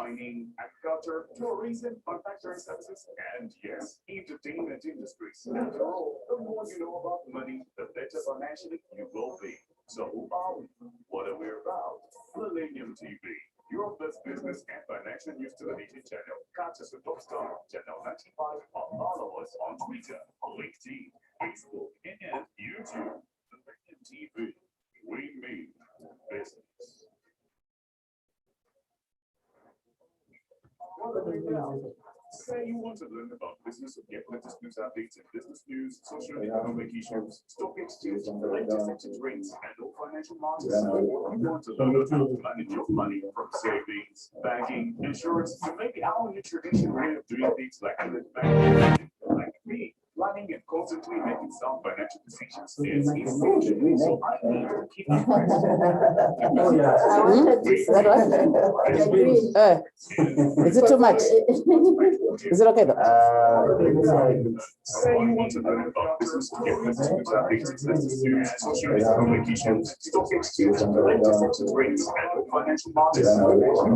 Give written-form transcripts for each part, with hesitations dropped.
mining, agriculture, tourism, manufacturing services, and yes, entertainment industries. After all, the more you know about money, the better financially you will be. So who are we? What are we about? Millennium TV, your best business and financial news television channel. Catch us with Top Star, Channel 95, or follow us on Twitter, LinkedIn, Facebook, and YouTube. Millennium TV, we mean business. Say you want to learn about business or get latest news updates in business news, social and economic issues, stock exchange, the latest exchange rates, and all financial markets. Or you want to learn how to manage your money from savings, banking, insurance, to maybe our new traditional way of doing things like banking, like me. Planning and constantly making sound financial decisions is essential. So I need to keep it Is it too much? Is it okay though? Say you want to learn about business to get business news updates, business news, social and economic issues, stock exchange, the latest exchange rates, and financial markets. You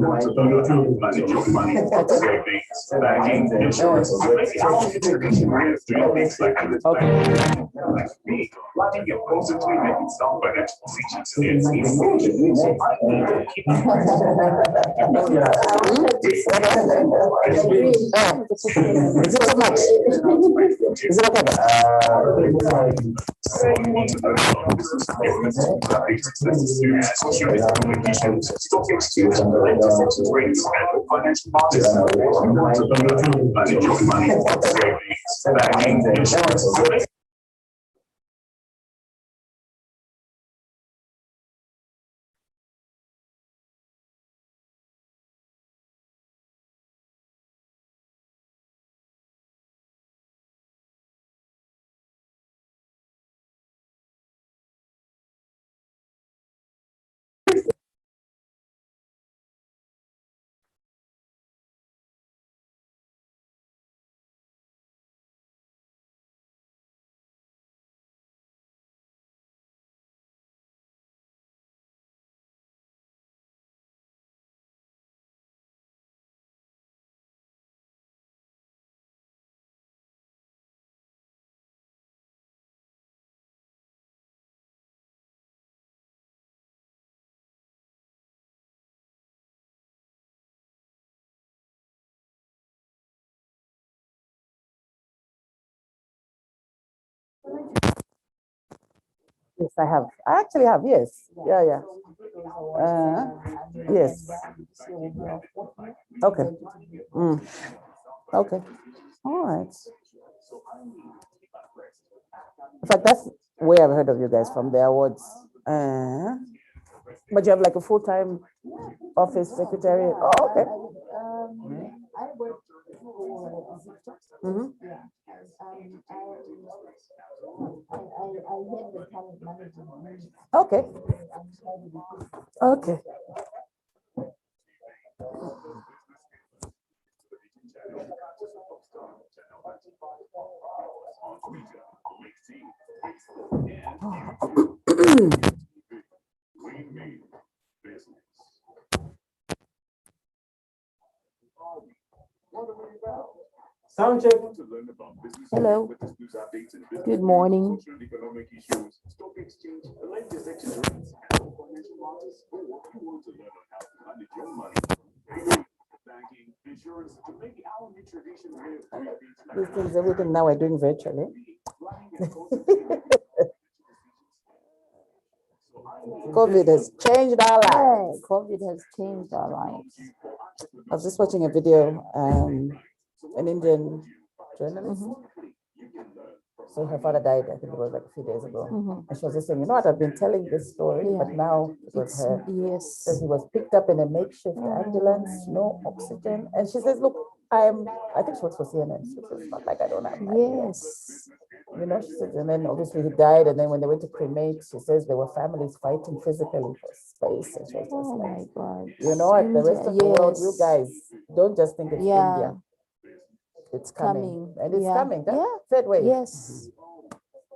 want to learn how to manage your money, savings, banking, insurance, maybe our new traditional way of doing things like me. Planning and constantly making sound financial decisions is essential. So I need to keep Is it too much? Is it okay? Say you want to learn about business to get business updates, business news, social and economic issues, stock exchange, the latest exchange rates, and financial markets. You want to learn how to manage your money, savings, banking, insurance. Yes, I have. I actually have, yes. Yeah. Yes. Okay. Okay. All right. In fact, that's where I've heard of you guys from, the awards. But you have like a full-time office secretary. Oh, okay. I work Mm-hmm. yeah. I head the talent management. Okay. Okay. Sound check. Hello. Good morning. These things, everything now we're doing virtually. COVID has changed our lives. COVID has changed our lives. I was just watching a video, an Indian journalist. So her father died, I think it was like a few days ago. And she was just saying, you know what, I've been telling this story, but now it was her. Yes. So he was picked up in a makeshift ambulance, no oxygen. And she says, look, I think she works for CNN. So it's not like I don't have money. Yes. You know, she says, and then obviously he died. And then when they went to cremate, she says there were families fighting physically for space. And she was just like, my God. you know what, the rest of the world, you guys, don't just think it's India. It's coming. And it's coming. That third wave. Yes.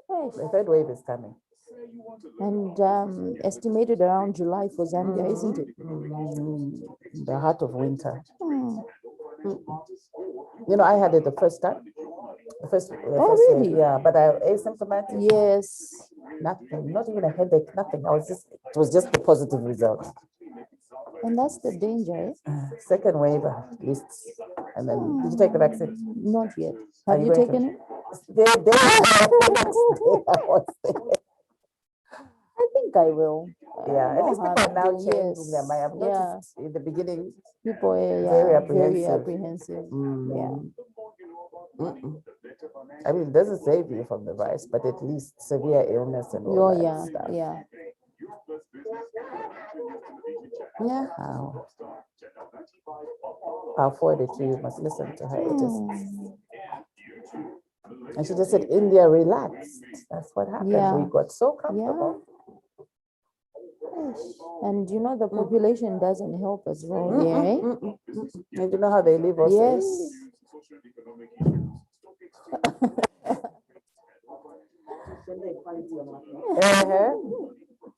The third wave is coming. And estimated around July for Zambia, isn't it? The heart of winter. You know, I had it the first time. The first really? wave, yeah, but I asymptomatic. Yes. Nothing, not even a headache, nothing. It was just the positive result. And that's the danger, eh? Second wave, at least. And then, did you take the vaccine? Not yet. Are Have you you going to? taken it? I think I will. Yeah, at least people are now Yes. changing their mind. I've Yeah. noticed in the beginning, People are very very apprehensive. apprehensive. Yeah. I mean, it doesn't save you from the virus, but at least severe illness and all Oh, that yeah. stuff. Yeah. Yeah. I'll forward it to you. You must listen to her. And she just said, India relaxed. That's what happened. Yeah. We got so comfortable. And you know, the population doesn't help as well. Yeah. And you know how they live also. Yes.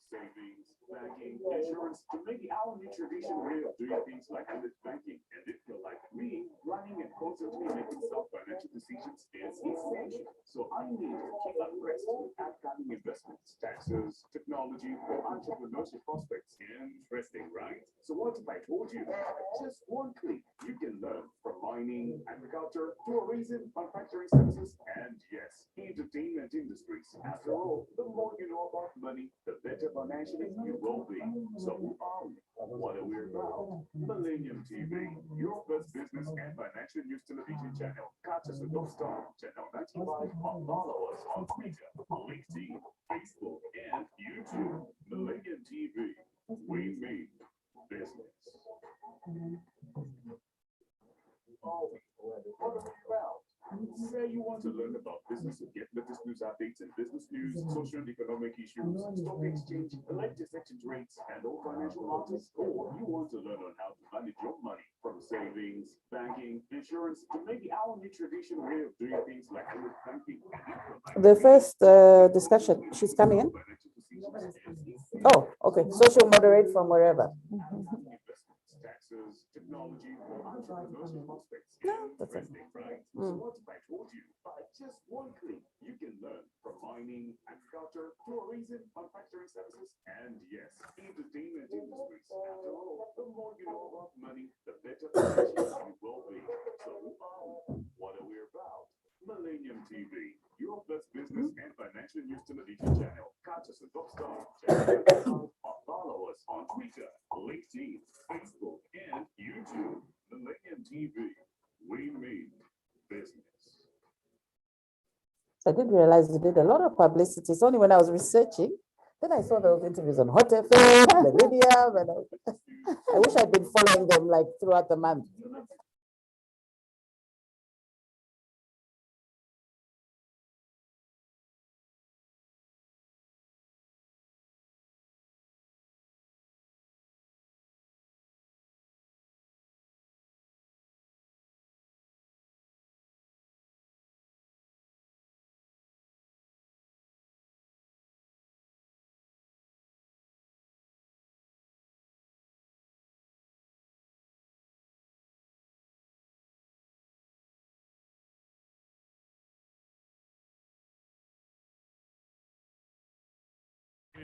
Savings, banking, insurance, to make our new tradition way of doing things like village banking. And if you're like me, running and constantly making some financial decisions is essential. So I need to keep abreast with upcoming investments, taxes, technology, or entrepreneurship prospects. Interesting, right? So what if I told you that just one click you can learn from mining, agriculture, tourism, manufacturing services, and yes, entertainment industries. After all, the more you know about money, the better financially you will be. So who are we? What are we about? Millennium TV, your best business and financial news television channel. Catch us on Star, Channel 95, or follow us on Twitter, LinkedIn, Facebook, and YouTube. Millennium TV, we mean business. Say you want to learn about business and get latest news updates and business news, social and economic issues, stock exchange, latest exchange rates, and all financial matters, or you want to learn on how to manage your money from savings, banking, insurance, to maybe our new traditional way of doing things like banking. The first discussion, she's coming in. Oh, okay. So she'll moderate from wherever. Taxes, technology, or entrepreneurship prospects. That's it. Right? So what if I told you by just one click you can learn from mining, agriculture, tourism, manufacturing services, and yes, entertainment industries. After all, the more you know about money, the better financially you will be. So who are we? What are we about? Millennium TV, your best business and financial news television channel. Catch us on Star, channel, or follow us on Twitter, LinkedIn, Facebook, and YouTube. Millennium TV, we mean business. I didn't realize you did a lot of publicity. It's only when I was researching, then I saw those interviews on Hot FM, the Medium, and I wish I'd been following them like throughout the month.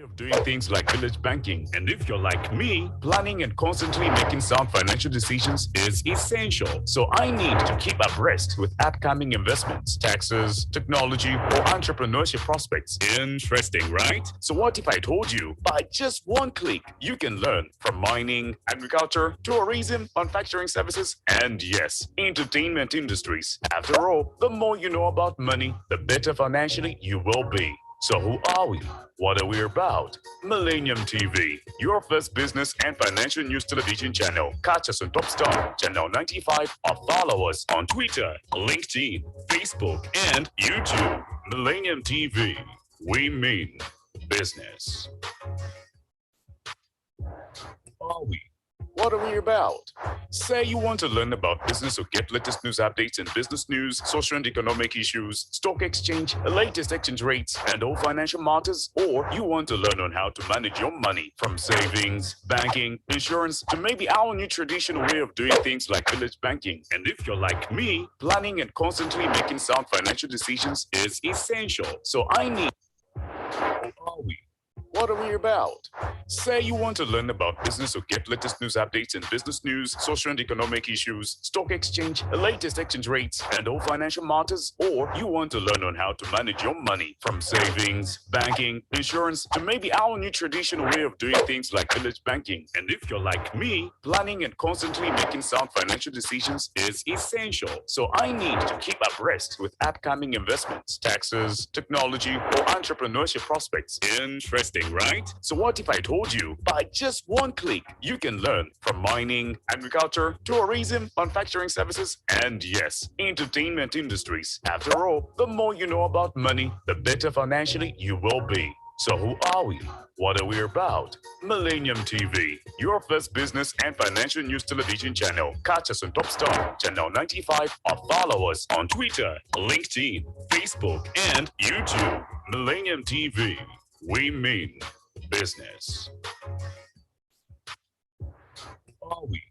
Of doing things like village banking. And if you're like me, planning and constantly making sound financial decisions is essential. So I need to keep abreast with upcoming investments, taxes, technology, or entrepreneurship prospects. Interesting, right? So what if I told you by just one click you can learn from mining, agriculture, tourism, manufacturing services, and yes, entertainment industries. After all, the more you know about money, the better financially you will be. So who are we? What are we about? Millennium TV, your first business and financial news television channel. Catch us on Star, Channel 95, or follow us on Twitter, LinkedIn, Facebook, and YouTube. Millennium TV, we mean business. Who are we? What are we about? Say you want to learn about business or get latest news updates in business news, social and economic issues, stock exchange, latest exchange rates, and all financial matters, or you want to learn on how to manage your money from savings, banking, insurance, to maybe our new traditional way of doing things like village banking. And if you're like me, planning and constantly making sound financial decisions is essential. So I need. Or are we? What are we about? Say you want to learn about business or get latest news updates in business news, social and economic issues, stock exchange, latest exchange rates, and all financial matters, or you want to learn on how to manage your money from savings, banking, insurance, to maybe our new traditional way of doing things like village banking. And if you're like me, planning and constantly making sound financial decisions is essential. So I need to keep abreast with upcoming investments, taxes, technology, or entrepreneurship prospects. Interesting, right? So what if I told you by just one click, you can learn from mining, agriculture, tourism, manufacturing services, and yes, entertainment industries. After all, the more you know about money, the better financially you will be. So who are we? What are we about? Millennium TV, your first business and financial news television channel. Catch us on Top Star, Channel 95, or follow us on Twitter, LinkedIn, Facebook, and YouTube. Millennium TV, we mean business. Are we?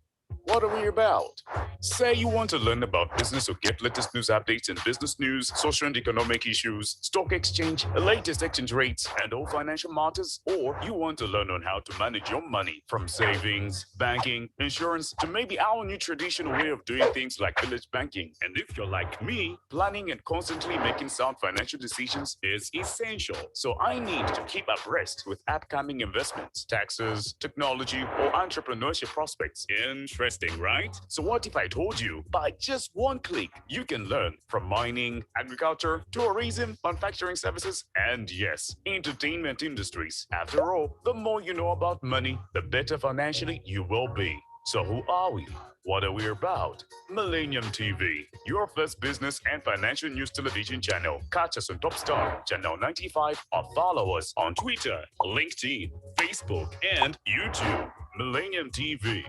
What are we about? Say you want to learn about business or get latest news updates in business news, social and economic issues, stock exchange, latest exchange rates, and all financial matters, or you want to learn on how to manage your money from savings, banking, insurance, to maybe our new traditional way of doing things like village banking. And if you're like me, planning and constantly making sound financial decisions is essential. So I need to keep abreast with upcoming investments, taxes, technology, or entrepreneurship prospects. Interesting, right? So what if I told you by just one click, you can learn from mining, agriculture, tourism, manufacturing services, and yes, entertainment industries. After all, the more you know about money, the better financially you will be. So who are we? What are we about? Millennium TV, your first business and financial news television channel. Catch us on Top Star, Channel 95, or follow us on Twitter, LinkedIn, Facebook, and YouTube. Millennium TV,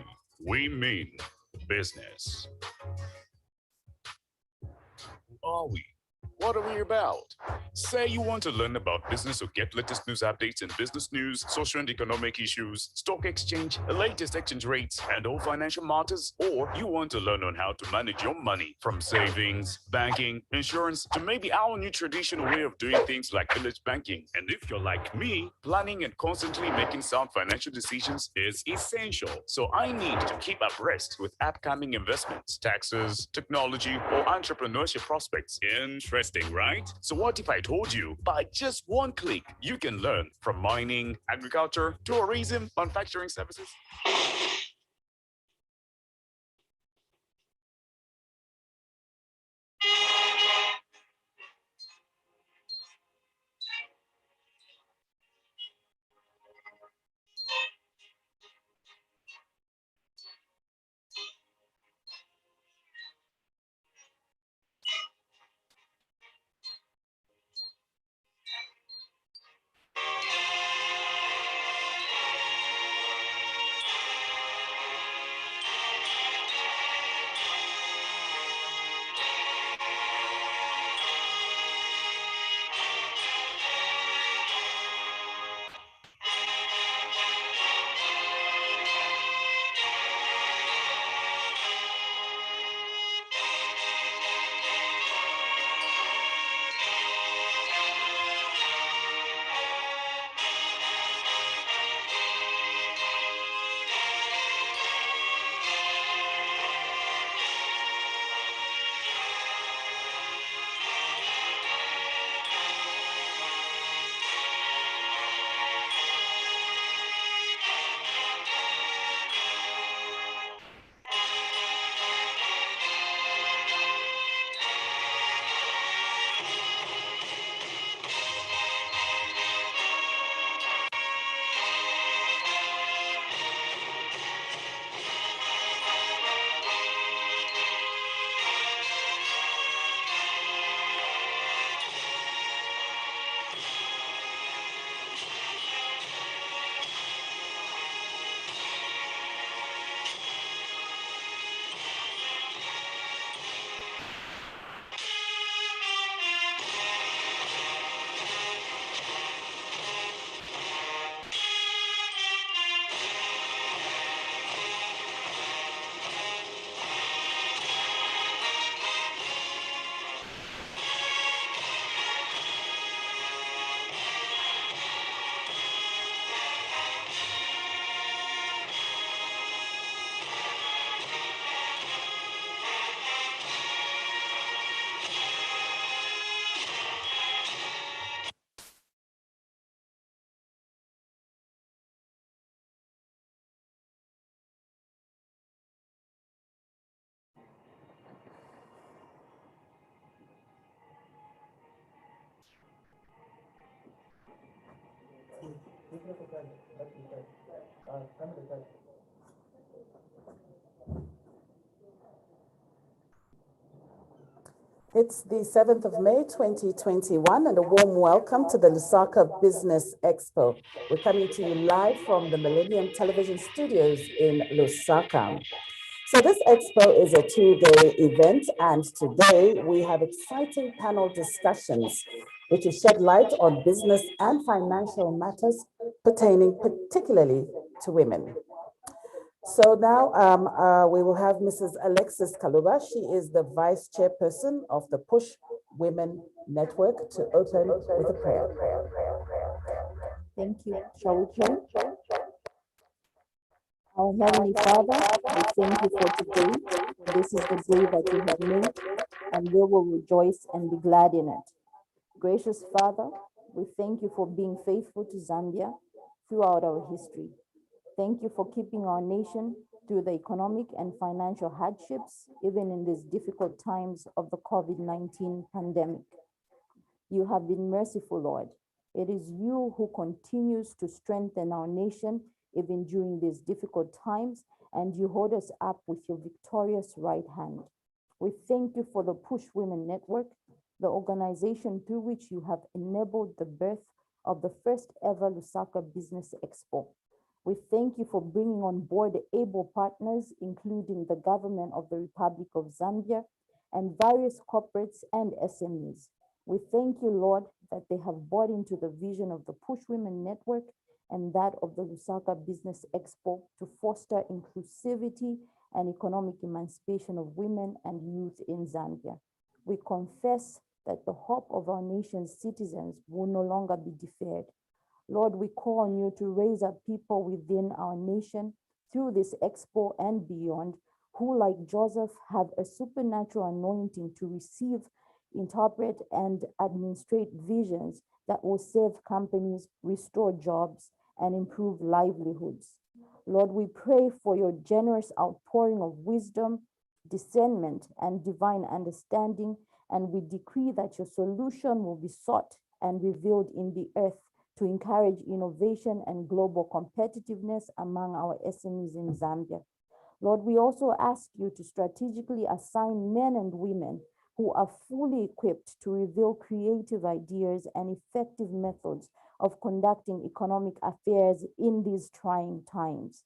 we mean business. Who are we? What are we about? Say you want to learn about business or get latest news updates in business news, social and economic issues, stock exchange, latest exchange rates, and all financial matters, or you want to learn on how to manage your money from savings, banking, insurance, to maybe our new traditional way of doing things like village banking. And if you're like me, planning and constantly making sound financial decisions is essential. So I need to keep abreast with upcoming investments, taxes, technology, or entrepreneurship prospects. Interesting, right? So what if I told you by just one click, you can learn from mining, agriculture, tourism, manufacturing services? It's the 7th of May, 2021, and a warm welcome to the Lusaka Business EXPO. We're coming to you live from the Millennium Television Studios in Lusaka. So this expo is a two-day event, and today we have exciting panel discussions which will shed light on business and financial matters pertaining particularly to women. So now we will have Mrs. Alexis Kaluba. She is the Vice Chairperson of the Push Women Network to open with a prayer. Thank you. Shall we pray? Our Heavenly Father, we thank you for today. This is the day that you have made, and we will rejoice and be glad in it. Gracious Father, we thank you for being faithful to Zambia throughout our history. Thank you for keeping our nation through the economic and financial hardships, even in these difficult times of the COVID-19 pandemic. You have been merciful, Lord. It is you who continues to strengthen our nation even during these difficult times, and you hold us up with your victorious right hand. We thank you for the Push Women Network, the organization through which you have enabled the birth of the first ever Lusaka Business EXPO. We thank you for bringing on board able partners, including the government of the Republic of Zambia and various corporates and SMEs. We thank you, Lord, that they have bought into the vision of the Push Women Network and that of the Lusaka Business EXPO to foster inclusivity and economic emancipation of women and youth in Zambia. We confess that the hope of our nation's citizens will no longer be deferred. Lord, we call on you to raise up people within our nation through this expo and beyond, who, like Joseph, have a supernatural anointing to receive, interpret, and administrate visions that will save companies, restore jobs, and improve livelihoods. Lord, we pray for your generous outpouring of wisdom, discernment, and divine understanding, and we decree that your solution will be sought and revealed in the earth to encourage innovation and global competitiveness among our SMEs in Zambia. Lord, we also ask you to strategically assign men and women who are fully equipped to reveal creative ideas and effective methods of conducting economic affairs in these trying times.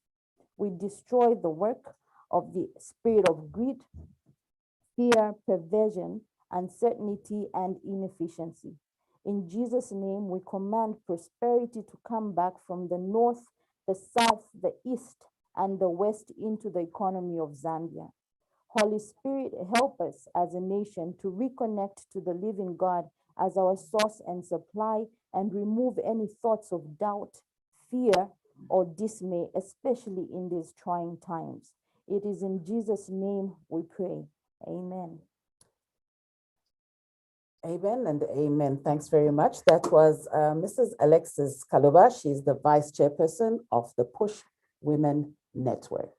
We destroy the work of the spirit of greed, fear, perversion, uncertainty, and inefficiency. In Jesus' name, we command prosperity to come back from the north, the south, the east, and the west into the economy of Zambia. Holy Spirit, help us as a nation to reconnect to the living God as our source and supply, and remove any thoughts of doubt, fear, or dismay, especially in these trying times. It is in Jesus' name we pray. Amen. Amen and amen. Thanks very much. That was Mrs. Alexis Kaluba. She's the Vice Chairperson of the Push Women Network.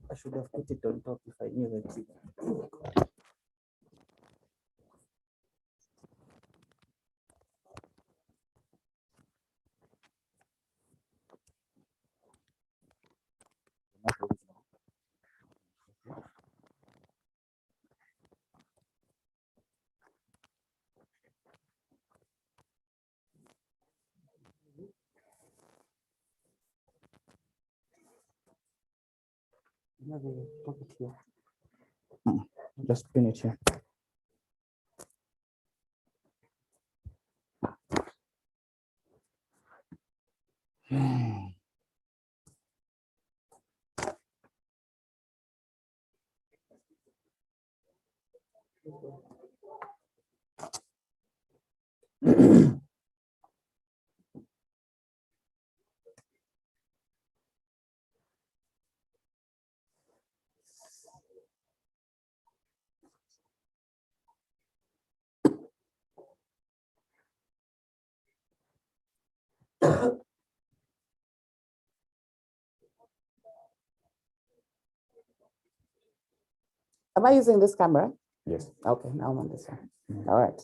I should have put it on top if I knew that. Put it here. Just pin it here. Am I using this camera? Yes. Okay, now I'm on this one. All right.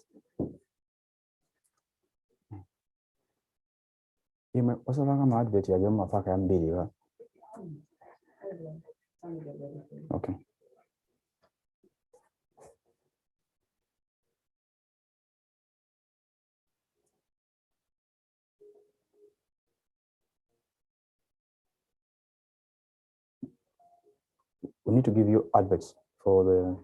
Ime osola kama advert ya joma faka mbili wa. Okay. We need to give you adverts for the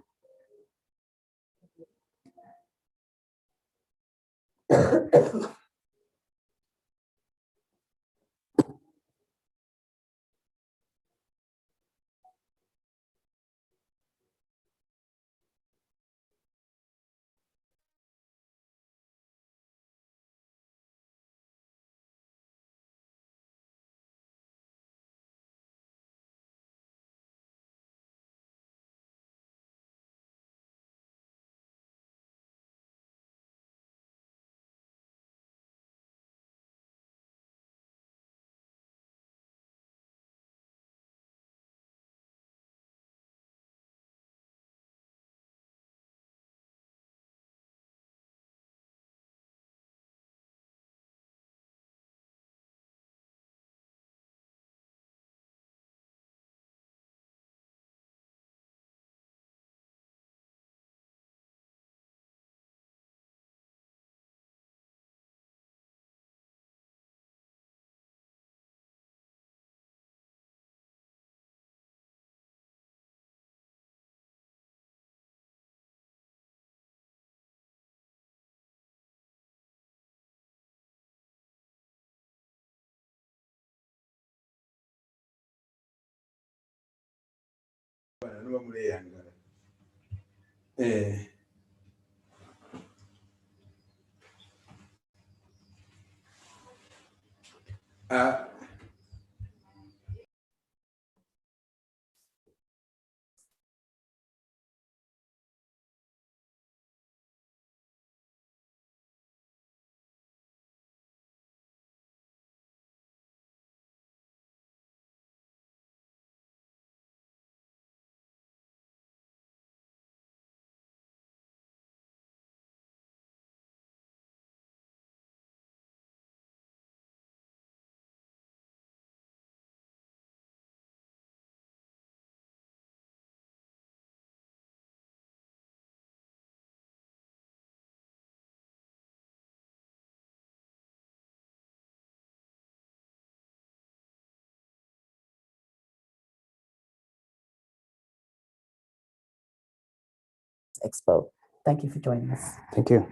Expo. Thank you for joining us. Thank you.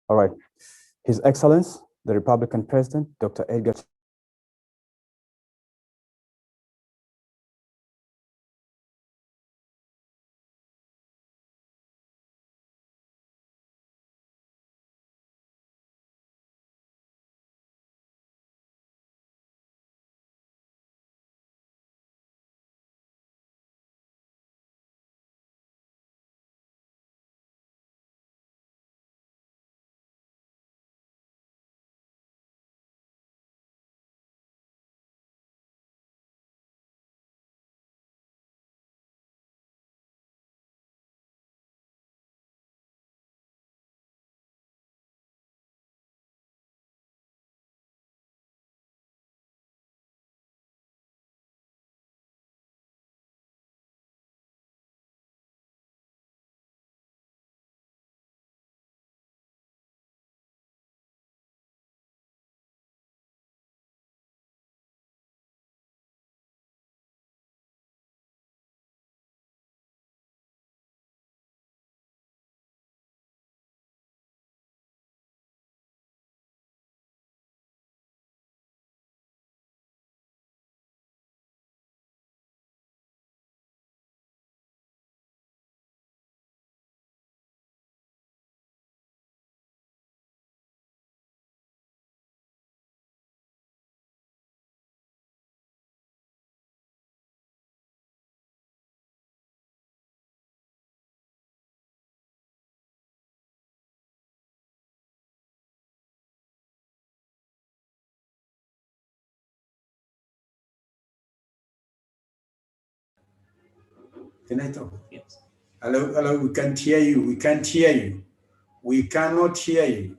All right. His Excellence, the Republican President, Dr. Edgar Can I talk? Yes. Hello, hello, we can't hear you. We can't hear you. We cannot hear you.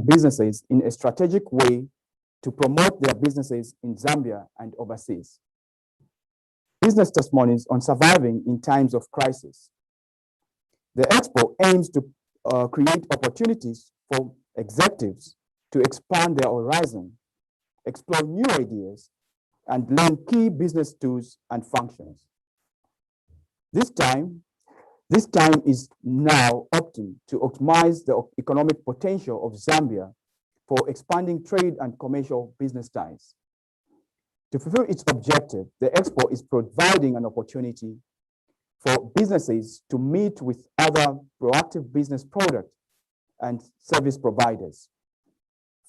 Businesses in a strategic way to promote their businesses in Zambia and overseas. Business testimonies on surviving in times of crisis. The expo aims to create opportunities for executives to expand their horizon, explore new ideas, and learn key business tools and functions. This time is now opting to optimize the economic potential of Zambia for expanding trade and commercial business ties. To fulfill its objective, the expo is providing an opportunity for businesses to meet with other proactive business product and service providers,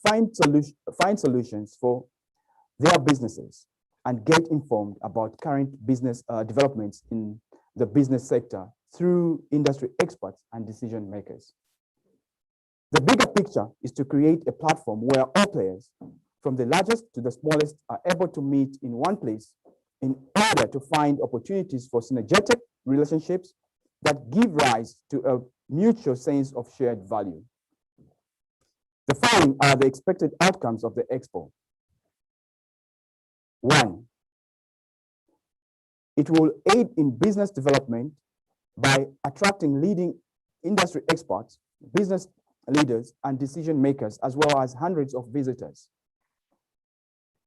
find solutions for their businesses, and get informed about current business developments in the business sector through industry experts and decision makers. The bigger picture is to create a platform where all players, from the largest to the smallest, are able to meet in one place in order to find opportunities for synergetic relationships that give rise to a mutual sense of shared value. The following are the expected outcomes of the expo. 1, it will aid in business development by attracting leading industry experts, business leaders, and decision makers, as well as hundreds of visitors.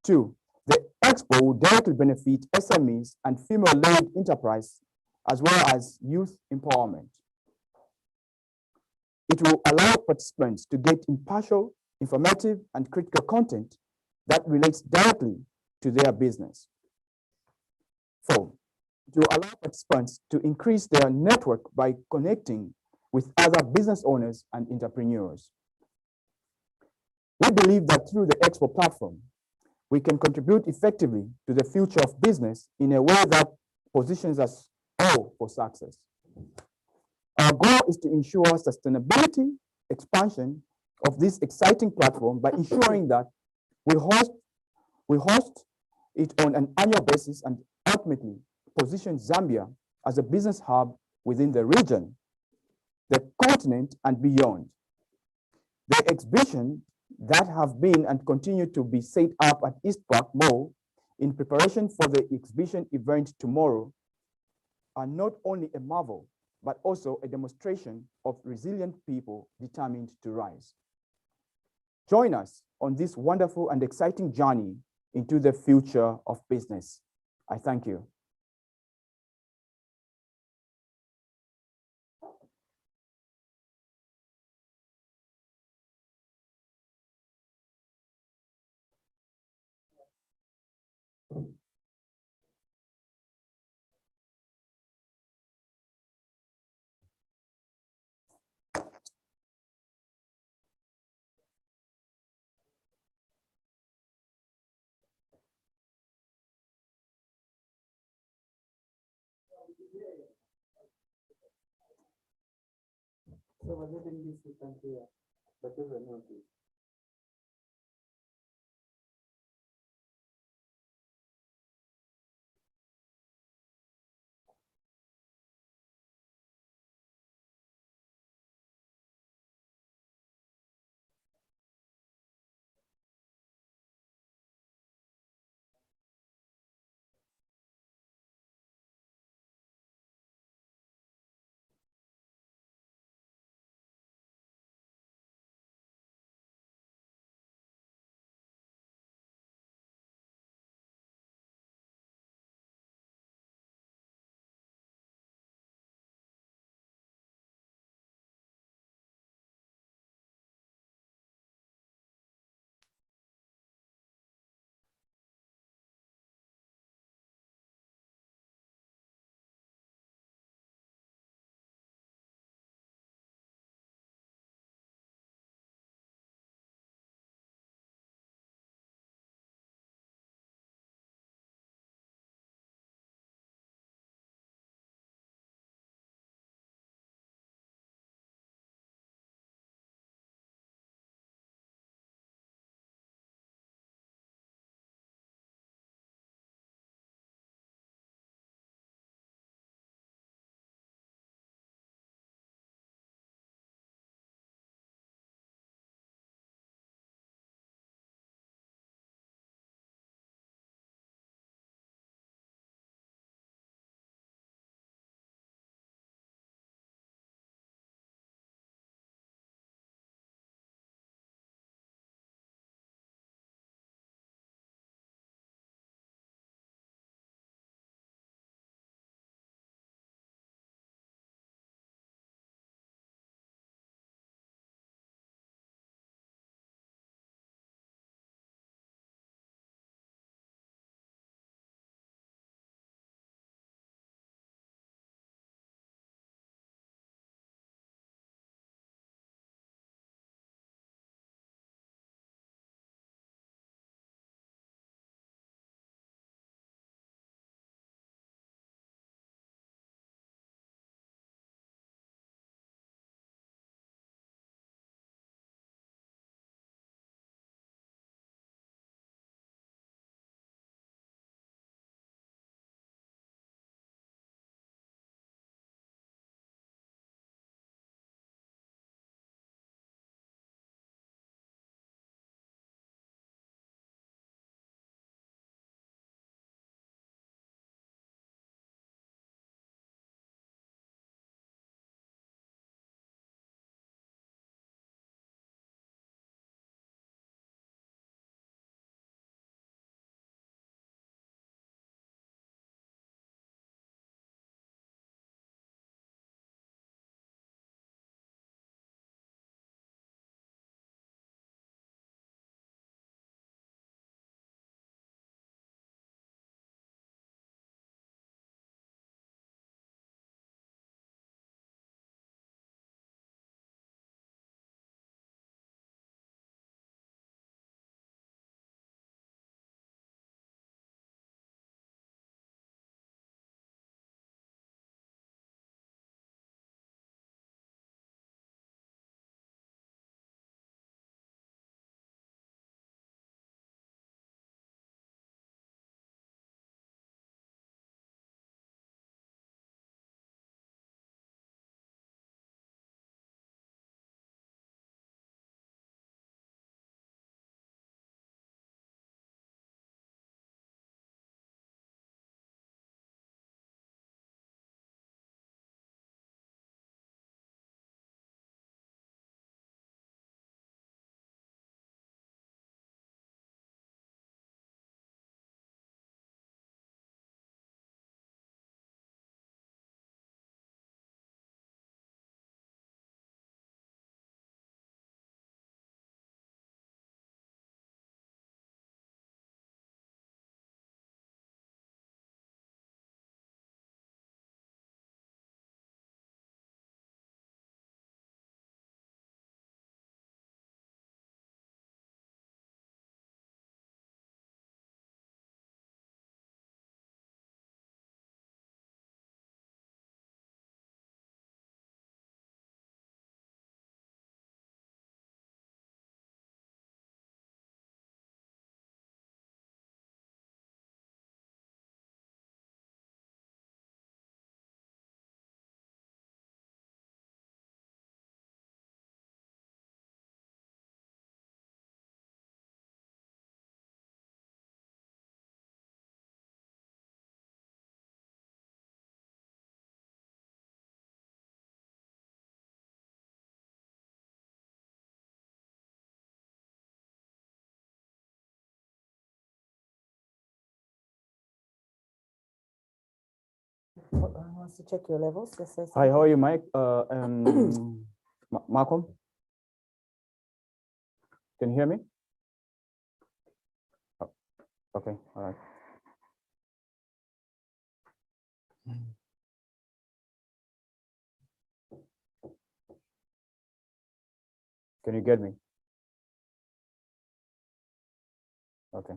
2, the expo will directly benefit SMEs and female-led enterprise, as well as youth empowerment. It will allow participants to get impartial, informative, and critical content that relates directly to their business. 4, it will allow participants to increase their network by connecting with other business owners and entrepreneurs. We believe that through the expo platform, we can contribute effectively to the future of business in a way that positions us all for success. Our goal is to ensure sustainability, expansion of this exciting platform by ensuring that we host it on an annual basis and ultimately position Zambia as a business hub within the region, the continent, and beyond. The exhibition that have been and continue to be set up at East Park Mall in preparation for the exhibition event tomorrow are not only a marvel, but also a demonstration of resilient people determined to rise. Join us on this wonderful and exciting journey into the future of business. I thank you. So we're leaving this system here, but there's a notice. Wants to check your levels. Just say Hi, how are something. you, Mike? Malcolm? Can you hear me? Oh, okay, all right. Can you get me? Okay.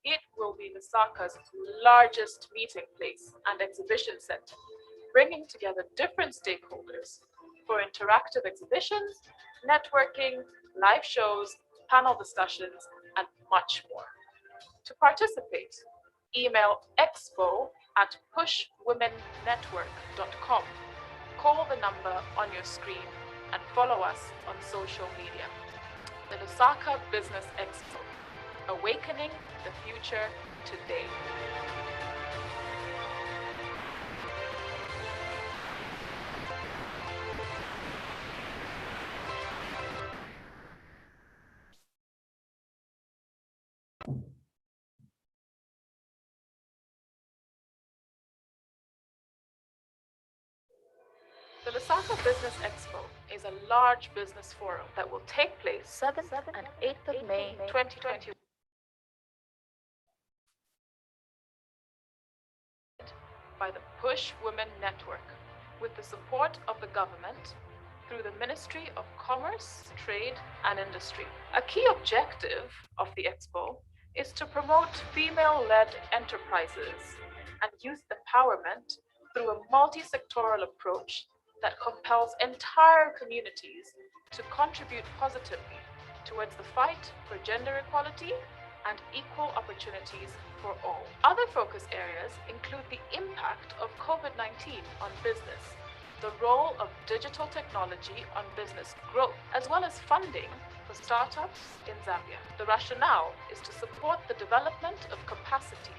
It will be Lusaka's largest meeting place and exhibition center, bringing together different stakeholders for interactive exhibitions, networking, live shows, panel discussions, and much more. To participate, email expo@pushwomennetwork.com, call the number on your screen, and follow us on social media. The Lusaka Business Expo, awakening the future today. The Lusaka Business Expo is a large business forum that will take place 7th and 8th of May 2021 by the Push Women Network with the support of the government through the Ministry of Commerce, Trade and Industry. A key objective of the expo is to promote female-led enterprises and youth empowerment through a multi-sectoral approach that compels entire communities to contribute positively towards the fight for gender equality and equal opportunities for all. Other focus areas include the impact of COVID-19 on business, the role of digital technology on business growth, as well as funding for startups in Zambia. The rationale is to support the development of capacity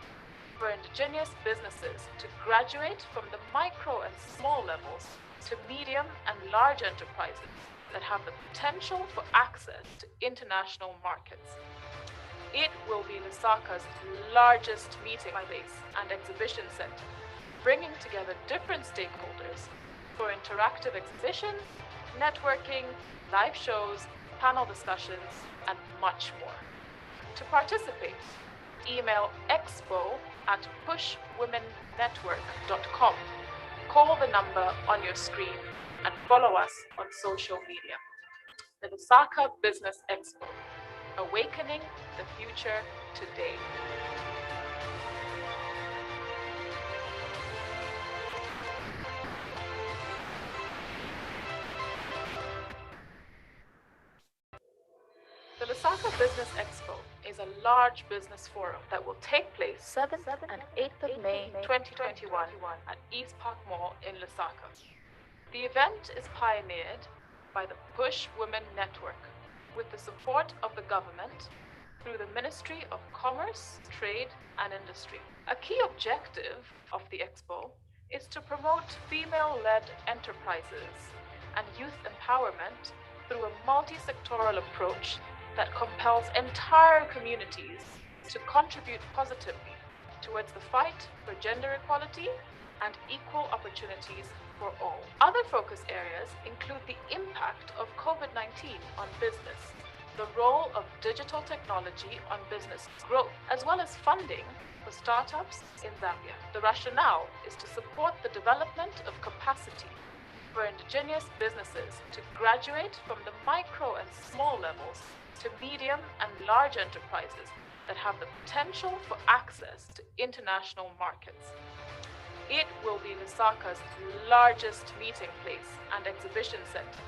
for indigenous businesses to graduate from the micro and small levels to medium and large enterprises that have the potential for access to international markets. It will be Lusaka's largest meeting place and exhibition center, bringing together different stakeholders for interactive exhibitions, networking, live shows, panel discussions, and much more. To participate, email expo@pushwomennetwork.com. Call the number on your screen and follow us on social media. The Lusaka Business EXPO, awakening the future today. The Lusaka Business EXPO is a large business forum that will take place 7th and 8th of May 2021 at East Park Mall in Lusaka. The event is pioneered by the Push Women Network with the support of the government through the Ministry of Commerce, Trade and Industry. A key objective of the Expo is to promote female-led enterprises and youth empowerment through a multi-sectoral approach that compels entire communities to contribute positively towards the fight for gender equality and equal opportunities for all. Other focus areas include the impact of COVID-19 on business, the role of digital technology on business growth, as well as funding for startups in Zambia. The rationale is to support the development of capacity for indigenous businesses to graduate from the micro and small levels to medium and large enterprises that have the potential for access to international markets. It will be Lusaka's largest meeting place and exhibition center,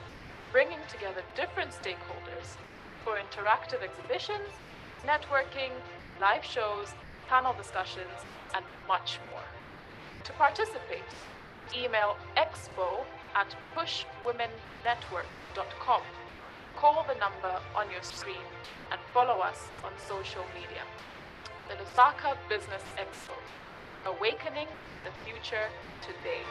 bringing together different stakeholders for interactive exhibitions, networking, live shows, panel discussions, and much more. To participate, email expo@pushwomennetwork.com. Call the number on your screen and follow us on social media. The Lusaka Business EXPO, awakening the future today.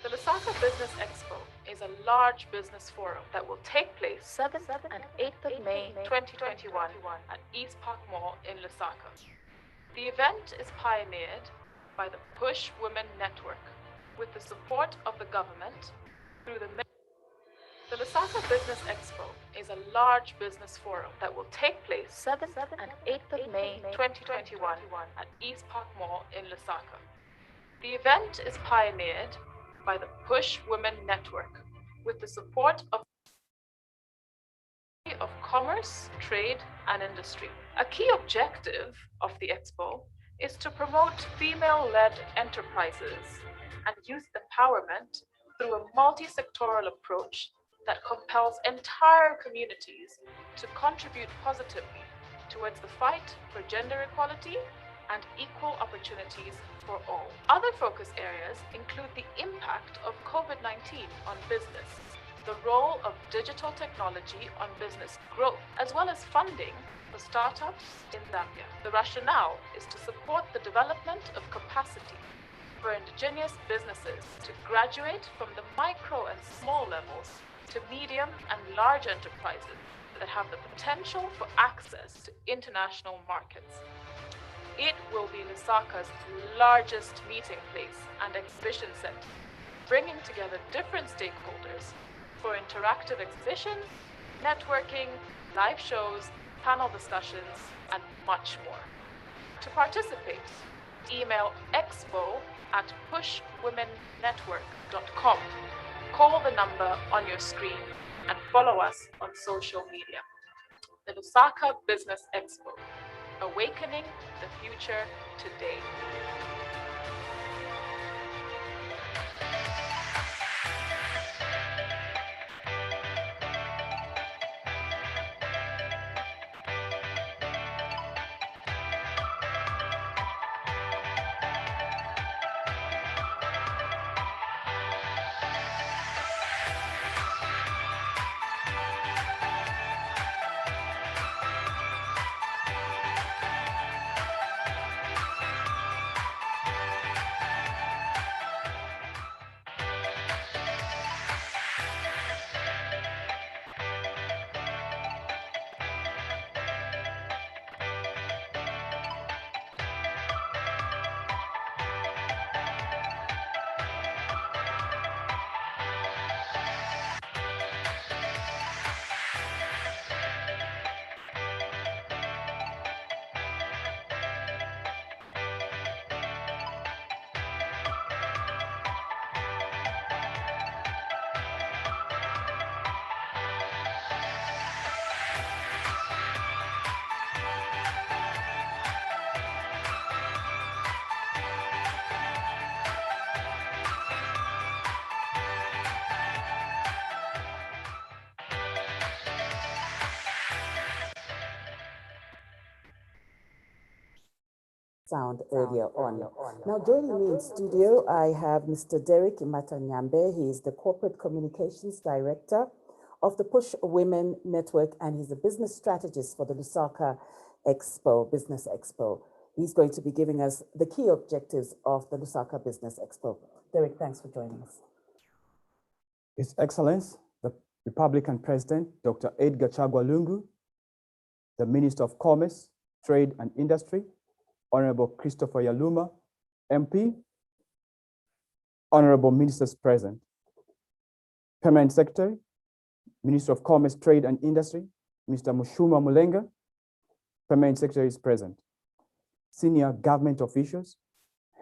The Lusaka Business EXPO is a large business forum that will take place 7th and 8th of May 2021 at East Park Mall in Lusaka. The event is pioneered by the Push Women Network with the support of the government through the Lusaka Business EXPO is a large business forum that will take place 7th and 8th of May 2021 at East Park Mall in Lusaka. The event is pioneered by the Push Women Network with the support of Commerce, Trade and Industry. A key objective of the Expo is to promote female-led enterprises and youth empowerment through a multi-sectoral approach that compels entire communities to contribute positively towards the fight for gender equality and equal opportunities for all. Other focus areas include the impact of COVID-19 on business, the role of digital technology on business growth, as well as funding for startups in Zambia. The rationale is to support the development of capacity for indigenous businesses to graduate from the micro and small levels to medium and large enterprises that have the potential for access to international markets. It will be Lusaka's largest meeting place and exhibition center, bringing together different stakeholders for interactive exhibitions, networking, live shows, panel discussions, and much more. To participate, email expo@pushwomennetwork.com. Call the number on your screen and follow us on social media. The Lusaka Business EXPO, awakening the future today. sound earlier on. Now, joining me in studio, I have Mr. Derek Imatanyambe. He is the Corporate Communications Director of the Push Women Network, and he's a business strategist for the Lusaka Expo, Business Expo. He's going to be giving us the key objectives of the Lusaka Business Expo. Derek, thanks for joining us. His Excellency, the Republican President, Dr. Edgar Chagwa Lungu, the Minister of Commerce, Trade and Industry, Honorable Christopher Yaluma, MP, Honorable Ministers present, Permanent Secretary, Minister of Commerce, Trade and Industry, Mr. Mushuma Mulenga, Permanent Secretary is present, senior government officials,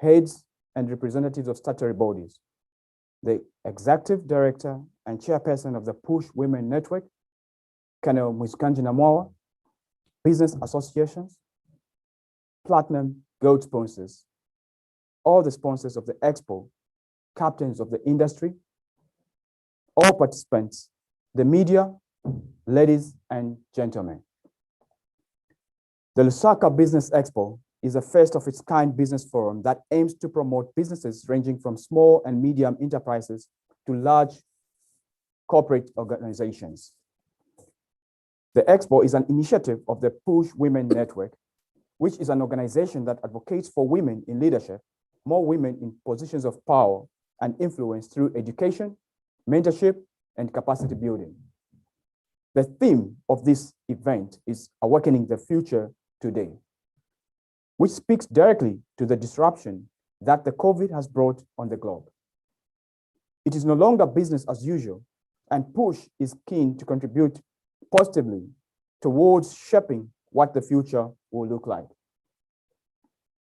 heads and representatives of statutory bodies, the Executive Director and Chairperson of the Push Women Network, Colonel Mwiskanji Namwawa, business associations, platinum, gold sponsors, all the sponsors of the expo, captains of the industry, all participants, the media, ladies and gentlemen. The Lusaka Business Expo is a first of its kind business forum that aims to promote businesses ranging from small and medium enterprises to large corporate organizations. The expo is an initiative of the Push Women Network, which is an organization that advocates for women in leadership, more women in positions of power and influence through education, mentorship, and capacity building. The theme of this event is Awakening the Future Today, which speaks directly to the disruption that the COVID has brought on the globe. It is no longer business as usual, and Push is keen to contribute positively towards shaping what the future will look like.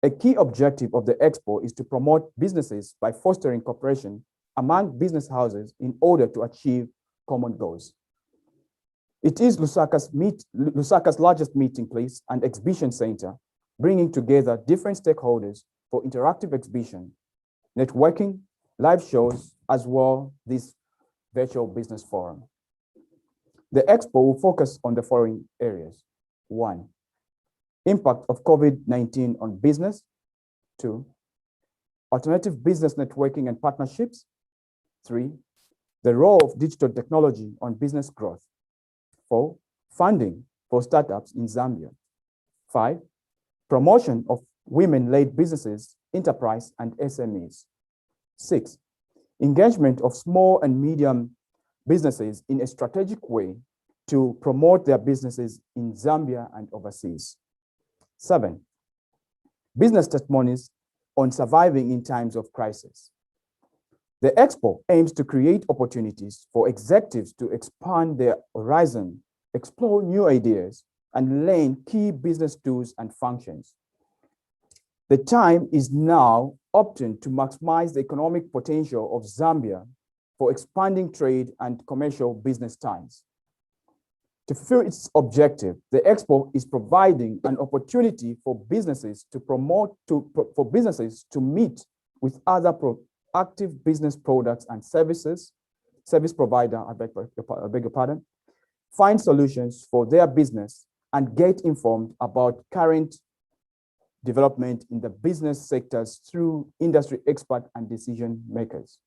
A key objective of the expo is to promote businesses by fostering cooperation among business houses in order to achieve common goals. It is Lusaka's largest meeting place and exhibition center, bringing together different stakeholders for interactive exhibition, networking, live shows, as well as this virtual business forum. The expo will focus on the following areas. 1, impact of COVID-19 on business. 2, alternative business networking and partnerships. 3, the role of digital technology on business growth. 4, funding for startups in Zambia. 5, promotion of women-led businesses, enterprise, and SMEs. 6, engagement of small and medium businesses in a strategic way to promote their businesses in Zambia and overseas. 7, business testimonies on surviving in times of crisis. The expo aims to create opportunities for executives to expand their horizon, explore new ideas, and learn key business tools and functions. The time is now opportune to maximize the economic potential of Zambia for expanding trade and commercial business ties. To fulfill its objective, the expo is providing an opportunity for businesses to meet with other proactive business products and services, service provider, I beg your pardon, find solutions for their business and get informed about current development in the business sectors through industry experts and decision makers.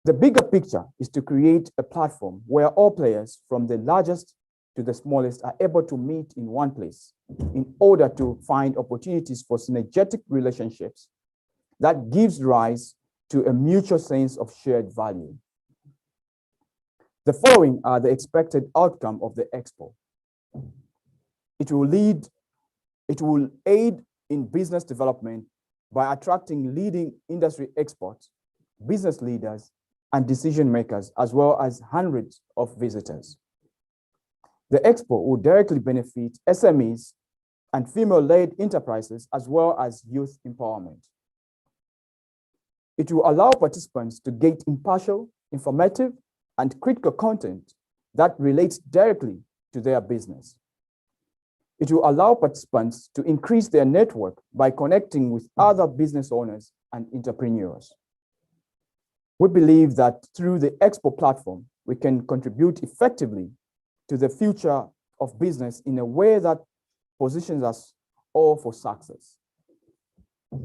The bigger picture is to create a platform where all players from the largest to the smallest are able to meet in one place in order to find opportunities for synergetic relationships that gives rise to a mutual sense of shared value. The following are the expected outcome of the expo. It will aid in business development by attracting leading industry experts, business leaders, and decision makers, as well as hundreds of visitors. The expo will directly benefit SMEs and female-led enterprises, as well as youth empowerment. It will allow participants to get impartial, informative, and critical content that relates directly to their business. It will allow participants to increase their network by connecting with other business owners and entrepreneurs. We believe that through the expo platform, we can contribute effectively to the future of business in a way that positions us or for success.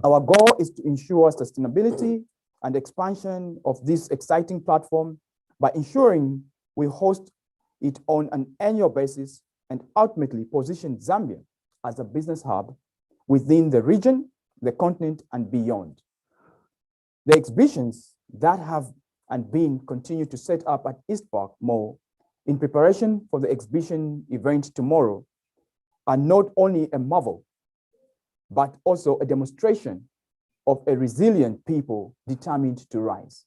Our goal is to ensure sustainability and expansion of this exciting platform by ensuring we host it on an annual basis and ultimately position Zambia as a business hub within the region, the continent, and beyond. The exhibitions that have and been continued to set up at East Park Mall in preparation for the exhibition event tomorrow are not only a marvel, but also a demonstration of a resilient people determined to rise.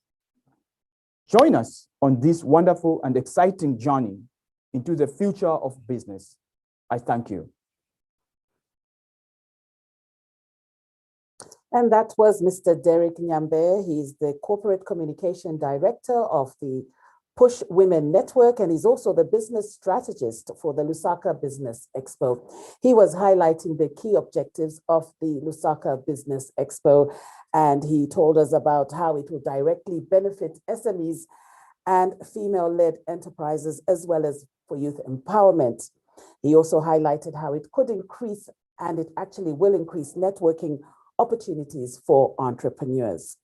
Join us on this wonderful and exciting journey into the future of business. I thank you. And that was Mr. Derek Nyambe. He's the Corporate Communication Director of the Push Women Network, and he's also the business strategist for the Lusaka Business EXPO. He was highlighting the key objectives of the Lusaka Business EXPO, and he told us about how it will directly benefit SMEs and female-led enterprises, as well as for youth empowerment. He also highlighted how it could increase, and it actually will increase, networking opportunities for entrepreneurs.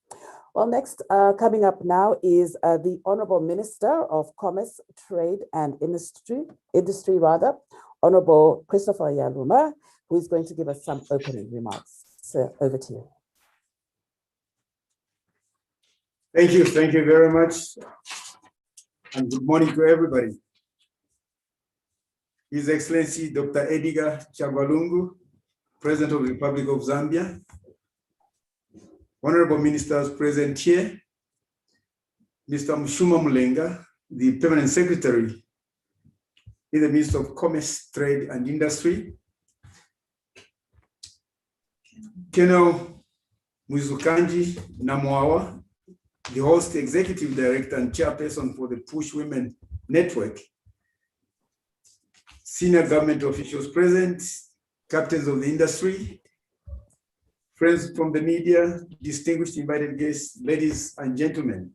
Well, next, coming up now is the Honorable Minister of Commerce, Trade and Industry, Honorable Christopher Yaluma, who is going to give us some opening remarks. Sir, over to you. Thank you very much. And good morning to everybody. His Excellency Dr. Edgar Chagwalungu, President of the Republic of Zambia, Honorable Ministers present here, Mr. Mshuma Mulenga, the Permanent Secretary in the Ministry of Commerce, Trade and Industry, Colonel Mwizukanji Namwawa, the host Executive Director and Chairperson for the Push Women Network, senior government officials present, captains of the industry, friends from the media, distinguished invited guests, ladies and gentlemen.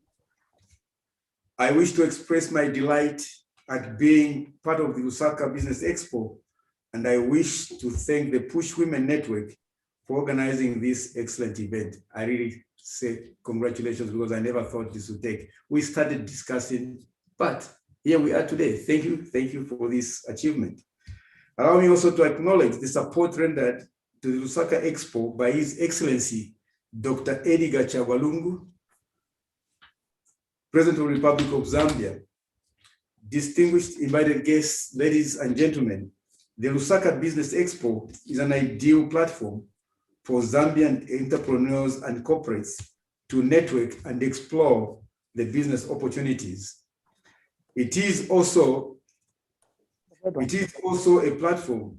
I wish to express my delight at being part of the Lusaka Business EXPO, and I wish to thank the Push Women Network for organizing this excellent event. I really say congratulations, because I never thought this would take. We started discussing, but here we are today. Thank you for this achievement. Allow me also to acknowledge the support rendered to the Lusaka Expo by His Excellency, Dr. Edgar Chagwalungu, President of the Republic of Zambia. Distinguished invited guests, ladies and gentlemen, the Lusaka Business Expo is an ideal platform for Zambian entrepreneurs and corporates to network and explore the business opportunities. It is also a platform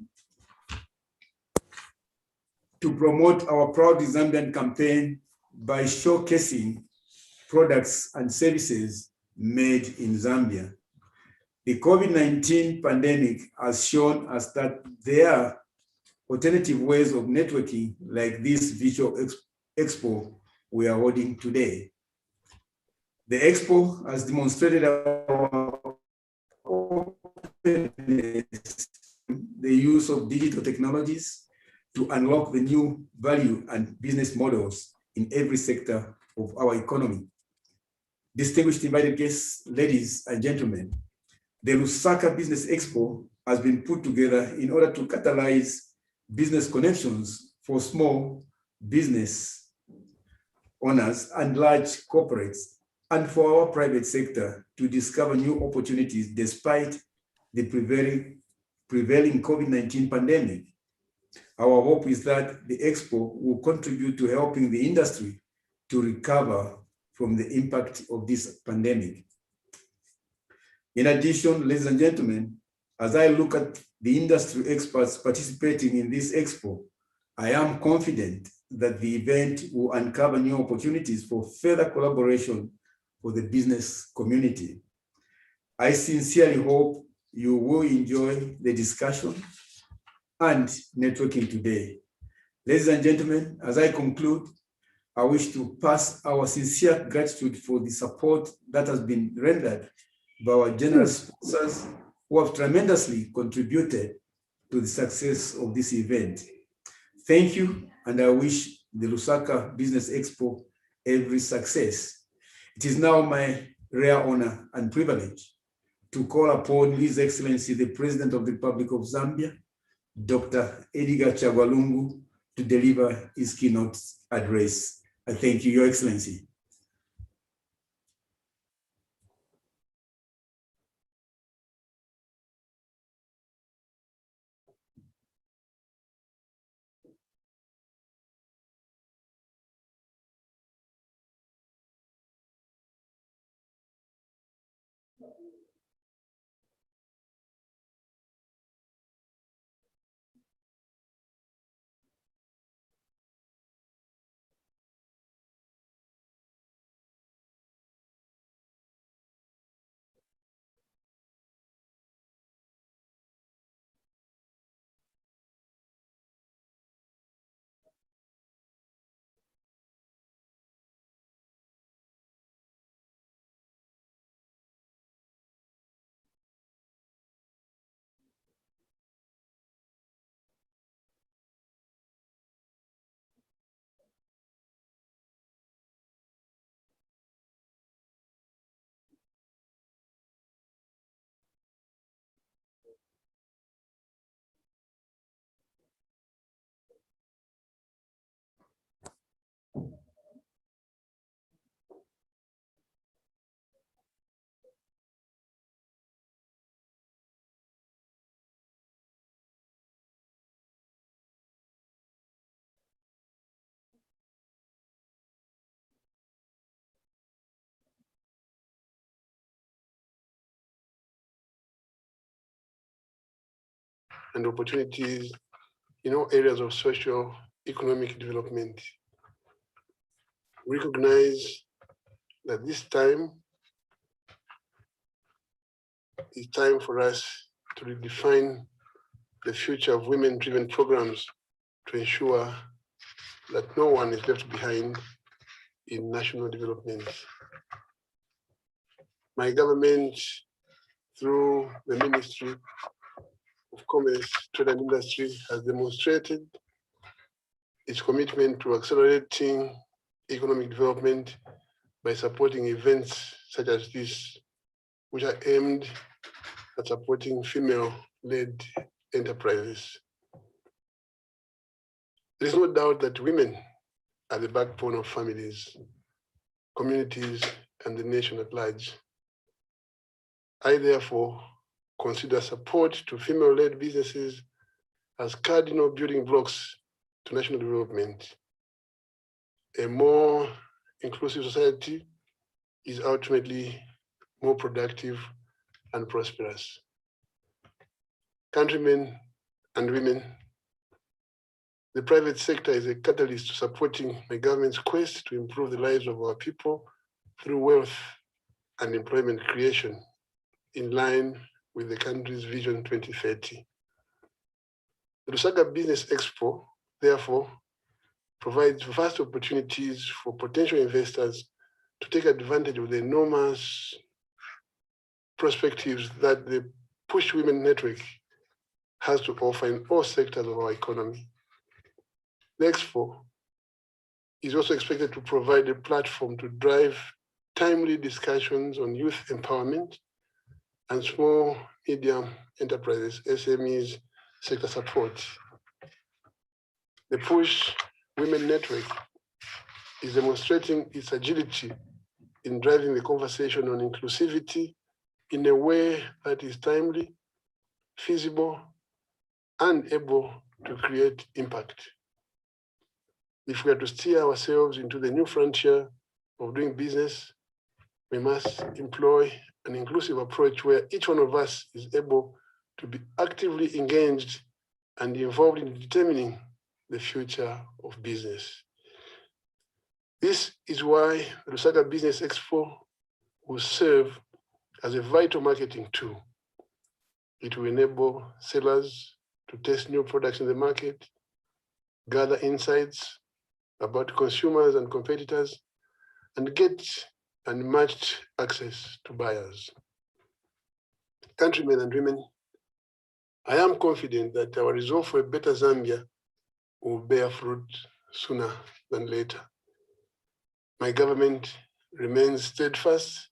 to promote our Proud Zambian campaign by showcasing products and services made in Zambia. The COVID-19 pandemic has shown us that there are alternative ways of networking, like this virtual expo we are holding today. The expo has demonstrated our openness, the use of digital technologies to unlock the new value and business models in every sector of our economy. Distinguished invited guests, ladies and gentlemen, the Lusaka Business Expo has been put together in order to catalyze business connections for small business owners and large corporates, and for our private sector to discover new opportunities despite the prevailing COVID-19 pandemic. Our hope is that the Expo will contribute to helping the industry to recover from the impact of this pandemic. In addition, ladies and gentlemen, as I look at the industry experts participating in this Expo, I am confident that the event will uncover new opportunities for further collaboration for the business community. I sincerely hope you will enjoy the discussion and networking today. Ladies and gentlemen, as I conclude, I wish to pass our sincere gratitude for the support that has been rendered by our generous sponsors who have tremendously contributed to the success of this event. Thank you, and I wish the Lusaka Business Expo every success. It is now my rare honor and privilege to call upon His Excellency, the President of the Republic of Zambia, Dr. Edgar Chagwalungu, to deliver his keynote address. I thank you, Your Excellency. And opportunities in all areas of social economic development. Recognize that this time is time for us to redefine the future of women-driven programs to ensure that no one is left behind in national development. My government, through the Ministry of Commerce, Trade and Industry, has demonstrated its commitment to accelerating economic development by supporting events such as this, which are aimed at supporting female-led enterprises. There is no doubt that women are the backbone of families, communities, and the nation at large. I therefore consider support to female-led businesses as cardinal building blocks to national development. A more inclusive society is ultimately more productive and prosperous. Countrymen and women, the private sector is a catalyst to supporting my government's quest to improve the lives of our people through wealth and employment creation in line with the country's Vision 2030. The Lusaka Business EXPO, therefore, provides vast opportunities for potential investors to take advantage of the enormous perspectives that the Push Women Network has to offer in all sectors of our economy. The Expo is also expected to provide a platform to drive timely discussions on youth empowerment and small medium enterprises, SMEs, sector support. The Push Women Network is demonstrating its agility in driving the conversation on inclusivity in a way that is timely, feasible, and able to create impact. If we are to steer ourselves into the new frontier of doing business, we must employ an inclusive approach where each one of us is able to be actively engaged and involved in determining the future of business. This is why the Lusaka Business Expo will serve as a vital marketing tool. It will enable sellers to test new products in the market, gather insights about consumers and competitors, and get unmatched access to buyers. Countrymen and women, I am confident that our resolve for a better Zambia will bear fruit sooner than later. My government remains steadfast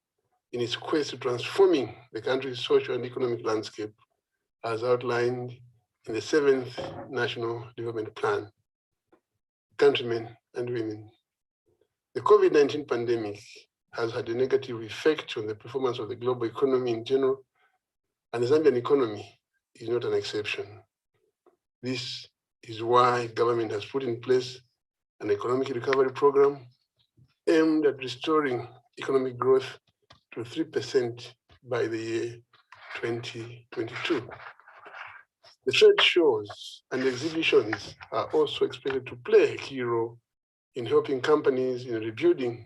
in its quest to transforming the country's social and economic landscape as outlined in the 7th National Development Plan. Countrymen and women, the COVID-19 pandemic has had a negative effect on the performance of the global economy in general, and the Zambian economy is not an exception. This is why government has put in place an economic recovery program aimed at restoring economic growth to 3% by the year 2022. The trade shows and exhibitions are also expected to play a key role in helping companies in rebuilding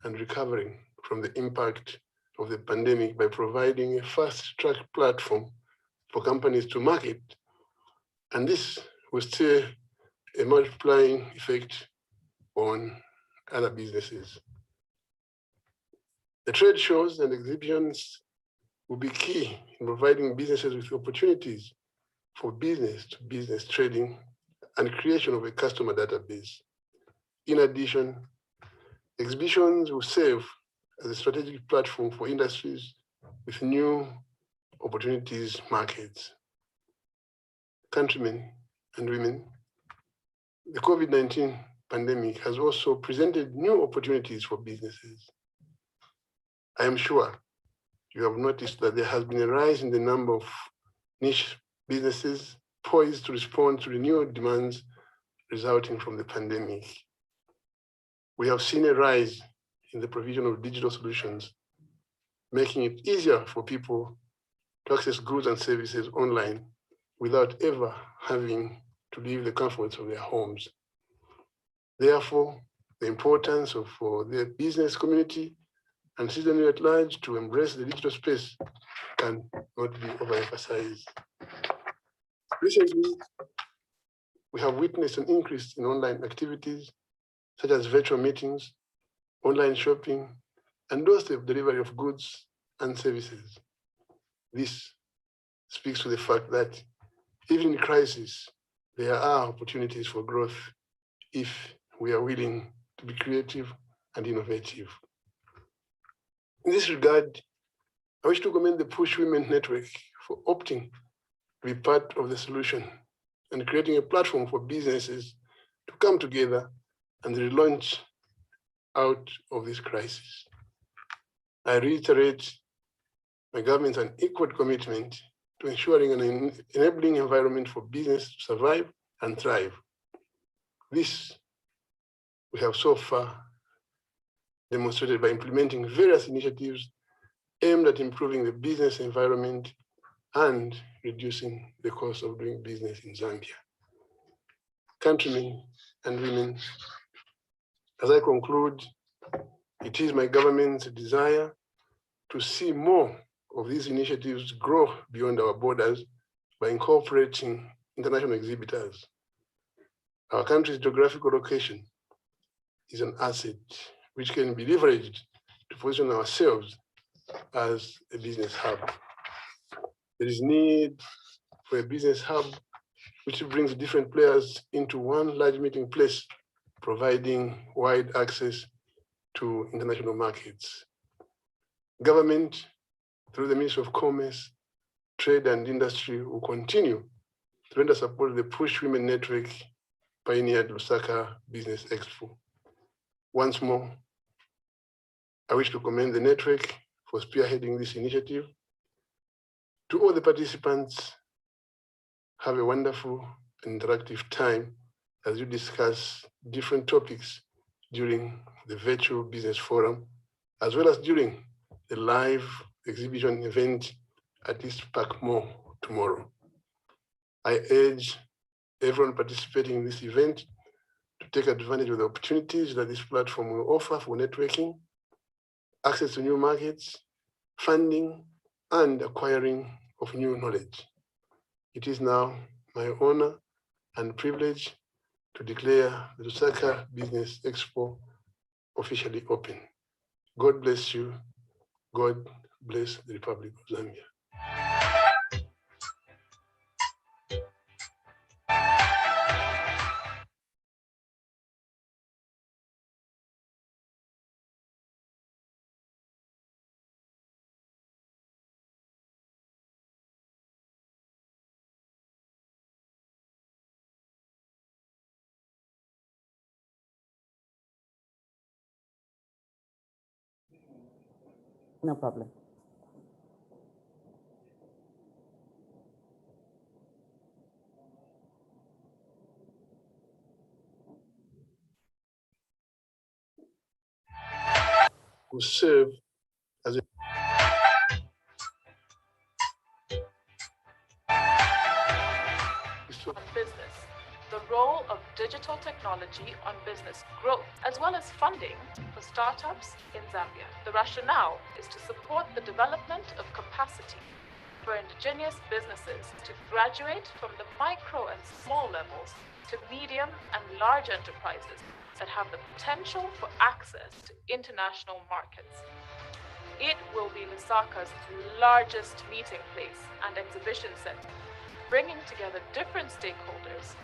and recovering from the impact of the pandemic by providing a fast-track platform for companies to market, and this will still a multiplying effect on other businesses. The trade shows and exhibitions will be key in providing businesses with opportunities for business-to-business trading and creation of a customer database. In addition, exhibitions will serve as a strategic platform for industries with new opportunities markets. Countrymen and women, the COVID-19 pandemic has also presented new opportunities for businesses. I am sure you have noticed that there has been a rise in the number of niche businesses poised to respond to renewed demands resulting from the pandemic. We have seen a rise in the provision of digital solutions, making it easier for people to access goods and services online without ever having to leave the comforts of their homes. Therefore, the importance for the business community and citizenry at large to embrace the digital space can not be overemphasized. Recently, we have witnessed an increase in online activities such as virtual meetings, online shopping, and doorstep delivery of goods and services. This speaks to the fact that even in crisis, there are opportunities for growth if we are willing to be creative and innovative. In this regard, I wish to commend the Push Women Network for opting to be part of the solution and creating a platform for businesses to come together and relaunch out of this crisis. I reiterate my government's unequal commitment to ensuring an enabling environment for business to survive and thrive. This we have so far demonstrated by implementing various initiatives aimed at improving the business environment and reducing the cost of doing business in Zambia. Countrymen and women, as I conclude, it is my government's desire to see more of these initiatives grow beyond our borders by incorporating international exhibitors. Our country's geographical location is an asset which can be leveraged to position ourselves as a business hub. There is need for a business hub which brings different players into one large meeting place, providing wide access to international markets. Government, through the Ministry of Commerce, Trade and Industry, will continue to render support to the Push Women Network pioneered Lusaka Business EXPO. Once more, I wish to commend the network for spearheading this initiative. To all the participants, have a wonderful and interactive time as you discuss different topics during the virtual business forum, as well as during the live exhibition event at East Park Mall tomorrow. I urge everyone participating in this event to take advantage of the opportunities that this platform will offer for networking, access to new markets, funding, and acquiring of new knowledge. It is now my honor and privilege to declare the Lusaka Business EXPO officially open. God bless you. God bless the Republic of Zambia. No problem. Will serve as a On business, the role of digital technology on business growth, as well as funding for startups in Zambia. The rationale is to support the development of capacity for indigenous businesses to graduate from the micro and small levels to medium and large enterprises that have the potential for access to international markets. It will be Lusaka's largest meeting place and exhibition center, bringing together different stakeholders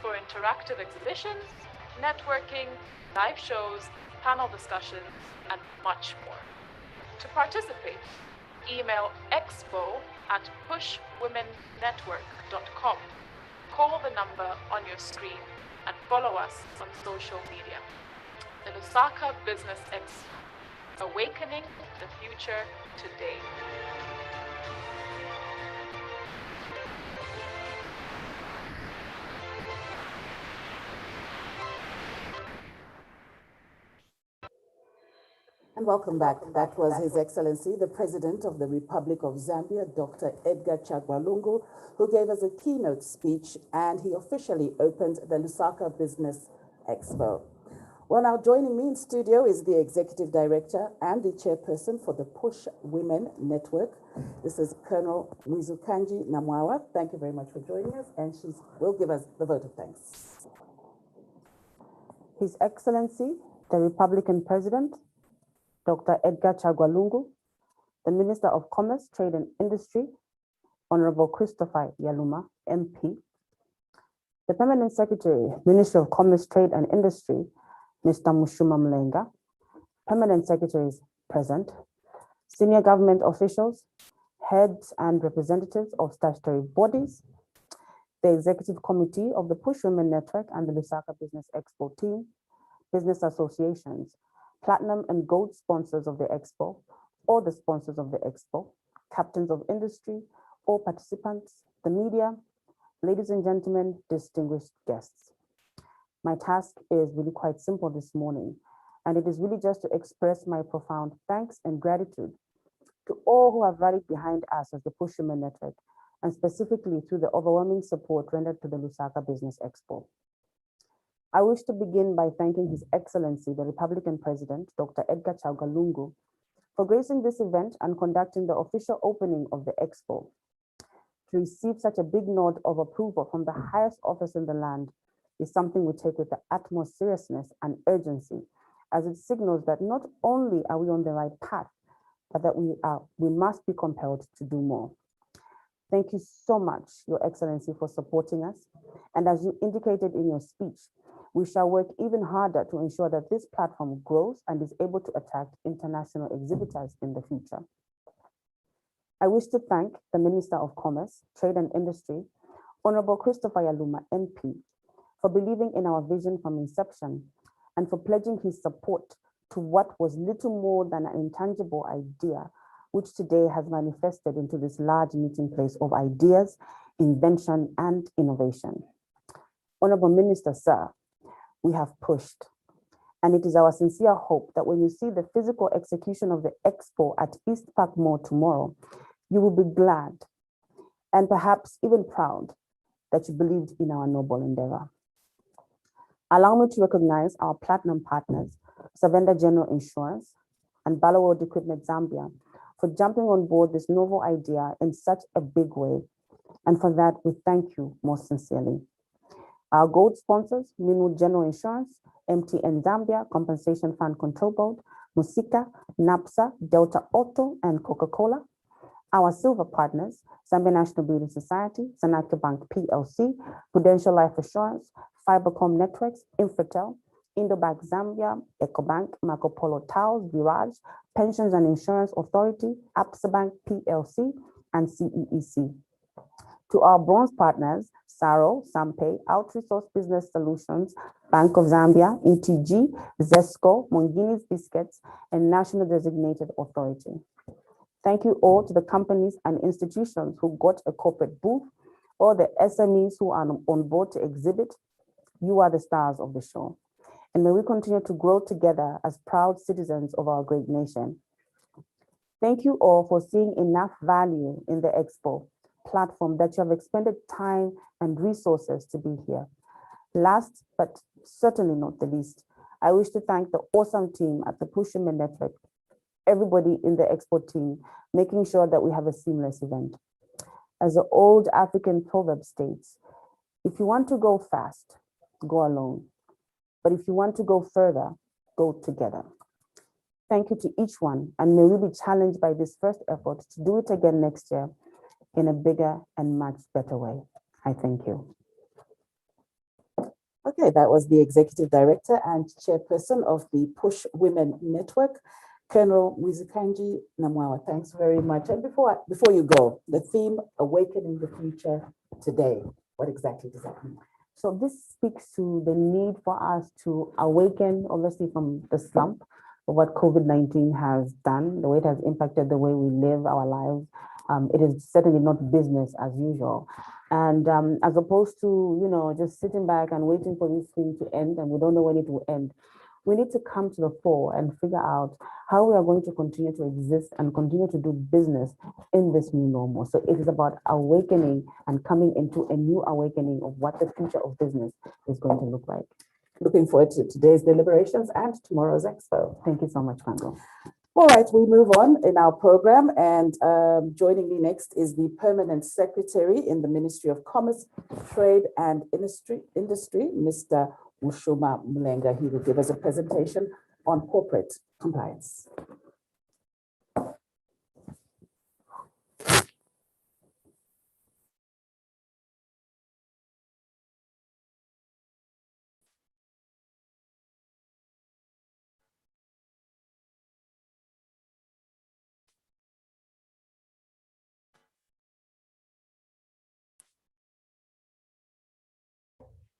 for interactive exhibitions, networking, live shows, panel discussions, and much more. To participate, email expo@pushwomennetwork.com. Call the number on your screen and follow us on social media. The Lusaka Business EXPO, awakening the future today. And welcome back. That was His Excellency, the President of the Republic of Zambia, Dr. Edgar Chagwa Lungu, who gave us a keynote speech, and he officially opened the Lusaka Business Expo. Well, now joining me in studio is the Executive Director and the Chairperson for the Push Women Network. This is Colonel Mizukanji Namwawa. Thank you very much for joining us, and she will give us the vote of thanks. His Excellency, the Republican President, Dr. Edgar Chagwa Lungu, the Minister of Commerce, Trade and Industry, Honorable Christopher Yaluma, MP, the Permanent Secretary, Ministry of Commerce, Trade and Industry, Mr. Mushuma Mlenga, Permanent Secretaries present, senior government officials, heads and representatives of statutory bodies, the Executive Committee of the Push Women Network and the Lusaka Business EXPO team, business associations, platinum and gold sponsors of the Expo, or the sponsors of the Expo, captains of industry, all participants, the media, ladies and gentlemen, distinguished guests. My task is really quite simple this morning, and it is really just to express my profound thanks and gratitude to all who have rallied behind us as the Push Women Network, and specifically through the overwhelming support rendered to the Lusaka Business Expo. I wish to begin by thanking His Excellency, the Republican President, Dr. Edgar Chagwa Lungu, for gracing this event and conducting the official opening of the Expo. To receive such a big nod of approval from the highest office in the land is something we take with the utmost seriousness and urgency, as it signals that not only are we on the right path, but that we must be compelled to do more. Thank you so much, Your Excellency, for supporting us. And as you indicated in your speech, we shall work even harder to ensure that this platform grows and is able to attract international exhibitors in the future. I wish to thank the Minister of Commerce, Trade and Industry, Honorable Christopher Yaluma, MP, for believing in our vision from inception and for pledging his support to what was little more than an intangible idea, which today has manifested into this large meeting place of ideas, invention, and innovation. Honorable Minister, sir, we have pushed. And it is our sincere hope that when you see the physical execution of the Expo at East Park Mall tomorrow, you will be glad and perhaps even proud that you believed in our noble endeavor. Allow me to recognize our platinum partners, Savenda General Insurance and Balaworld Equipment Zambia, for jumping on board this novel idea in such a big way. And for that, we thank you most sincerely. Our gold sponsors, Minu General Insurance, MTN Zambia, Compensation Fund Control Board, Musika, NAPSA, Delta Auto, and Coca-Cola. Our silver partners, Zambia National Building Society, Sanaka Bank PLC, Prudential Life Assurance, Fibercom Networks, Infratel, Indobank Zambia, Ecobank, Marco Polo Towers, Virage, Pensions and Insurance Authority, Absa Bank PLC, and CEEC. To our bronze partners, Saro, Sampe, Outresource Business Solutions, Bank of Zambia, ETG, Zesco, Mongini's Biscuits, and National Designated Authority. Thank you all to the companies and institutions who got a corporate booth, or the SMEs who are on board to exhibit. You are the stars of the show. And may we continue to grow together as proud citizens of our great nation. Thank you all for seeing enough value in the Expo platform that you have expended time and resources to be here. Last, but certainly not the least, I wish to thank the awesome team at the Push Women Network, everybody in the Expo team, making sure that we have a seamless event. As the old African proverb states, if you want to go fast, go alone. But if you want to go further, go together. Thank you to each one, and may we be challenged by this first effort to do it again next year in a bigger and much better way. I thank you. Okay, that was the Executive Director and Chairperson of the Push Women Network, Colonel Wizikanji Namwawa. Thanks very much. And before you go, the theme, Awakening the Future Today. What exactly does that mean? So this speaks to the need for us to awaken, obviously, from the slump of what COVID-19 has done, the way it has impacted the way we live our lives. It is certainly not business as usual. And as opposed to, just sitting back and waiting for this thing to end, and we don't know when it will end, we need to come to the fore and figure out how we are going to continue to exist and continue to do business in this new normal. So it is about awakening and coming into a new awakening of what the future of business is going to look like. Looking forward to today's deliberations and tomorrow's expo. Thank you so much, Margot. All right, we move on in our program, and joining me next is the Permanent Secretary in the Ministry of Commerce, Trade and Industry, Mr. Ushuma Mlenga. He will give us a presentation on corporate compliance.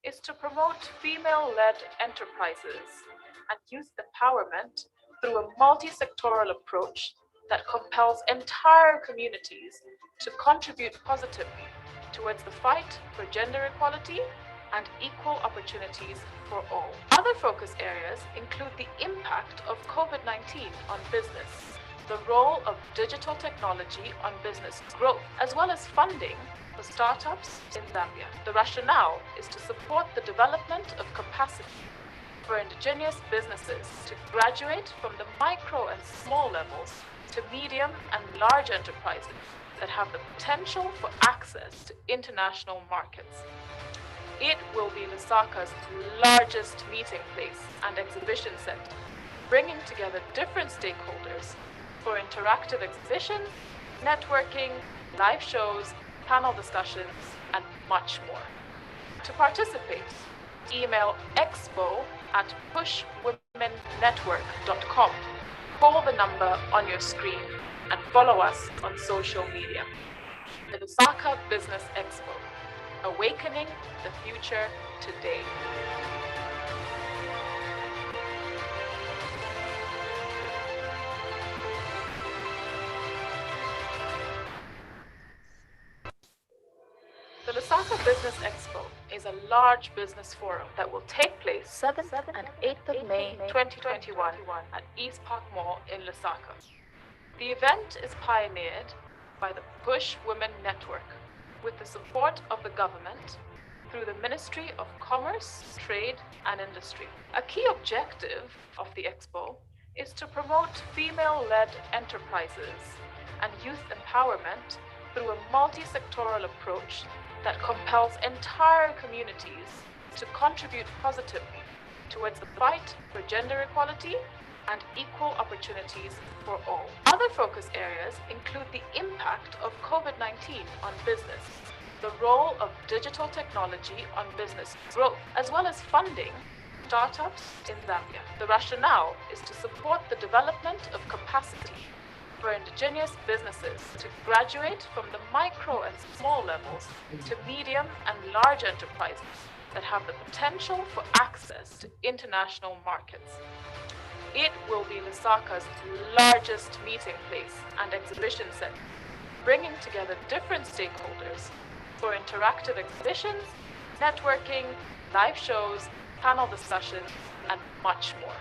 Is to promote female-led enterprises and youth empowerment through a multi-sectoral approach that compels entire communities to contribute positively towards the fight for gender equality and equal opportunities for all. Other focus areas include the impact of COVID-19 on business, the role of digital technology on business growth, as well as funding for startups in Zambia. The rationale is to support the development of capacity for indigenous businesses to graduate from the micro and small levels to medium and large enterprises that have the potential for access to international markets. It will be Lusaka's largest meeting place and exhibition center, bringing together different stakeholders for interactive exhibitions, networking, live shows, panel discussions, and much more. To participate, email expo@pushwomennetwork.com. Call the number on your screen and follow us on social media. The Lusaka Business EXPO, awakening the future today. The Lusaka Business EXPO is a large business forum that will take place 7th and 8th of May 2021 at East Park Mall in Lusaka. The event is pioneered by the Push Women Network with the support of the government through the Ministry of Commerce, Trade and Industry. A key objective of the Expo is to promote female-led enterprises and youth empowerment through a multi-sectoral approach that compels entire communities to contribute positively towards the fight for gender equality and equal opportunities for all. Other focus areas include the impact of COVID-19 on business, the role of digital technology on business growth, as well as funding startups in Zambia. The rationale is to support the development of capacity for indigenous businesses to graduate from the micro and small levels to medium and large enterprises that have the potential for access to international markets. It will be Lusaka's largest meeting place and exhibition center, bringing together different stakeholders for interactive exhibitions, networking, live shows, panel discussions, and much more.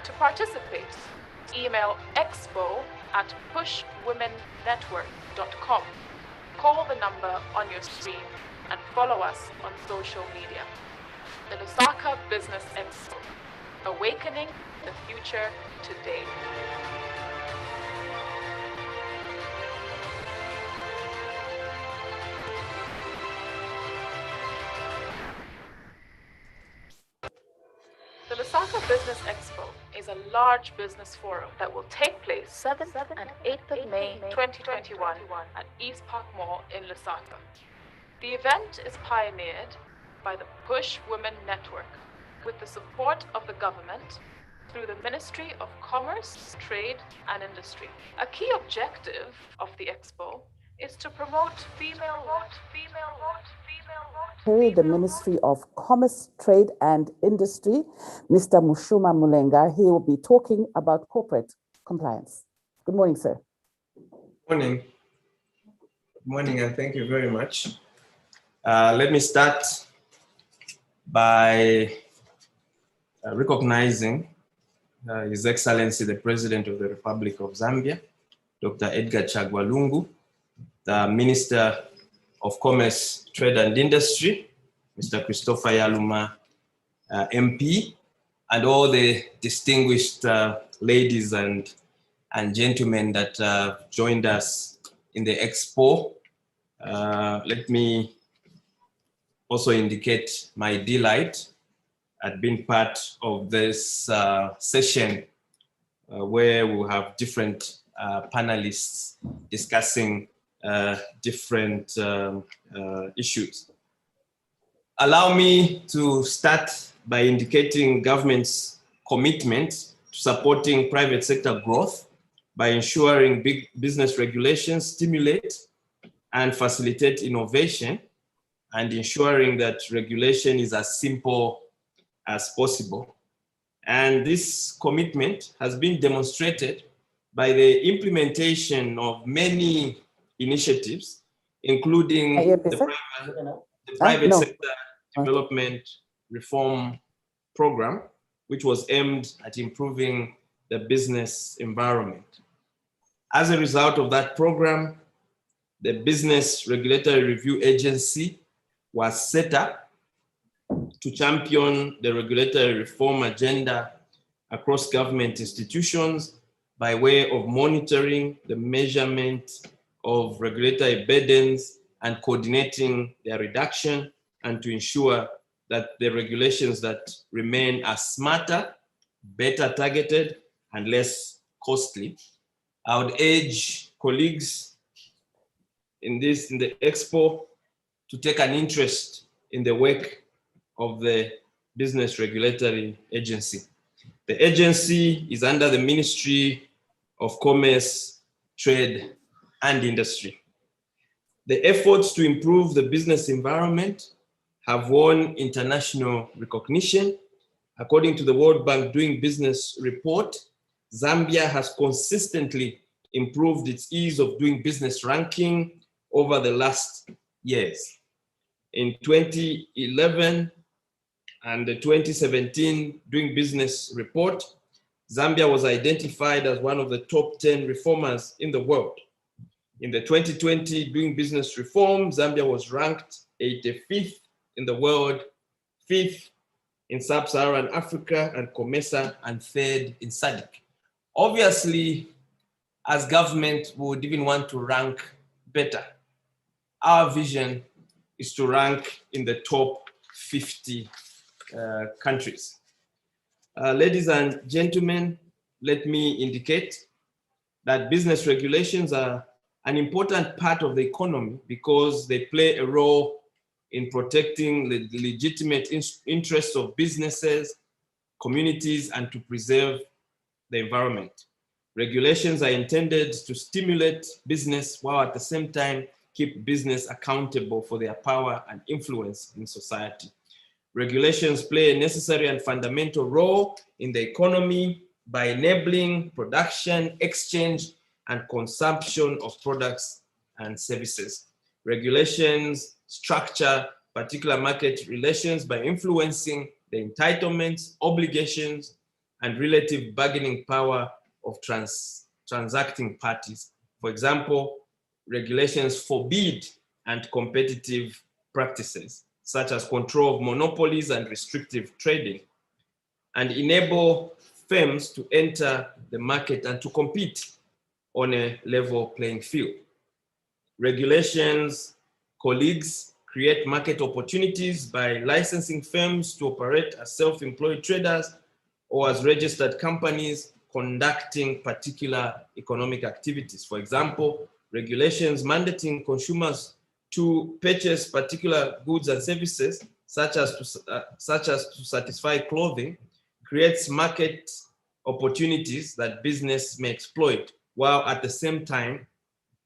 To participate, email expo@pushwomennetwork.com. Call the number on your screen and follow us on social media. The Lusaka Business EXPO, awakening the future today. The Lusaka Business EXPO is a large business forum that will take place 7th and 8th of May 2021 at East Park Mall in Lusaka. The event is pioneered by the Push Women Network with the support of the government through the Ministry of Commerce, Trade and Industry. A key objective of the expo is to promote female The Ministry of Commerce, Trade and Industry, Mr. Mushuma Mulenga. He will be talking about corporate compliance. Good morning, sir. Morning. Good morning, and thank you very much. Let me start by recognizing His Excellency, the President of the Republic of Zambia, Dr. Edgar Chagwa Lungu, the Minister of Commerce, Trade and Industry, Mr. Christopher Yaluma, MP, and all the distinguished ladies and gentlemen that joined us in the expo. Let me also indicate my delight at being part of this session where we'll have different panelists discussing different issues. Allow me to start by indicating government's commitment to supporting private sector growth by ensuring big business regulations stimulate and facilitate innovation, and ensuring that regulation is as simple as possible. And this commitment has been demonstrated by the implementation of many initiatives, including the private sector development reform program, which was aimed at improving the business environment. As a result of that program, the Business Regulatory Review Agency was set up to champion the regulatory reform agenda across government institutions by way of monitoring the measurement of regulatory burdens and coordinating their reduction, and to ensure that the regulations that remain are smarter, better targeted, and less costly. I would urge colleagues in the expo to take an interest in the work of the Business Regulatory Agency. The agency is under the Ministry of Commerce, Trade and Industry. The efforts to improve the business environment have won international recognition. According to the World Bank Doing Business report, Zambia has consistently improved its ease of doing business ranking over the last years. In 2011 and the 2017 Doing Business report, Zambia was identified as one of the top 10 reformers in the world. In the 2020 Doing Business reform, Zambia was ranked 85th in the world, 5th in Sub-Saharan Africa and COMESA, and 3rd in SADC. Obviously, as government, we would even want to rank better. Our vision is to rank in the top 50 countries. Ladies and gentlemen, let me indicate that business regulations are an important part of the economy because they play a role in protecting the legitimate interests of businesses, communities, and to preserve the environment. Regulations are intended to stimulate business while at the same time keep business accountable for their power and influence in society. Regulations play a necessary and fundamental role in the economy by enabling production, exchange, and consumption of products and services. Regulations structure particular market relations by influencing the entitlements, obligations, and relative bargaining power of transacting parties. For example, regulations forbid anti-competitive practices, such as control of monopolies and restrictive trading, and enable firms to enter the market and to compete on a level playing field. Regulations, colleagues, create market opportunities by licensing firms to operate as self-employed traders or as registered companies conducting particular economic activities. For example, regulations mandating consumers to purchase particular goods and services, such as to satisfy clothing, creates market opportunities that business may exploit, while at the same time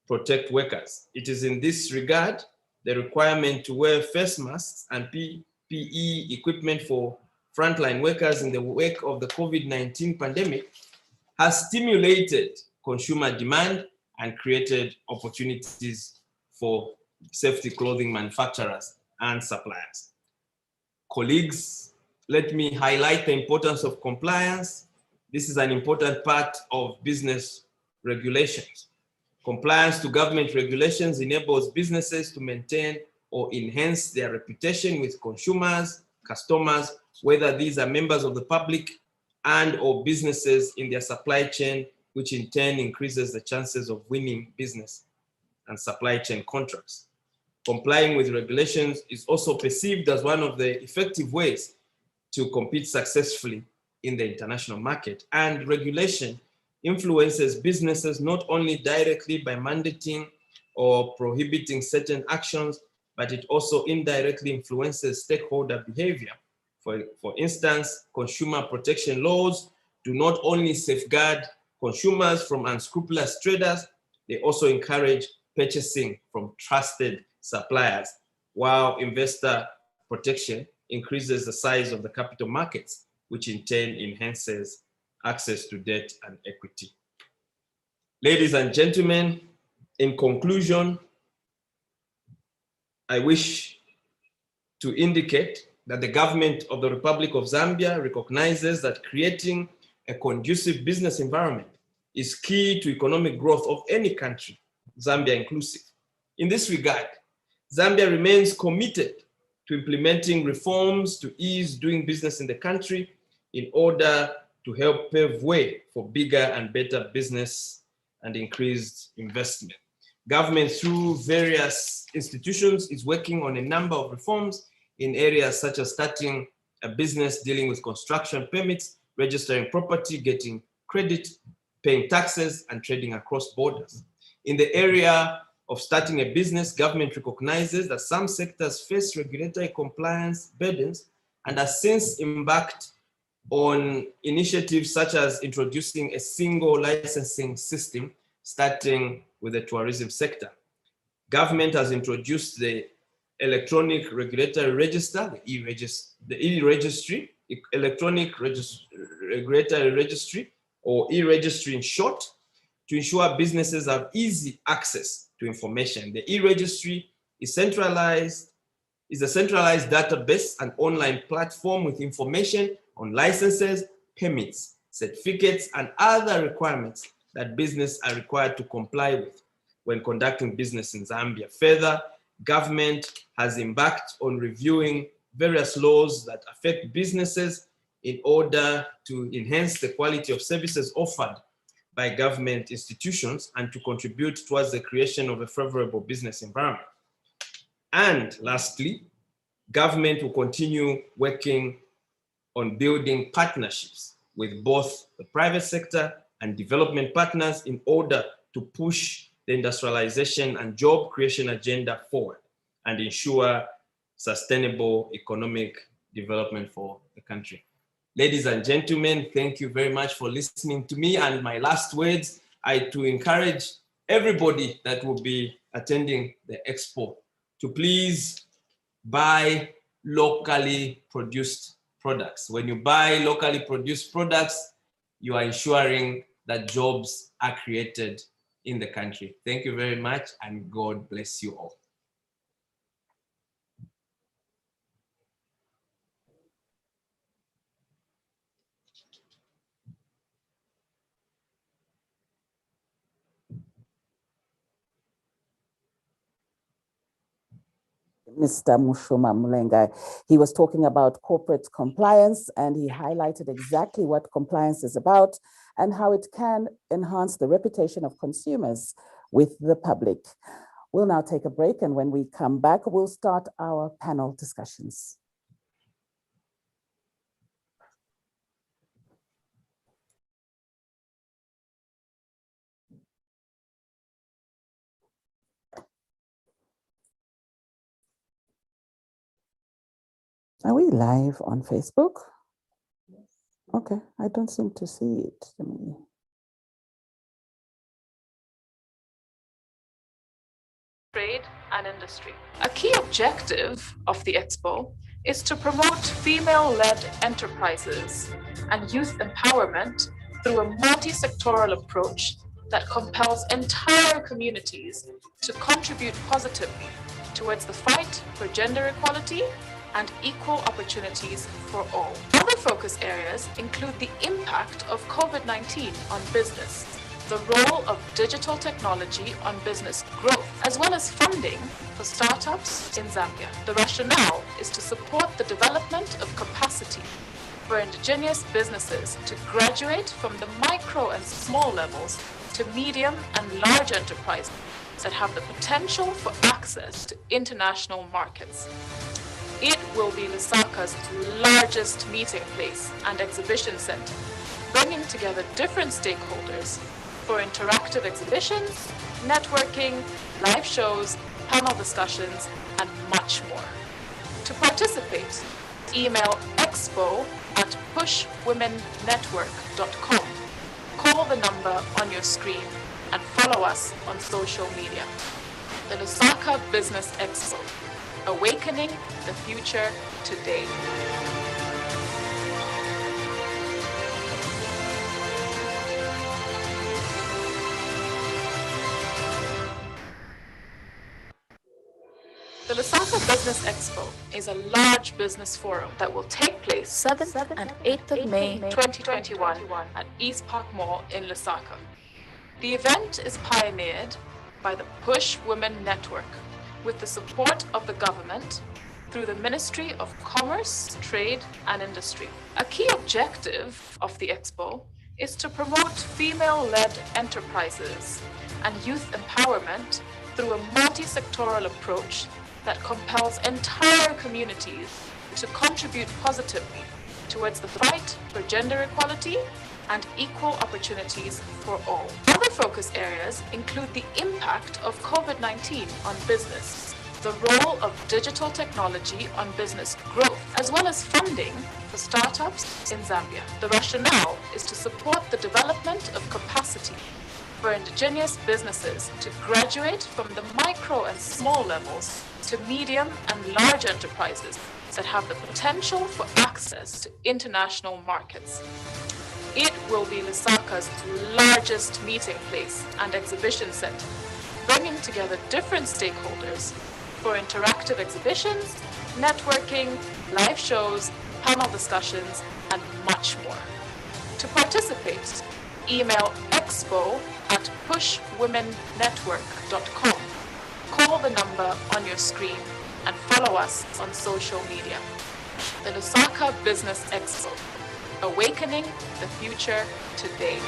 protect workers. It is in this regard, the requirement to wear face masks and PPE equipment for frontline workers in the wake of the COVID-19 pandemic has stimulated consumer demand and created opportunities for safety clothing manufacturers and suppliers. Colleagues, let me highlight the importance of compliance. This is an important part of business regulations. Compliance to government regulations enables businesses to maintain or enhance their reputation with consumers, customers, whether these are members of the public and or businesses in their supply chain, which in turn increases the chances of winning business and supply chain contracts. Complying with regulations is also perceived as one of the effective ways to compete successfully in the international market. And regulation influences businesses not only directly by mandating or prohibiting certain actions, but it also indirectly influences stakeholder behavior. For instance, consumer protection laws do not only safeguard consumers from unscrupulous traders, they also encourage purchasing from trusted suppliers, while investor protection increases the size of the capital markets, which in turn enhances access to debt and equity. Ladies and gentlemen, in conclusion, I wish to indicate that the government of the Republic of Zambia recognizes that creating a conducive business environment is key to economic growth of any country, Zambia inclusive. In this regard, Zambia remains committed to implementing reforms to ease doing business in the country in order to help pave way for bigger and better business and increased investment. Government, through various institutions, is working on a number of reforms in areas such as starting a business, dealing with construction permits, registering property, getting credit, paying taxes, and trading across borders. In the area of starting a business, government recognizes that some sectors face regulatory compliance burdens and has since embarked on initiatives such as introducing a single licensing system, starting with the tourism sector. Government has introduced the electronic regulatory register, the e-registry, electronic regulatory registry, or e-registry in short, to ensure businesses have easy access to information. The e-registry is a centralized database and online platform with information on licenses, permits, certificates, and other requirements that businesses are required to comply with when conducting business in Zambia. Further, government has embarked on reviewing various laws that affect businesses in order to enhance the quality of services offered by government institutions and to contribute towards the creation of a favorable business environment. And lastly, government will continue working on building partnerships with both the private sector and development partners in order to push the industrialization and job creation agenda forward and ensure sustainable economic development for the country. Ladies and gentlemen, thank you very much for listening to me. And my last words are to encourage everybody that will be attending the expo to please buy locally produced products. When you buy locally produced products, you are ensuring that jobs are created in the country. Thank you very much, and God bless you all. Mr. Mushoma Mulenga. He was talking about corporate compliance, and he highlighted exactly what compliance is about and how it can enhance the reputation of consumers with the public. We'll now take a break, and when we come back, we'll start our panel discussions. Are we live on Facebook? Okay, I don't seem to see it. Trade and industry. A key objective of the Expo is to promote female-led enterprises and youth empowerment through a multi-sectoral approach that compels entire communities to contribute positively towards the fight for gender equality and equal opportunities for all. Other focus areas include the impact of COVID-19 on business, the role of digital technology on business growth, as well as funding for startups in Zambia. The rationale is to support the development of capacity for indigenous businesses to graduate from the micro and small levels to medium and large enterprises that have the potential for access to international markets. It will be Lusaka's largest meeting place and exhibition center, bringing together different stakeholders for interactive exhibitions, networking, live shows, panel discussions, and much more. To participate, email expo@pushwomennetwork.com. Call the number on your screen and follow us on social media. The Lusaka Business EXPO, awakening the future today. The Lusaka Business EXPO is a large business forum that will take place 7th and 8th of May 2021 at East Park Mall in Lusaka. The event is pioneered by the Push Women Network with the support of the government through the Ministry of Commerce, Trade and Industry. A key objective of the Expo is to promote female-led enterprises and youth empowerment through a multi-sectoral approach that compels entire communities to contribute positively towards the fight for gender equality and equal opportunities for all. Other focus areas include the impact of COVID-19 on business, the role of digital technology on business growth, as well as funding for startups in Zambia. The rationale is to support the development of capacity for indigenous businesses to graduate from the micro and small levels to medium and large enterprises that have the potential for access to international markets. It will be Lusaka's largest meeting place and exhibition center, bringing together different stakeholders for interactive exhibitions, networking, live shows, panel discussions, and much more. To participate, email expo@pushwomennetwork.com. Call the number on your screen and follow us on social media. The Lusaka Business EXPO, awakening the future today.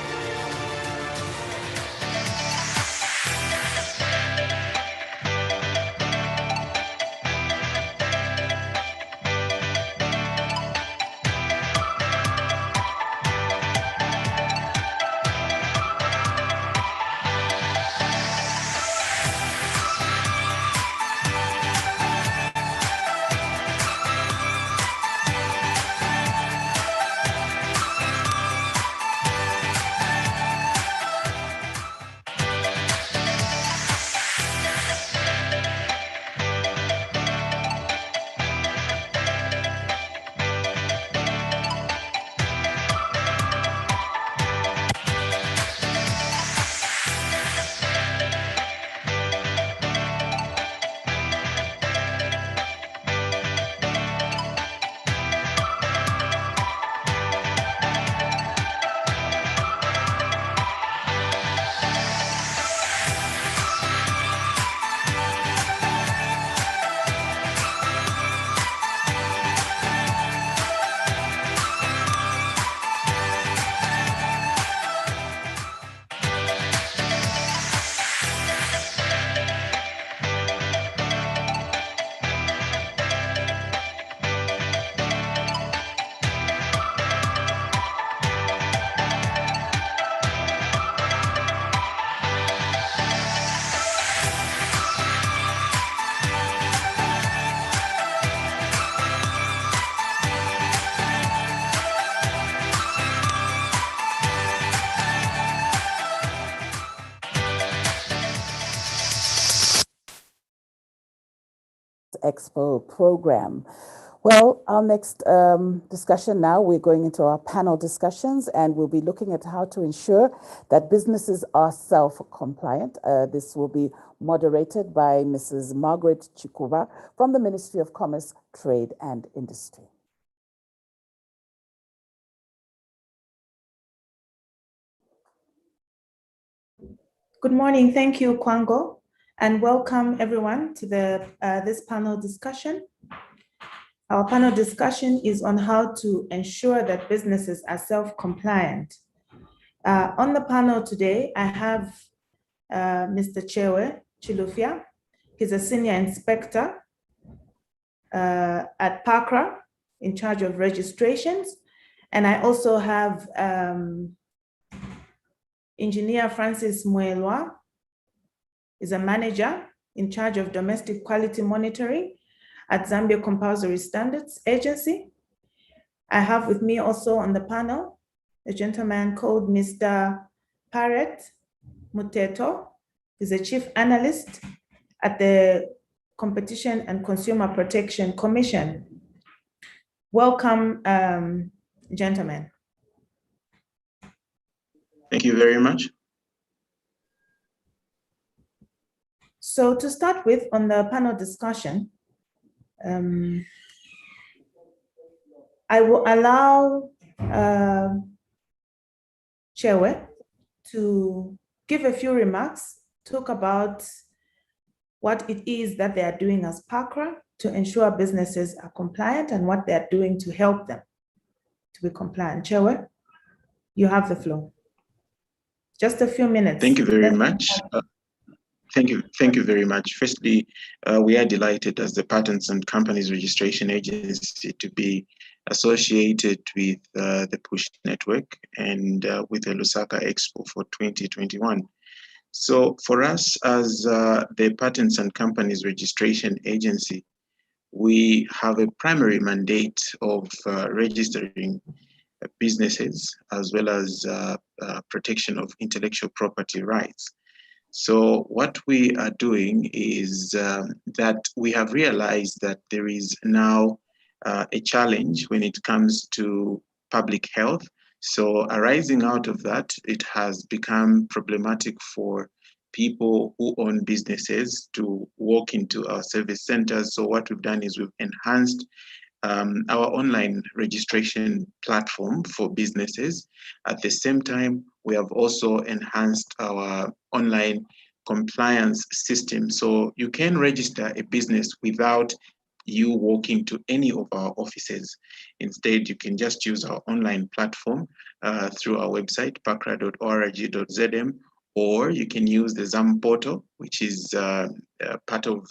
Expo program. Well, our next discussion now, we're going into our panel discussions, and we'll be looking at how to ensure that businesses are self-compliant. This will be moderated by Mrs. Margaret Chikuva from the Ministry of Commerce, Trade and Industry. Good morning. Thank you, Kwango, and welcome everyone to this panel discussion. Our panel discussion is on how to ensure that businesses are self-compliant. On the panel today, I have Mr. Chewe Chilufya. He's a senior inspector at PACRA in charge of registrations. And I also have Engineer Francis Muelwa, is a manager in charge of domestic quality monitoring at Zambia Compulsory Standards Agency. I have with me also on the panel a gentleman called Mr. Parrett Muteto. He's a chief analyst at the Competition and Consumer Protection Commission. Welcome, gentlemen. Thank you very much. So to start with, on the panel discussion, I will allow Chewe to give a few remarks, talk about what it is that they are doing as PACRA to ensure businesses are compliant and what they are doing to help them to be compliant. Chewe, you have the floor. Just a few minutes. Thank you very much. Thank you very much. Firstly, we are delighted as the Patents and Companies Registration Agency to be associated with the PUSH network and with the Lusaka Expo for 2021. So for us as the Patents and Companies Registration Agency, we have a primary mandate of registering businesses as well as protection of intellectual property rights. So what we are doing is that we have realized that there is now a challenge when it comes to public health. So arising out of that, it has become problematic for people who own businesses to walk into our service centers. So what we've done is we've enhanced our online registration platform for businesses. At the same time, we have also enhanced our online compliance system. So you can register a business without you walking to any of our offices. Instead, you can just use our online platform through our website, pacra.org.zm, or you can use the ZAM portal, which is part of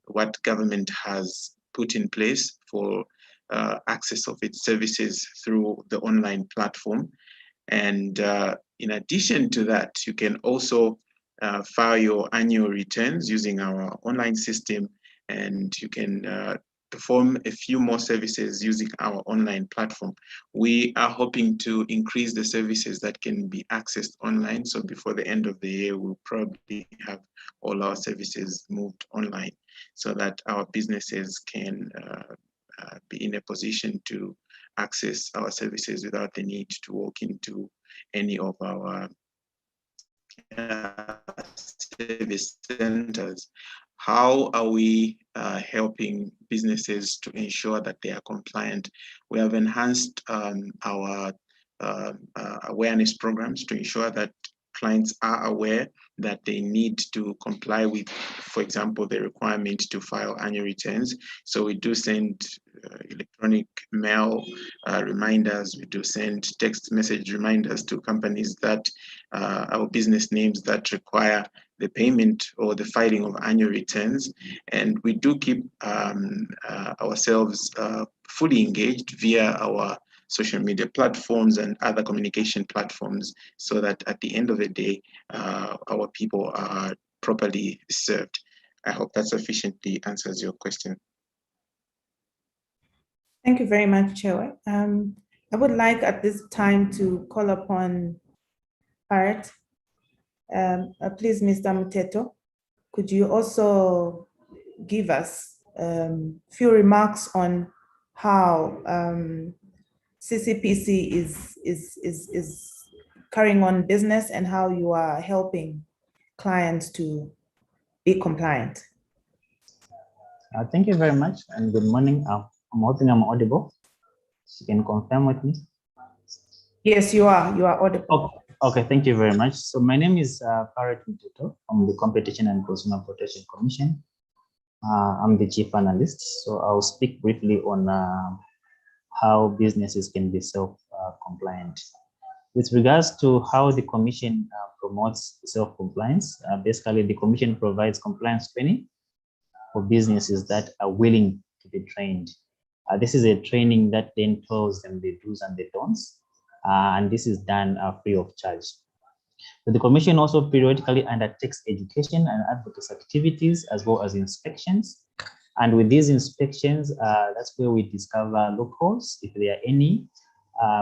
what government has put in place for access of its services through the online platform. And in addition to that, you can also file your annual returns using our online system, and you can perform a few more services using our online platform. We are hoping to increase the services that can be accessed online. So before the end of the year, we'll probably have all our services moved online so that our businesses can be in a position to access our services without the need to walk into any of our service centers. How are we helping businesses to ensure that they are compliant? We have enhanced our awareness programs to ensure that clients are aware that they need to comply with, for example, the requirement to file annual returns. So we do send electronic mail reminders, we do send text message reminders to companies that our business names that require the payment or the filing of annual returns. And we do keep ourselves fully engaged via our social media platforms and other communication platforms so that at the end of the day, our people are properly served. I hope that sufficiently answers your question. Thank you very much, Chewe. I would like at this time to call upon Art. Please, Mr. Muteto, could you also give us few remarks on how CCPC is carrying on business and how you are helping clients to be compliant. Thank you very much and good morning. I'm hoping I'm audible. You can confirm with me. Yes, you are audible. Okay, thank you very much. So my name is Parrot Mtuto from the Competition and Consumer Protection Commission. I'm the chief analyst, so I'll speak briefly on how businesses can be self-compliant. With regards to how the Commission promotes self-compliance, basically the Commission provides compliance training for businesses that are willing to be trained. This is a training that then tells them the do's and the don'ts, and this is done free of charge. So the Commission also periodically undertakes education and advocacy activities as well as inspections. And with these inspections, that's where we discover loopholes, if there are any,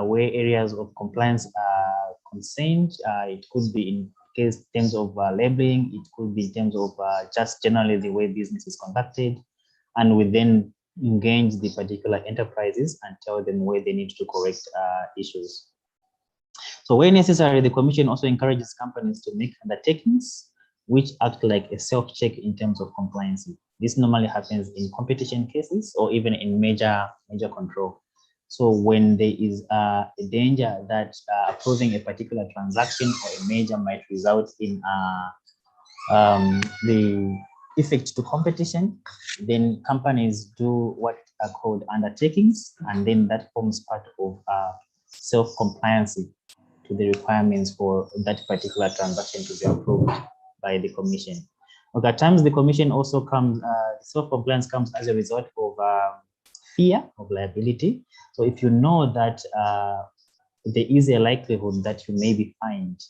where areas of compliance are concerned. It could be in terms of labeling, it could be in terms of just generally the way business is conducted. And we then engage the particular enterprises and tell them where they need to correct issues. So where necessary, the Commission also encourages companies to make undertakings which act like a self-check in terms of compliance. This normally happens in competition cases or even in major control. So when there is a danger that approving a particular transaction or a major might result in the effect to competition, then companies do what are called undertakings, and then that forms part of self-compliance to the requirements for that particular transaction to be approved by the Commission. Okay, at times the Commission also comes, self-compliance comes as a result of fear of liability. So if you know that there is a likelihood that you may be fined,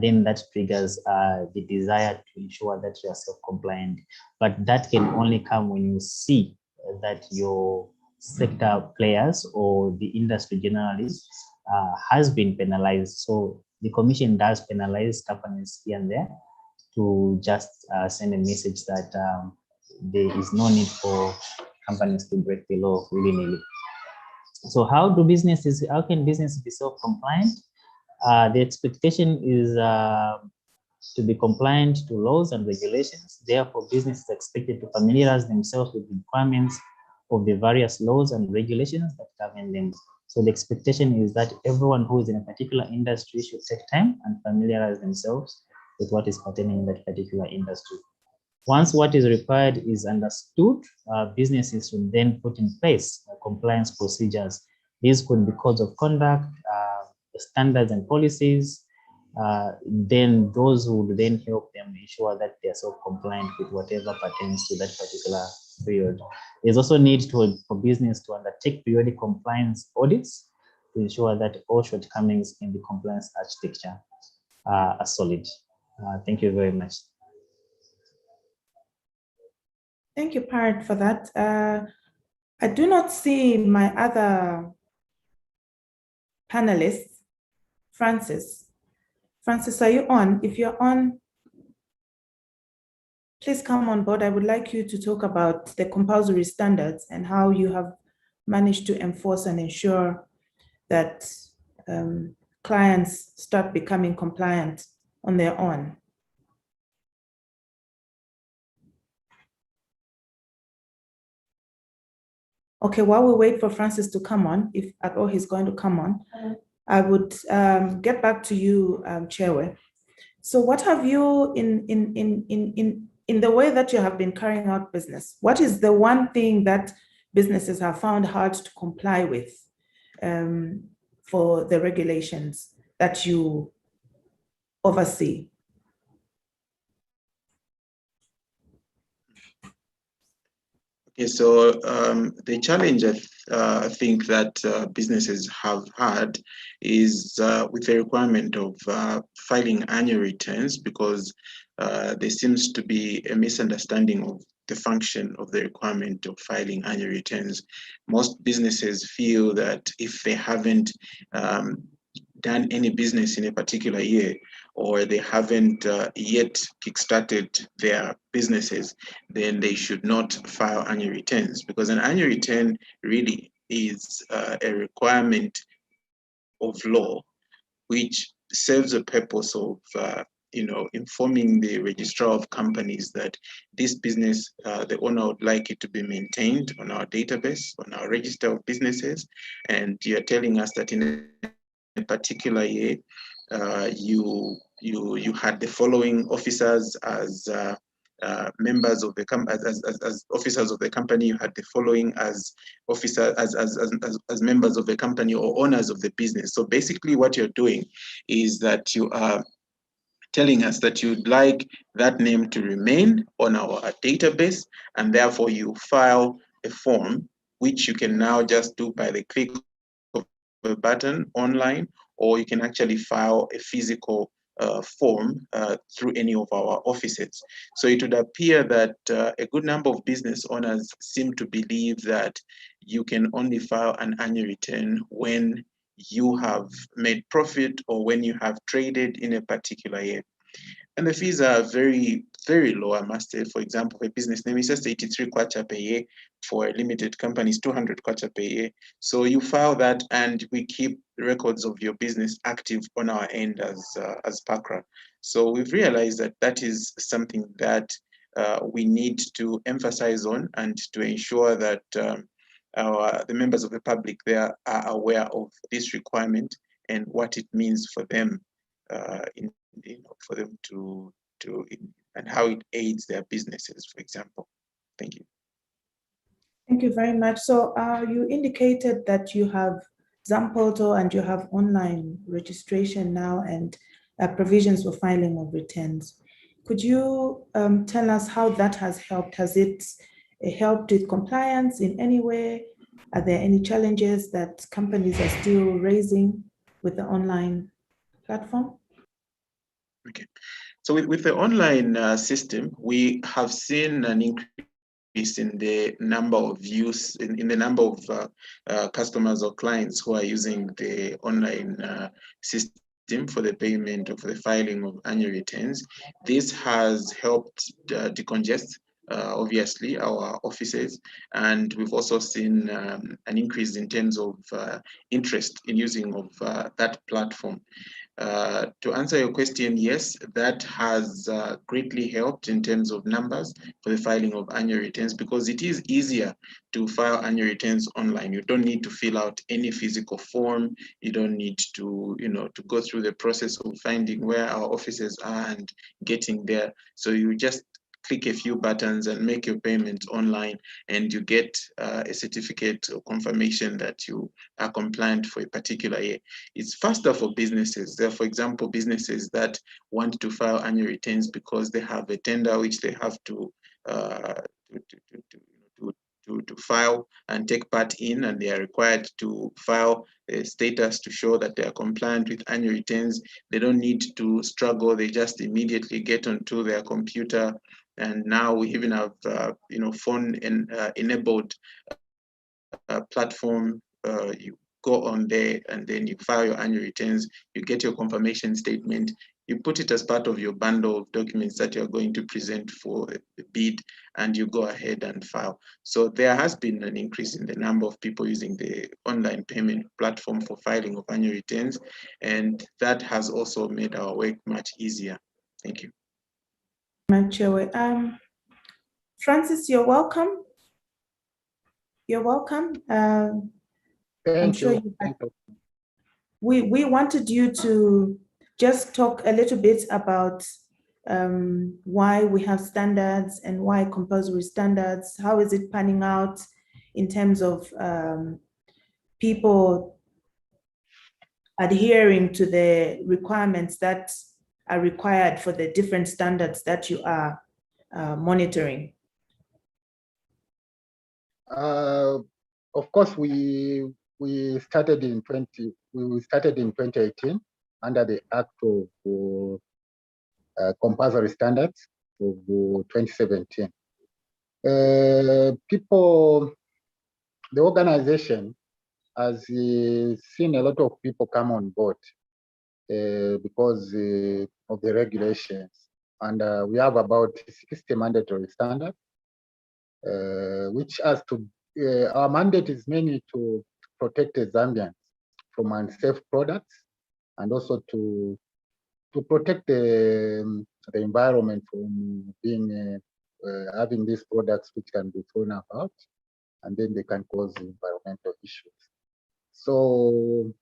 then that triggers the desire to ensure that you are self-compliant. But that can only come when you see that your sector players or the industry generally has been penalized. So the Commission does penalize companies here and there to just send a message that there is no need for companies to break the law willy-nilly. So how can businesses be self-compliant? The expectation is to be compliant to laws and regulations. Therefore, businesses are expected to familiarize themselves with the requirements of the various laws and regulations that govern them. So the expectation is that everyone who is in a particular industry should take time and familiarize themselves with what is happening in that particular industry. Once what is required is understood, businesses should then put in place compliance procedures. These could be codes of conduct, standards and policies. Then those would then help them ensure that they are self-compliant with whatever pertains to that particular period. There's also need for business to undertake periodic compliance audits to ensure that all shortcomings in the compliance architecture are solid. Thank you very much. Thank you, Parrot, for that. I do not see my other panelists. Francis, are you on? If you're on, please come on board. I would like you to talk about the compulsory standards and how you have managed to enforce and ensure that clients start becoming compliant on their own. Okay, while we wait for Francis to come on, if at all he's going to come on, I would get back to you, Chairway. So what have you, in the way that you have been carrying out business, what is the one thing that businesses have found hard to comply with for the regulations that you oversee? Okay, so the challenge I think that businesses have had is with the requirement of filing annual returns, because there seems to be a misunderstanding of the function of the requirement of filing annual returns. Most businesses feel that if they haven't done any business in a particular year, or they haven't yet kickstarted their businesses, then they should not file annual returns, because an annual return really is a requirement of law which serves a purpose of informing the registrar of companies that this business, the owner would like it to be maintained on our database, on our register of businesses, and you're telling us that in a particular year, you had the following officers as members of the as officers of the company. You had the following as officers as members of the company or owners of the business. So basically, what you're doing is that you are telling us that you'd like that name to remain on our database, and therefore you file a form, which you can now just do by the click of a button online, or you can actually file a physical form through any of our offices. So it would appear that a good number of business owners seem to believe that you can only file an annual return when you have made profit or when you have traded in a particular year. And the fees are very, very low, I must say. For example, a business name is just 83 kwacha per year. For a limited company, it's 200 kwacha per year. So you file that, and we keep records of your business active on our end as PACRA. So we've realized that that is something that we need to emphasize on, and to ensure that the members of the public there are aware of this requirement and what it means for them, for them to and how it aids their businesses, for example. Thank you. Thank you very much. So you indicated that you have Zampoto and you have online registration now and provisions for filing of returns. Could you tell us how that has helped? Has it helped with compliance in any way? Are there any challenges that companies are still raising with the online platform? Okay. So with the online system, we have seen an increase in the number of in the number of customers or clients who are using the online system for the payment or for the filing of annual returns. This has helped decongest obviously our offices, and we've also seen an increase in terms of interest in using of that platform. To answer your question, yes, that has greatly helped in terms of numbers for the filing of annual returns, because it is easier to file annual returns online. You don't need to fill out any physical form. You don't need to, to go through the process of finding where our offices are and getting there. So you just click a few buttons and make your payments online, and you get a certificate or confirmation that you are compliant for a particular year. It's faster for businesses. There are, for example, businesses that want to file annual returns because they have a tender which they have to file and take part in, and they are required to file a status to show that they are compliant with annual returns. They don't need to struggle. They just immediately get onto their computer. And now we even have, phone enabled platform. You go on there and then you file your annual returns. You get your confirmation statement. You put it as part of your bundle of documents that you're going to present for a bid, and you go ahead and file. So there has been an increase in the number of people using the online payment platform for filing of annual returns, and that has also made our work much easier. Thank you. Francis, you're welcome. You're welcome. Thank you. We wanted you to just talk a little bit about why we have standards and why compulsory standards. How is it panning out in terms of people adhering to the requirements that are required for the different standards that you are monitoring? Of course, we started in 2018 under the Act of Compulsory Standards of 2017. The organization has seen a lot of people come on board because of the regulations. And we have about 60 mandatory standards, which has to, our mandate is mainly to protect the Zambians from unsafe products and also to protect the environment from being having these products which can be thrown about and then they can cause environmental issues. So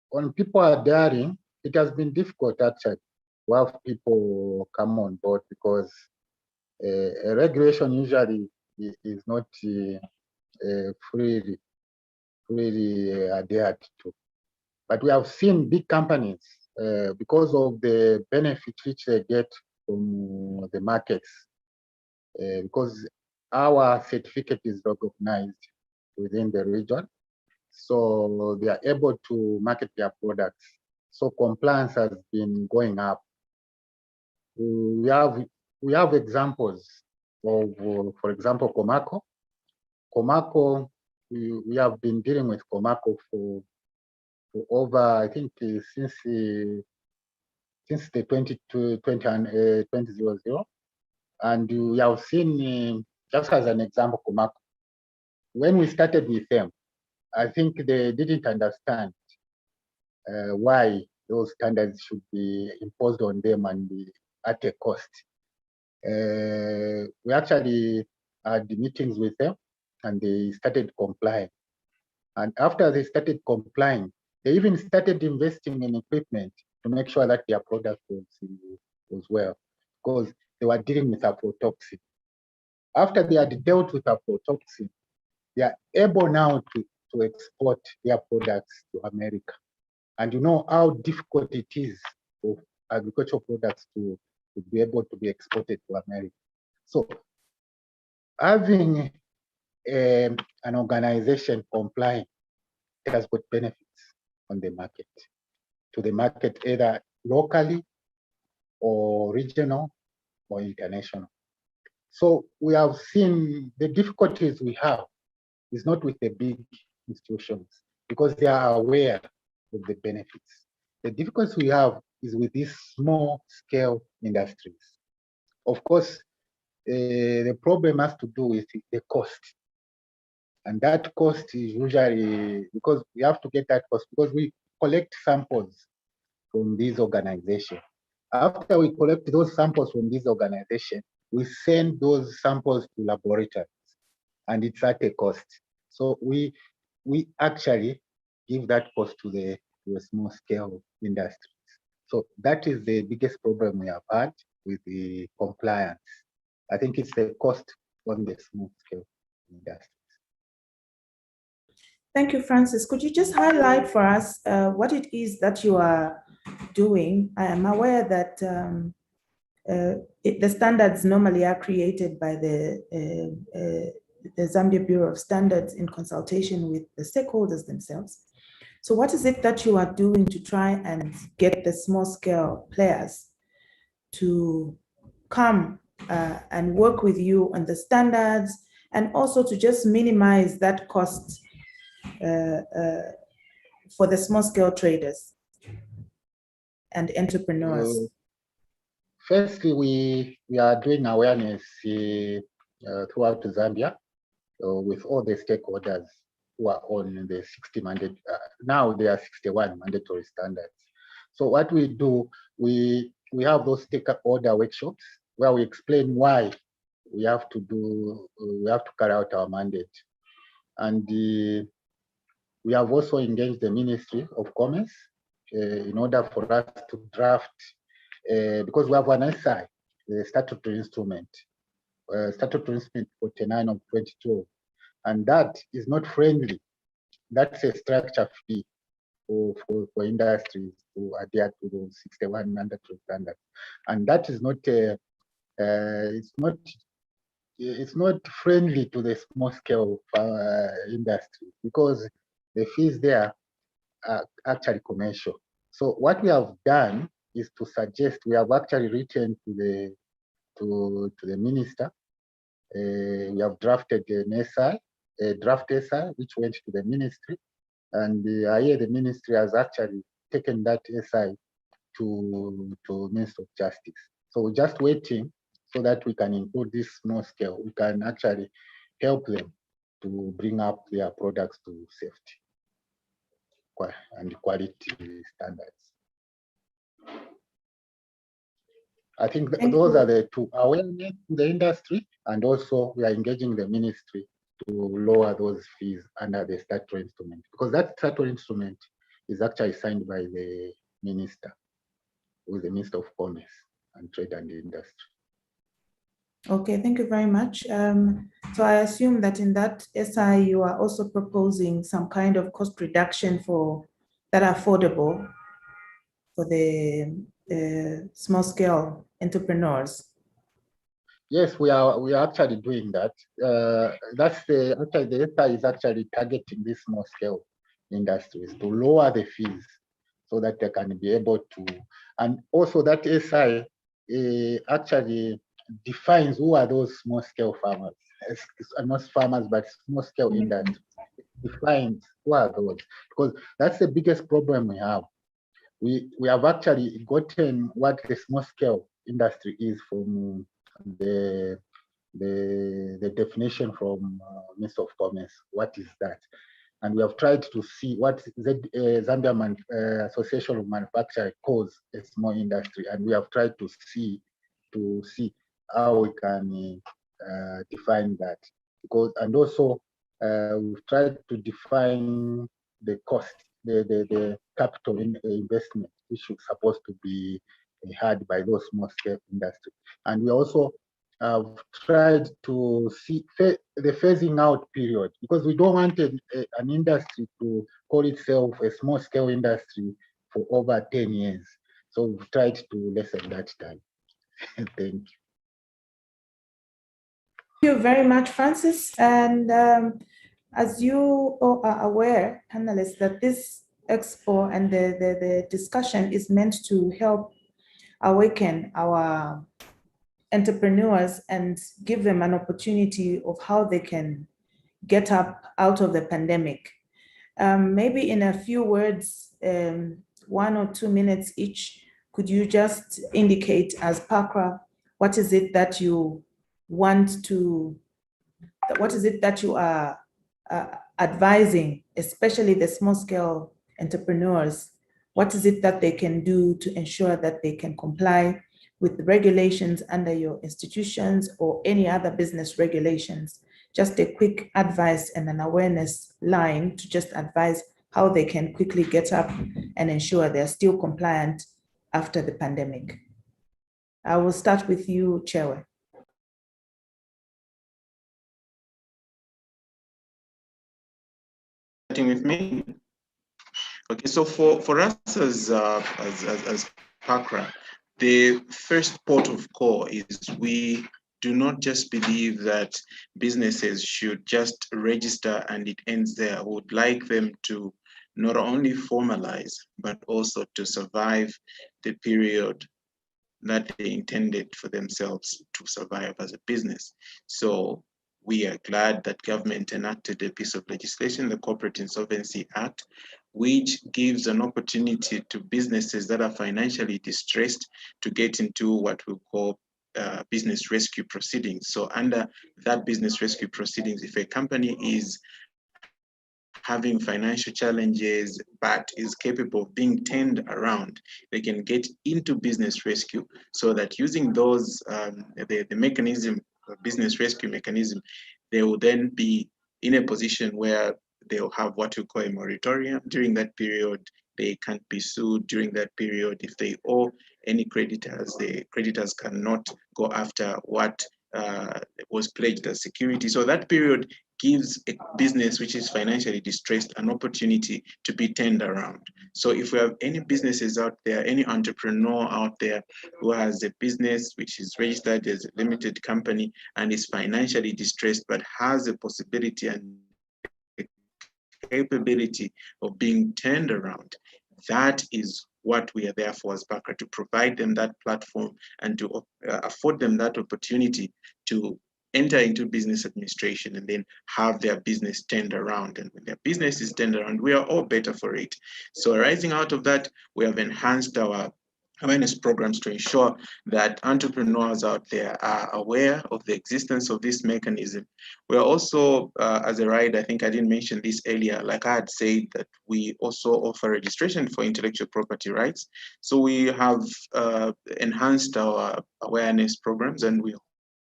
when people are daring, it has been difficult actually to have people come on board because a regulation usually is not freely adhered to. But we have seen big companies, because of the benefit which they get from the markets, because our certificate is recognized within the region, so they are able to market their products. So compliance has been going up. We have examples of, for example, Comaco. Comaco, we have been dealing with Comaco for over, I think, since the 2000, and we have seen, just as an example, Comaco. When we started with them, I think they didn't understand why those standards should be imposed on them and at a cost. We actually had meetings with them and they started complying. And after they started complying, they even started investing in equipment to make sure that their product was well, because they were dealing with aflatoxin. After they had dealt with aflatoxin, they are able now to export their products to America. And you know how difficult it is for agricultural products to be able to be exported to America. So having an organization complying, it has got benefits on the market, to the market either locally or regional or international. So we have seen the difficulties we have is not with the big institutions because they are aware of the benefits. The difficulties we have is with these small scale industries. Of course, the problem has to do with the cost. And that cost is usually, because we have to get that cost, because we collect samples from these organizations. After we collect those samples from this organization, we send those samples to laboratories, and it's at a cost. So we actually give that cost to the small scale industries. So that is the biggest problem we have had with the compliance. I think it's the cost on the small scale industries. Thank you, Francis. Could you just highlight for us what it is that you are doing? I am aware that the standards normally are created by the Zambia Bureau of Standards in consultation with the stakeholders themselves. So what is it that you are doing to try and get the small scale players to come and work with you on the standards and also to just minimize that cost for the small scale traders and entrepreneurs? Firstly, we are doing awareness throughout Zambia with all the stakeholders who are on the 60 mandate. Now there are 61 mandatory standards. So what we do, we have those stakeholder workshops where we explain why we have to carry out our mandate. And we have also engaged the Ministry of Commerce in order for us to draft, because we have an SI, the statutory instrument 49 of 2012, and that is not friendly. That's a structure fee for industries to adhere to those 61 mandatory standards, and that is not it's not friendly to the small scale industry because the fees there are actually commercial. So what we have done is to suggest, we have actually written to the minister. We have drafted an SI, a draft SI, which went to the ministry, and here the ministry has actually taken that SI to Minister of Justice. So we're just waiting so that we can include this small scale. We can actually help them to bring up their products to safety and quality standards. I think those are the two: awareness to the industry, and also we are engaging the ministry to lower those fees under the statutory instrument, because that statutory instrument is actually signed by the minister, who is the Minister of Commerce and Trade and Industry. Okay, thank you very much. So I assume that in that SI, you are also proposing some kind of cost reduction for that are affordable for the small scale entrepreneurs. Yes, we are actually doing that. That's actually the SI is actually targeting these small scale industries to lower the fees so that they can be able to, and also that SI actually defines who are those small scale farmers. Not farmers, but small scale industry. Defines who are those, because that's the biggest problem we have. We have actually gotten what the small scale industry is from the definition from Minister of Commerce. What is that? And we have tried to see what the Zambia Association of Manufacturers calls a small industry, and we have tried to see how we can define that. Because, and also we've tried to define the cost, the capital investment, which is supposed to be had by those small scale industry. And we also have tried to see the phasing out period, because we don't want an industry to call itself a small scale industry for over 10 years. So we've tried to lessen that time. Thank you. Thank you very much, Francis. And as you all are aware, panelists, that this expo and the discussion is meant to help awaken our entrepreneurs and give them an opportunity of how they can get up out of the pandemic. Maybe in a few words, 1 or 2 minutes each, could you just indicate as PACRA, what is it that you want to, what is it that you are advising, especially the small scale entrepreneurs? What is it that they can do to ensure that they can comply with the regulations under your institutions or any other business regulations? Just a quick advice and an awareness line to just advise how they can quickly get up and ensure they're still compliant after the pandemic. I will start with you, Chewe. Starting with me. Okay, so for us as PACRA, the first port of call is we do not just believe that businesses should just register and it ends there. We would like them to not only formalize, but also to survive the period that they intended for themselves to survive as a business. So we are glad that government enacted a piece of legislation, the Corporate Insolvency Act, which gives an opportunity to businesses that are financially distressed to get into what we call business rescue proceedings. So under that business rescue proceedings, if a company is having financial challenges but is capable of being turned around, they can get into business rescue, so that using those the mechanism, business rescue mechanism, they will then be in a position where they'll have what we call a moratorium. During that period, they can't be sued. During that period, if they owe any creditors, the creditors cannot go after what was pledged as security. So that period gives a business which is financially distressed an opportunity to be turned around. So if we have any businesses out there, any entrepreneur out there who has a business which is registered as a limited company and is financially distressed but has a possibility and capability of being turned around, that is what we are there for as PACRA, to provide them that platform and to afford them that opportunity to enter into business administration and then have their business turned around. And when their business is turned around, we are all better for it. So arising out of that, we have enhanced our awareness programs to ensure that entrepreneurs out there are aware of the existence of this mechanism. We are also, as a RIDE, I think I didn't mention this earlier, like I had said, that we also offer registration for intellectual property rights. So we have enhanced our awareness programs, and we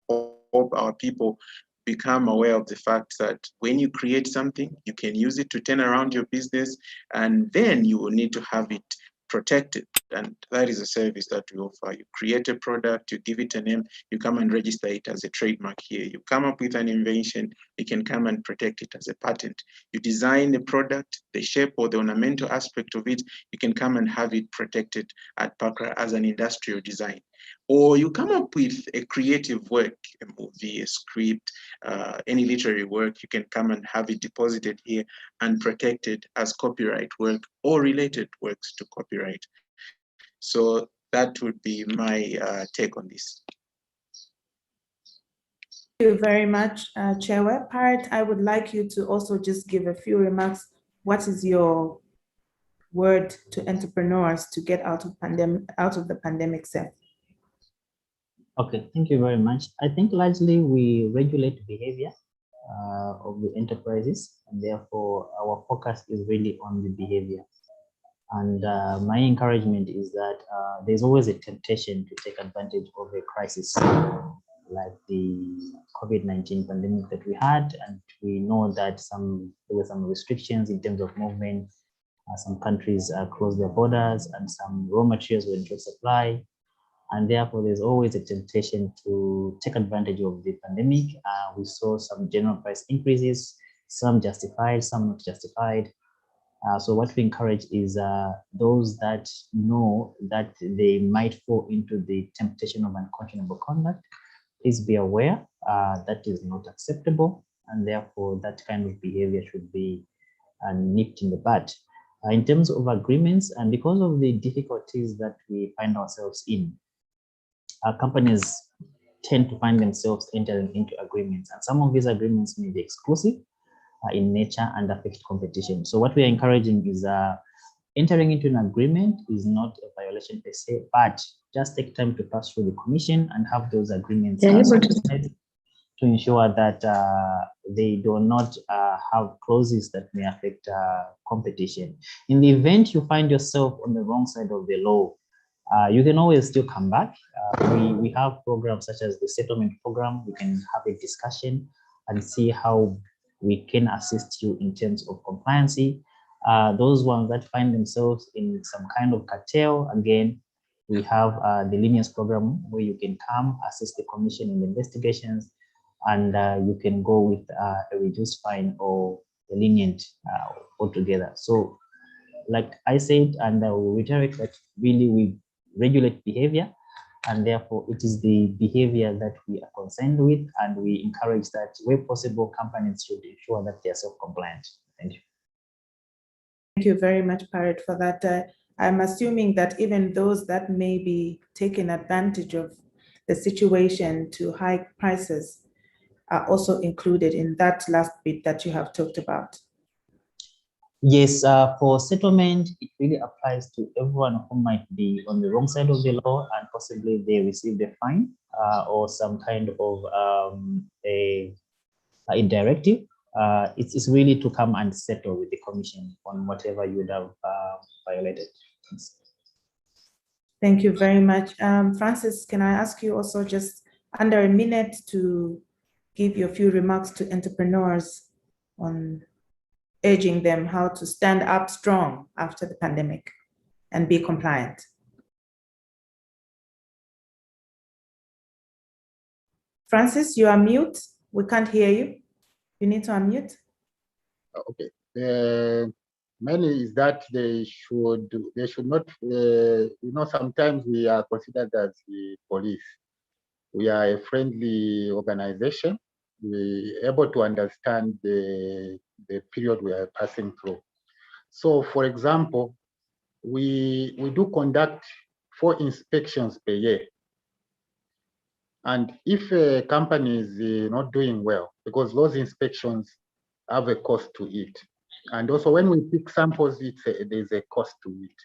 hope our people become aware of the fact that when you create something, you can use it to turn around your business, and then you will need to have it protected. And that is a service that we offer. You create a product, you give it a name, you come and register it as a trademark here. You come up with an invention, you can come and protect it as a patent. You design a product, the shape or the ornamental aspect of it, you can come and have it protected at PACRA as an industrial design. Or you come up with a creative work, a movie, a script, any literary work, you can come and have it deposited here and protected as copyright work or related works to copyright. So that would be my take on this. Thank you very much, Chewe. Parrot, I would like you to also just give a few remarks. What is your word to entrepreneurs to get out of the pandemic self? Okay, thank you very much. I think largely we regulate behavior of the enterprises, and therefore our focus is really on the behavior. And my encouragement is that there's always a temptation to take advantage of a crisis like the COVID-19 pandemic that we had. And we know that there were some restrictions in terms of movement. Some countries closed their borders and some raw materials were in short supply. And therefore, there's always a temptation to take advantage of the pandemic. We saw some general price increases, some justified, some not justified. So what we encourage is those that know that they might fall into the temptation of unconscionable conduct, please be aware that is not acceptable, and therefore that kind of behavior should be nipped in the bud. In terms of agreements, and because of the difficulties that we find ourselves in, companies tend to find themselves entering into agreements, and some of these agreements may be exclusive in nature and affect competition. So what we are encouraging is entering into an agreement is not a violation per se, but just take time to pass through the commission and have those agreements to ensure that they do not have clauses that may affect competition. In the event you find yourself on the wrong side of the law, you can always still come back. We have programs such as the settlement program. We can have a discussion and see how we can assist you in terms of compliancy. Those ones that find themselves in some kind of cartel, again, we have the lenience program where you can come assist the commission in the investigations, and you can go with a reduced fine or a lenient altogether. So like I said, and I will reiterate that really we regulate behavior, and therefore it is the behavior that we are concerned with, and we encourage that where possible, companies should ensure that they are self-compliant. Thank you. Thank you very much, Parrot, for that. I'm assuming that even those that may be taking advantage of the situation to hike prices are also included in that last bit that you have talked about. Yes, for settlement, it really applies to everyone who might be on the wrong side of the law and possibly they received a fine or some kind of a directive. It's really to come and settle with the commission on whatever you would have violated. Thank you very much. Francis, can I ask you also just under a minute to give you a few remarks to entrepreneurs on urging them how to stand up strong after the pandemic and be compliant? Francis, you are mute. We can't hear you. You need to unmute. Okay. Many is that they should not, sometimes we are considered as the police. We are a friendly organization. We are able to understand the period we are passing through. So for example, we do conduct 4 inspections per year. And if a company is not doing well, because those inspections have a cost to it. And also when we pick samples, there's a cost to it.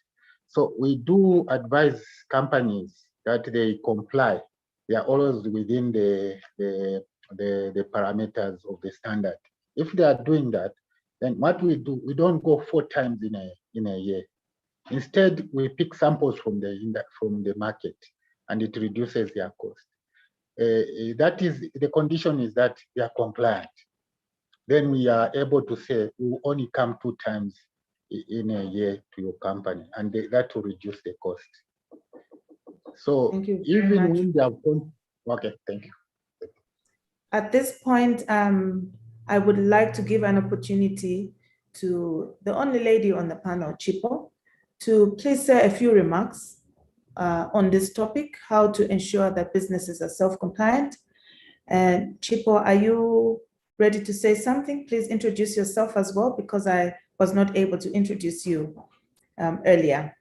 So we do advise companies that they comply. They are always within the parameters of the standard. If they are doing that, then what we do, we don't go 4 times in a year. Instead, we pick samples from the market, and it reduces their cost. That is, the condition is that they are compliant. Then we are able to say we only come 2 times in a year to your company, and that will reduce the cost. So even when they have okay, thank you. At this point, I would like to give an opportunity to the only lady on the panel, Chipo, to please say a few remarks on this topic, how to ensure that businesses are self-compliant. And Chipo, are you ready to say something? Please introduce yourself as well, because I was not able to introduce you earlier.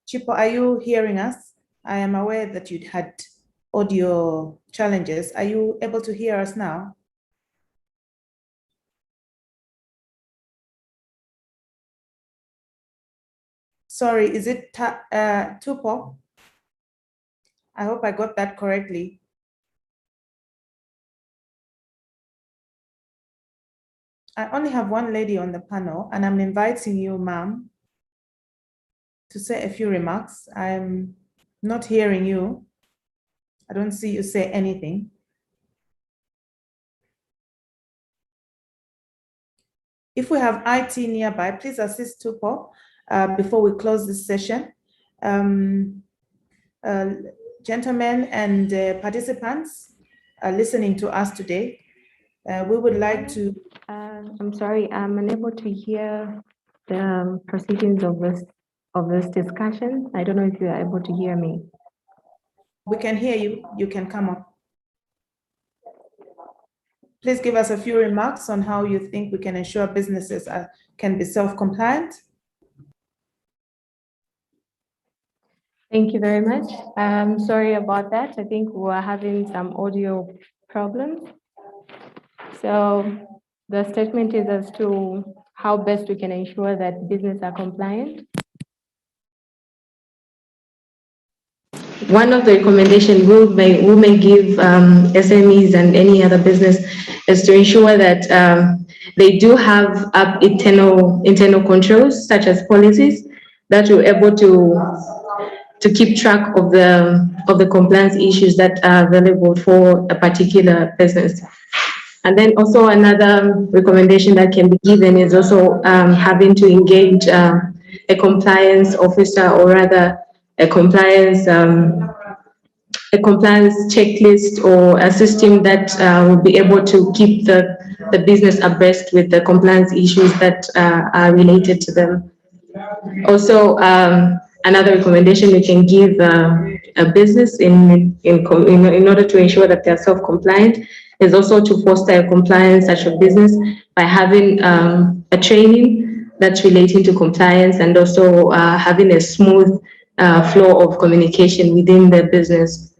Chipo, are you hearing us? I am aware that you'd had audio challenges. Are you able to hear us now? Sorry, is it Tupo? I hope I got that correctly. I only have one lady on the panel, and I'm inviting you, ma'am, to say a few remarks. I'm not hearing you. I don't see you say anything. If we have IT nearby, please assist Tupo before we close this session. Gentlemen and participants listening to us today, we would like to... I'm sorry, I'm unable to hear the proceedings of this discussion. I don't know if you are able to hear me. We can hear you. You can come up. Please give us a few remarks on how you think we can ensure businesses can be self-compliant. Thank you very much. I'm sorry about that. I think we're having some audio problems. So the statement is as to how best we can ensure that businesses are compliant. One of the recommendations we may give SMEs and any other business is to ensure that they do have internal controls, such as policies, that will able to keep track of the compliance issues that are available for a particular business. And then also another recommendation that can be given is also having to engage a compliance officer, or rather a compliance checklist, or a system that will be able to keep the business abreast with the compliance issues that are related to them. Also, another recommendation we can give a business in order to ensure that they're self-compliant is also to foster a compliance such a business by having a training that's relating to compliance, and also having a smooth flow of communication within the business.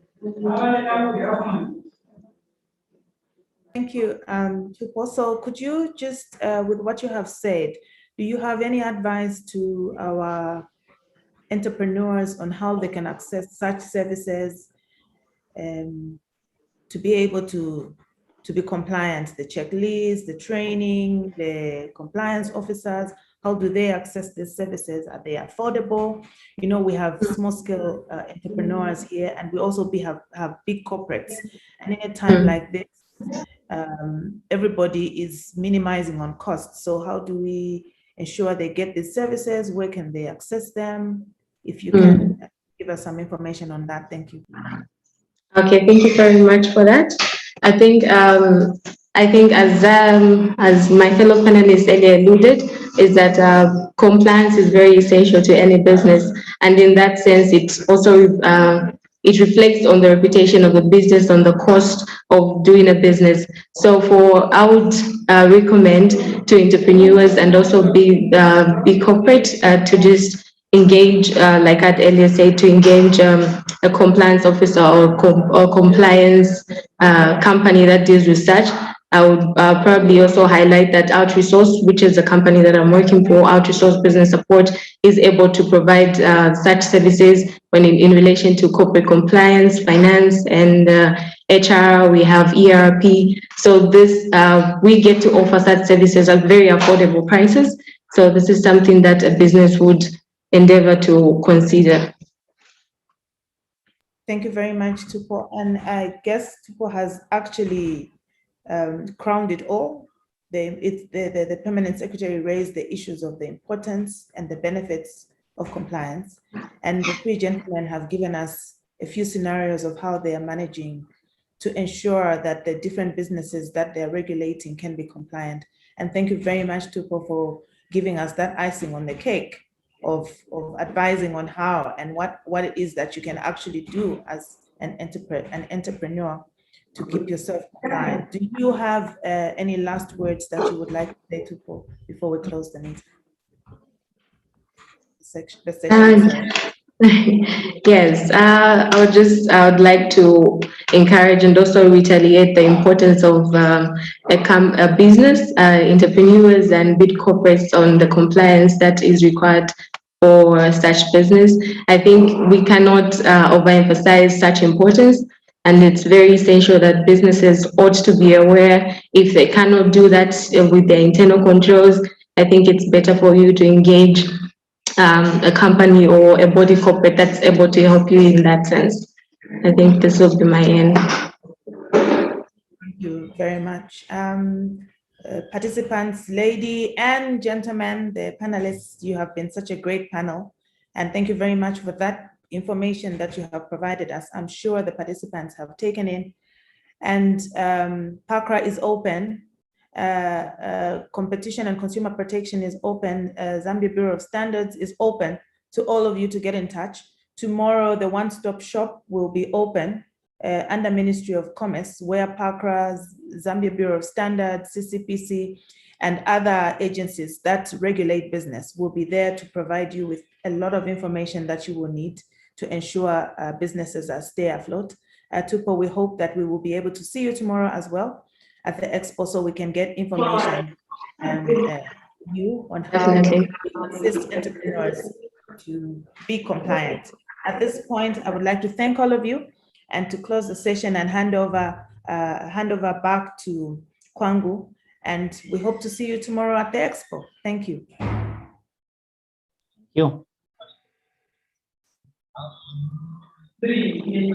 Thank you, Tupo. So could you just, with what you have said, do you have any advice to our entrepreneurs on how they can access such services to be able to be compliant? The checklist, the training, the compliance officers, how do they access these services? Are they affordable? You know, we have small scale entrepreneurs here, and we also have big corporates. And in a time like this, everybody is minimizing on costs. So how do we ensure they get these services? Where can they access them? If you can give us some information on that, thank you. Okay, thank you very much for that. I think as my fellow panelists earlier alluded, is that compliance is very essential to any business, and in that sense, it also it reflects on the reputation of the business, on the cost of doing a business. So I would recommend to entrepreneurs and also big corporate to just engage, like I'd earlier said, to engage a compliance officer or compliance company that deals with such. I would probably also highlight that OutResource, which is the company that I'm working for, OutResource Business Support, is able to provide such services when in relation to corporate compliance, finance, and HR. We have ERP. So this we get to offer such services at very affordable prices. So this is something that a business would endeavor to consider. Thank you very much, Tupo. And I guess Tupo has actually crowned it all. The permanent secretary raised the issues of the importance and the benefits of compliance. And the three gentlemen have given us a few scenarios of how they are managing to ensure that the different businesses that they're regulating can be compliant. And thank you very much, Tupo, for giving us that icing on the cake of advising on how and what it is that you can actually do as an entrepreneur to keep yourself compliant. Do you have any last words that you would like to say, Tupo, before we close the meeting? The session, Yes, I would like to encourage and also retaliate the importance of a business, entrepreneurs and big corporates on the compliance that is required for such business. I think we cannot overemphasize such importance, and it's very essential that businesses ought to be aware. If they cannot do that with their internal controls, I think it's better for you to engage a company or a body corporate that's able to help you in that sense. I think this will be my end. Thank you very much. Participants, lady and gentlemen, the panelists, you have been such a great panel. And thank you very much for that information that you have provided us. I'm sure the participants have taken in. And PACRA is open. Competition and Consumer Protection is open. Zambia Bureau of Standards is open to all of you to get in touch. Tomorrow, the one-stop shop will be open under Ministry of Commerce, where PACRA, Zambia Bureau of Standards, CCPC, and other agencies that regulate business will be there to provide you with a lot of information that you will need to ensure businesses stay afloat. Tupo, we hope that we will be able to see you tomorrow as well at the expo, so we can get information you on how to assist entrepreneurs to be compliant. At this point, I would like to thank all of you and to close the session and hand over back to Kwangu. And we hope to see you tomorrow at the expo. Thank you. Thank you.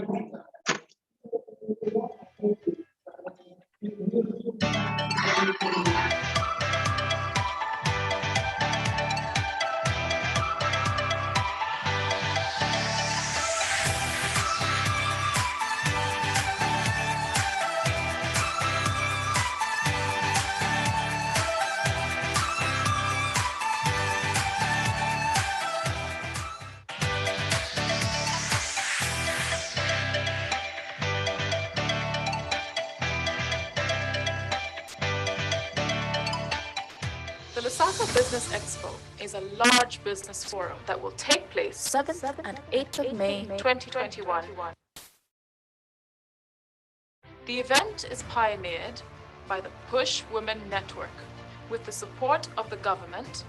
The Lusaka Business EXPO is a large business forum that will take place 7th and 8th of May 2021. The event is pioneered by the Push Women Network with the support of the government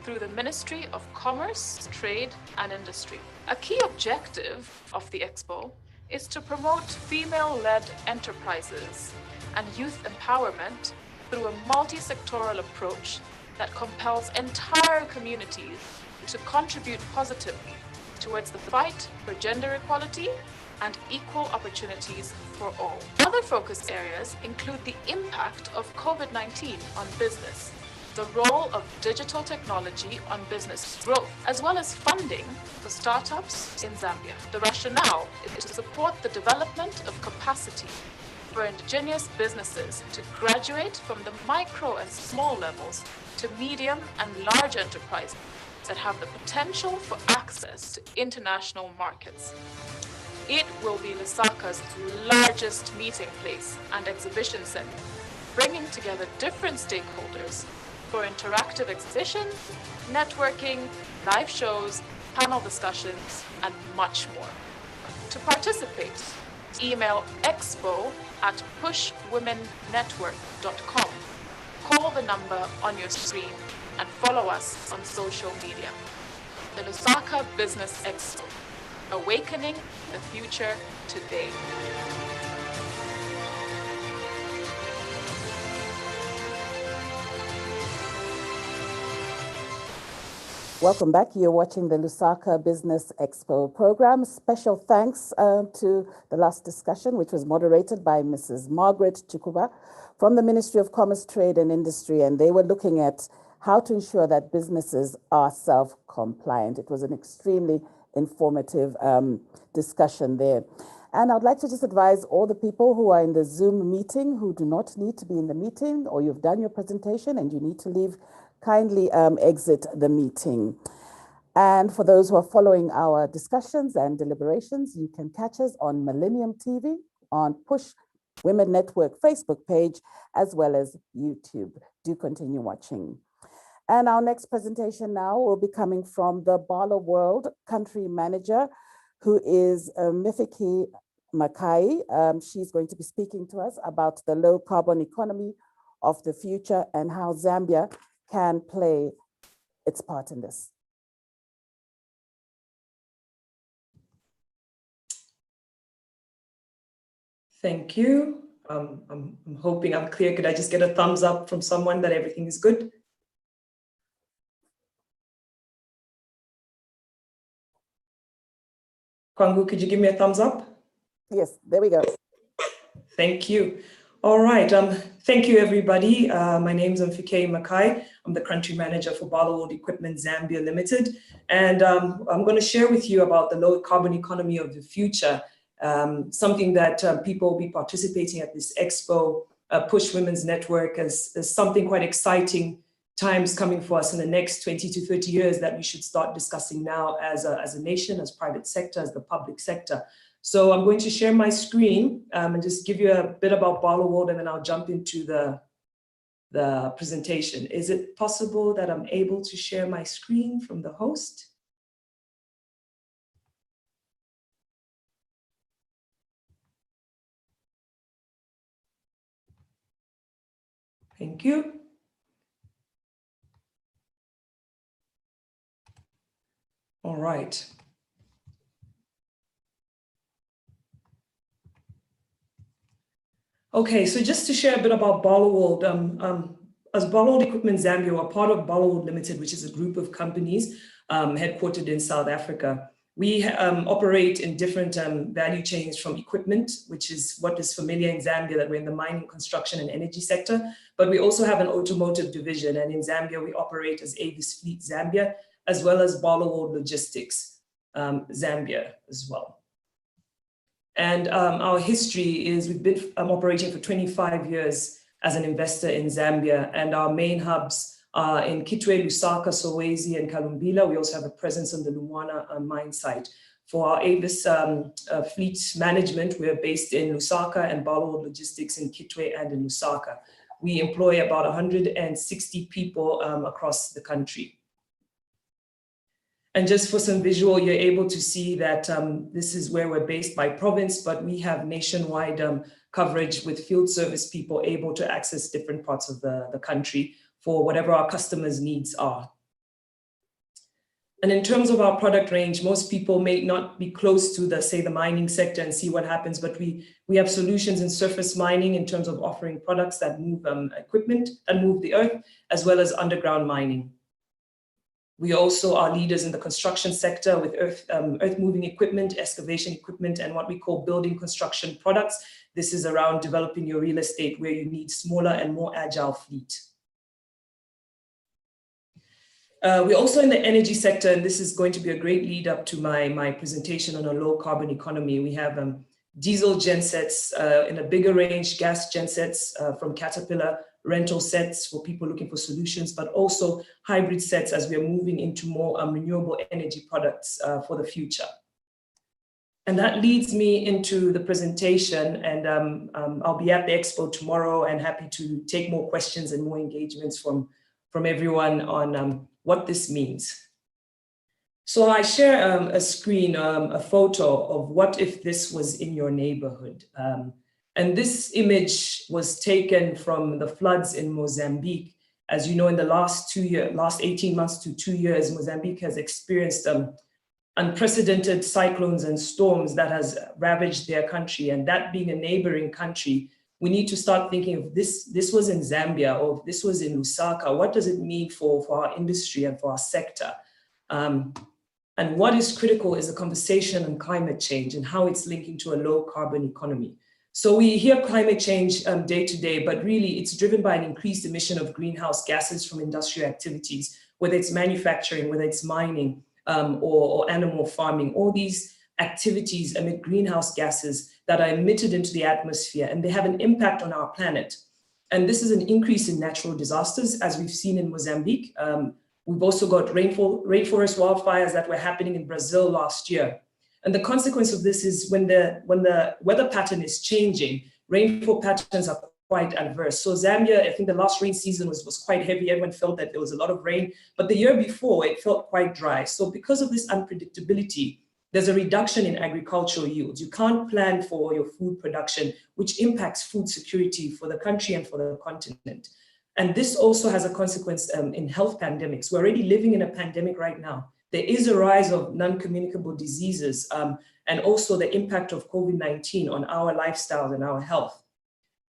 through the Ministry of Commerce, Trade and Industry. A key objective of the Expo is to promote female-led enterprises and youth empowerment through a multi-sectoral approach that compels entire communities to contribute positively towards the fight for gender equality and equal opportunities for all. Other focus areas include the impact of COVID-19 on business, the role of digital technology on business growth, as well as funding for startups in Zambia. The rationale is to support the development of capacity for indigenous businesses to graduate from the micro and small levels to medium and large enterprises that have the potential for access to international markets. It will be Lusaka's largest meeting place and exhibition center, bringing together different stakeholders for interactive exhibitions, networking, live shows, panel discussions, and much more. To participate, email expo@pushwomennetwork.com. Call the number on your screen and follow us on social media. The Lusaka Business EXPO, awakening the future today. Welcome back. You're watching the Lusaka Business Expo program. Special thanks to the last discussion, which was moderated by Mrs. Margaret Chikuba from the Ministry of Commerce, Trade and Industry, and they were looking at how to ensure that businesses are self-compliant. It was an extremely informative discussion there. And I'd like to just advise all the people who are in the Zoom meeting who do not need to be in the meeting, or you've done your presentation and you need to leave, kindly exit the meeting. And for those who are following our discussions and deliberations, you can catch us on Millennium TV, on Push Women Network Facebook page, as well as YouTube. Do continue watching. And our next presentation now will be coming from the Barlow World Country Manager, who is Mifiki Makai. She's going to be speaking to us about the low carbon economy of the future and how Zambia can play its part in this. Thank you. I'm hoping I'm clear. Could I just get a thumbs up from someone that everything is good? Kwangu, could you give me a thumbs up? Yes, there we go. Thank you. All right. Thank you, everybody. My name is Mfike Makai. I'm the country manager for Barlow World Equipment Zambia Limited. And I'm going to share with you about the low carbon economy of the future, something that people will be participating at this expo, Push Women's Network, as something quite exciting times coming for us in the next 20 to 30 years that we should start discussing now as a nation, as private sector, as the public sector. So I'm going to share my screen and just give you a bit about Barlow World, and then I'll jump into the presentation. Is it possible that I'm able to share my screen from the host? Thank you. All right. Okay, so just to share a bit about Barlow World, as Barlow World Equipment Zambia, we're part of Barlow World Limited, which is a group of companies headquartered in South Africa. We operate in different value chains, from equipment, which is what is familiar in Zambia, that we're in the mining, construction and energy sector, but we also have an automotive division. And in Zambia, we operate as Avis Fleet Zambia, as well as Barlow World Logistics Zambia as well. And our history is we've been operating for 25 years as an investor in Zambia, and our main hubs are in Kitwe, Lusaka, Solwezi, and Kalumbila. We also have a presence on the Lumwana mine site. For our Avis fleet management, we're based in Lusaka, and Barlow World Logistics in Kitwe and in Lusaka. We employ about 160 people across the country. And just for some visual, you're able to see that this is where we're based by province, but we have nationwide coverage with field service people able to access different parts of the country for whatever our customers' needs are. And in terms of our product range, most people may not be close to the mining sector and see what happens, but we have solutions in surface mining in terms of offering products that move equipment and move the earth, as well as underground mining. We also are leaders in the construction sector with earth-moving equipment, excavation equipment, and what we call building construction products. This is around developing your real estate where you need smaller and more agile fleet. We're also in the energy sector, and this is going to be a great lead up to my presentation on a low carbon economy. We have diesel gensets in a bigger range, gas gensets from Caterpillar, rental sets for people looking for solutions, but also hybrid sets as we are moving into more renewable energy products for the future. And that leads me into the presentation, and I'll be at the expo tomorrow and happy to take more questions and more engagements from everyone on what this means. So I share a screen, a photo of what if this was in your neighborhood. And this image was taken from the floods in Mozambique. As you know, in the last 18 months to 2 years, Mozambique has experienced unprecedented cyclones and storms that has ravaged their country. And that being a neighboring country, we need to start thinking if this was in Zambia or if this was in Lusaka, what does it mean for our industry and for our sector? And what is critical is the conversation on climate change and how it's linking to a low carbon economy. So we hear climate change day to day, but really it's driven by an increased emission of greenhouse gases from industrial activities, whether it's manufacturing, whether it's mining, or animal farming. All these activities emit greenhouse gases that are emitted into the atmosphere, and they have an impact on our planet. And this is an increase in natural disasters, as we've seen in Mozambique. We've also got rainforest wildfires that were happening in Brazil last year. And the consequence of this is when the weather pattern is changing, rainfall patterns are quite adverse. So Zambia, I think the last rain season was quite heavy. Everyone felt that there was a lot of rain, but the year before it felt quite dry. So because of this unpredictability, there's a reduction in agricultural yields. You can't plan for your food production, which impacts food security for the country and for the continent. And this also has a consequence in health pandemics. We're already living in a pandemic right now. There is a rise of non-communicable diseases and also the impact of COVID-19 on our lifestyles and our health.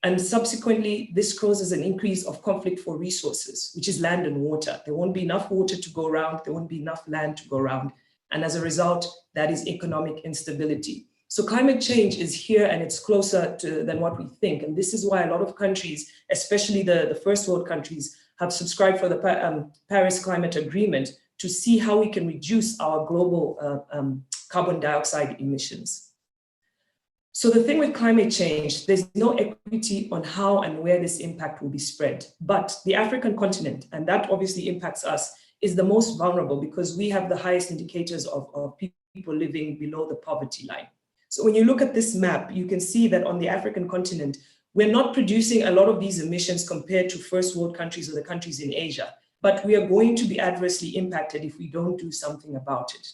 And subsequently, this causes an increase of conflict for resources, which is land and water. There won't be enough water to go around. There won't be enough land to go around. And as a result, that is economic instability. So climate change is here and it's closer than what we think. And this is why a lot of countries, especially the first world countries, have subscribed for the Paris Climate Agreement to see how we can reduce our global carbon dioxide emissions. So the thing with climate change, there's no equity on how and where this impact will be spread. But the African continent, and that obviously impacts us, is the most vulnerable because we have the highest indicators of people living below the poverty line. So when you look at this map, you can see that on the African continent, we're not producing a lot of these emissions compared to first world countries or the countries in Asia, but we are going to be adversely impacted if we don't do something about it.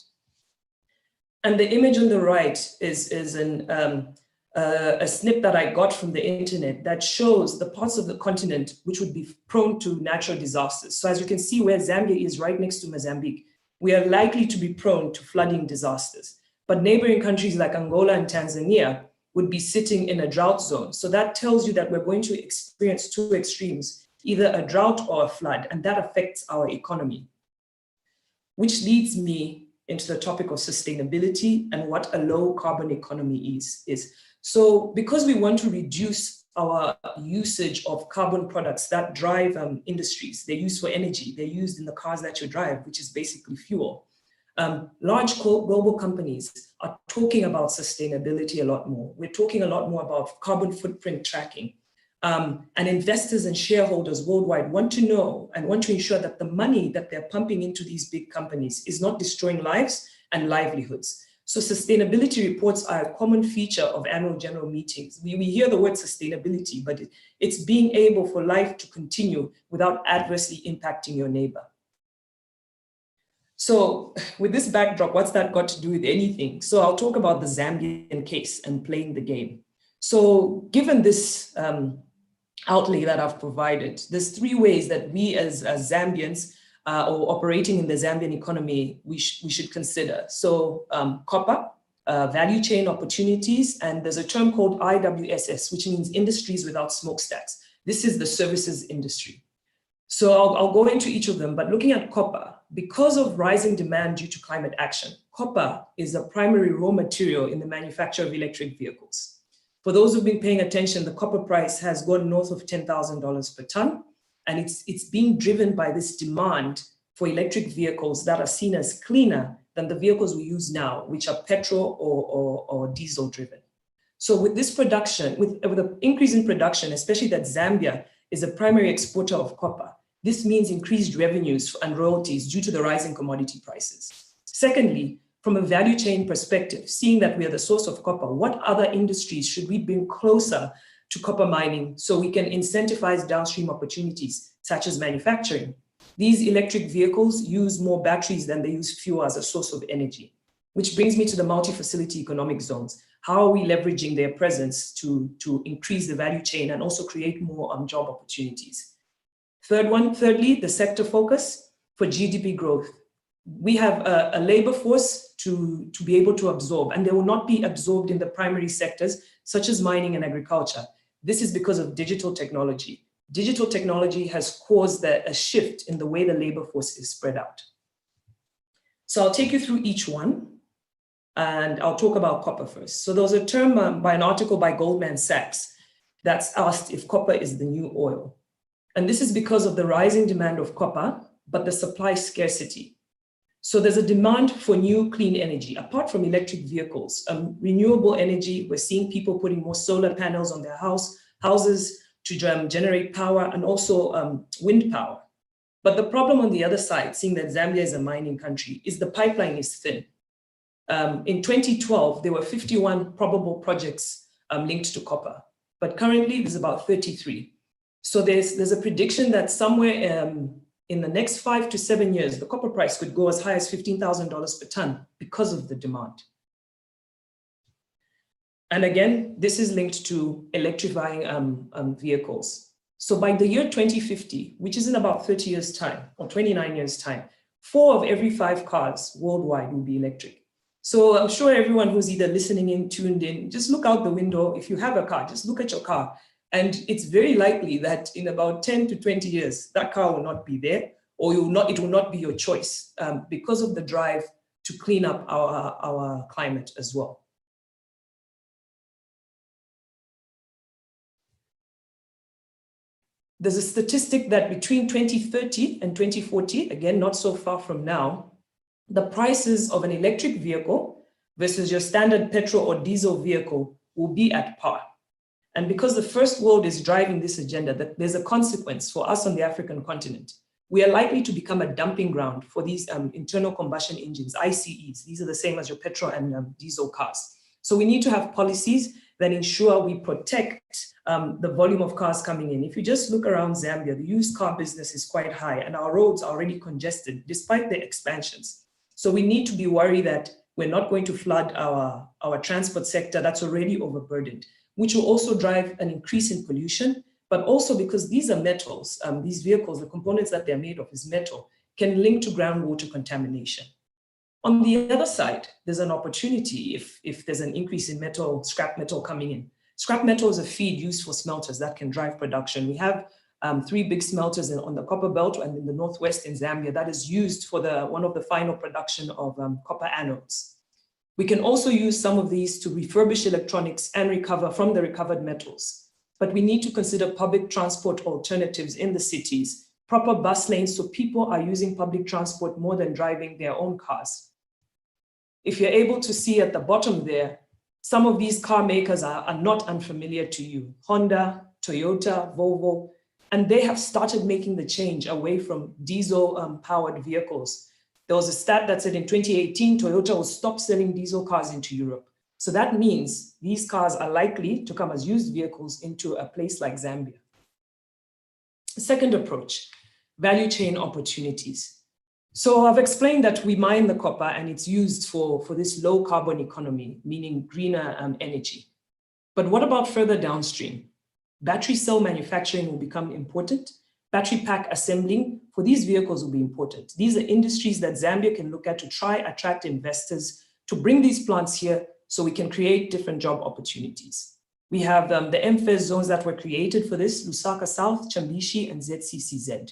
And the image on the right is a snip that I got from the internet that shows the parts of the continent which would be prone to natural disasters. So as you can see where Zambia is right next to Mozambique, we are likely to be prone to flooding disasters. But neighboring countries like Angola and Tanzania would be sitting in a drought zone. So that tells you that we're going to experience two extremes, either a drought or a flood, and that affects our economy. Which leads me into the topic of sustainability and what a low carbon economy is. So because we want to reduce our usage of carbon products that drive industries, they're used for energy, they're used in the cars that you drive, which is basically fuel. Large global companies are talking about sustainability a lot more. We're talking a lot more about carbon footprint tracking. And investors and shareholders worldwide want to know and want to ensure that the money that they're pumping into these big companies is not destroying lives and livelihoods. So sustainability reports are a common feature of annual general meetings. We hear the word sustainability, but it's being able for life to continue without adversely impacting your neighbor. So with this backdrop, what's that got to do with anything? So I'll talk about the Zambian case and playing the game. So given this outlay that I've provided, there's three ways that we as Zambians or operating in the Zambian economy, we should consider. So copper, value chain opportunities, and there's a term called IWSS, which means industries without smokestacks. This is the services industry. So I'll go into each of them, but looking at copper, because of rising demand due to climate action, copper is a primary raw material in the manufacture of electric vehicles. For those who've been paying attention, the copper price has gone north of $10,000 per ton, and it's being driven by this demand for electric vehicles that are seen as cleaner than the vehicles we use now, which are petrol or diesel driven. So with this production, with the increase in production, especially that Zambia is a primary exporter of copper, this means increased revenues and royalties due to the rising commodity prices. Secondly, from a value chain perspective, seeing that we are the source of copper, what other industries should we bring closer to copper mining so we can incentivize downstream opportunities, such as manufacturing? These electric vehicles use more batteries than they use fuel as a source of energy, which brings me to the multi-facility economic zones. How are we leveraging their presence to increase the value chain and also create more job opportunities? Thirdly, the sector focus for GDP growth. We have a labor force to be able to absorb, and they will not be absorbed in the primary sectors, such as mining and agriculture. This is because of digital technology. Digital technology has caused a shift in the way the labor force is spread out. So I'll take you through each one, and I'll talk about copper first. So there was a term by an article by Goldman Sachs that's asked if copper is the new oil. And this is because of the rising demand of copper, but the supply scarcity. So there's a demand for new clean energy, apart from electric vehicles, renewable energy. We're seeing people putting more solar panels on their houses to generate power, and also wind power. But the problem on the other side, seeing that Zambia is a mining country, is the pipeline is thin. In 2012, there were 51 probable projects linked to copper, but currently there's about 33. So there's a prediction that somewhere in the next 5 to 7 years, the copper price could go as high as $15,000 per ton because of the demand. And again, this is linked to electrifying vehicles. So by the year 2050, which is in about 30 years' time, or 29 years' time, 4 of every 5 cars worldwide will be electric. So I'm sure everyone who's either listening in, tuned in, just look out the window. If you have a car, just look at your car. And it's very likely that in about 10 to 20 years, that car will not be there, or it will not be your choice because of the drive to clean up our climate as well. There's a statistic that between 2030 and 2040, again, not so far from now, the prices of an electric vehicle versus your standard petrol or diesel vehicle will be at par. And because the first world is driving this agenda, that there's a consequence for us on the African continent. We are likely to become a dumping ground for these internal combustion engines, ICEs. These are the same as your petrol and diesel cars. So we need to have policies that ensure we protect the volume of cars coming in. If you just look around Zambia, the used car business is quite high and our roads are already congested despite the expansions. So we need to be worried that we're not going to flood our transport sector that's already overburdened, which will also drive an increase in pollution, but also because these are metals, these vehicles, the components that they're made of is metal, can link to groundwater contamination. On the other side, there's an opportunity if there's an increase in metal, scrap metal coming in. Scrap metal is a feed used for smelters that can drive production. We have 3 big smelters on the copper belt and in the northwest in Zambia that is used for one of the final production of copper anodes. We can also use some of these to refurbish electronics and recover from the recovered metals. But we need to consider public transport alternatives in the cities, proper bus lanes so people are using public transport more than driving their own cars. If you're able to see at the bottom there, some of these car makers are not unfamiliar to you. Honda, Toyota, Volvo, and they have started making the change away from diesel-powered vehicles. There was a stat that said in 2018, Toyota will stop selling diesel cars into Europe. So that means these cars are likely to come as used vehicles into a place like Zambia. Second approach, value chain opportunities. So I've explained that we mine the copper and it's used for this low carbon economy, meaning greener energy. But what about further downstream? Battery cell manufacturing will become important. Battery pack assembling for these vehicles will be important. These are industries that Zambia can look at to try attract investors to bring these plants here so we can create different job opportunities. We have the MFES zones that were created for this, Lusaka South, Chambishi, and ZCCZ.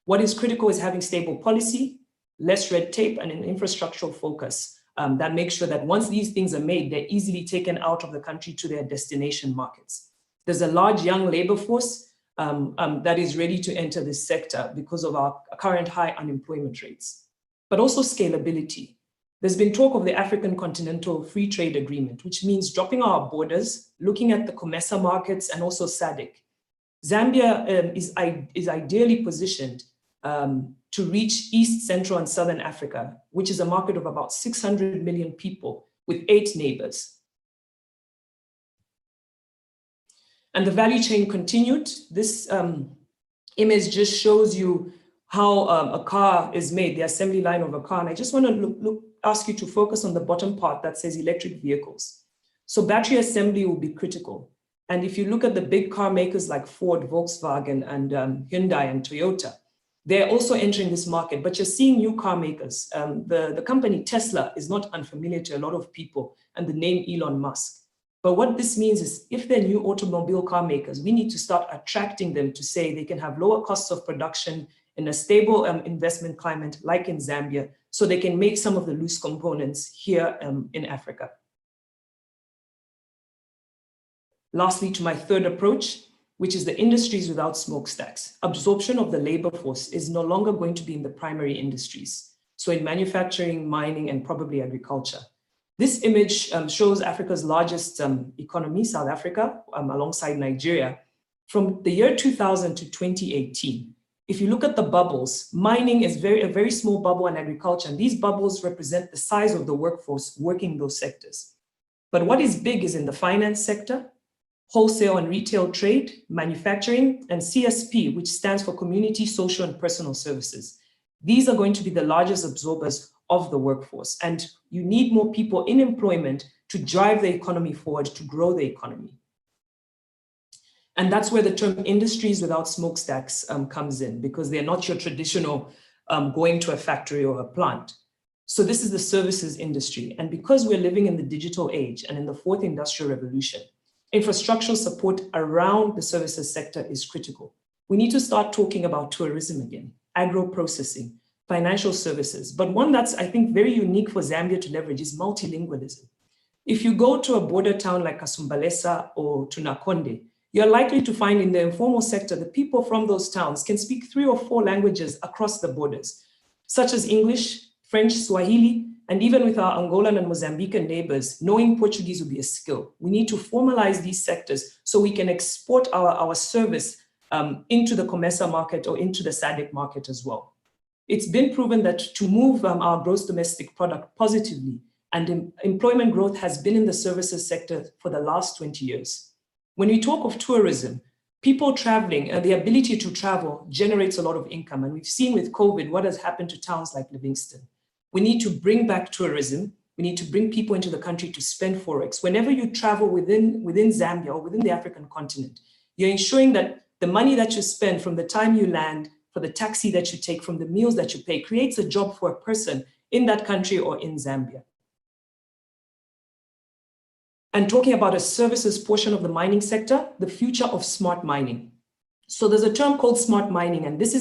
What is critical is having stable policy, less red tape, and an infrastructural focus that makes sure that once these things are made, they're easily taken out of the country to their destination markets. There's a large young labor force that is ready to enter this sector because of our current high unemployment rates, but also scalability. There's been talk of the African Continental Free Trade Agreement, which means dropping our borders, looking at the COMESA markets and also SADC. Zambia is ideally positioned to reach East, Central, and Southern Africa, which is a market of about 600 million people with 8 neighbors. And the value chain continued. This image just shows you how a car is made, the assembly line of a car. And I just want to ask you to focus on the bottom part that says electric vehicles. So battery assembly will be critical. And if you look at the big car makers like Ford, Volkswagen, and Hyundai and Toyota, they're also entering this market, but you're seeing new car makers. The company Tesla is not unfamiliar to a lot of people, and the name Elon Musk. But what this means is if they're new automobile car makers, we need to start attracting them to say they can have lower costs of production in a stable investment climate like in Zambia, so they can make some of the loose components here in Africa. Lastly, to my third approach, which is the industries without smokestacks. Absorption of the labor force is no longer going to be in the primary industries. So in manufacturing, mining, and probably agriculture. This image shows Africa's largest economy, South Africa, alongside Nigeria, from the year 2000 to 2018. If you look at the bubbles, mining is a very small bubble, and agriculture, and these bubbles represent the size of the workforce working those sectors. But what is big is in the finance sector, wholesale and retail trade, manufacturing, and CSP, which stands for community, social, and personal services. These are going to be the largest absorbers of the workforce. And you need more people in employment to drive the economy forward, to grow the economy. And that's where the term industries without smokestacks comes in, because they're not your traditional going to a factory or a plant. So this is the services industry. And because we're living in the digital age and in the 4th industrial revolution, infrastructural support around the services sector is critical. We need to start talking about tourism again, agro-processing, financial services. But one that's, I think, very unique for Zambia to leverage is multilingualism. If you go to a border town like Kasumbalesa or to Nakonde, you're likely to find in the informal sector, the people from those towns can speak 3 or 4 languages across the borders, such as English, French, Swahili, and even with our Angolan and Mozambican neighbors, knowing Portuguese will be a skill. We need to formalize these sectors so we can export our service into the COMESA market or into the SADC market as well. It's been proven that to move our gross domestic product positively, and employment growth has been in the services sector for the last 20 years. When we talk of tourism, people traveling and the ability to travel generates a lot of income. And we've seen with COVID what has happened to towns like Livingston. We need to bring back tourism. We need to bring people into the country to spend Forex. Whenever you travel within Zambia or within the African continent, you're ensuring that the money that you spend from the time you land, for the taxi that you take, from the meals that you pay, creates a job for a person in that country or in Zambia. And talking about a services portion of the mining sector, the future of smart mining. So there's a term called smart mining, and this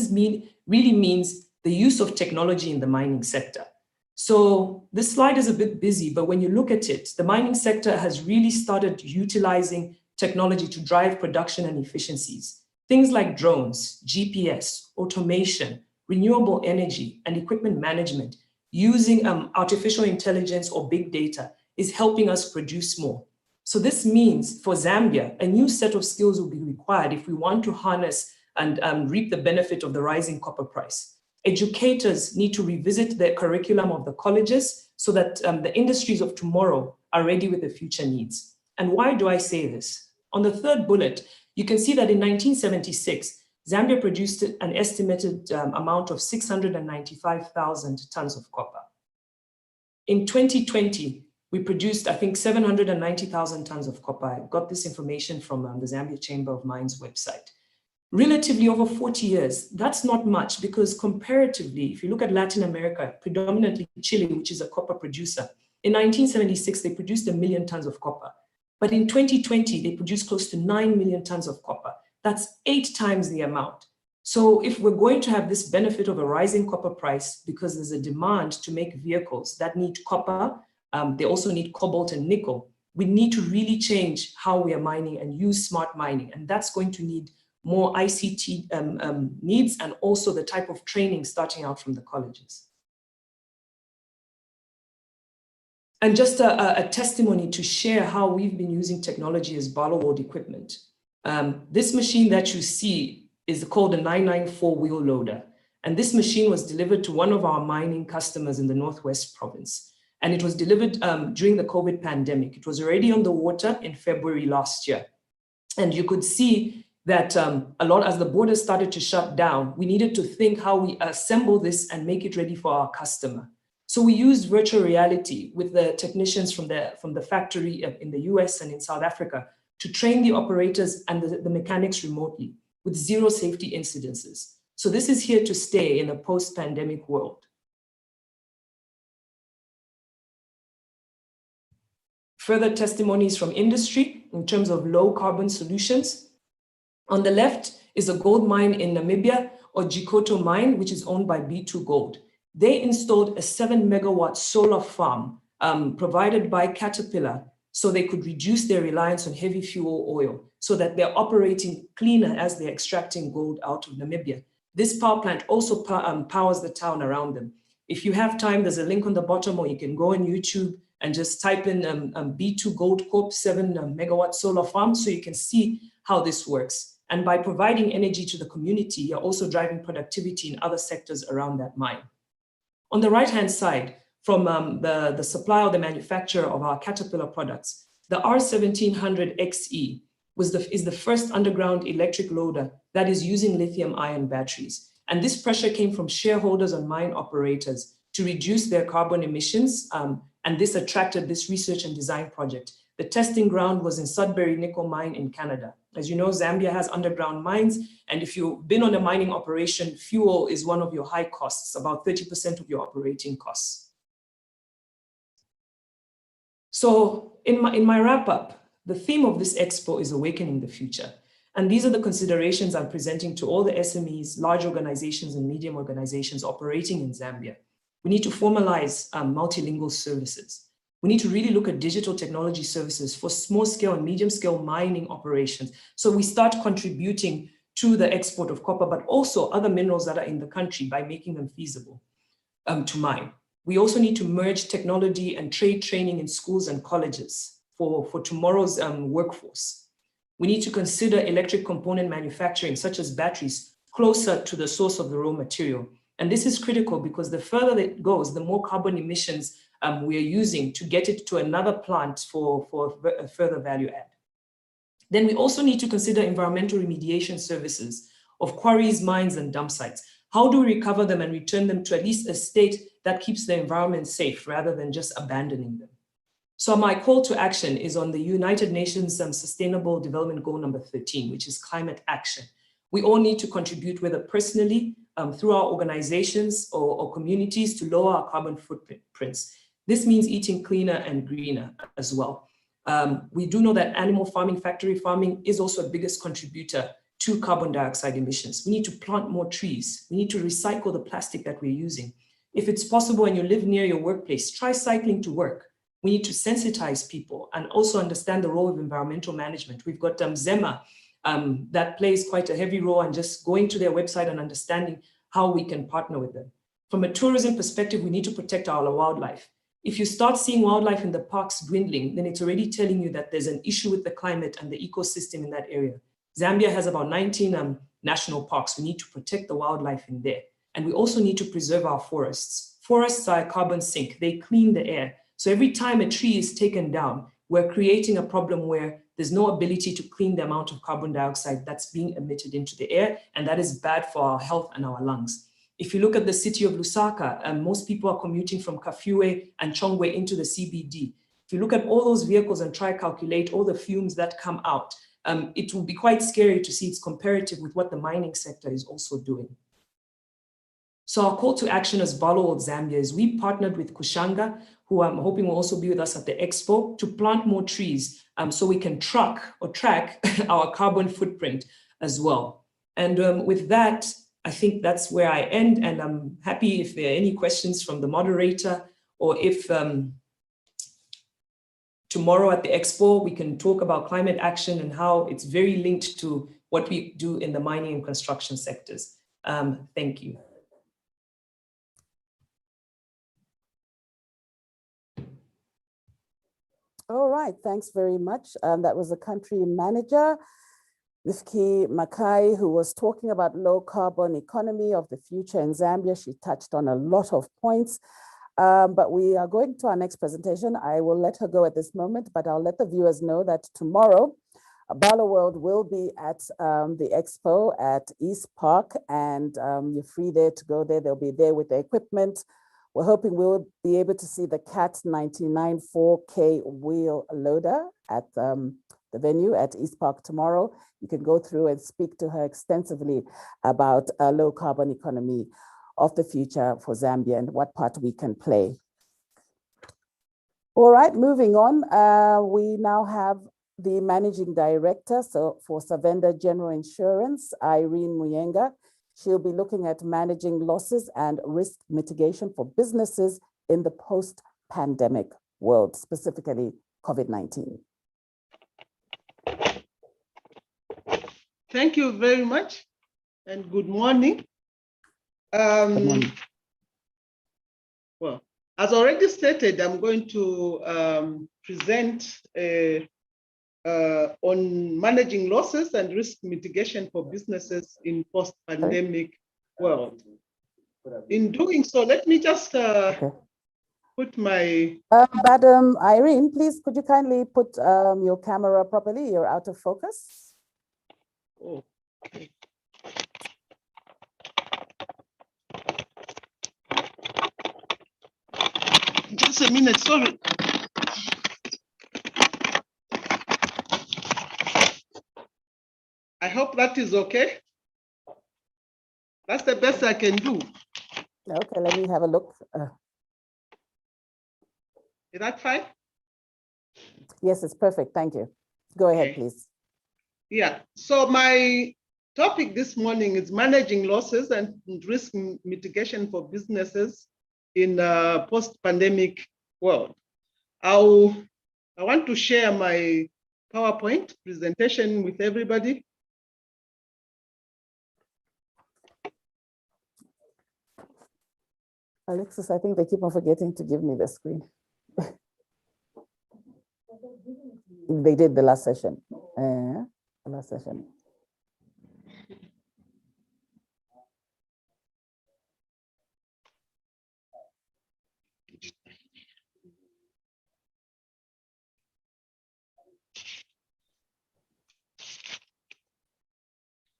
really means the use of technology in the mining sector. So this slide is a bit busy, but when you look at it, the mining sector has really started utilizing technology to drive production and efficiencies. Things like drones, GPS, automation, renewable energy, and equipment management using artificial intelligence or big data is helping us produce more. So this means for Zambia, a new set of skills will be required if we want to harness and reap the benefit of the rising copper price. Educators need to revisit the curriculum of the colleges so that the industries of tomorrow are ready with the future needs. And why do I say this? On the third bullet, you can see that in 1976, Zambia produced an estimated amount of 695,000 tons of copper. In 2020, we produced, I think, 790,000 tons of copper. I got this information from the Zambia Chamber of Mines website. Relatively over 40 years, that's not much, because comparatively, if you look at Latin America, predominantly Chile, which is a copper producer, in 1976, they produced 1 million tons of copper. But in 2020, they produced close to 9 million tons of copper. That's 8 times the amount. So if we're going to have this benefit of a rising copper price, because there's a demand to make vehicles that need copper, they also need cobalt and nickel, we need to really change how we are mining and use smart mining. And that's going to need more ICT needs, and also the type of training starting out from the colleges. And just a testimony to share how we've been using technology as Barloworld equipment. This machine that you see is called a 994 wheel loader. And this machine was delivered to one of our mining customers in the Northwest province. And it was delivered during the COVID pandemic. It was already on the water in February last year. And you could see that a lot, as the borders started to shut down, we needed to think how we assemble this and make it ready for our customer. So we used virtual reality with the technicians from the factory in the US and in South Africa to train the operators and the mechanics remotely with zero safety incidences. So this is here to stay in a post-pandemic world. Further testimonies from industry in terms of low carbon solutions. On the left is a gold mine in Namibia, or Jikoto mine, which is owned by B2 Gold. They installed a 7-megawatt solar farm provided by Caterpillar so they could reduce their reliance on heavy fuel oil so that they're operating cleaner as they're extracting gold out of Namibia. This power plant also powers the town around them. If you have time, there's a link on the bottom, or you can go on YouTube and just type in B2 Gold Corp 7-megawatt solar farm so you can see how this works. And by providing energy to the community, you're also driving productivity in other sectors around that mine. On the right-hand side, from the supplier or the manufacturer of our Caterpillar products, the R1700XE is the first underground electric loader that is using lithium-ion batteries. And this pressure came from shareholders and mine operators to reduce their carbon emissions, and this attracted this research and design project. The testing ground was in Sudbury Nickel Mine in Canada. As you know, Zambia has underground mines, and if you've been on a mining operation, fuel is one of your high costs, about 30% of your operating costs. So in my wrap-up, the theme of this expo is awakening the future. And these are the considerations I'm presenting to all the SMEs, large organizations and medium organizations operating in Zambia. We need to formalize multilingual services. We need to really look at digital technology services for small scale and medium scale mining operations. So we start contributing to the export of copper, but also other minerals that are in the country by making them feasible to mine. We also need to merge technology and trade training in schools and colleges for tomorrow's workforce. We need to consider electric component manufacturing, such as batteries, closer to the source of the raw material. And this is critical because the further it goes, the more carbon emissions we are using to get it to another plant for a further value add. Then we also need to consider environmental remediation services of quarries, mines, and dump sites. How do we recover them and return them to at least a state that keeps the environment safe rather than just abandoning them? So my call to action is on the United Nations Sustainable Development Goal number 13, which is climate action. We all need to contribute, whether personally, through our organizations or communities, to lower our carbon footprints. This means eating cleaner and greener as well. We do know that animal farming, factory farming is also a biggest contributor to carbon dioxide emissions. We need to plant more trees. We need to recycle the plastic that we're using. If it's possible and you live near your workplace, try cycling to work. We need to sensitize people and also understand the role of environmental management. We've got ZEMA that plays quite a heavy role, and just going to their website and understanding how we can partner with them. From a tourism perspective, we need to protect our wildlife. If you start seeing wildlife in the parks dwindling, then it's already telling you that there's an issue with the climate and the ecosystem in that area. Zambia has about 19 national parks. We need to protect the wildlife in there. And we also need to preserve our forests. Forests are a carbon sink. They clean the air. So every time a tree is taken down, we're creating a problem where there's no ability to clean the amount of carbon dioxide that's being emitted into the air, and that is bad for our health and our lungs. If you look at the city of Lusaka, most people are commuting from Kafue and Chongwe into the CBD. If you look at all those vehicles and try to calculate all the fumes that come out, it will be quite scary to see it's comparative with what the mining sector is also doing. So our call to action as Barloworld Zambia is we partnered with Kushanga, who I'm hoping will also be with us at the Expo, to plant more trees so we can track our carbon footprint as well. And with that, I think that's where I end, and I'm happy if there are any questions from the moderator, or if tomorrow at the Expo, we can talk about climate action and how it's very linked to what we do in the mining and construction sectors. Thank you. All right, thanks very much. That was the country manager Nifki Makai, who was talking about low carbon economy of the future in Zambia. She touched on a lot of points, but we are going to our next presentation. I will let her go at this moment, but I'll let the viewers know that tomorrow, Bala World will be at the expo at East Park, and you're free there to go there. They'll be there with the equipment. We're hoping we'll be able to see the CAT 99 4K wheel loader at the venue at East Park tomorrow. You can go through and speak to her extensively about a low carbon economy of the future for Zambia and what part we can play. All right, moving on. We now have the Managing Director for Savenda General Insurance, Irene Muyenga. She'll be looking at managing losses and risk mitigation for businesses in the post-pandemic world, specifically COVID-19. Thank you very much, and good morning. Good morning. Well, as already stated, I'm going to present on managing losses and risk mitigation for businesses in post-pandemic world. In doing so, let me just put my... Madam Irene, please, could you kindly put your camera properly? You're out of focus. Oh, okay. Just a minute, sorry. I hope that is okay. That's the best I can do. Okay, let me have a look. Is that fine? Yes, it's perfect. Thank you. Go ahead, please. Yeah, so my topic this morning is managing losses and risk mitigation for businesses in a post-pandemic world. I want to share my PowerPoint presentation with everybody. Alexis, I think they keep on forgetting to give me the screen. They did the last session. Last session.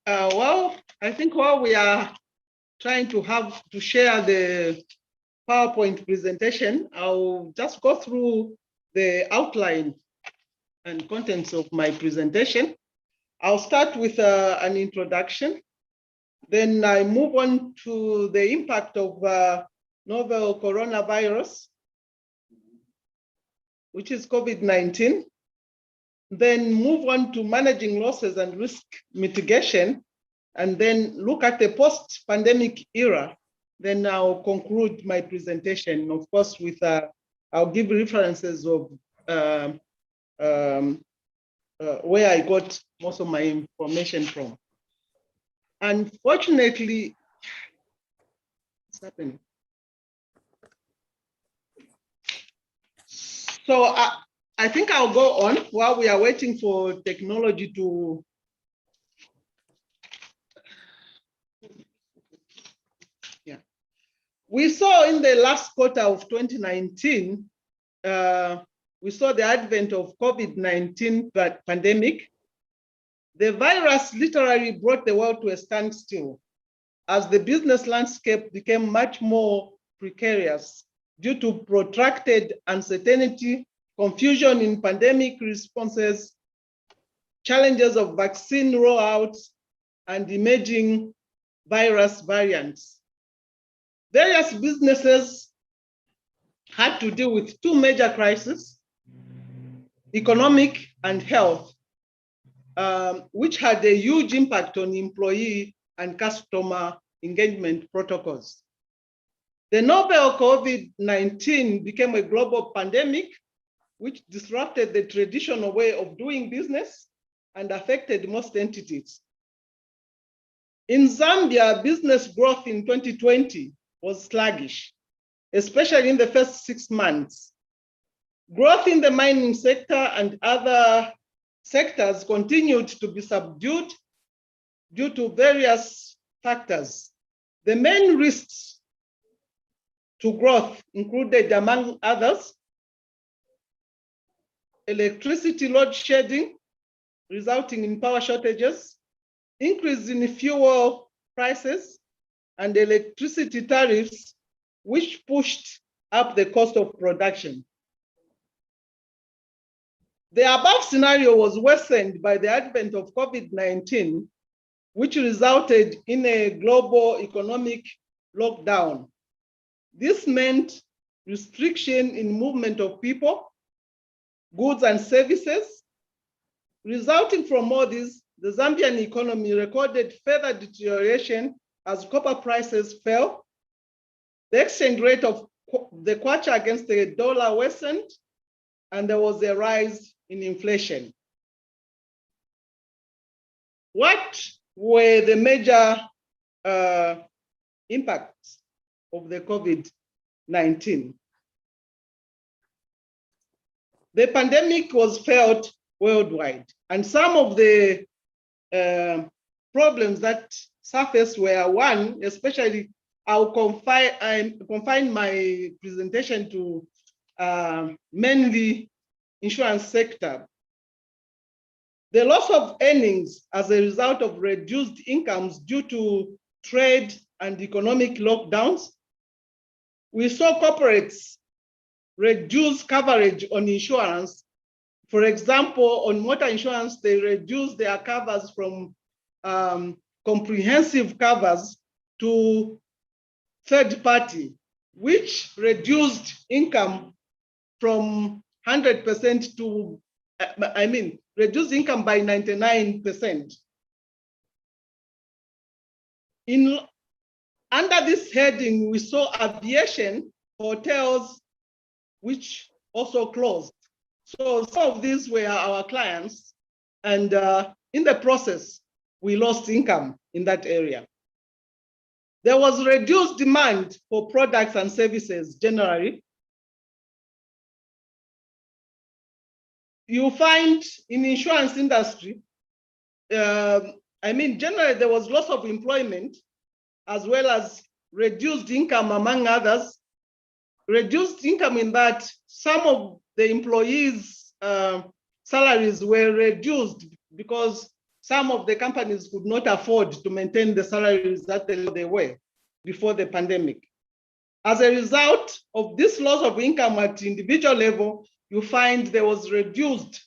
Well, I think while we are trying to share the PowerPoint presentation, I'll just go through the outline and contents of my presentation. I'll start with an introduction. Then I move on to the impact of novel coronavirus, which is COVID-19. Then move on to managing losses and risk mitigation, and then look at the post-pandemic era. Then I'll conclude my presentation, of course, with I'll give references of where I got most of my information from. Unfortunately, what's happening? So I think I'll go on while we are waiting for technology to. Yeah. We saw in the last quarter of 2019, we saw the advent of COVID-19 pandemic. The virus literally brought the world to a standstill as the business landscape became much more precarious due to protracted uncertainty, confusion in pandemic responses, challenges of vaccine rollouts, and emerging virus variants. Various businesses had to deal with two major crises, economic and health, which had a huge impact on employee and customer engagement protocols. The novel COVID-19 became a global pandemic, which disrupted the traditional way of doing business and affected most entities. In Zambia, business growth in 2020 was sluggish, especially in the first 6 months. Growth in the mining sector and other sectors continued to be subdued due to various factors. The main risks to growth included, among others, electricity load shedding, resulting in power shortages, increase in fuel prices, and electricity tariffs, which pushed up the cost of production. The above scenario was worsened by the advent of COVID-19, which resulted in a global economic lockdown. This meant restriction in movement of people, goods, and services. Resulting from all this, the Zambian economy recorded further deterioration as copper prices fell. The exchange rate of the kwacha against the dollar worsened, and there was a rise in inflation. What were the major impacts of the COVID-19? The pandemic was felt worldwide, and some of the problems that surfaced were, one, especially I'll confine my presentation to mainly insurance sector. The loss of earnings as a result of reduced incomes due to trade and economic lockdowns. We saw corporates reduce coverage on insurance. For example, on motor insurance, they reduced their covers from comprehensive covers to third party, which reduced income from 100% to, reduced income by 99%. Under this heading, we saw aviation, hotels, which also closed. So some of these were our clients, and in the process, we lost income in that area. There was reduced demand for products and services generally. You find in insurance industry, generally there was loss of employment as well as reduced income, among others. Reduced income in that some of the employees' salaries were reduced because some of the companies could not afford to maintain the salaries that they were before the pandemic. As a result of this loss of income at individual level, you find there was reduced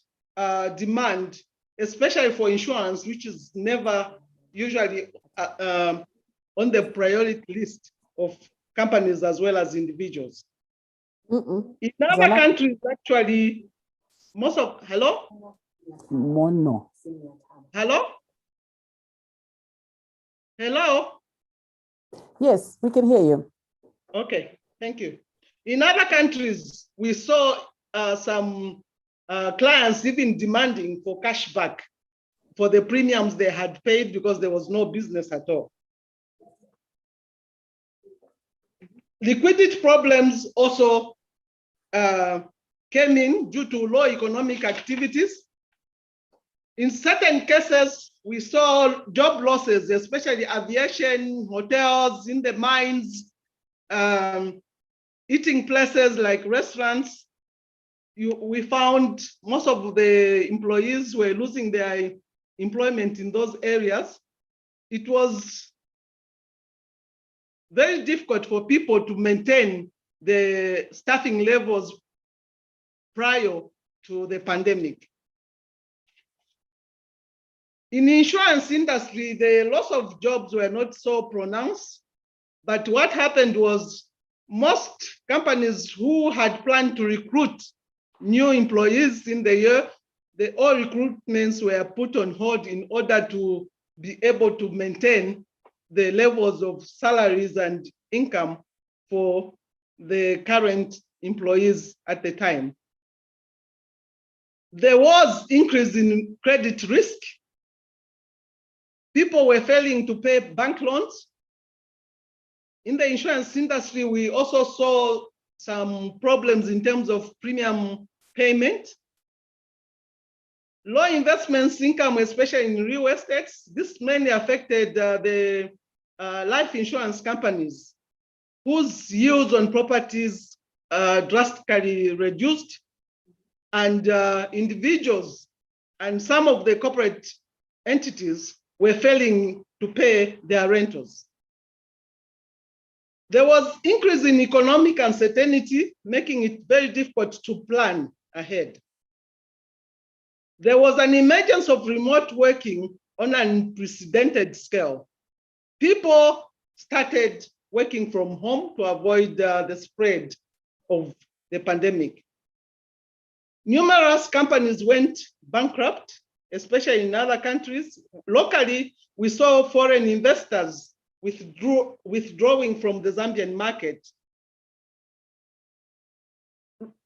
demand, especially for insurance, which is never usually on the priority list of companies as well as individuals. In other countries, actually, most of, hello? Mono. Hello? Hello? Yes, we can hear you. Okay, thank you. In other countries, we saw some clients even demanding for cash back for the premiums they had paid because there was no business at all. Liquidity problems also came in due to low economic activities. In certain cases, we saw job losses, especially aviation, hotels, in the mines, eating places like restaurants. We found most of the employees were losing their employment in those areas. It was very difficult for people to maintain the staffing levels prior to the pandemic. In the insurance industry, the loss of jobs were not so pronounced, but what happened was most companies who had planned to recruit new employees in the year, all recruitments were put on hold in order to be able to maintain the levels of salaries and income for the current employees at the time. There was increase in credit risk. People were failing to pay bank loans. In the insurance industry, we also saw some problems in terms of premium payment. Low investments income, especially in real estates, this mainly affected the life insurance companies, whose yields on properties drastically reduced, and individuals and some of the corporate entities were failing to pay their rentals. There was increase in economic uncertainty, making it very difficult to plan ahead. There was an emergence of remote working on an unprecedented scale. People started working from home to avoid the spread of the pandemic. Numerous companies went bankrupt, especially in other countries. Locally, we saw foreign investors withdrawing from the Zambian market.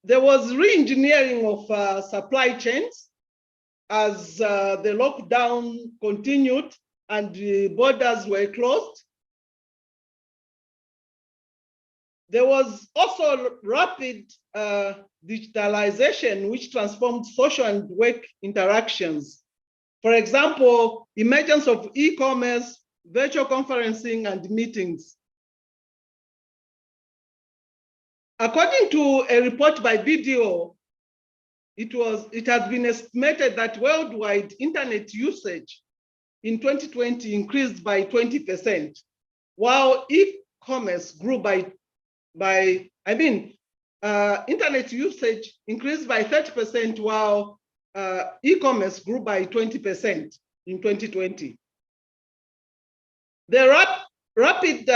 There was re-engineering of supply chains as the lockdown continued and the borders were closed. There was also rapid digitalization, which transformed social and work interactions. For example, emergence of e-commerce, virtual conferencing, and meetings. According to a report by BDO, it has been estimated that worldwide internet usage in 2020 increased by 20%, while e-commerce grew internet usage increased by 30%, while e-commerce grew by 20% in 2020. The rapid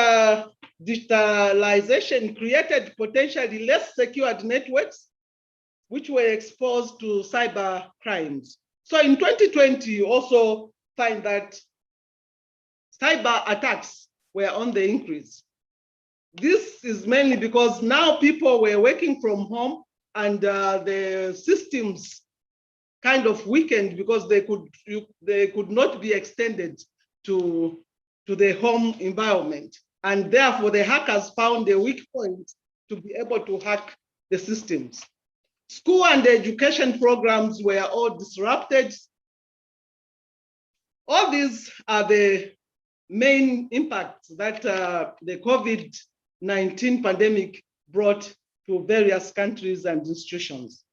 digitalization created potentially less secured networks, which were exposed to cyber crimes. So in 2020, you also find that cyber attacks were on the increase. This is mainly because now people were working from home and the systems kind of weakened because they could not be extended to the home environment. And therefore the hackers found a weak point to be able to hack the systems. School and education programs were all disrupted. All these are the main impacts that the COVID-19 pandemic brought to various countries and institutions.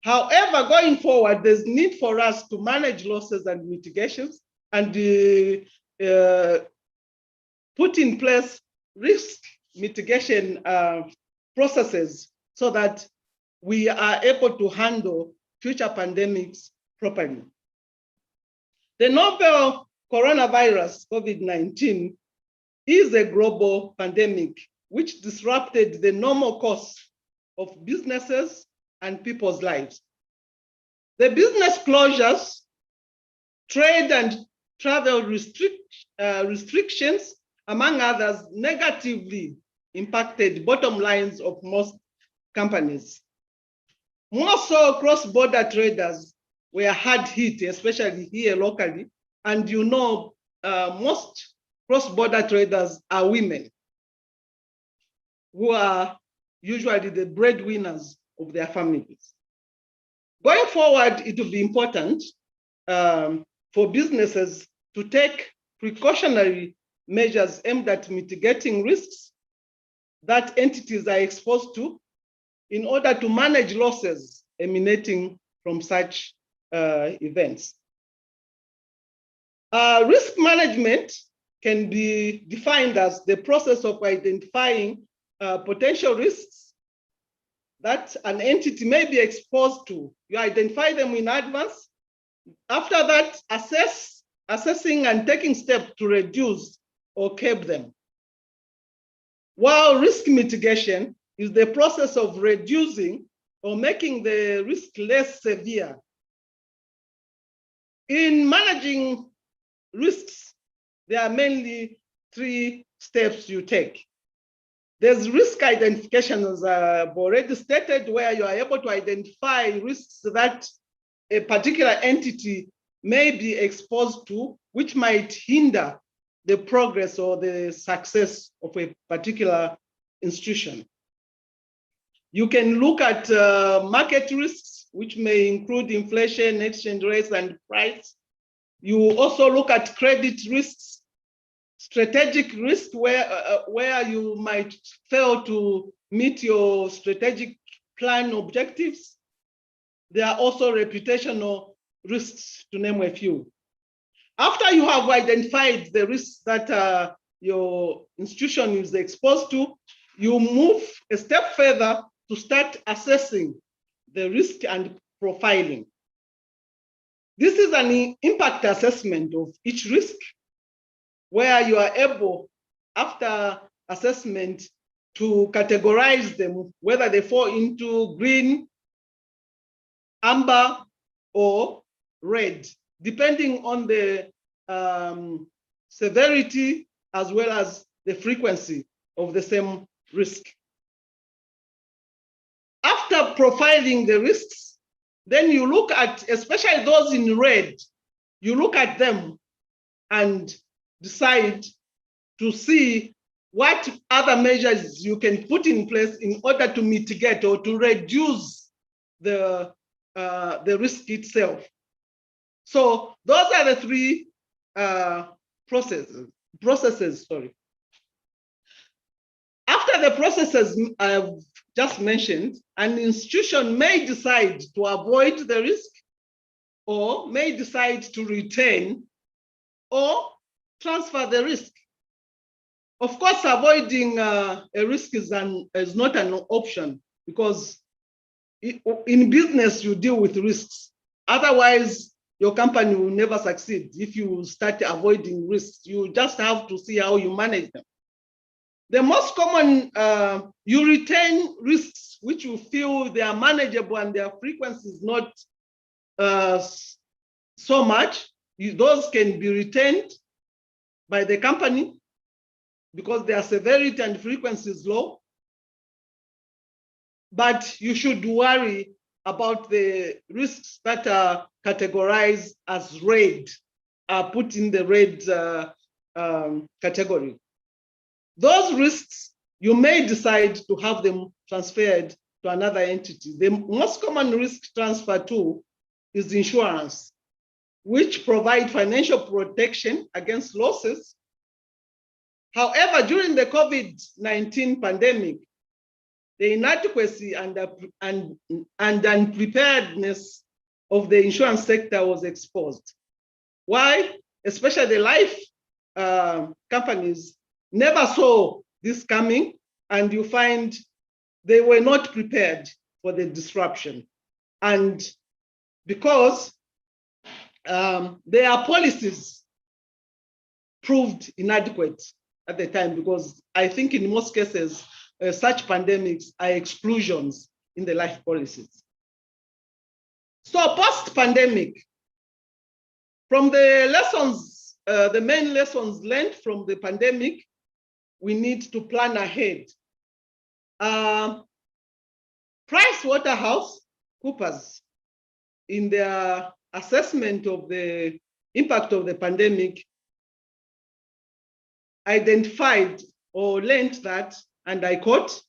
However, going forward, there's need for us to manage losses and mitigations and put in place risk mitigation processes so that we are able to handle future pandemics properly. The novel coronavirus, COVID-19, is a global pandemic which disrupted the normal course of businesses and people's lives. The business closures, trade and travel restrictions, among others, negatively impacted bottom lines of most companies. More so, cross-border traders were hard hit, especially here locally. And you know, most cross-border traders are women who are usually the breadwinners of their families. Going forward, it will be important for businesses to take precautionary measures aimed at mitigating risks that entities are exposed to in order to manage losses emanating from such events. Risk management can be defined as the process of identifying potential risks that an entity may be exposed to. You identify them in advance. After that, assessing and taking steps to reduce or curb them. While risk mitigation is the process of reducing or making the risk less severe. In managing risks, there are mainly 3 steps you take. There's risk identification, as I've already stated, where you are able to identify risks that a particular entity may be exposed to, which might hinder the progress or the success of a particular institution. You can look at market risks, which may include inflation, exchange rates, and price. You also look at credit risks, strategic risk where you might fail to meet your strategic plan objectives. There are also reputational risks, to name a few. After you have identified the risks that your institution is exposed to, you move a step further to start assessing the risk and profiling. This is an impact assessment of each risk, where you are able, after assessment, to categorize them, whether they fall into green, amber, or red, depending on the severity as well as the frequency of the same risk. After profiling the risks, then you look at, especially those in red, you look at them and decide to see what other measures you can put in place in order to mitigate or to reduce the risk itself. So those are the three processes. After the processes I've just mentioned, an institution may decide to avoid the risk, or may decide to retain or transfer the risk. Of course, avoiding a risk is not an option, because in business you deal with risks. Otherwise, your company will never succeed if you start avoiding risks. You just have to see how you manage them. The most common, you retain risks which you feel they are manageable and their frequency is not so much. Those can be retained by the company because their severity and frequency is low. But you should worry about the risks that are categorized as red, are put in the red category. Those risks, you may decide to have them transferred to another entity. The most common risk transfer tool is insurance, which provide financial protection against losses. However, during the COVID-19 pandemic, the inadequacy and unpreparedness of the insurance sector was exposed. Why? Especially the life companies never saw this coming, and you find they were not prepared for the disruption. And because their policies proved inadequate at the time, because I think in most cases, such pandemics are exclusions in the life policies. So post-pandemic, from the lessons, the main lessons learned from the pandemic, we need to plan ahead. PricewaterhouseCoopers, in their assessment of the impact of the pandemic, identified or learned that, and I quote,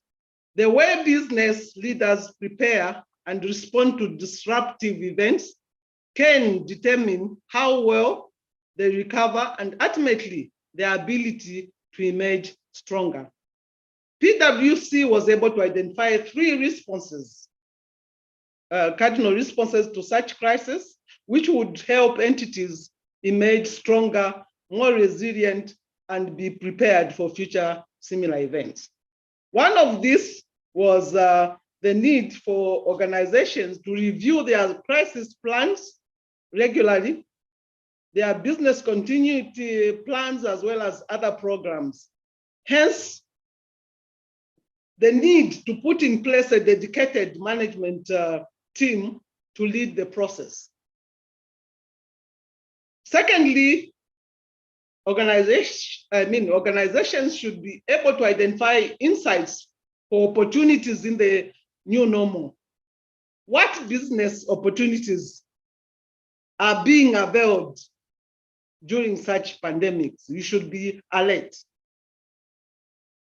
"The way business leaders prepare and respond to disruptive events can determine how well they recover and ultimately their ability to emerge stronger." PwC was able to identify 3 responses, cardinal responses to such crisis, which would help entities emerge stronger, more resilient, and be prepared for future similar events. One of these was the need for organizations to review their crisis plans regularly, their business continuity plans, as well as other programs. Hence, the need to put in place a dedicated management team to lead the process. Secondly, organizations should be able to identify insights for opportunities in the new normal. What business opportunities are being availed during such pandemics? You should be alert.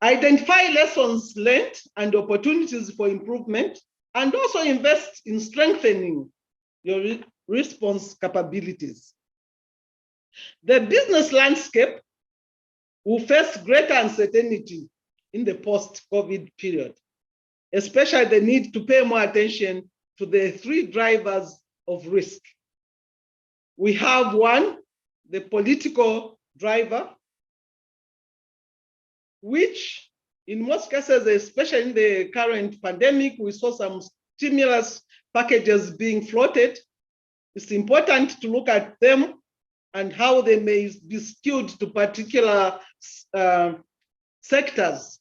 Identify lessons learned and opportunities for improvement. and also invest in strengthening your response capabilities. The business landscape will face greater uncertainty in the post-COVID period, especially the need to pay more attention to the three drivers of risk. We have one, the political driver, which in most cases, especially in the current pandemic, we saw some stimulus packages being floated. It's important to look at them and how they may be skewed to particular sectors.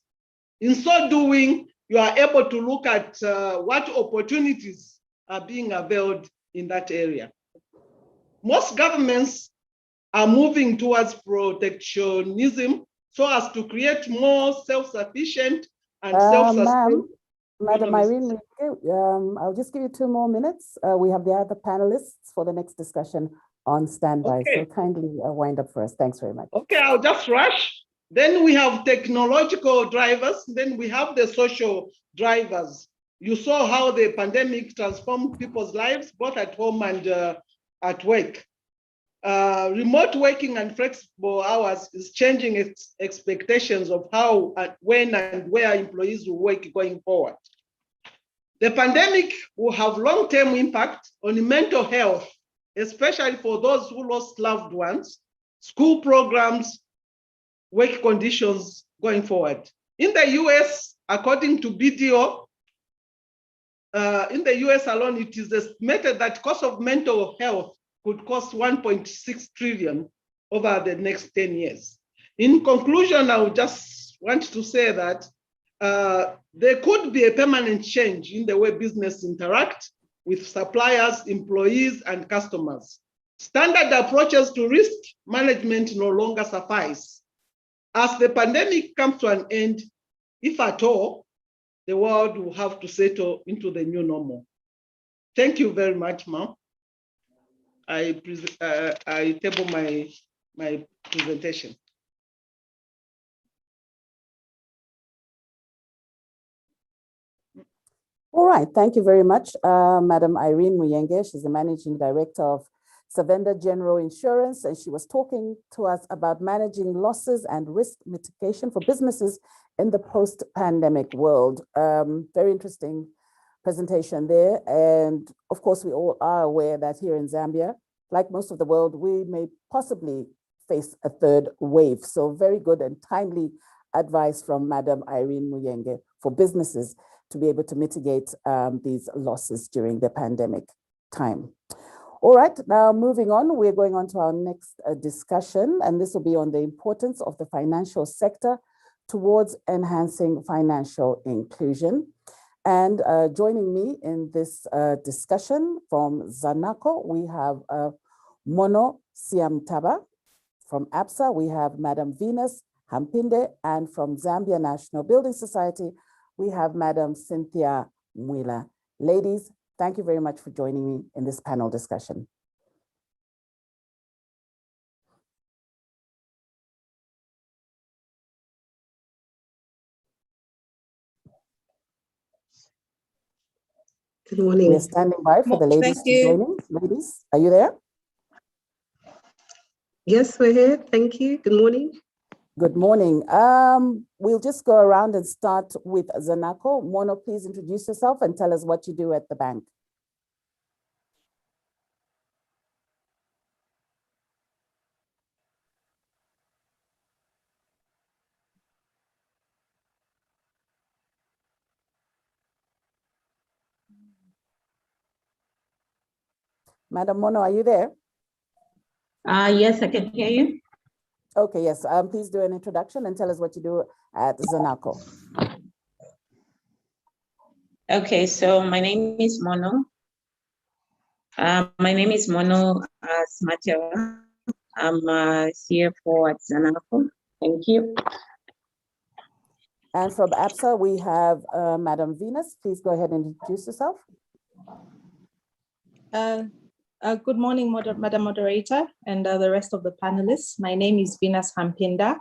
In so doing, you are able to look at what opportunities are being availed in that area. Most governments are moving towards protectionism so as to create more self-sufficient and self-sustained. Madam Irene, I'll just give you 2 more minutes. We have the other panelists for the next discussion on standby. Okay. So kindly wind up first. Thanks very much. Okay, I'll just rush. Then we have technological drivers. Then we have the social drivers. You saw how the pandemic transformed people's lives, both at home and at work. Remote working and flexible hours is changing its expectations of how, when, and where employees will work going forward. The pandemic will have long-term impact on mental health, especially for those who lost loved ones, school programs, work conditions going forward. In the US, according to BDO, in the US alone, it is estimated that cost of mental health could cost 1.6 trillion over the next 10 years. In conclusion, I would just want to say that there could be a permanent change in the way business interact with suppliers, employees, and customers. Standard approaches to risk management no longer suffice. As the pandemic comes to an end, if at all, the world will have to settle into the new normal. Thank you very much, ma'am. I table my presentation. All right, thank you very much, Madam Irene Muyenge. She's the Managing Director of Savenda General Insurance, and she was talking to us about managing losses and risk mitigation for businesses in the post-pandemic world. Very interesting presentation there. And of course, we all are aware that here in Zambia, like most of the world, we may possibly face a third wave. So very good and timely advice from Madam Irene Muyenge for businesses to be able to mitigate these losses during the pandemic time. All right, now moving on, we're going on to our next discussion, and this will be on the importance of the financial sector towards enhancing financial inclusion. And joining me in this discussion from Zanaco, we have Mono Siamtaba. From APSA, we have Madam Venus Hampinde, and from Zambia National Building Society, we have Madam Cynthia Mwila. Ladies, thank you very much for joining me in this panel discussion. Good morning. We're standing by for the ladies to join in. Ladies, are you there? Yes, we're here. Thank you. Good morning. Good morning. We'll just go around and start with Zanaco. Mono, please introduce yourself and tell us what you do at the bank. Madam Mono, are you there? Yes, I can hear you. Okay, yes. Please do an introduction and tell us what you do at Zanaco. Okay, so my name is Mono. Smatera. I'm CFO at Zanaco. Thank you. And from APSA, we have Madam Venus. Please go ahead and introduce yourself. Good morning, Madam Moderator, and the rest of the panelists. My name is Venus Hampinda.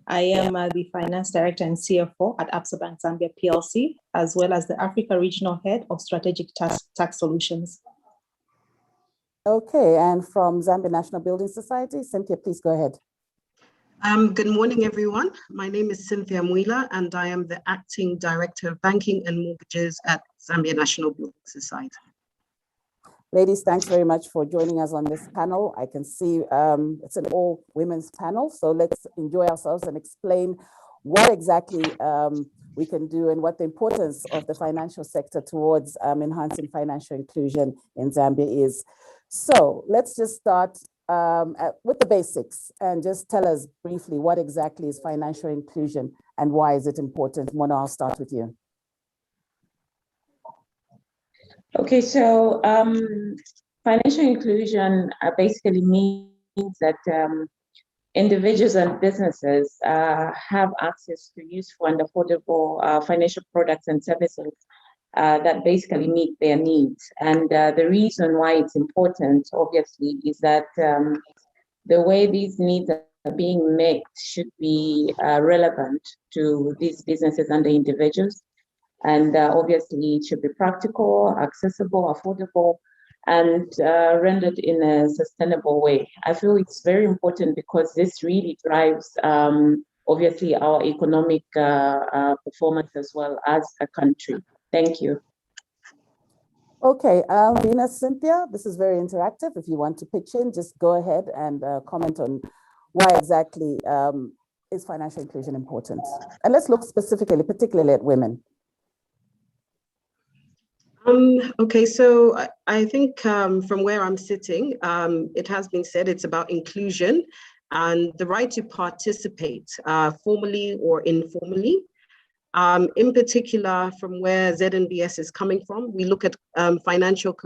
I am the Finance Director and CFO at Absa Bank Zambia PLC, as well as the Africa Regional Head of Strategic Tax Solutions. Okay, and from Zambia National Building Society, Cynthia, please go ahead. Good morning, everyone. My name is Cynthia Mwila, and I am the Acting Director of Banking and Mortgages at Zambia National Building Society. Ladies, thanks very much for joining us on this panel. I can see it's an all women's panel, so let's enjoy ourselves and explain what exactly we can do and what the importance of the financial sector towards enhancing financial inclusion in Zambia is. So let's just start with the basics and just tell us briefly what exactly is financial inclusion and why is it important. Mona, I'll start with you. Okay, so financial inclusion basically means that individuals and businesses have access to useful and affordable financial products and services that basically meet their needs. And the reason why it's important, obviously, is that the way these needs are being met should be relevant to these businesses and the individuals. And obviously, it should be practical, accessible, affordable, and rendered in a sustainable way. I feel it's very important because this really drives, obviously, our economic performance as well as a country. Thank you. Okay, Venus, Cynthia, this is very interactive. If you want to pitch in, just go ahead and comment on why exactly is financial inclusion important. And let's look specifically, particularly at women. Okay, so I think from where I'm sitting, it has been said it's about inclusion and the right to participate formally or informally. In particular, from where ZNBS is coming from, we look at financial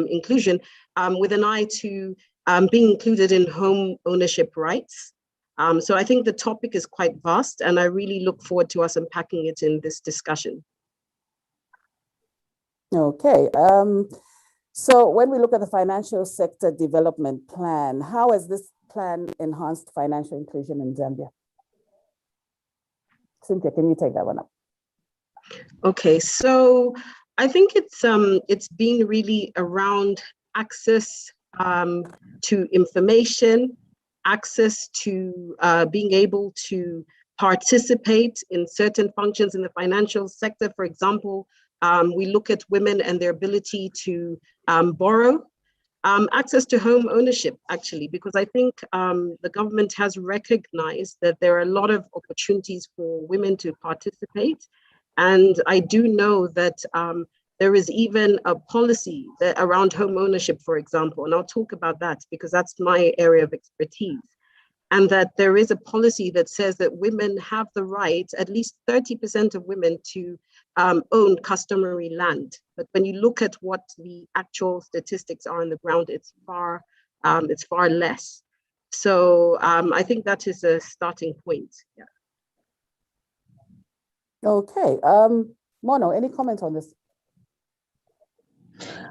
inclusion with an eye to being included in home ownership rights. So I think the topic is quite vast, and I really look forward to us unpacking it in this discussion. Okay, so when we look at the financial sector development plan, how has this plan enhanced financial inclusion in Zambia? Cynthia, can you take that one up? Okay, so I think it's been really around access to information, access to being able to participate in certain functions in the financial sector. For example, we look at women and their ability to borrow, access to home ownership, actually, because I think the government has recognized that there are a lot of opportunities for women to participate. And I do know that there is even a policy that around home ownership, for example, and I'll talk about that because that's my area of expertise. And that there is a policy that says that women have the right, at least 30% of women, to own customary land. But when you look at what the actual statistics are on the ground, it's far less. So I think that is a starting point. Yeah. Okay, Mono, any comment on this?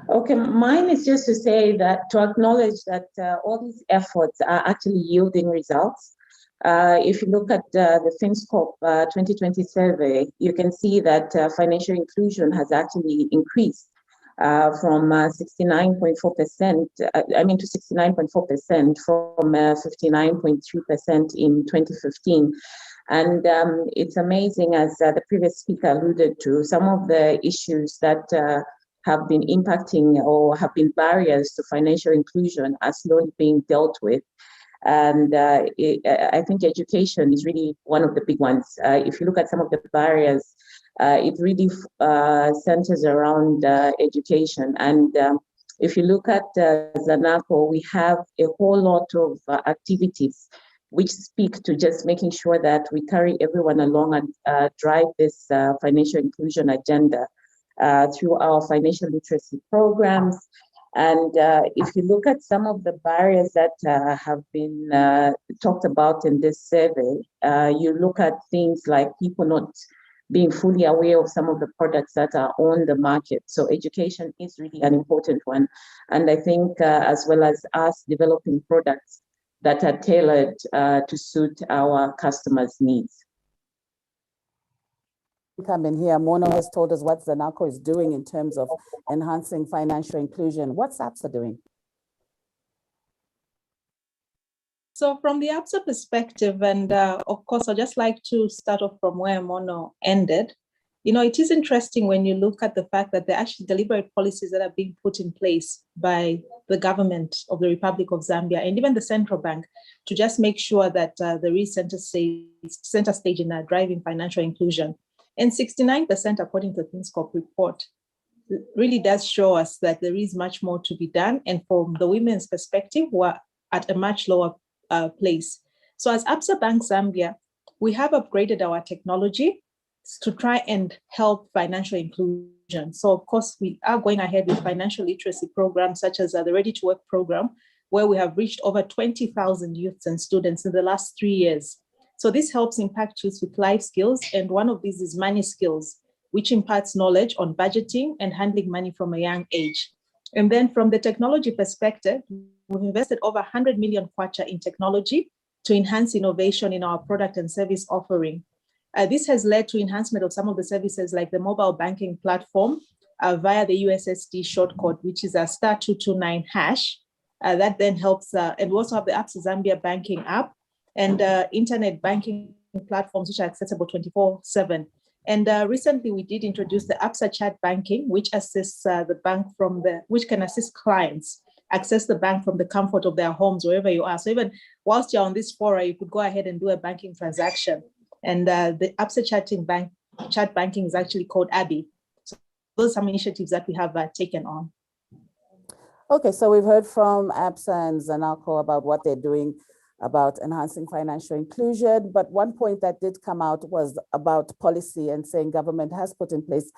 Okay, mine is just to say that to acknowledge that all these efforts are actually yielding results. If you look at the FinScope 2020 survey, you can see that financial inclusion has actually increased from 69.4%, to 69.4% from 59.3% in 2015. And it's amazing, as the previous speaker alluded to, some of the issues that have been impacting or have been barriers to financial inclusion are slowly being dealt with. And I think education is really one of the big ones. If you look at some of the barriers, it really centers around education. And if you look at ZANACO, we have a whole lot of activities which speak to just making sure that we carry everyone along and drive this financial inclusion agenda through our financial literacy programs. And if you look at some of the barriers that have been talked about in this survey, you look at things like people not being fully aware of some of the products that are on the market. So education is really an important one. And I think as well as us developing products that are tailored to suit our customers' needs. Come in here. Mono has told us what Zanaco is doing in terms of enhancing financial inclusion. What's ABSA doing? So from the ABSA perspective, and of course, I'd just like to start off from where Mono ended. You know, it is interesting when you look at the fact that there are actually deliberate policies that are being put in place by the government of the Republic of Zambia and even the central bank to just make sure that there is center stage in driving financial inclusion. And 69%, according to the ThinkScope report, really does show us that there is much more to be done. And from the women's perspective, we're at a much lower place. So as ABSA Bank Zambia, we have upgraded our technology to try and help financial inclusion. So of course, we are going ahead with financial literacy programs such as the Ready to Work program, where we have reached over 20,000 youths and students in the last 3 years. So this helps impact youth with life skills. And one of these is money skills, which imparts knowledge on budgeting and handling money from a young age. And then from the technology perspective, we've invested over 100 million kwacha in technology to enhance innovation in our product and service offering. This has led to enhancement of some of the services like the mobile banking platform via the USSD shortcode, which is a *229#. That then helps, and we also have the ABSA Zambia banking app and internet banking platforms, which are accessible 24/7. And recently we did introduce the ABSA chat banking, which assists the bank which can assist clients access the bank from the comfort of their homes, wherever you are. So even whilst you're on this forum, you could go ahead and do a banking transaction. And the ABSA chat banking is actually called ABI. So those are some initiatives that we have taken on. Okay, so we've heard from ABSA and Zanaco about what they're doing about enhancing financial inclusion. But one point that did come out was about policy and saying government has put in place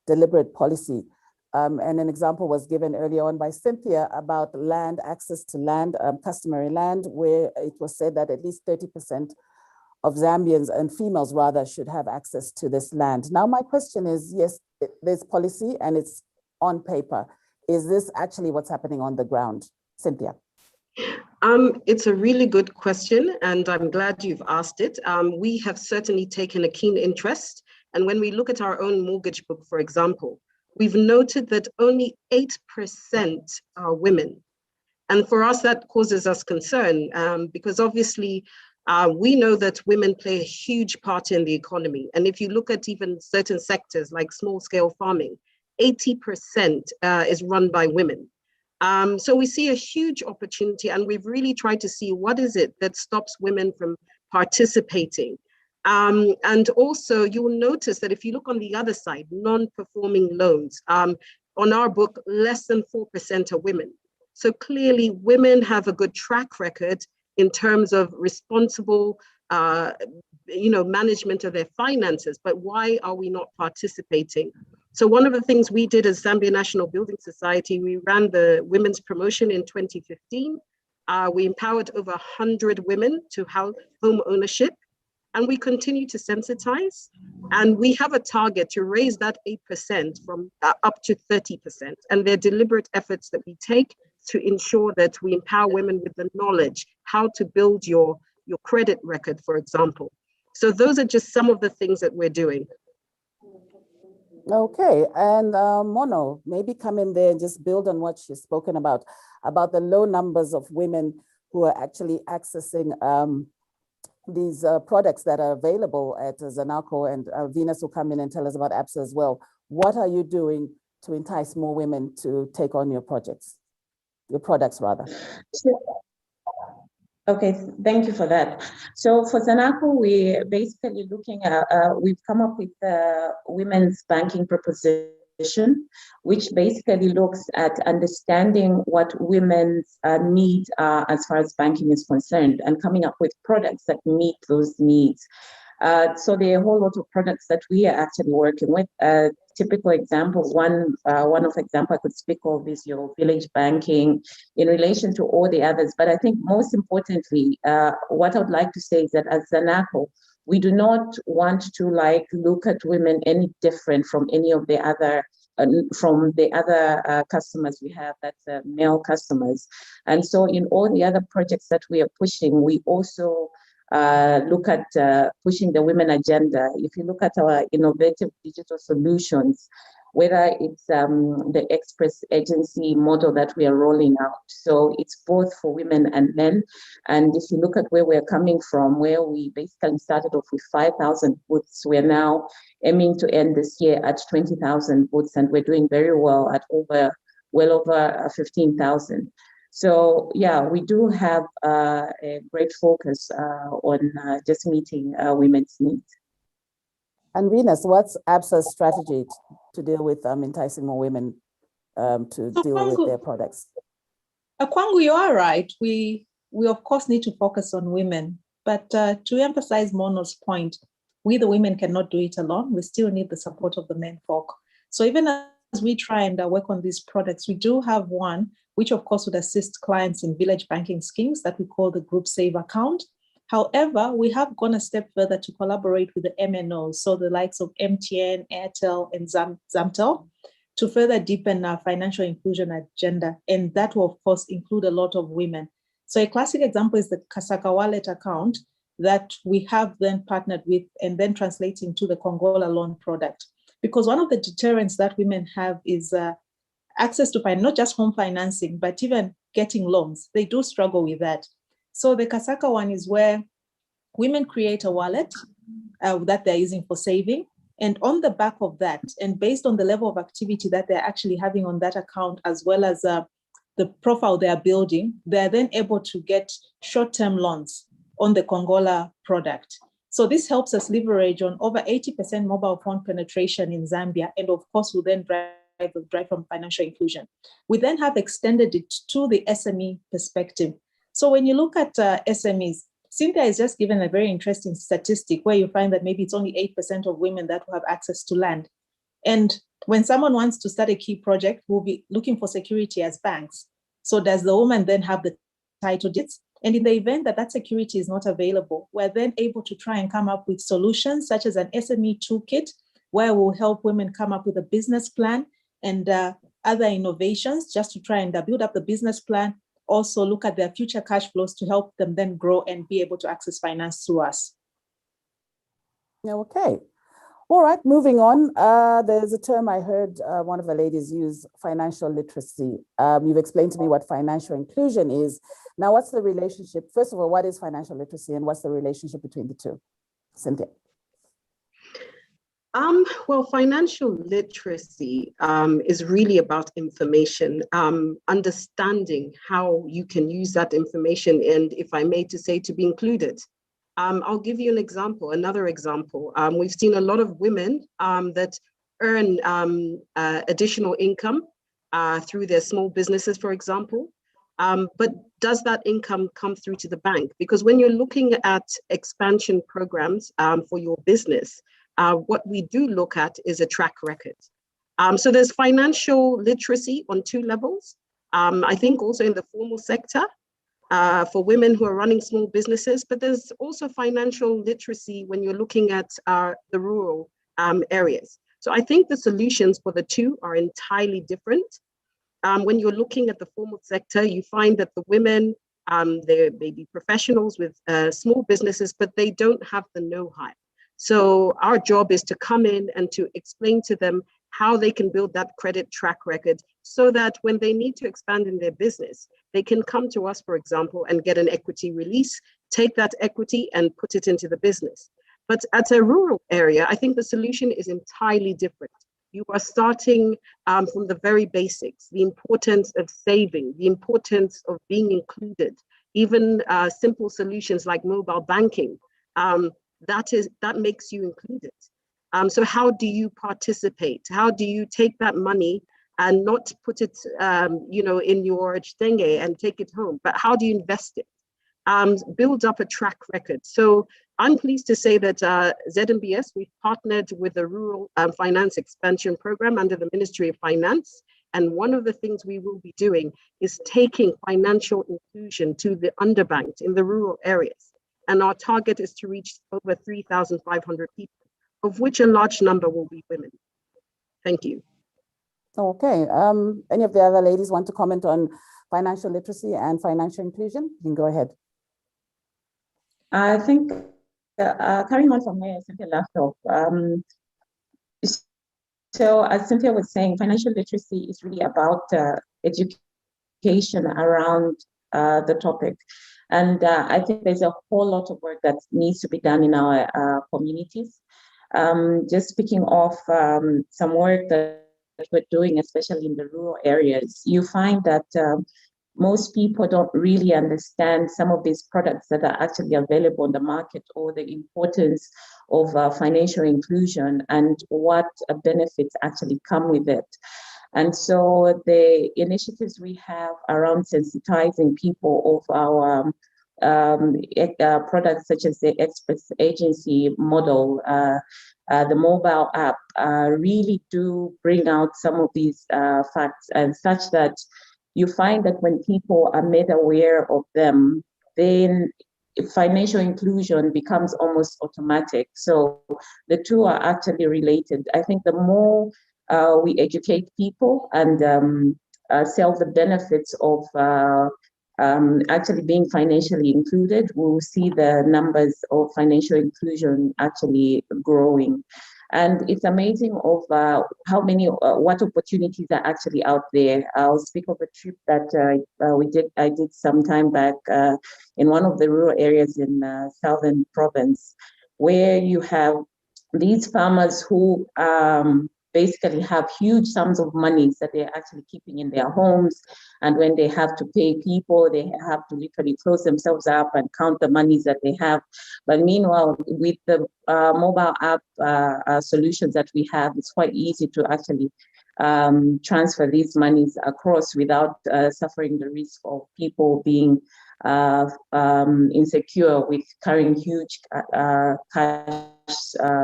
deliberate policy. And an example was given earlier on by Cynthia about land, access to land, customary land, where it was said that at least 30% of Zambians and females rather should have access to this land. Now, my question is, yes, there's policy and it's on paper. Is this actually what's happening on the ground? Cynthia. It's a really good question, and I'm glad you've asked it. We have certainly taken a keen interest. And when we look at our own mortgage book, for example, we've noted that only 8% are women. And for us, that causes us concern because obviously we know that women play a huge part in the economy. And if you look at even certain sectors like small scale farming, 80% is run by women. So we see a huge opportunity, and we've really tried to see what is it that stops women from participating. And also you will notice that if you look on the other side, non-performing loans, on our book, less than 4% are women. So clearly women have a good track record in terms of responsible management of their finances, but why are we not participating? So one of the things we did as Zambia National Building Society, we ran the women's promotion in 2015. We empowered over 100 women to home ownership, and we continue to sensitize. And we have a target to raise that 8% from up to 30%. And they're deliberate efforts that we take to ensure that we empower women with the knowledge, how to build your credit record, for example. So those are just some of the things that we're doing. Okay, and Mono, maybe come in there and just build on what she's spoken about the low numbers of women who are actually accessing these products that are available at Zanaco, and Venus will come in and tell us about ABSA as well. What are you doing to entice more women to take on your products rather? Sure. Okay, thank you for that. So for Zanaco, we're basically looking at, we've come up with a women's banking proposition, which basically looks at understanding what women's needs are as far as banking is concerned and coming up with products that meet those needs. So there are a whole lot of products that we are actually working with. Typical example, one example I could speak of is your village banking in relation to all the others. But I think most importantly, what I would like to say is that as Zanaco, we do not want to look at women any different from any of the other from the other customers we have, that's male customers. And so in all the other projects that we are pushing, we also look at pushing the women agenda. If you look at our innovative digital solutions, whether it's the express agency model that we are rolling out. So it's both for women and men. And if you look at where we're coming from, where we basically started off with 5,000 booths, we're now aiming to end this year at 20,000 booths, and we're doing very well at well over 15,000. So yeah, we do have a great focus on just meeting women's needs. And Venus, what's ABSA's strategy to deal with enticing more women to deal with their products? Kwangu, you are right. We of course need to focus on women, but to emphasize Mono's point, we the women cannot do it alone. We still need the support of the men folk. So even as we try and work on these products, we do have one, which of course would assist clients in village banking schemes that we call the Group Save Account. However, we have gone a step further to collaborate with the MNOs, so the likes of MTN, Airtel, and Zamtel, to further deepen our financial inclusion agenda. And that will, of course, include a lot of women. So a classic example is the Kasaka Wallet account that we have then partnered with and then translating to the Kongola loan product. Because one of the deterrents that women have is access to not just home financing, but even getting loans. They do struggle with that. So the Kasaka one is where women create a wallet that they're using for saving. And on the back of that, and based on the level of activity that they're actually having on that account, as well as the profile they are building, they're then able to get short-term loans on the Kongola product. So this helps us leverage on over 80% mobile phone penetration in Zambia. And of course, will then drive from financial inclusion. We then have extended it to the SME perspective. So when you look at SMEs, Cynthia has just given a very interesting statistic where you find that maybe it's only 8% of women that will have access to land. And when someone wants to start a key project, we'll be looking for security as banks. So does the woman then have the title deeds? And in the event that that security is not available, we're then able to try and come up with solutions such as an SME toolkit, where we'll help women come up with a business plan and other innovations just to try and build up the business plan. Also look at their future cash flows to help them then grow and be able to access finance through us. Okay. All right, moving on. There's a term I heard one of the ladies use, financial literacy. You've explained to me what financial inclusion is. Now, what's the relationship? First of all, what is financial literacy and what's the relationship between the two? Cynthia. Well, financial literacy is really about information, understanding how you can use that information, and if I may to say, to be included. I'll give you an example, another example. We've seen a lot of women that earn additional income through their small businesses, for example. But does that income come through to the bank? Because when you're looking at expansion programs for your business, what we do look at is a track record. So there's financial literacy on two levels. I think also in the formal sector for women who are running small businesses, but there's also financial literacy when you're looking at the rural areas. So I think the solutions for the two are entirely different. When you're looking at the formal sector, you find that the women, they may be professionals with small businesses, but they don't have the know-how. So our job is to come in and to explain to them how they can build that credit track record so that when they need to expand in their business, they can come to us, for example, and get an equity release, take that equity and put it into the business. But at a rural area, I think the solution is entirely different. You are starting from the very basics, the importance of saving, the importance of being included, even simple solutions like mobile banking. That makes you included. So how do you participate? How do you take that money and not put it, in your chitenge and take it home? But how do you invest it? Build up a track record. So I'm pleased to say that ZMBS, we've partnered with the Rural Finance Expansion Program under the Ministry of Finance. And one of the things we will be doing is taking financial inclusion to the underbanked in the rural areas. And our target is to reach over 3,500 people, of which a large number will be women. Thank you. Okay, any of the other ladies want to comment on financial literacy and financial inclusion? You can go ahead. I think carrying on from where Cynthia left off, so as Cynthia was saying, financial literacy is really about education around the topic. And I think there's a whole lot of work that needs to be done in our communities. Just speaking of some work that we're doing, especially in the rural areas, you find that most people don't really understand some of these products that are actually available in the market, or the importance of financial inclusion and what benefits actually come with it. And so the initiatives we have around sensitizing people of our products, such as the express agency model, the mobile app, really do bring out some of these facts, and such that you find that when people are made aware of them, then financial inclusion becomes almost automatic. So the two are actually related. I think the more we educate people and sell the benefits of actually being financially included, we'll see the numbers of financial inclusion actually growing. And it's amazing of how many, what opportunities are actually out there. I'll speak of a trip that I did some time back in one of the rural areas in southern province, where you have these farmers who basically have huge sums of money that they're actually keeping in their homes. And when they have to pay people, they have to literally close themselves up and count the monies that they have. But meanwhile, with the mobile app solutions that we have, it's quite easy to actually transfer these monies across without suffering the risk of people being insecure with carrying huge cash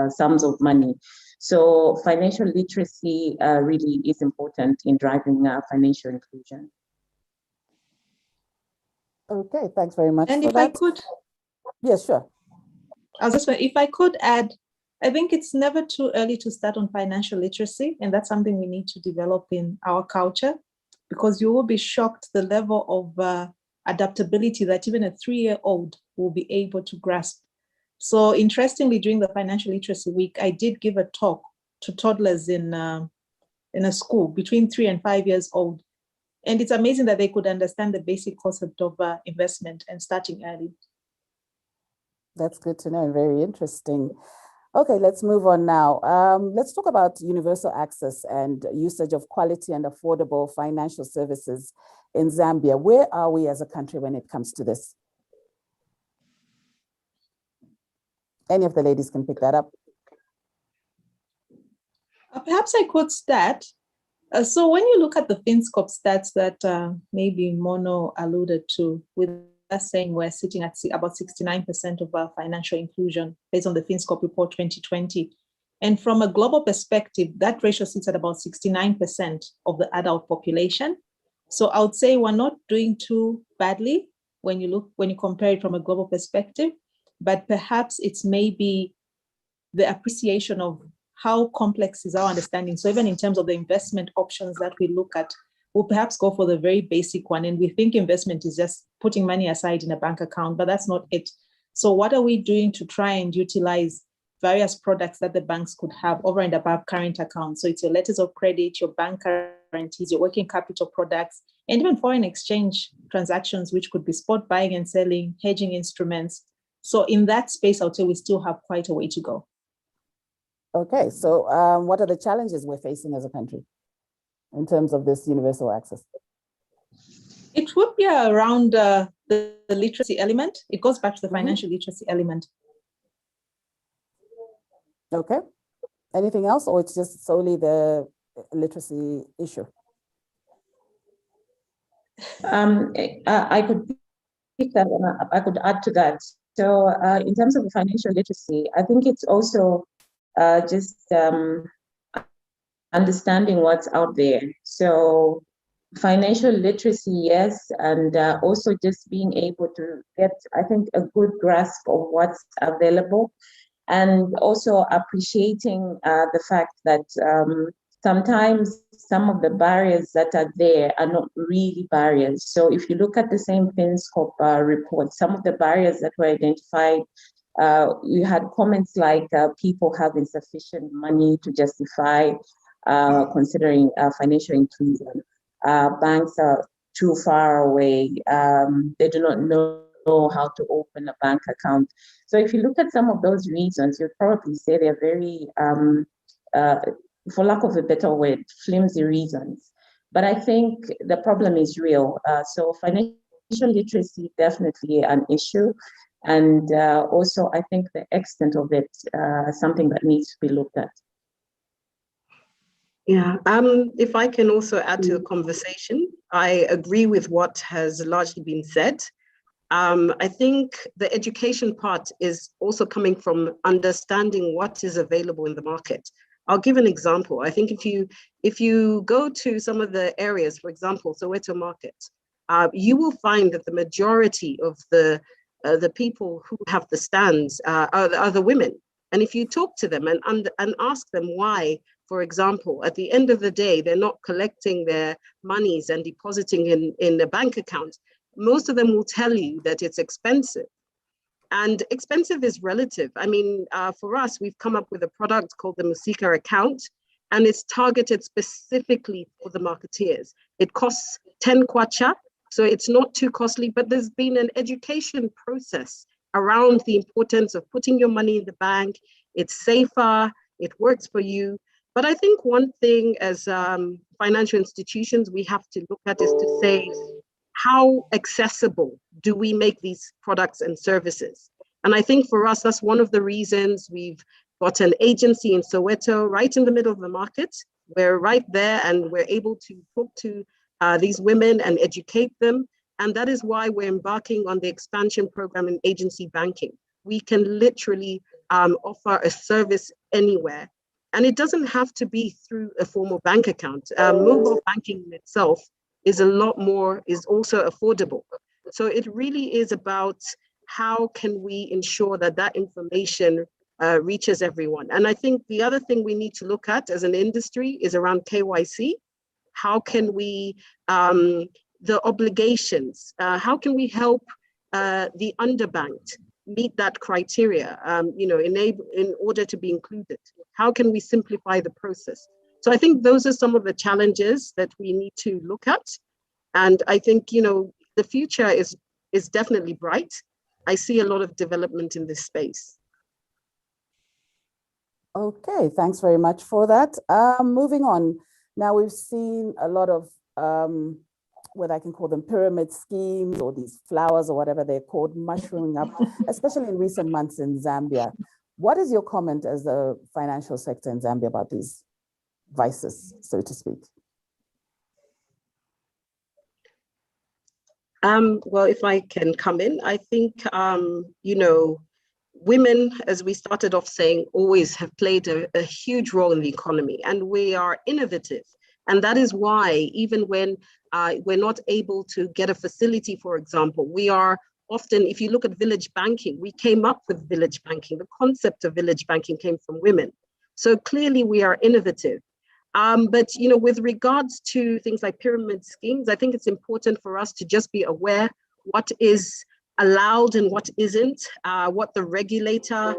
sums of money. So financial literacy really is important in driving financial inclusion. Okay, thanks very much. And for if that. I could, yes, sure. I was just, if I could add, I think it's never too early to start on financial literacy, and that's something we need to develop in our culture, because you will be shocked the level of adaptability that even a 3-year-old will be able to grasp. So interestingly, during the Financial Literacy Week, I did give a talk to toddlers in a school between 3 and 5 years old. And it's amazing that they could understand the basic concept of investment and starting early. That's good to know, very interesting. Okay, let's move on now. Let's talk about universal access and usage of quality and affordable financial services in Zambia. Where are we as a country when it comes to this? Any of the ladies can pick that up. Perhaps I could start. So when you look at the FinScope stats that maybe Mono alluded to, with us saying we're sitting at about 69% of our financial inclusion based on the FinScope report 2020. And from a global perspective, that ratio sits at about 69% of the adult population. So I would say we're not doing too badly when you compare it from a global perspective, but perhaps it's maybe the appreciation of how complex is our understanding. So even in terms of the investment options that we look at, we'll perhaps go for the very basic one. And we think investment is just putting money aside in a bank account, but that's not it. So what are we doing to try and utilize various products that the banks could have over and above current accounts? So it's your letters of credit, your bank guarantees, your working capital products, and even foreign exchange transactions, which could be spot buying and selling, hedging instruments. So in that space, I would say we still have quite a way to go. Okay, so what are the challenges we're facing as a country in terms of this universal access? It would be around the literacy element. It goes back to the financial literacy element. Okay. Anything else, or it's just solely the literacy issue? I could pick that one up. I could add to that. So in terms of the financial literacy, I think it's also just understanding what's out there. So financial literacy, yes, and also just being able to get, I think, a good grasp of what's available, and also appreciating the fact that sometimes some of the barriers that are there are not really barriers. So if you look at the same FinScope report, some of the barriers that were identified, you had comments like people have insufficient money to justify considering financial inclusion. Banks are too far away. They do not know how to open a bank account. So if you look at some of those reasons, you'd probably say they're very, for lack of a better word, flimsy reasons. But I think the problem is real. So financial literacy definitely an issue. And also, I think the extent of it something that needs to be looked at. Yeah, if I can also add to the conversation, I agree with what has largely been said. I think the education part is also coming from understanding what is available in the market. I'll give an example. I think if you go to some of the areas, for example, Soweto market, you will find that the majority of the people who have the stands are the women. And if you talk to them and ask them why, for example, at the end of the day, they're not collecting their monies and depositing in a bank account, most of them will tell you that it's expensive. And expensive is relative. I mean, for us, we've come up with a product called the Lusaka account, and it's targeted specifically for the marketeers. It costs 10 kwacha, so it's not too costly, but there's been an education process around the importance of putting your money in the bank. It's safer, it works for you. But I think one thing as financial institutions we have to look at is to say, how accessible do we make these products and services? And I think for us, that's one of the reasons we've got an agency in Soweto, right in the middle of the market. We're right there and we're able to talk to these women and educate them. And that is why we're embarking on the expansion program in agency banking. We can literally offer a service anywhere. And it doesn't have to be through a formal bank account. Mobile banking in itself is also affordable. So it really is about how can we ensure that that information reaches everyone. And I think the other thing we need to look at as an industry is around KYC. How can we, the obligations, how can we help the underbanked meet that criteria, in order to be included? How can we simplify the process? So I think those are some of the challenges that we need to look at. And I think, the future is definitely bright. I see a lot of development in this space. Okay, thanks very much for that. Moving on. Now we've seen a lot of what I can call them pyramid schemes, or these flowers or whatever they're called, mushrooming up, especially in recent months in Zambia. What is your comment as a financial sector in Zambia about these vices, so to speak? Well, if I can come in, I think, women, as we started off saying, always have played a huge role in the economy, and we are innovative. And that is why even when we're not able to get a facility, for example, we are often, if you look at village banking, we came up with village banking. The concept of village banking came from women. So clearly we are innovative. But with regards to things like pyramid schemes, I think it's important for us to just be aware what is allowed and what isn't, what the regulator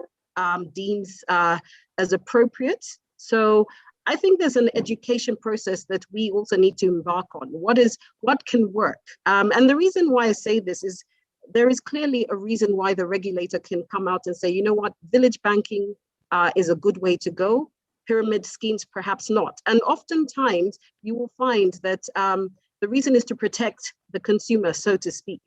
deems as appropriate. So I think there's an education process that we also need to embark on. What can work? And the reason why I say this is there is clearly a reason why the regulator can come out and say, you know what, village banking is a good way to go. Pyramid schemes, perhaps not. And oftentimes you will find that the reason is to protect the consumer, so to speak.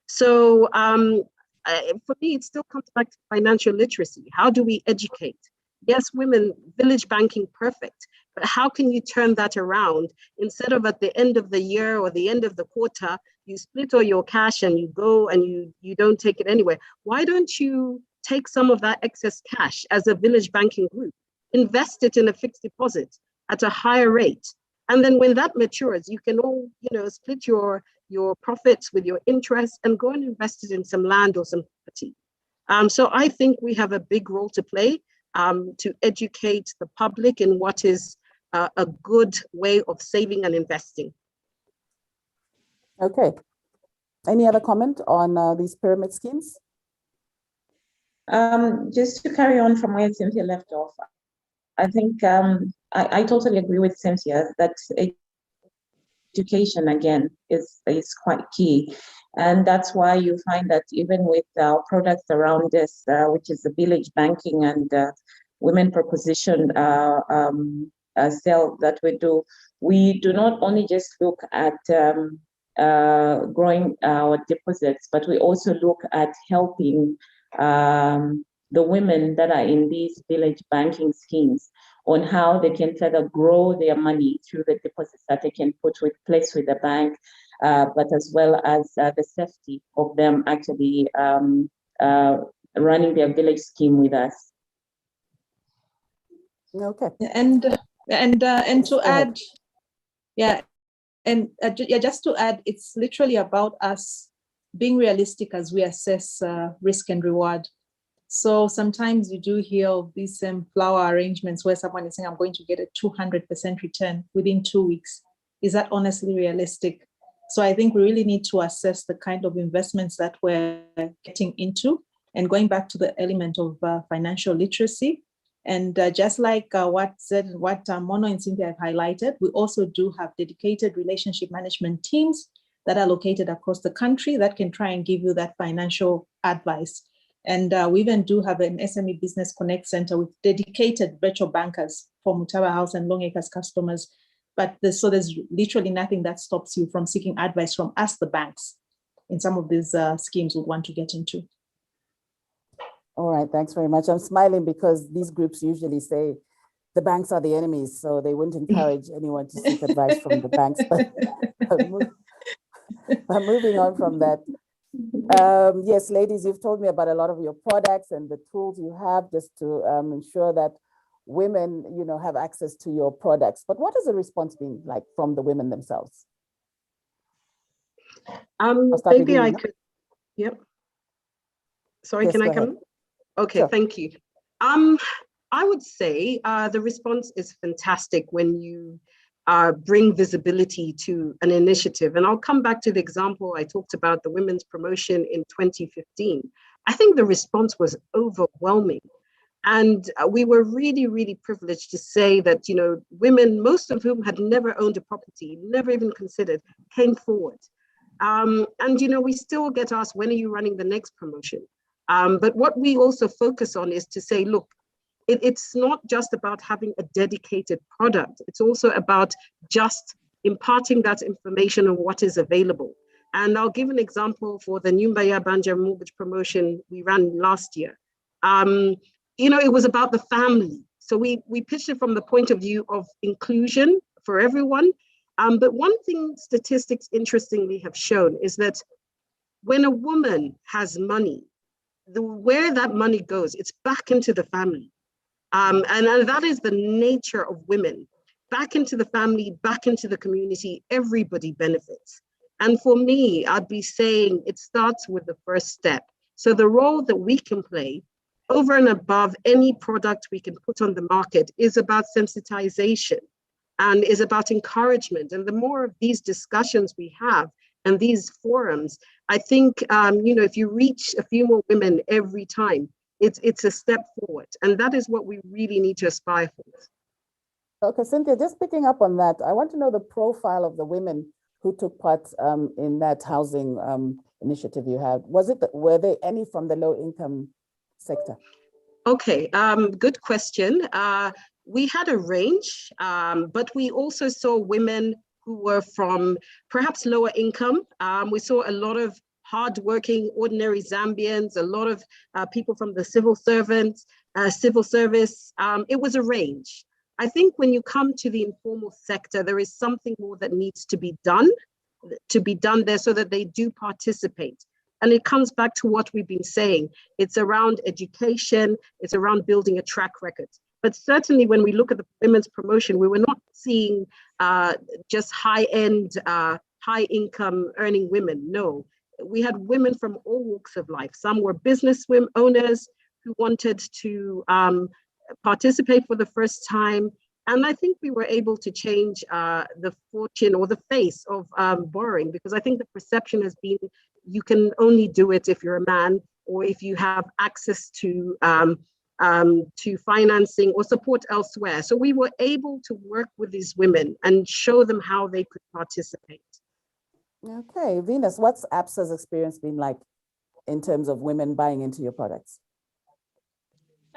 So for me, it still comes back to financial literacy. How do we educate? Yes, women, village banking, perfect. But how can you turn that around? Instead of at the end of the year or the end of the quarter, you split all your cash and you go and you don't take it anywhere. Why don't you take some of that excess cash as a village banking group? Invest it in a fixed deposit at a higher rate. And then when that matures, you can all, split your profits with your interest and go and invest it in some land or some property. So I think we have a big role to play to educate the public in what is a good way of saving and investing. Okay. Any other comment on these pyramid schemes? Just to carry on from where Cynthia left off, I think I totally agree with Cynthia that education again is quite key. And that's why you find that even with our products around this, which is the village banking and women proposition sale that we do not only just look at growing our deposits, but we also look at helping the women that are in these village banking schemes on how they can further grow their money through the deposits that they can place with the bank, but as well as the safety of them actually running their village scheme with us. Okay. And to add, just to add, it's literally about us being realistic as we assess risk and reward. So sometimes you do hear of these flower arrangements where someone is saying, I'm going to get a 200% return within 2 weeks. Is that honestly realistic? So I think we really need to assess the kind of investments that we're getting into, and going back to the element of financial literacy. And just like what Mono and Cynthia have highlighted, we also do have dedicated relationship management teams that are located across the country that can try and give you that financial advice. And we even do have an SME Business Connect Center with dedicated virtual bankers for Mutaba House and Long Acres customers. But there's literally nothing that stops you from seeking advice from us, the banks, in some of these schemes we want to get into. All right, thanks very much. I'm smiling because these groups usually say the banks are the enemies, so they wouldn't encourage anyone to seek advice from the banks. But moving on from that, yes, ladies, you've told me about a lot of your products and the tools you have just to ensure that women, have access to your products. But what has the response been like from the women themselves? Maybe I could. Yep. Sorry, yes, can I come? Ahead. Okay, sure. Thank you. I would say the response is fantastic when you bring visibility to an initiative. And I'll come back to the example I talked about, the women's promotion in 2015. I think the response was overwhelming. And we were really, really privileged to say that, women, most of whom had never owned a property, never even considered, came forward. And, we still get asked, when are you running the next promotion? But what we also focus on is to say, look, it's not just about having a dedicated product. It's also about just imparting that information on what is available. And I'll give an example for the Nyumba ya Banja mortgage promotion we ran last year. It was about the family. So we pitched it from the point of view of inclusion for everyone. But one thing statistics interestingly have shown is that when a woman has money, where that money goes, it's back into the family. And that is the nature of women. Back into the family, back into the community, everybody benefits. And for me, I'd be saying it starts with the first step. So the role that we can play over and above any product we can put on the market is about sensitization and is about encouragement. And the more of these discussions we have and these forums, I think, if you reach a few more women every time, it's a step forward. And that is what we really need to aspire for. Okay, Cynthia, just picking up on that, I want to know the profile of the women who took part in that housing initiative you had. Were there any from the low income sector? Okay, good question. We had a range, but we also saw women who were from perhaps lower income. We saw a lot of hardworking, ordinary Zambians, a lot of people from the civil service. It was a range. I think when you come to the informal sector, there is something more that needs to be done there so that they do participate. And it comes back to what we've been saying. It's around education, it's around building a track record. But certainly when we look at the women's promotion, we were not seeing just high-end, high-income earning women. No, we had women from all walks of life. Some were business owners who wanted to participate for the first time. And I think we were able to change the fortune or the face of borrowing, because I think the perception has been you can only do it if you're a man or if you have access to financing or support elsewhere. So we were able to work with these women and show them how they could participate. Okay, Venus, what's ABSA's experience been like in terms of women buying into your products?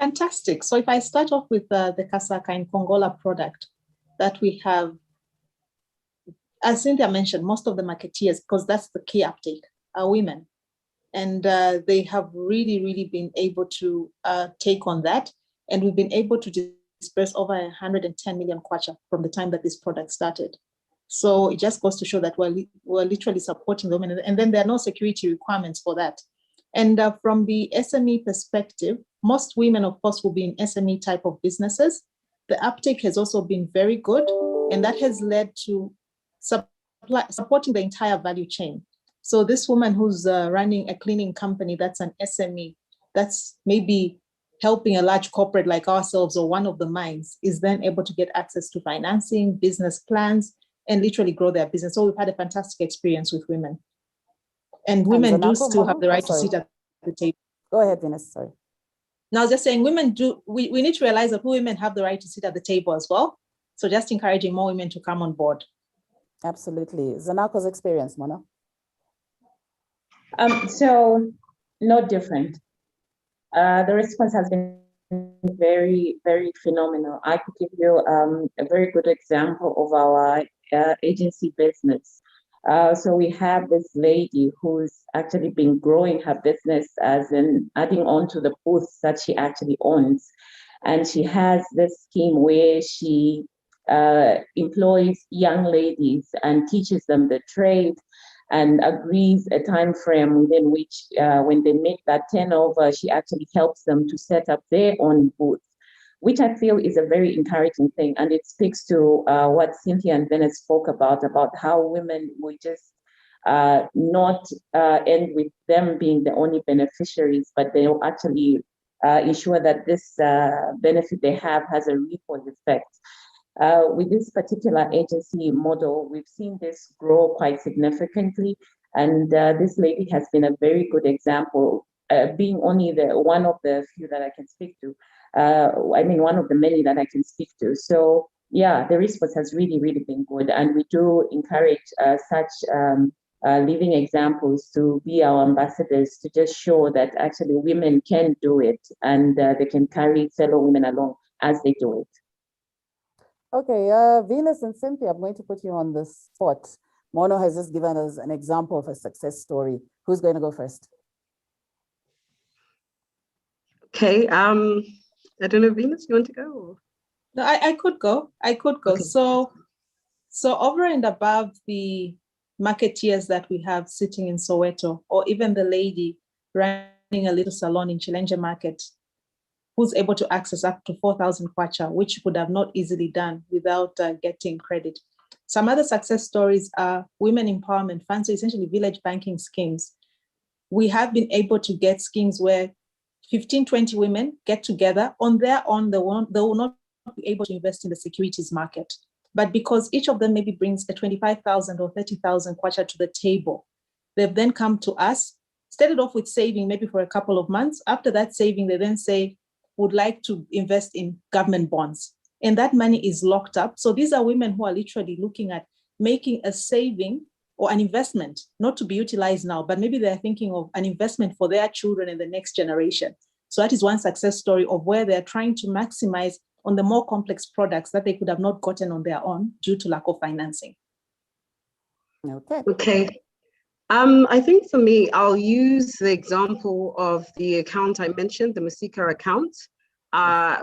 Fantastic. So if I start off with the Kasaka and Kongola product that we have, as Cynthia mentioned, most of the marketeers, because that's the key uptake, are women. And they have really, really been able to take on that. And we've been able to disperse over 110 million kwacha from the time that this product started. So it just goes to show that we're literally supporting the women. And then there are no security requirements for that. And from the SME perspective, most women, of course, will be in SME type of businesses. The uptake has also been very good, and that has led to supporting the entire value chain. So this woman who's running a cleaning company, that's an SME, that's maybe helping a large corporate like ourselves or one of the mines, is then able to get access to financing, business plans, and literally grow their business. So we've had a fantastic experience with women. And women do still have the right to sit at the table. Go ahead, Venus, sorry. Now, I was just saying, women do, we need to realize that women have the right to sit at the table as well. So just encouraging more women to come on board. Absolutely. Zanako's experience, Mona? So no different. The response has been very, very phenomenal. I could give you a very good example of our agency business. So we have this lady who's actually been growing her business as in adding on to the booths that she actually owns. And she has this scheme where she employs young ladies and teaches them the trade and agrees a time frame within which when they make that turnover, she actually helps them to set up their own booth, which I feel is a very encouraging thing. And it speaks to what Cynthia and Venus spoke about how women will just not end with them being the only beneficiaries, but they'll actually ensure that this benefit they have has a ripple effect. With this particular agency model, we've seen this grow quite significantly. And this lady has been a very good example, being only one of the few that I can speak to. One of the many that I can speak to. So yeah, the response has really, really been good. And we do encourage such living examples to be our ambassadors, to just show that actually women can do it and they can carry fellow women along as they do it. Okay, Venus and Cynthia, I'm going to put you on the spot. Mono has just given us an example of a success story. Who's going to go first? Okay, I don't know, Venus, you want to go? Or? No, I could go. Okay. So over and above the marketeers that we have sitting in Soweto, or even the lady running a little salon in Challenge Market, who's able to access up to 4,000 kwacha, which would have not easily done without getting credit. Some other success stories are women empowerment funds, so essentially village banking schemes. We have been able to get schemes where 15, 20 women get together on their own. They will not be able to invest in the securities market. But because each of them maybe brings a 25,000 or 30,000 kwacha to the table, they've then come to us, started off with saving maybe for a couple of months. After that saving, they then say, would like to invest in government bonds. And that money is locked up. So these are women who are literally looking at making a saving or an investment, not to be utilized now, but maybe they're thinking of an investment for their children and the next generation. So that is one success story of where they're trying to maximize on the more complex products that they could have not gotten on their own due to lack of financing. Okay. I think for me, I'll use the example of the account I mentioned, the Lusaka account.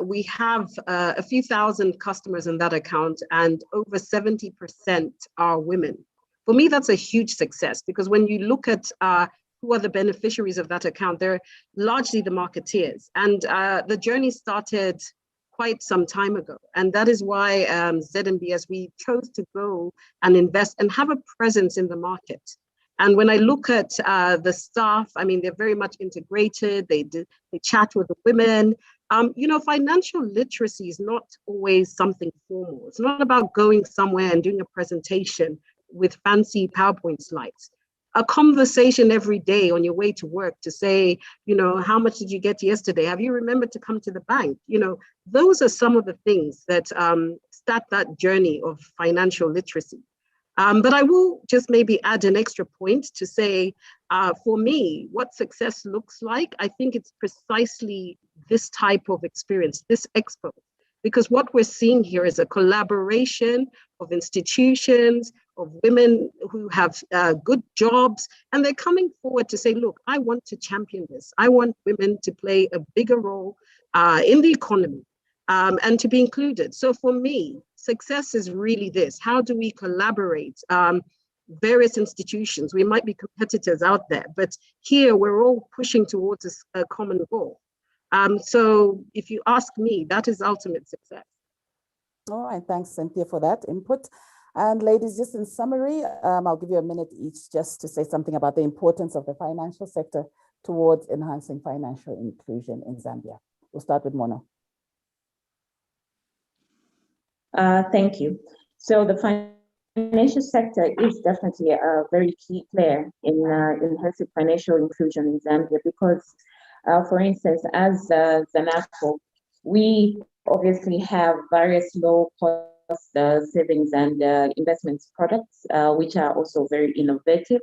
We have a few thousand customers in that account, and over 70% are women. For me, that's a huge success, because when you look at who are the beneficiaries of that account, they're largely the marketeers. And the journey started quite some time ago. And that is why ZMBS, we chose to go and invest and have a presence in the market. And when I look at the staff, I mean, they're very much integrated. They chat with the women. Financial literacy is not always something formal. It's not about going somewhere and doing a presentation with fancy PowerPoint slides. A conversation every day on your way to work to say, how much did you get yesterday? Have you remembered to come to the bank? Those are some of the things that start that journey of financial literacy. But I will just maybe add an extra point to say, for me, what success looks like, I think it's precisely this type of experience, this expo, because what we're seeing here is a collaboration of institutions, of women who have good jobs, and they're coming forward to say, look, I want to champion this. I want women to play a bigger role in the economy and to be included. So for me, success is really this. How do we collaborate? Various institutions, we might be competitors out there, but here we're all pushing towards a common goal. So if you ask me, that is ultimate success. All right, thanks, Cynthia, for that input. And ladies, just in summary, I'll give you a minute each just to say something about the importance of the financial sector towards enhancing financial inclusion in Zambia. We'll start with Mona. Thank you. So the financial sector is definitely a very key player in enhancing financial inclusion in Zambia because, for instance, as ZANACO, we obviously have various low-cost savings and investments products, which are also very innovative.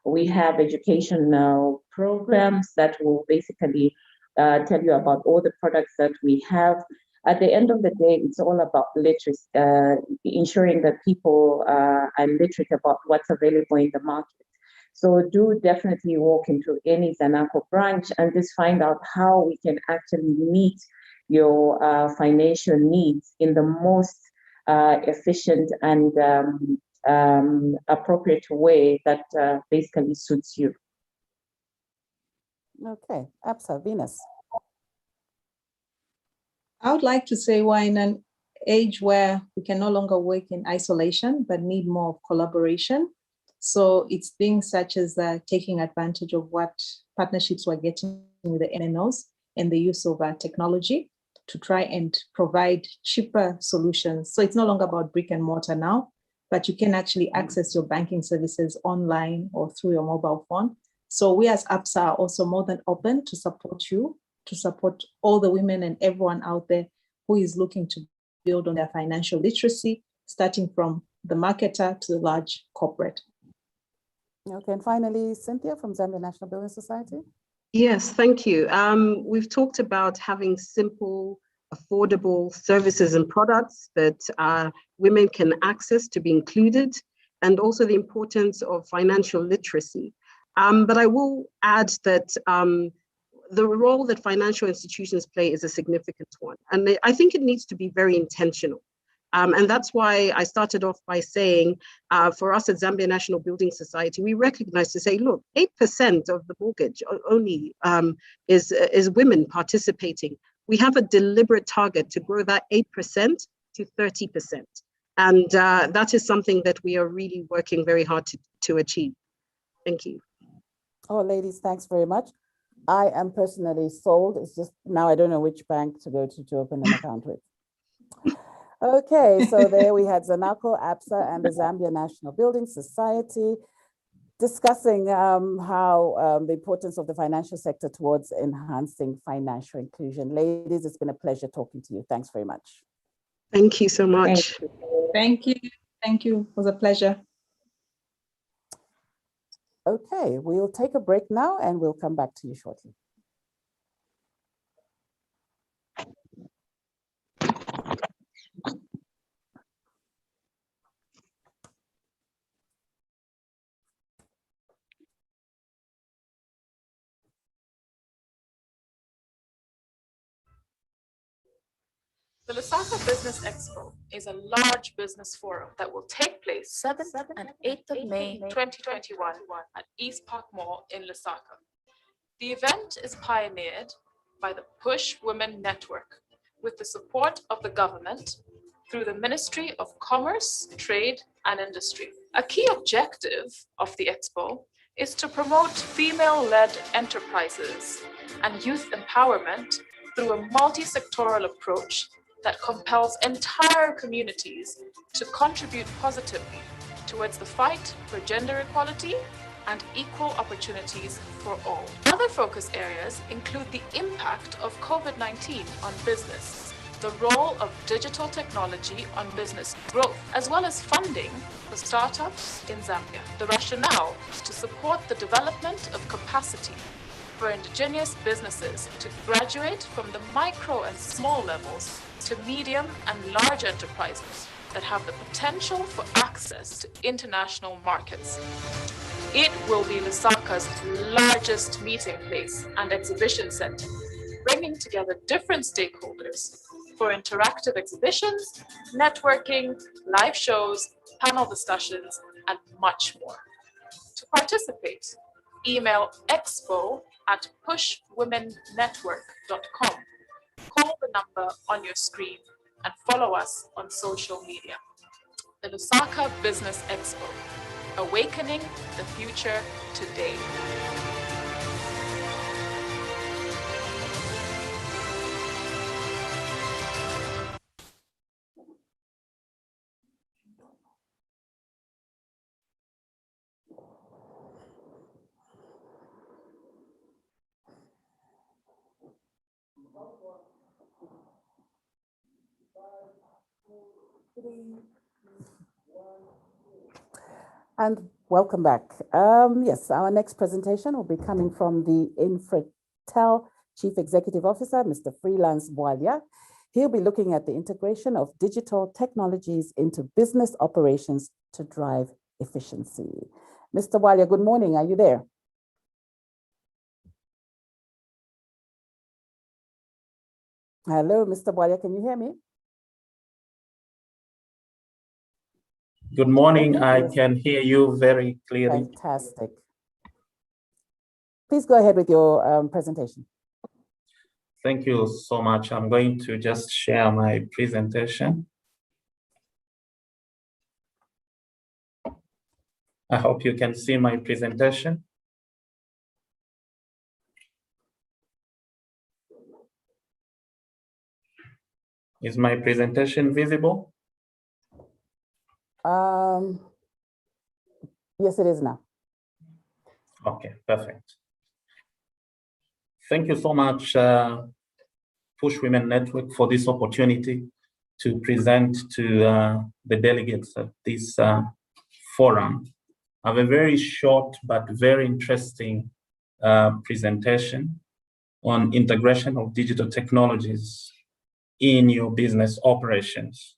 We have educational programs that will basically tell you about all the products that we have. At the end of the day, it's all about literacy, ensuring that people are literate about what's available in the market. So do definitely walk into any ZANACO branch and just find out how we can actually meet your financial needs in the most efficient and appropriate way that basically suits you. Okay, Absa, Venus. I would like to say we're in an age where we can no longer work in isolation, but need more of collaboration. So it's things such as taking advantage of what partnerships we're getting with the MNOs and the use of technology to try and provide cheaper solutions. So it's no longer about brick and mortar now, but you can actually access your banking services online or through your mobile phone. So we as APSA are also more than open to support you, to support all the women and everyone out there who is looking to build on their financial literacy, starting from the marketer to the large corporate. Okay, and finally, Cynthia from Zambia National Building Society. Yes, thank you. We've talked about having simple, affordable services and products that women can access to be included, and also the importance of financial literacy. But I will add that the role that financial institutions play is a significant one. And I think it needs to be very intentional. And that's why I started off by saying, for us at Zambia National Building Society, we recognize to say, look, 8% of the mortgage only is women participating. We have a deliberate target to grow that 8% to 30%. And that is something that we are really working very hard to achieve. Thank you. Oh, ladies, thanks very much. I am personally sold. It's just now I don't know which bank to go to open an account with. Okay, so there we had ZANACO, APSA, and the Zambia National Building Society discussing how the importance of the financial sector towards enhancing financial inclusion. Ladies, it's been a pleasure talking to you. Thanks very much. Thank you so much. Thank you. Thank you. It was a pleasure. Okay, we'll take a break now and we'll come back to you shortly. The Lusaka Business EXPO is a large business forum that will take place 7th and 8th of May 2021 at East Park Mall in Lusaka. The event is pioneered by the Push Women Network with the support of the government through the Ministry of Commerce, Trade and Industry. A key objective of the Expo is to promote female-led enterprises and youth empowerment through a multi-sectoral approach that compels entire communities to contribute positively towards the fight for gender equality and equal opportunities for all. Other focus areas include the impact of COVID-19 on business, the role of digital technology on business growth, as well as funding for startups in Zambia. The rationale is to support the development of capacity for indigenous businesses to graduate from the micro and small levels to medium and large enterprises that have the potential for access to international markets. It will be Lusaka's largest meeting place and exhibition center, bringing together different stakeholders for interactive exhibitions, networking, live shows, panel discussions, and much more. To participate, email expo@pushwomennetwork.com. Call the number on your screen and follow us on social media. The Lusaka Business Expo, awakening the future today. And welcome back. Yes, our next presentation will be coming from the Infratel Chief Executive Officer, Mr. Freelance Bwalia. He'll be looking at the integration of digital technologies into business operations to drive efficiency. Mr. Bwalia, good morning. Are you there? Hello, Mr. Bwalia, can you hear me? Good morning. I can hear you very clearly. Fantastic. Please go ahead with your presentation. Thank you so much. I'm going to just share my presentation. I hope you can see my presentation. Is my presentation visible? Yes, it is now. Okay, perfect. Thank you so much, Push Women Network, for this opportunity to present to the delegates of this forum. I have a very short but very interesting presentation on integration of digital technologies in your business operations.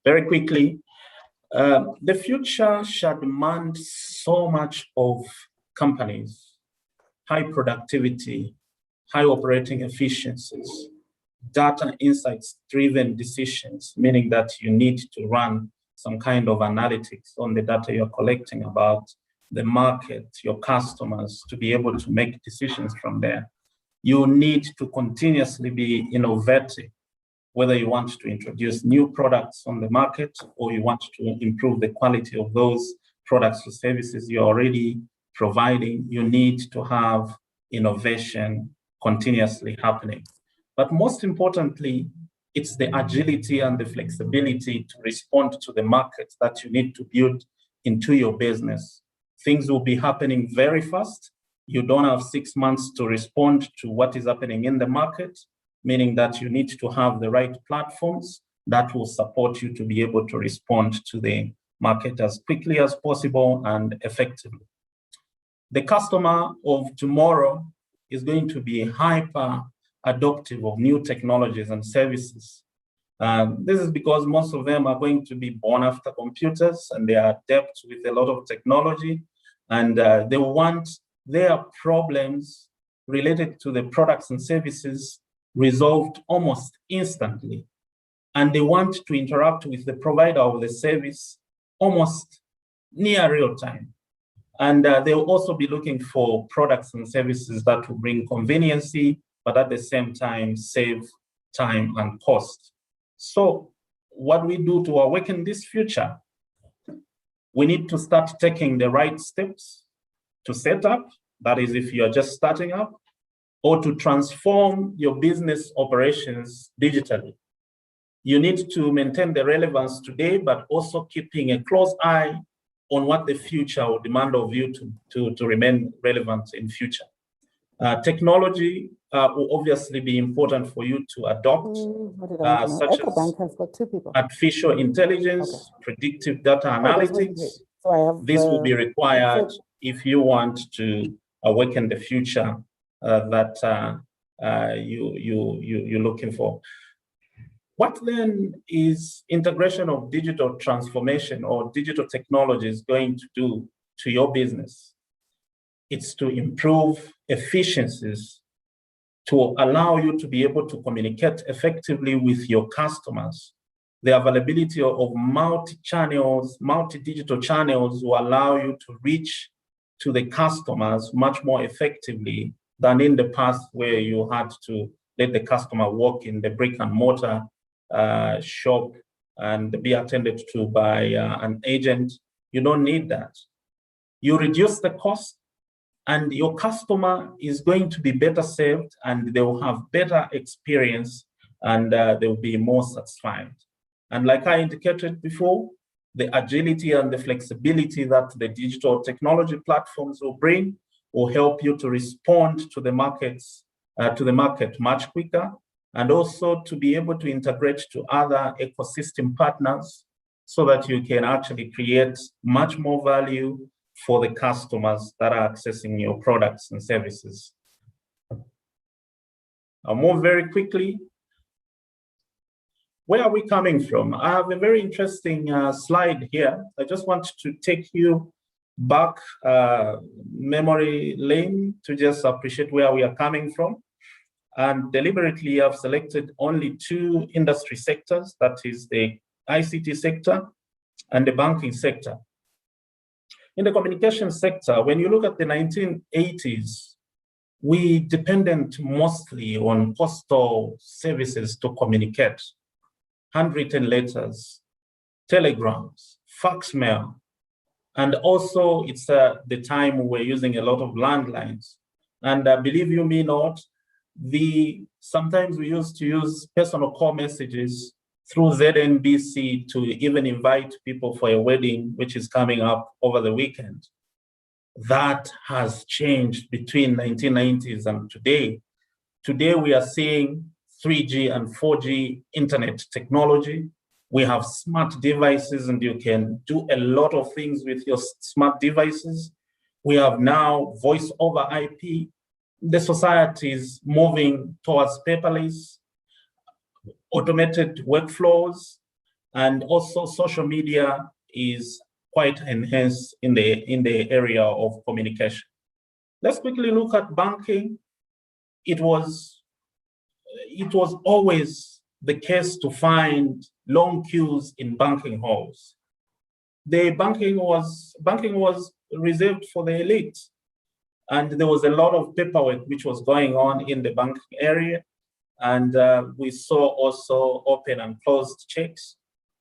Very quickly, the future shall demand so much of companies: high productivity, high operating efficiencies, data insights-driven decisions, meaning that you need to run some kind of analytics on the data you're collecting about the market, your customers, to be able to make decisions from there. You need to continuously be innovative, whether you want to introduce new products on the market or you want to improve the quality of those products or services you're already providing. You need to have innovation continuously happening. But most importantly, it's the agility and the flexibility to respond to the market that you need to build into your business. Things will be happening very fast. You don't have 6 months to respond to what is happening in the market, meaning that you need to have the right platforms that will support you to be able to respond to the market as quickly as possible and effectively. The customer of tomorrow is going to be hyper adoptive of new technologies and services. This is because most of them are going to be born after computers and they are adept with a lot of technology, and they want their problems related to the products and services resolved almost instantly. And they want to interact with the provider of the service almost near real time. And they'll also be looking for products and services that will bring conveniency, but at the same time, save time and cost. So what we do to awaken this future, we need to start taking the right steps to set up that is if you're just starting up, or to transform your business operations digitally. You need to maintain the relevance today, but also keeping a close eye on what the future will demand of you to remain relevant in future. Technology will obviously be important for you to adopt, such as has got 2 people. artificial intelligence, predictive data analytics. So I have, this will be required if you want to awaken the future that you're looking for. What then is integration of digital transformation or digital technologies going to do to your business? It's to improve efficiencies, to allow you to be able to communicate effectively with your customers. The availability of multi-channels, multi-digital channels will allow you to reach to the customers much more effectively than in the past, where you had to let the customer walk in the brick and mortar shop and be attended to by an agent. You don't need that. You reduce the cost, and your customer is going to be better served, and they will have better experience, and they will be more satisfied. And like I indicated before, the agility and the flexibility that the digital technology platforms will bring will help you to respond to the markets, to the market much quicker, and also to be able to integrate to other ecosystem partners so that you can actually create much more value for the customers that are accessing your products and services. I'll move very quickly. Where are we coming from? I have a very interesting slide here. I just want to take you back memory lane to just appreciate where we are coming from. And deliberately, I've selected only 2 industry sectors, that is the ICT sector and the banking sector. In the communication sector, when you look at the 1980s, we depended mostly on postal services to communicate. Handwritten letters, telegrams, fax mail, and also it's the time we were using a lot of landlines. And believe you me not, sometimes we used to use personal call messages through ZNBC to even invite people for a wedding, which is coming up over the weekend. That has changed between 1990s and today. Today we are seeing 3G and 4G internet technology. We have smart devices, and you can do a lot of things with your smart devices. We have now voice over IP. The society is moving towards paperless, automated workflows, and also social media is quite enhanced in the area of communication. Let's quickly look at banking. It was always the case to find long queues in banking halls. The banking was reserved for the elite, and there was a lot of paperwork which was going on in the banking area. And we saw also open and closed checks,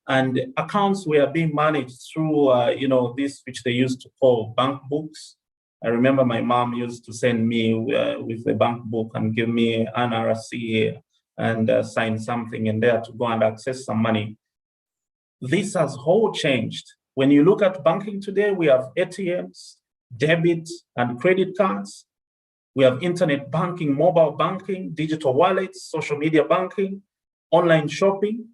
and accounts were being managed through this which they used to call bank books. I remember my mom used to send me with the bank book and give me an RC and sign something in there to go and access some money. This has all changed. When you look at banking today, we have ATMs, debit and credit cards. We have internet banking, mobile banking, digital wallets, social media banking, online shopping.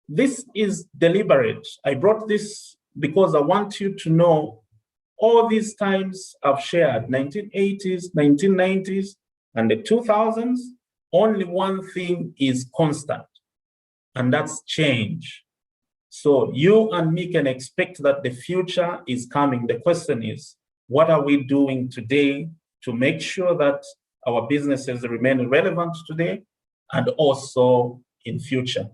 This is deliberate. I brought this because I want you to know all these times I've shared, 1980s, 1990s, and the 2000s, only one thing is constant, and that's change. So you and me can expect that the future is coming. The question is, what are we doing today to make sure that our businesses remain relevant today and also in future?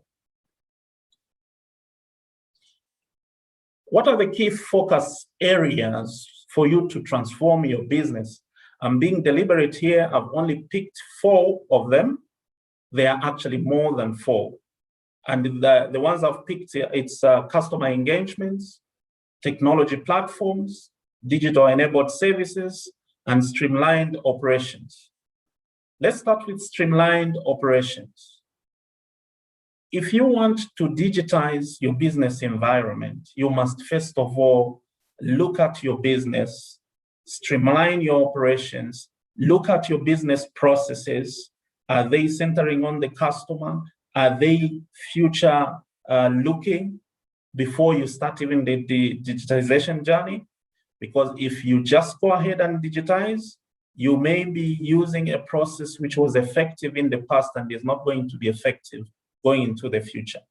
What are the key focus areas for you to transform your business? I'm being deliberate here. I've only picked 4 of them. There are actually more than 4. And the ones I've picked here, it's customer engagements, technology platforms, digital enabled services, and streamlined operations. Let's start with streamlined operations. If you want to digitize your business environment, you must first of all look at your business, streamline your operations, look at your business processes. Are they centering on the customer? Are they future looking before you start even the digitization journey? Because if you just go ahead and digitize, you may be using a process which was effective in the past and is not going to be effective going into the future.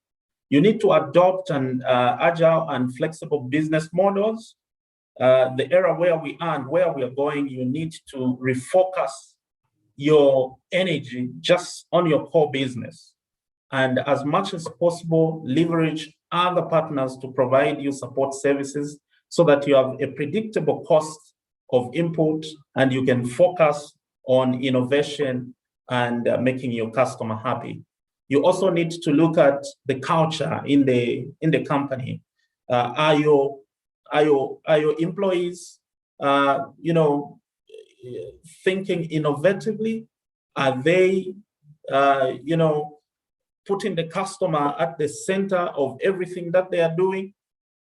You need to adopt an agile and flexible business models. The era where we are and where we are going, you need to refocus your energy just on your core business. And as much as possible, leverage other partners to provide you support services so that you have a predictable cost of input and you can focus on innovation and making your customer happy. You also need to look at the culture in the company. Are your employees, thinking innovatively? Are they, putting the customer at the center of everything that they are doing?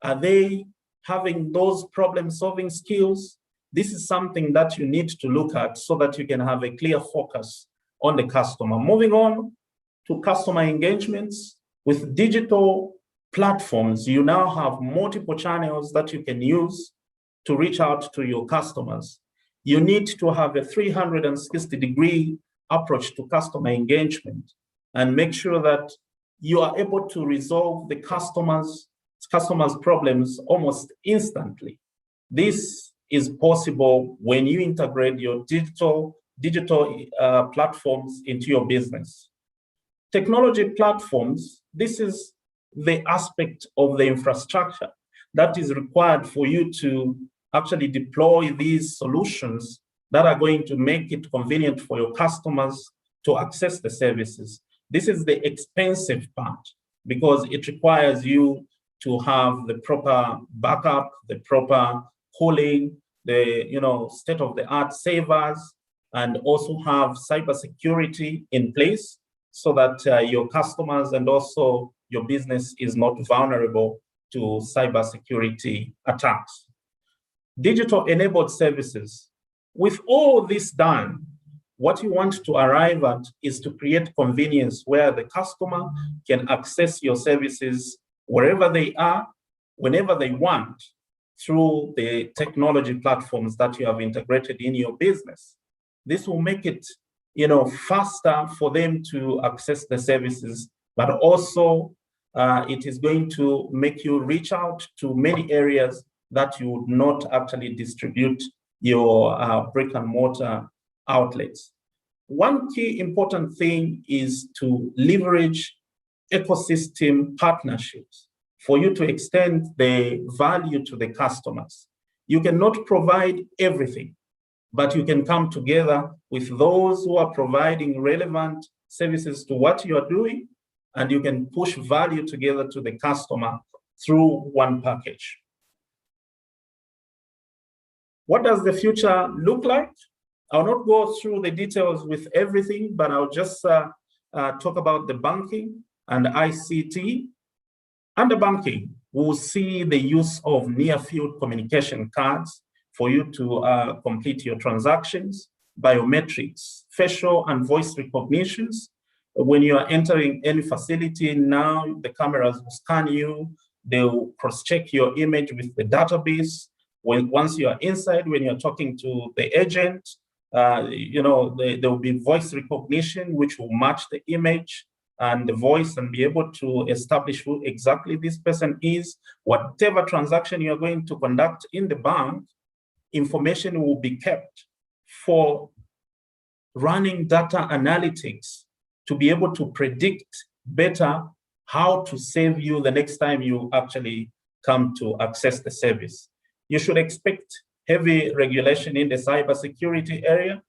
Are they having those problem-solving skills? This is something that you need to look at so that you can have a clear focus on the customer. Moving on to customer engagements. With digital platforms, you now have multiple channels that you can use to reach out to your customers. You need to have a 360-degree approach to customer engagement and make sure that you are able to resolve the customers' problems almost instantly. This is possible when you integrate your digital platforms into your business. Technology platforms, this is the aspect of the infrastructure that is required for you to actually deploy these solutions that are going to make it convenient for your customers to access the services. This is the expensive part because it requires you to have the proper backup, the proper cooling, the state-of-the-art servers, and also have cybersecurity in place so that your customers and also your business is not vulnerable to cybersecurity attacks. Digital-enabled services. With all this done, what you want to arrive at is to create convenience where the customer can access your services wherever they are, whenever they want, through the technology platforms that you have integrated in your business. This will make it faster for them to access the services, but also it is going to make you reach out to many areas that you would not actually distribute your brick and mortar outlets. One key important thing is to leverage ecosystem partnerships for you to extend the value to the customers. You cannot provide everything, but you can come together with those who are providing relevant services to what you are doing, and you can push value together to the customer through one package. What does the future look like? I'll not go through the details with everything, but I'll just talk about the banking and ICT. Under banking, we'll see the use of near-field communication cards for you to complete your transactions, biometrics, facial and voice recognitions. When you are entering any facility now, the cameras will scan you, they'll cross-check your image with the database. Once you are inside, when you're talking to the agent, there will be voice recognition, which will match the image and the voice and be able to establish who exactly this person is. Whatever transaction you're going to conduct in the bank, information will be kept for running data analytics to be able to predict better how to save you the next time you actually come to access the service. You should expect heavy regulation in the cybersecurity area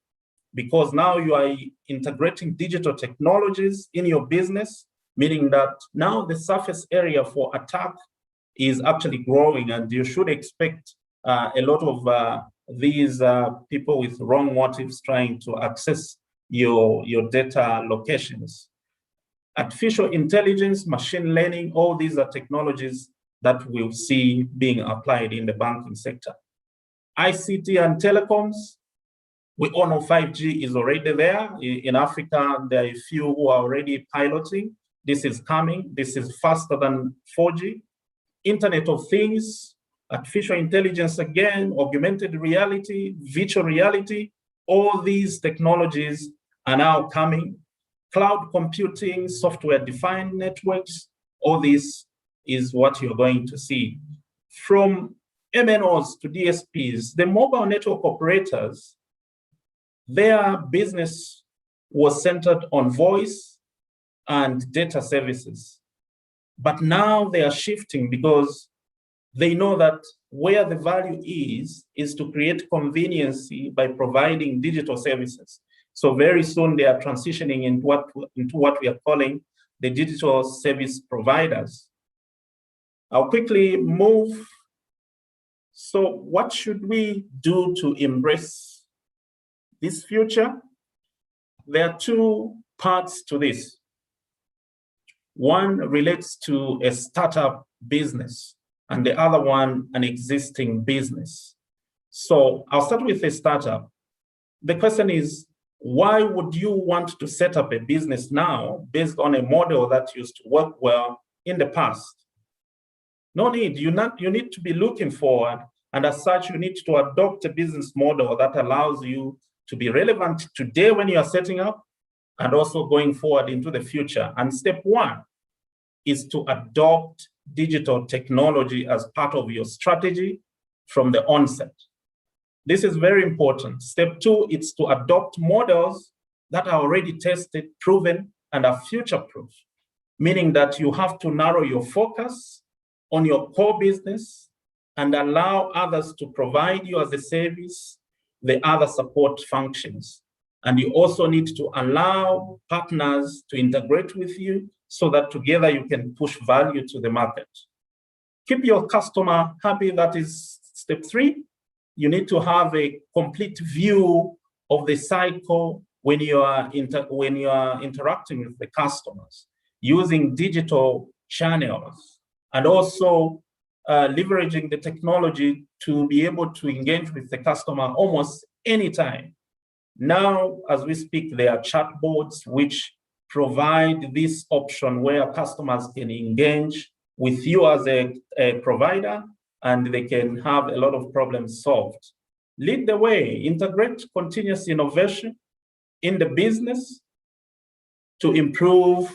because now you are integrating digital technologies in your business, meaning that now the surface area for attack is actually growing, and you should expect a lot of these people with wrong motives trying to access your data locations. Artificial intelligence, machine learning, all these are technologies that we'll see being applied in the banking sector. ICT and telecoms, we all know 5G is already there. In Africa, there are a few who are already piloting. This is coming. This is faster than 4G. Internet of Things, artificial intelligence again, augmented reality, virtual reality, all these technologies are now coming. Cloud computing, software-defined networks, all this is what you're going to see. From MNOs to DSPs, the mobile network operators, their business was centered on voice and data services. But now they are shifting because they know that where the value is to create conveniency by providing digital services. So very soon they are transitioning into what we are calling the digital service providers. I'll quickly move. So what should we do to embrace this future? There are two parts to this. One relates to a startup business and the other one an existing business. So I'll start with a startup. The question is, why would you want to set up a business now based on a model that used to work well in the past? No need. You need to be looking forward, and as such, you need to adopt a business model that allows you to be relevant today when you are setting up and also going forward into the future. And step one is to adopt digital technology as part of your strategy from the onset. This is very important. Step two is to adopt models that are already tested, proven, and are future-proof, meaning that you have to narrow your focus on your core business and allow others to provide you as a service the other support functions. And you also need to allow partners to integrate with you so that together you can push value to the market. Keep your customer happy. That is step three. You need to have a complete view of the cycle when you are interacting with the customers using digital channels and also leveraging the technology to be able to engage with the customer almost anytime. Now, as we speak, there are chatbots which provide this option where customers can engage with you as a provider and they can have a lot of problems solved. Lead the way, integrate continuous innovation in the business to improve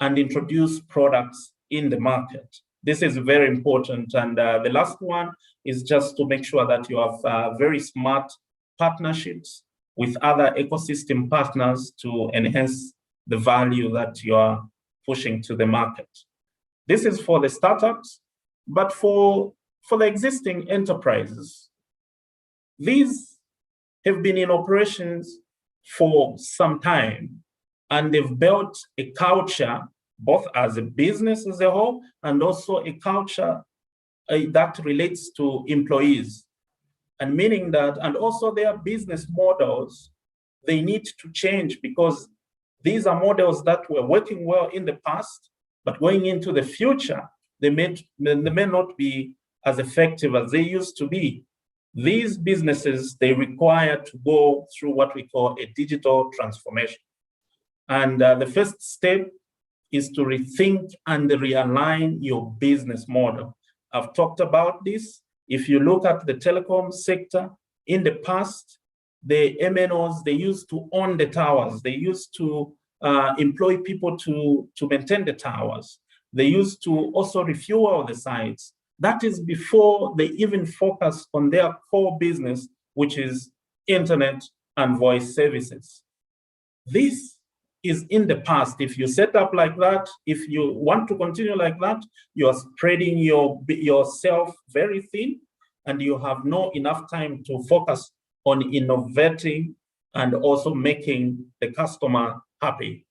and introduce products in the market. This is very important. And the last one is just to make sure that you have very smart partnerships with other ecosystem partners to enhance the value that you are pushing to the market. This is for the startups, but for the existing enterprises, these have been in operations for some time, and they've built a culture, both as a business as a whole, and also a culture that relates to employees. And meaning that, and also their business models, they need to change because these are models that were working well in the past, but going into the future, they may not be as effective as they used to be. These businesses, they require to go through what we call a digital transformation. And the first step is to rethink and realign your business model. I've talked about this. If you look at the telecom sector, in the past, the MNOs, they used to own the towers. They used to employ people to maintain the towers. They used to also refuel the sites. That is before they even focus on their core business, which is internet and voice services. This is in the past. If you set up like that, if you want to continue like that, you are spreading yourself very thin and you have not enough time to focus on innovating and also making the customer happy.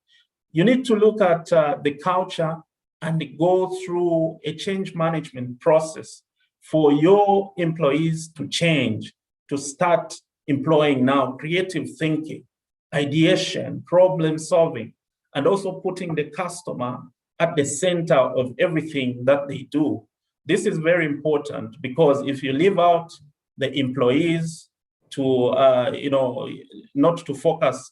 You need to look at the culture and go through a change management process for your employees to change to start employing now creative thinking, ideation, problem solving, and also putting the customer at the center of everything that they do. This is very important because if you leave out the employees to, not to focus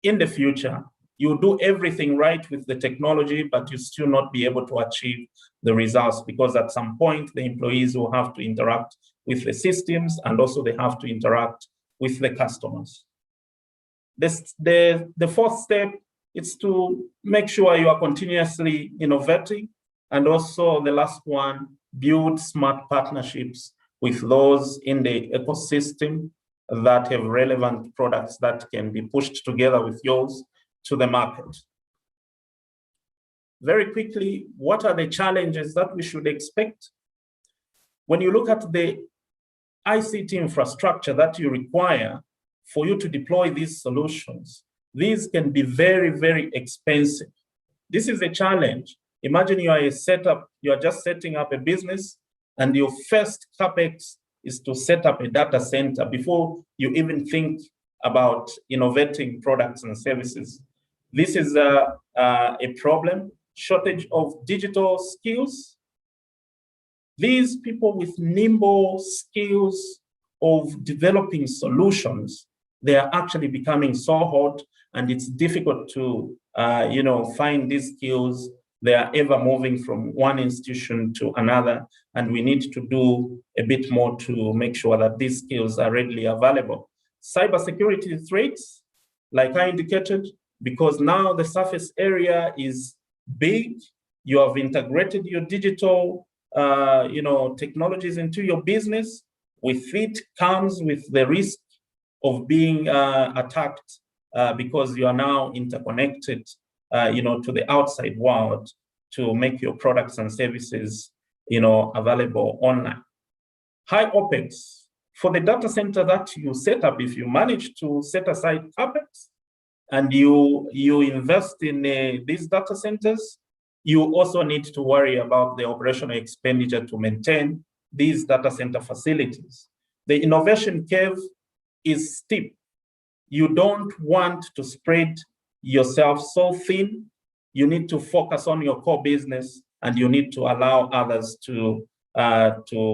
in the future, you do everything right with the technology, but you still not be able to achieve the results because at some point the employees will have to interact with the systems and also they have to interact with the customers. The fourth step is to make sure you are continuously innovating. And also the last one, build smart partnerships with those in the ecosystem that have relevant products that can be pushed together with yours to the market. Very quickly, what are the challenges that we should expect? When you look at the ICT infrastructure that you require for you to deploy these solutions, these can be very, very expensive. This is a challenge. Imagine you are just setting up a business and your first CapEx is to set up a data center before you even think about innovating products and services. This is a problem, shortage of digital skills. These people with nimble skills of developing solutions, they are actually becoming so hot and it's difficult to find these skills. They are ever moving from one institution to another, and we need to do a bit more to make sure that these skills are readily available. Cybersecurity threats, like I indicated, because now the surface area is big, you have integrated your digital technologies into your business. With it comes with the risk of being attacked because you are now interconnected to the outside world to make your products and services available online. High OPEX. For the data center that you set up, if you manage to set aside CapEx and you invest in these data centers, you also need to worry about the operational expenditure to maintain these data center facilities. The innovation curve is steep. You don't want to spread yourself so thin. You need to focus on your core business and you need to allow others to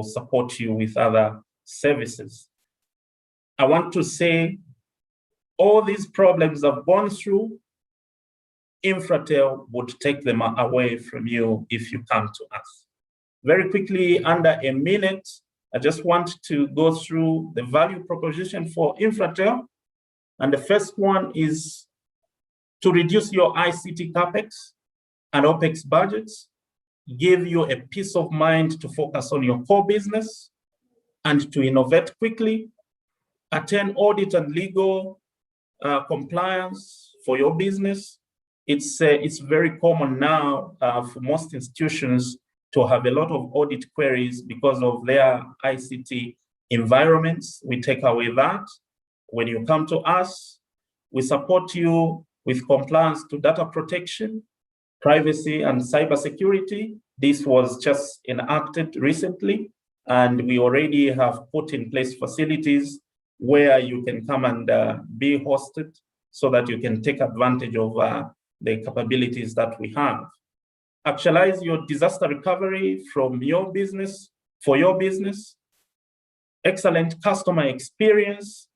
support you with other services. I want to say all these problems I've gone through, Infratel would take them away from you if you come to us. Very quickly, under a minute, I just want to go through the value proposition for Infratel. And the first one is to reduce your ICT CapEx and OPEX budgets, give you a peace of mind to focus on your core business and to innovate quickly, attain audit and legal compliance for your business. It's very common now for most institutions to have a lot of audit queries because of their ICT environments. We take away that. When you come to us, we support you with compliance to data protection, privacy, and cybersecurity. This was just enacted recently, and we already have put in place facilities where you can come and be hosted so that you can take advantage of the capabilities that we have. Actualize your disaster recovery from your business, for your business. Excellent customer experience,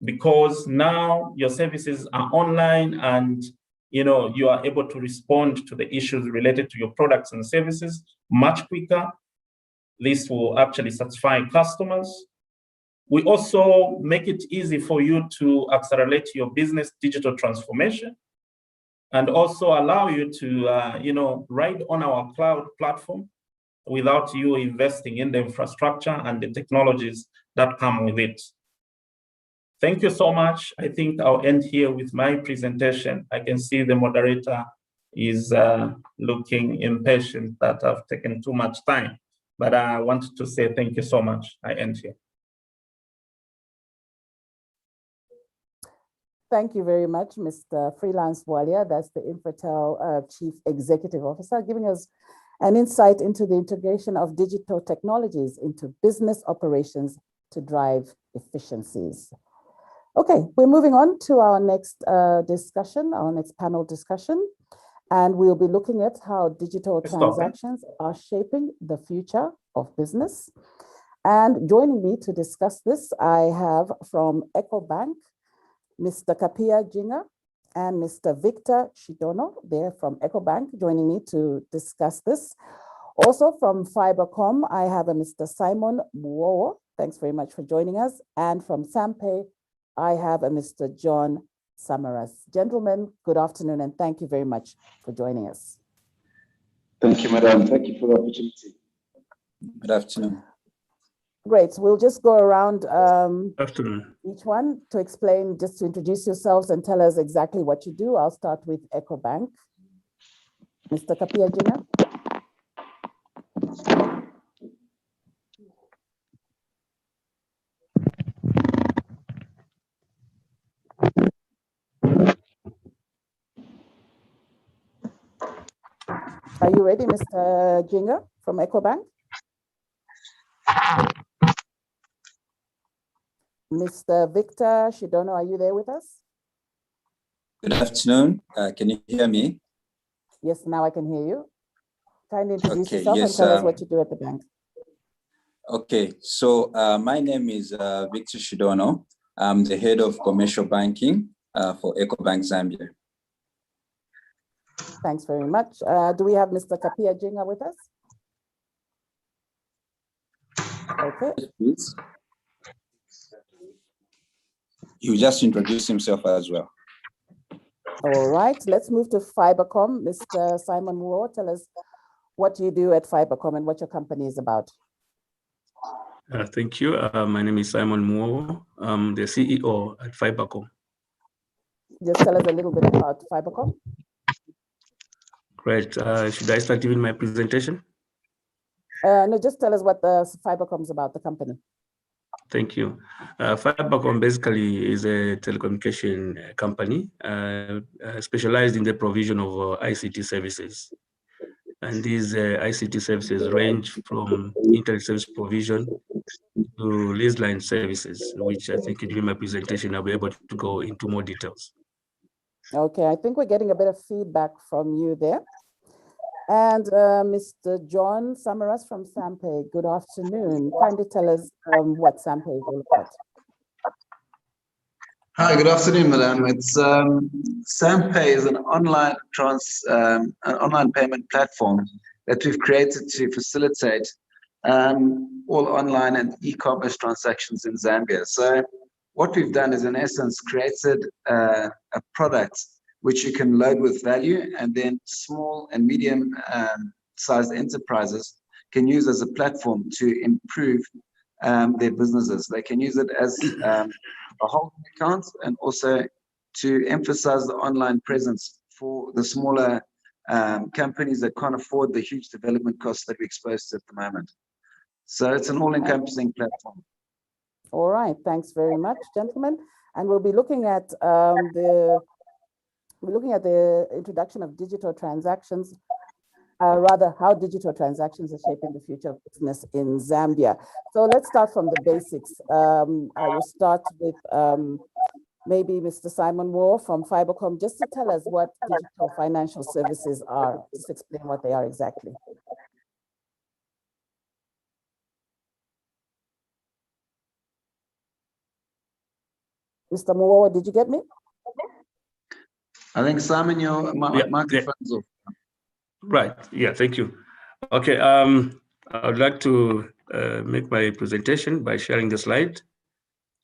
because now your services are online and you are able to respond to the issues related to your products and services much quicker. This will actually satisfy customers. We also make it easy for you to accelerate your business digital transformation and also allow you to ride on our cloud platform without you investing in the infrastructure and the technologies that come with it. Thank you so much. I think I'll end here with my presentation. I can see the moderator is looking impatient that I've taken too much time, but I want to say thank you so much. I end here. Thank you very much, Mr. Freelance Walia. That's the Infratel Chief Executive Officer, giving us an insight into the integration of digital technologies into business operations to drive efficiencies. Okay, we're moving on to our next discussion, our next panel discussion, and we'll be looking at how digital transactions are shaping the future of business. And joining me to discuss this, I have from EcoBank, Mr. Kapia Jinga and Mr. Victor Shidono. They're from EcoBank joining me to discuss this. Also from Fibercom, I have a Mr. Simon Muowo. Thanks very much for joining us. And from Sampay, I have a Mr. John Samaras. Gentlemen, good afternoon, and thank you very much for joining us. Thank you, Madam. Thank you for the opportunity. Good afternoon. Great. So we'll just go around Afternoon. each one to explain, just to introduce yourselves and tell us exactly what you do. I'll start with EcoBank. Mr. Kapia Jina. Are you ready, Mr. Jinga from EcoBank? Mr. Victor Shidono, are you there with us? Good afternoon. Can you hear me? Yes, now I can hear you. Kindly introduce yourself yes, and tell us what you do at the bank. Okay, so my name is Victor Shidono. I'm the head of commercial banking for EcoBank Zambia. Thanks very much. Do we have Mr. Kapia Jinga with us? Okay. Please. You just introduce himself as well. All right, let's move to Fibercom. Mr. Simon Moore, tell us what you do at Fibercom and what your company is about. Thank you. My name is Simon Moore. I'm the CEO at Fibercom. Just tell us a little bit about Fibercom. Great. Should I start giving my presentation? No, just tell us what the Fibercom is about, the company. Thank you. Fibercom basically is a telecommunication company specialized in the provision of ICT services. And these ICT services range from internet service provision to lease line services, which I think during my presentation, I'll be able to go into more details. Okay, I think we're getting a bit of feedback from you there. And Mr. John Samaras from Sampay, good afternoon. Kindly tell us what Sampay is all about. Hi, good afternoon, Madam. It's Sampay is an online payment platform that we've created to facilitate all online and e-commerce transactions in Zambia. So what we've done is, in essence, created a product which you can load with value, and then small and medium sized enterprises can use as a platform to improve their businesses. They can use it as a holding account, and also to emphasize the online presence for the smaller companies that can't afford the huge development costs that we're exposed to at the moment. So it's an all-encompassing platform. All right, thanks very much, gentlemen. And we'll be looking at the introduction of digital transactions, rather how digital transactions are shaping the future of business in Zambia. So let's start from the basics. I will start with maybe Mr. Simon Moore from Fibercom, just to tell us what digital financial services are. Just explain what they are exactly. Mr. Moore, did you get me? I think, Simon, your microphone's off. Right. Yeah, thank you. Okay. I would like to make my presentation by sharing the slide,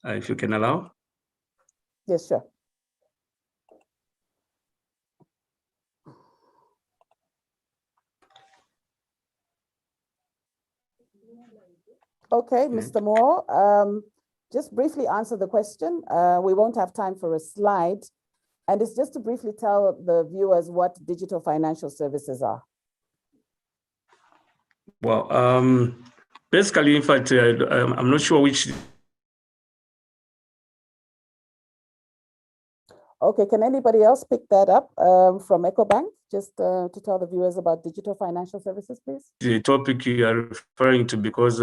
if you can allow. Yes, sure. Okay, Mr. Moore, just briefly answer the question. We won't have time for a slide. And it's just to briefly tell the viewers what digital financial services are. Well, basically, in fact, I'm not sure which. Okay, can anybody else pick that up from EcoBank, just to tell the viewers about digital financial services, please? The topic you are referring to, because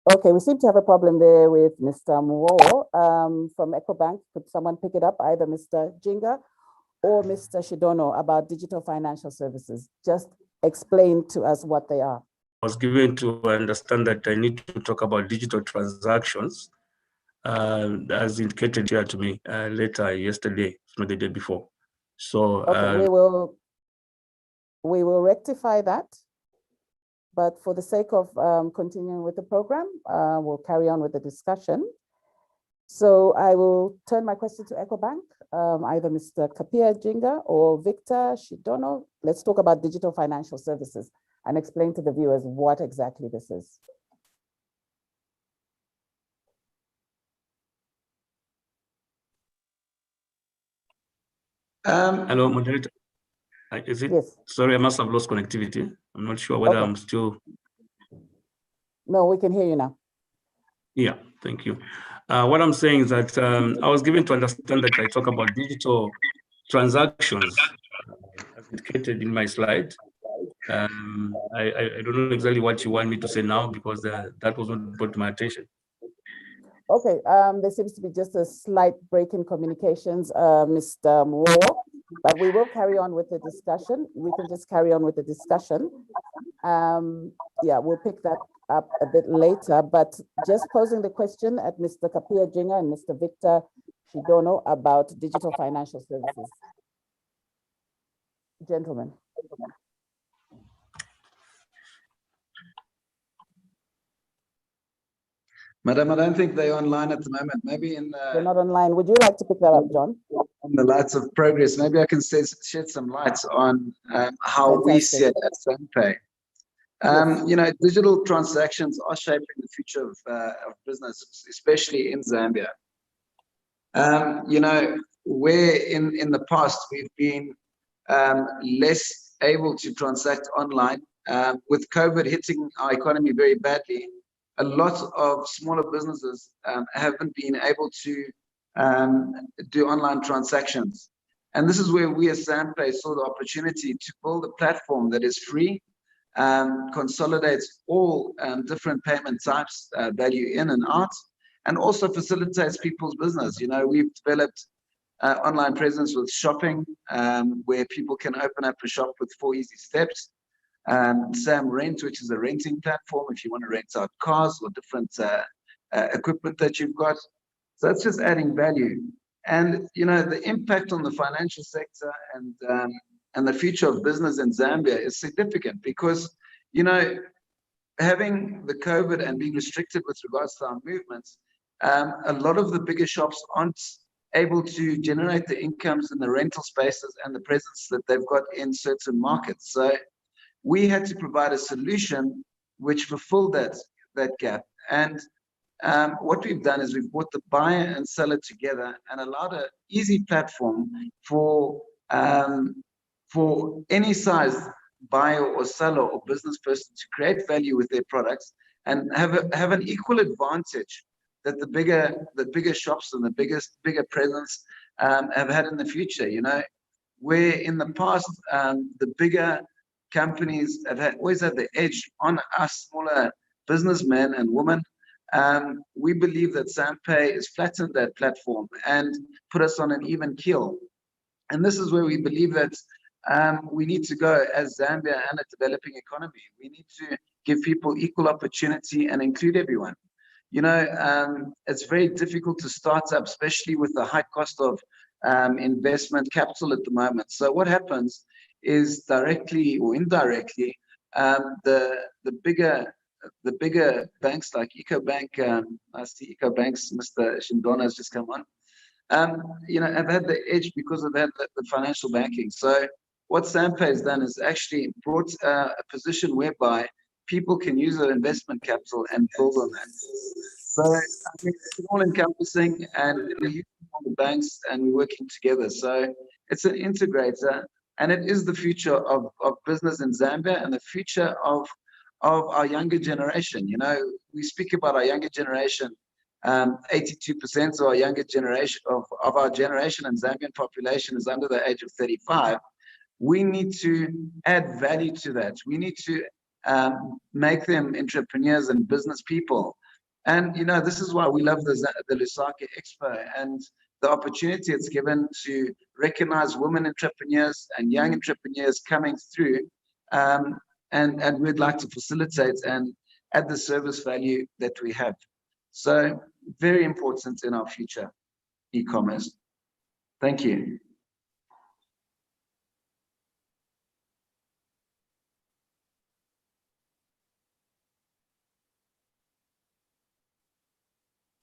Okay, we seem to have a problem there with Mr. Muo from EcoBank. Could someone pick it up, either Mr. Jinga or Mr. Shidono, about digital financial services? Just explain to us what they are. I was given to understand that I need to talk about digital transactions, as indicated here to me later yesterday, if not the day before. So okay, we will rectify that. But for the sake of continuing with the program, we'll carry on with the discussion. So I will turn my question to EcoBank, either Mr. Kapia Jinga or Victor Shidono. Let's talk about digital financial services and explain to the viewers what exactly this is. Hello, moderator. Is it? Yes. Sorry, I must have lost connectivity. I'm not sure whether I'm still. No, we can hear you now. Yeah, thank you. What I'm saying is that I was given to understand that I talk about digital transactions, as indicated in my slide. I don't know exactly what you want me to say now, because that wasn't brought to my attention. Okay, there seems to be just a slight break in communications, Mr. Moore, but we will carry on with the discussion. We can just carry on with the discussion. Yeah, we'll pick that up a bit later, but just posing the question at Mr. Kapia Jinga and Mr. Victor Shidono about digital financial services. Gentlemen. Madam, I don't think they're online at the moment. Maybe in the... They're not online. Would you like to pick that up, John? In the lights of progress, maybe I can shed some light on how we see it at SAMPay. You know, digital transactions are shaping the future of business, especially in Zambia. You know, where in the past we've been less able to transact online, with COVID hitting our economy very badly, a lot of smaller businesses haven't been able to do online transactions. And this is where we as SAMPay saw the opportunity to build a platform that is free, consolidates all different payment types, value in and out, and also facilitates people's business. You know, we've developed online presence with shopping, where people can open up a shop with 4 easy steps. Sam Rent, which is a renting platform if you want to rent out cars or different equipment that you've got. So it's just adding value. And you know, the impact on the financial sector and the future of business in Zambia is significant, because you know, having the COVID and being restricted with regards to our movements, a lot of the bigger shops aren't able to generate the incomes in the rental spaces and the presence that they've got in certain markets. So we had to provide a solution which fulfilled that gap. And what we've done is we've brought the buyer and seller together and allowed an easy platform for any size buyer or seller or business person to create value with their products and have an equal advantage that the bigger shops and the bigger presence have had in the future. You know, where in the past the bigger companies have always had the edge on us smaller businessmen and women. We believe that SAMPay has flattened that platform and put us on an even keel. And this is where we believe that we need to go as Zambia and a developing economy. We need to give people equal opportunity and include everyone. You know, it's very difficult to start up, especially with the high cost of investment capital at the moment. So what happens is, directly or indirectly, the bigger banks like EcoBank, I see EcoBank's Mr. Shindona has just come on, you know, have had the edge because of that, the financial banking. So what SAMPay has done is actually brought a position whereby people can use their investment capital and build on that. So I mean, it's all encompassing, and we're using all the banks and we're working together. So it's an integrator, and it is the future of business in Zambia and the future of our younger generation. You know, we speak about our younger generation. 82% of our younger generation of our generation and Zambian population is under the age of 35. We need to add value to that. We need to make them entrepreneurs and business people. And this is why we love the Lusaka Expo and the opportunity it's given to recognize women entrepreneurs and young entrepreneurs coming through. And we'd like to facilitate and add the service value that we have. So very important in our future e-commerce. Thank you.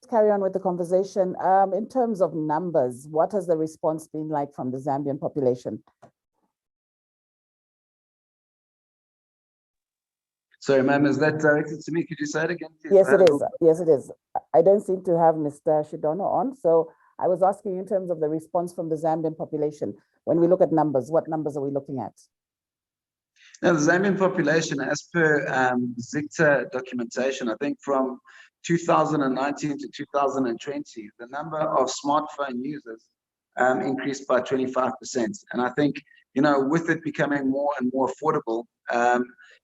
Carry on with the conversation. In terms of numbers, what has the response been like from the Zambian population? Sorry, ma'am, is that directed to me? Could you say it again, please? Yes, it is. Yes, it is. I don't seem to have Mr. Shidono on, so I was asking in terms of the response from the Zambian population. When we look at numbers, what numbers are we looking at? Now, the Zambian population, as per ZICTA documentation, I think from 2019 to 2020, the number of smartphone users increased by 25%. And I think, with it becoming more and more affordable,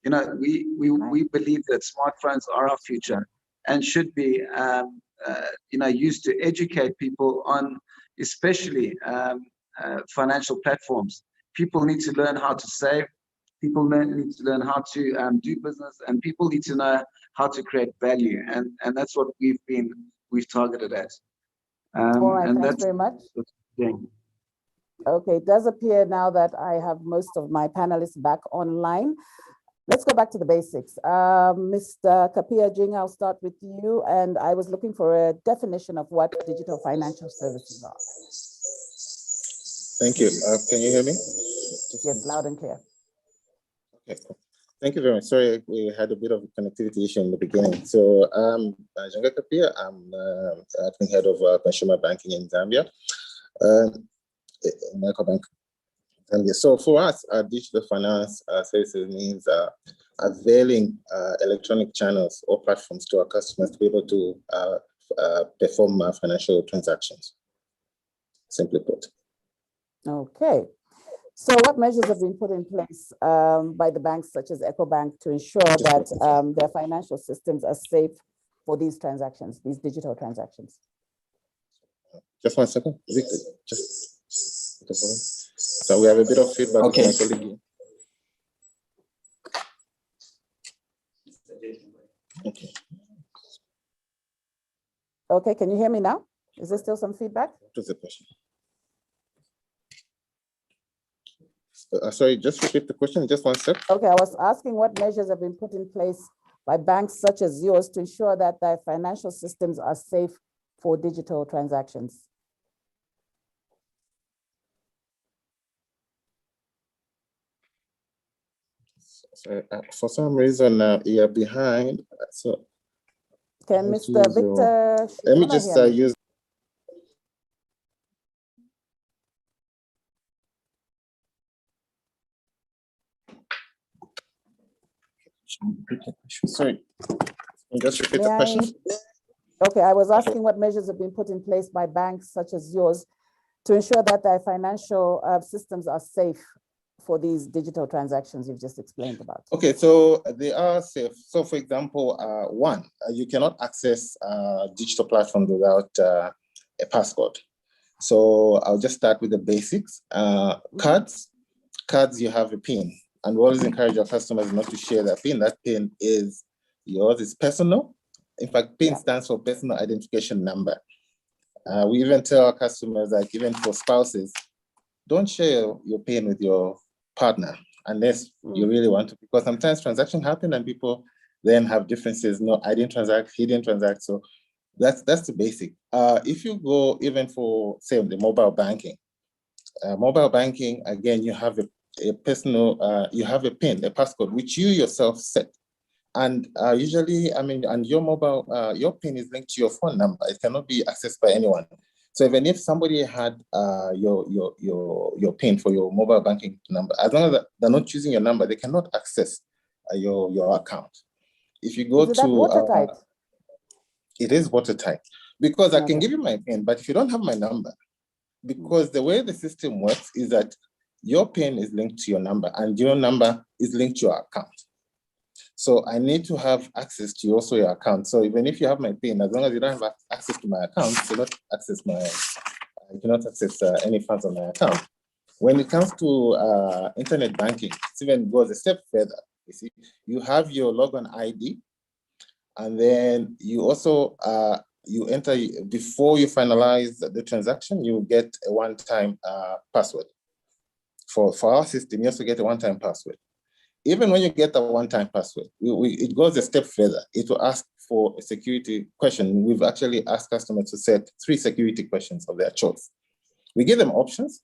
we believe that smartphones are our future and should be, used to educate people on, especially financial platforms. People need to learn how to save. People need to learn how to do business, and people need to know how to create value, and that's what we've targeted at. All right, and thanks very much. Yeah. Okay, it does appear now that I have most of my panelists back online. Let's go back to the basics. Mr. Kapia Jing, I'll start with you, and I was looking for a definition of what digital financial services are. Thank you. Can you hear me? Yes, loud and clear. Okay, cool. Thank you very much. Sorry, we had a bit of a connectivity issue in the beginning. So, Janga Kapia, I'm acting head of consumer banking in Zambia, Microbank Zambia. So, for us, digital finance services means availing electronic channels or platforms to our customers to be able to perform financial transactions, simply put. Okay. So what measures have been put in place by the banks such as EcoBank to ensure that their financial systems are safe for these transactions, these digital transactions? Just 1 second. So we have a bit of feedback. Okay. Okay. Okay, can you hear me now? Is there still some feedback? What was the question? Sorry, just repeat the question, just 1 sec. Okay, I was asking what measures have been put in place by banks such as yours to ensure that their financial systems are safe for digital transactions. So, for some reason, you're behind. So can Mr. Victor? Let me just use. Sorry, just repeat the question. Okay, I was asking what measures have been put in place by banks such as yours to ensure that their financial systems are safe for these digital transactions you've just explained about. Okay, so they are safe. So for example, one, you cannot access digital platforms without a passcode. So I'll just start with the basics. Cards, you have a PIN. And we always encourage our customers not to share that PIN. That PIN is yours, it's personal. In fact, PIN stands for personal identification number. We even tell our customers, like even for spouses, don't share your PIN with your partner unless you really want to, because sometimes transactions happen and people then have differences. No, I didn't transact, he didn't transact. So that's the basic. If you go even for, say, the mobile banking, again, you have a personal, you have a PIN, a passcode, which you yourself set. And usually, and your mobile, your PIN is linked to your phone number. It cannot be accessed by anyone. So even if somebody had your PIN for your mobile banking number, as long as they're not choosing your number, they cannot access your account. If you go to that watertight? It is watertight, because I can give you my PIN, but if you don't have my number, because the way the system works is that your PIN is linked to your number and your number is linked to your account. So I need to have access to also your account. So even if you have my PIN, as long as you don't have access to my account, you cannot access any funds on my account. When it comes to internet banking, it even goes a step further. You see, you have your login ID, and then you also you enter, before you finalize the transaction, you get a one-time password. For our system, you also get a one-time password. Even when you get a one-time password, it goes a step further. It will ask for a security question. We've actually asked customers to set 3 security questions of their choice. We give them options,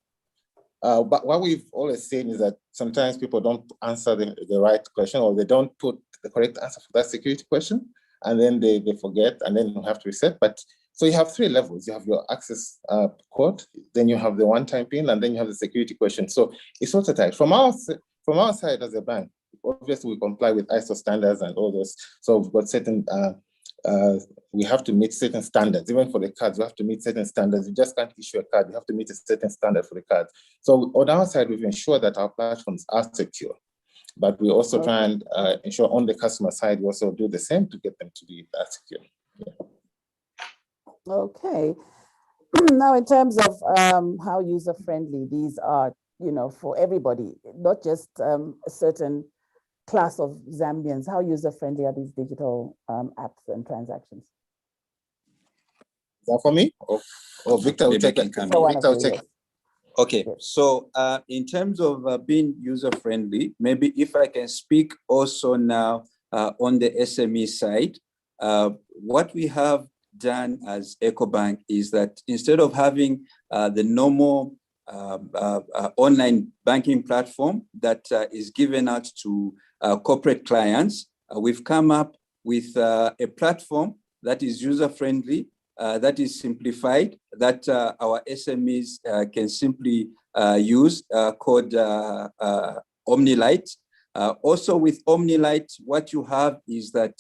but what we've always seen is that sometimes people don't answer the right question, or they don't put the correct answer for that security question, and then they forget, and then you have to reset. But so you have 3 levels. You have your access code, then you have the one-time PIN, and then you have the security question. So it's watertight. From our side as a bank, obviously we comply with ISO standards and all those. So we've got certain, we have to meet certain standards. Even for the cards, we have to meet certain standards. You just can't issue a card. You have to meet a certain standard for the card. So on our side, we've ensured that our platforms are secure. But we also try and ensure on the customer side, we also do the same to get them to be secure. Yeah. Okay. Now, in terms of how user-friendly these are, for everybody, not just a certain class of Zambians, how user-friendly are these digital apps and transactions? Is that for me? Or Victor will take it? Victor will take it. Okay, so in terms of being user-friendly, maybe if I can speak also now on the SME side, what we have done as EcoBank is that instead of having the normal online banking platform that is given out to corporate clients, we've come up with a platform that is user-friendly, that is simplified, that our SMEs can simply use, called OmniLite. Also with OmniLite, what you have is that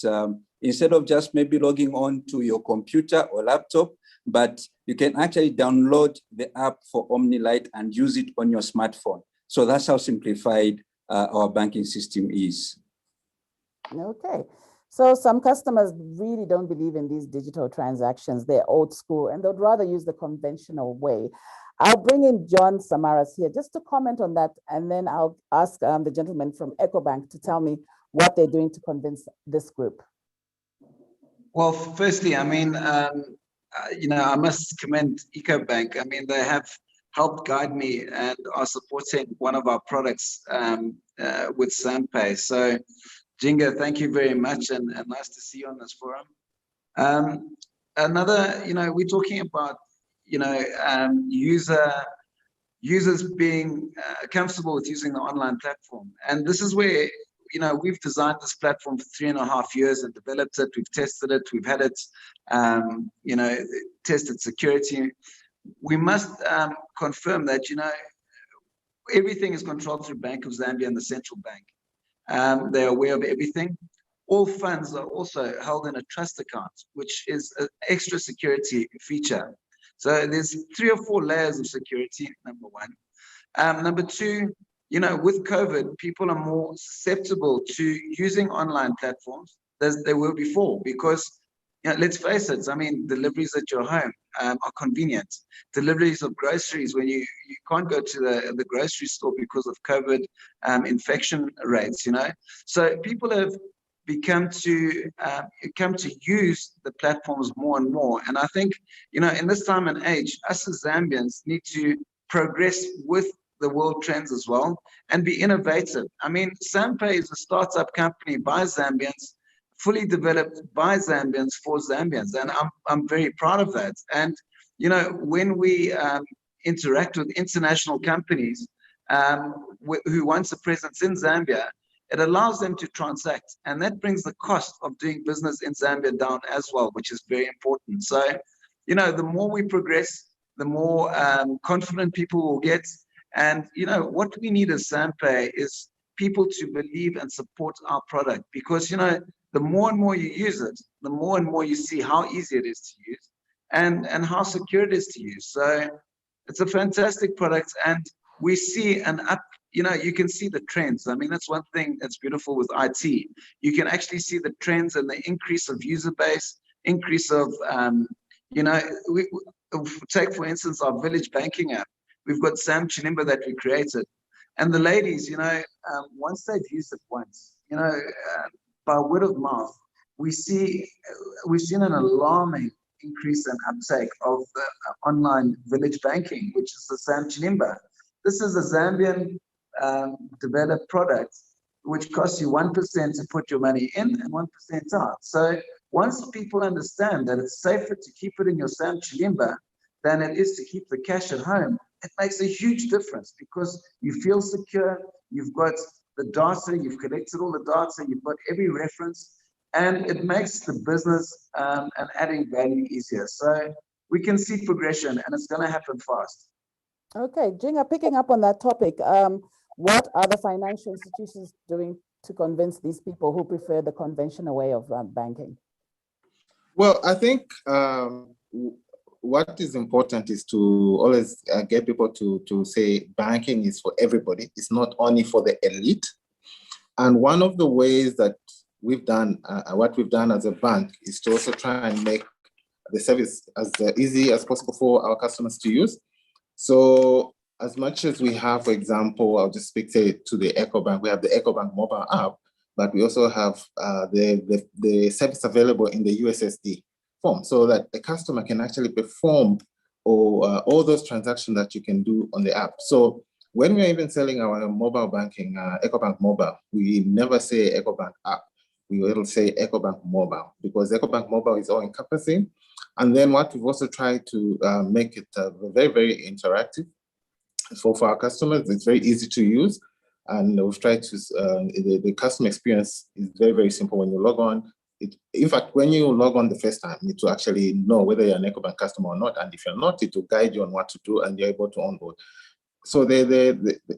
instead of just maybe logging on to your computer or laptop, but you can actually download the app for OmniLite and use it on your smartphone. So that's how simplified our banking system is. Okay. So some customers really don't believe in these digital transactions. They're old school and they'd rather use the conventional way. I'll bring in John Samaras here just to comment on that, and then I'll ask the gentleman from EcoBank to tell me what they're doing to convince this group. Well, firstly, I mean, I must commend EcoBank. I mean, they have helped guide me and are supporting one of our products with SamPay. So, Jinga, thank you very much, and nice to see you on this forum. Another, we're talking about, users being comfortable with using the online platform. And this is where, we've designed this platform for 3.5 years and developed it. We've tested it. We've had it, tested security. We must confirm that, everything is controlled through Bank of Zambia and the central bank. They're aware of everything. All funds are also held in a trust account, which is an extra security feature. So there's 3 or 4 layers of security, number one. Number two, with COVID, people are more susceptible to using online platforms than they were before because, let's face it, I mean, deliveries at your home are convenient. Deliveries of groceries when you can't go to the grocery store because of COVID infection rates, So people have come to use the platforms more and more. And I think, in this time and age, us as Zambians need to progress with the world trends as well and be innovative. I mean, SamPay is a startup company by Zambians, fully developed by Zambians for Zambians, and I'm very proud of that. And when we interact with international companies who wants a presence in Zambia, it allows them to transact, and that brings the cost of doing business in Zambia down as well, which is very important. So, the more we progress, the more confident people will get. And what we need as SamPay is people to believe and support our product, because the more and more you use it, the more and more you see how easy it is to use and how secure it is to use. So it's a fantastic product, and we see an you know, you can see the trends. I mean, that's one thing that's beautiful with IT. You can actually see the trends and the increase of user base, increase of, you know, take for instance our village banking app. We've got Sam Chinimba that we created, and the ladies, you know, once they've used it once, you know, by word of mouth, we've seen an alarming increase in uptake of the online village banking, which is the Sam Chinimba. This is a Zambian developed product which costs you 1% to put your money in and 1% out. So once people understand that it's safer to keep it in your Sam Chinimba than it is to keep the cash at home, it makes a huge difference because you feel secure, you've got the data, you've collected all the data, you've got every reference, and it makes the business and adding value easier. So we can see progression and it's going to happen fast. Okay, Jinga, picking up on that topic, what are the financial institutions doing to convince these people who prefer the conventional way of banking? Well, I think what is important is to always get people to say banking is for everybody. It's not only for the elite. And one of the ways that we've done, what we've done as a bank is to also try and make the service as easy as possible for our customers to use. So as much as we have, for example, I'll just speak to the EcoBank, we have the EcoBank mobile app, but we also have the service available in the USSD form so that the customer can actually perform all those transactions that you can do on the app. So when we're even selling our mobile banking, EcoBank Mobile, we never say EcoBank app. We will say EcoBank Mobile because EcoBank Mobile is all encompassing. And then what we've also tried to make it very, very interactive for our customers. It's very easy to use. And we've tried to, the customer experience is very, very simple when you log on. In fact, when you log on the first time, you need to actually know whether you're an EcoBank customer or not. And if you're not, it will guide you on what to do and you're able to onboard. So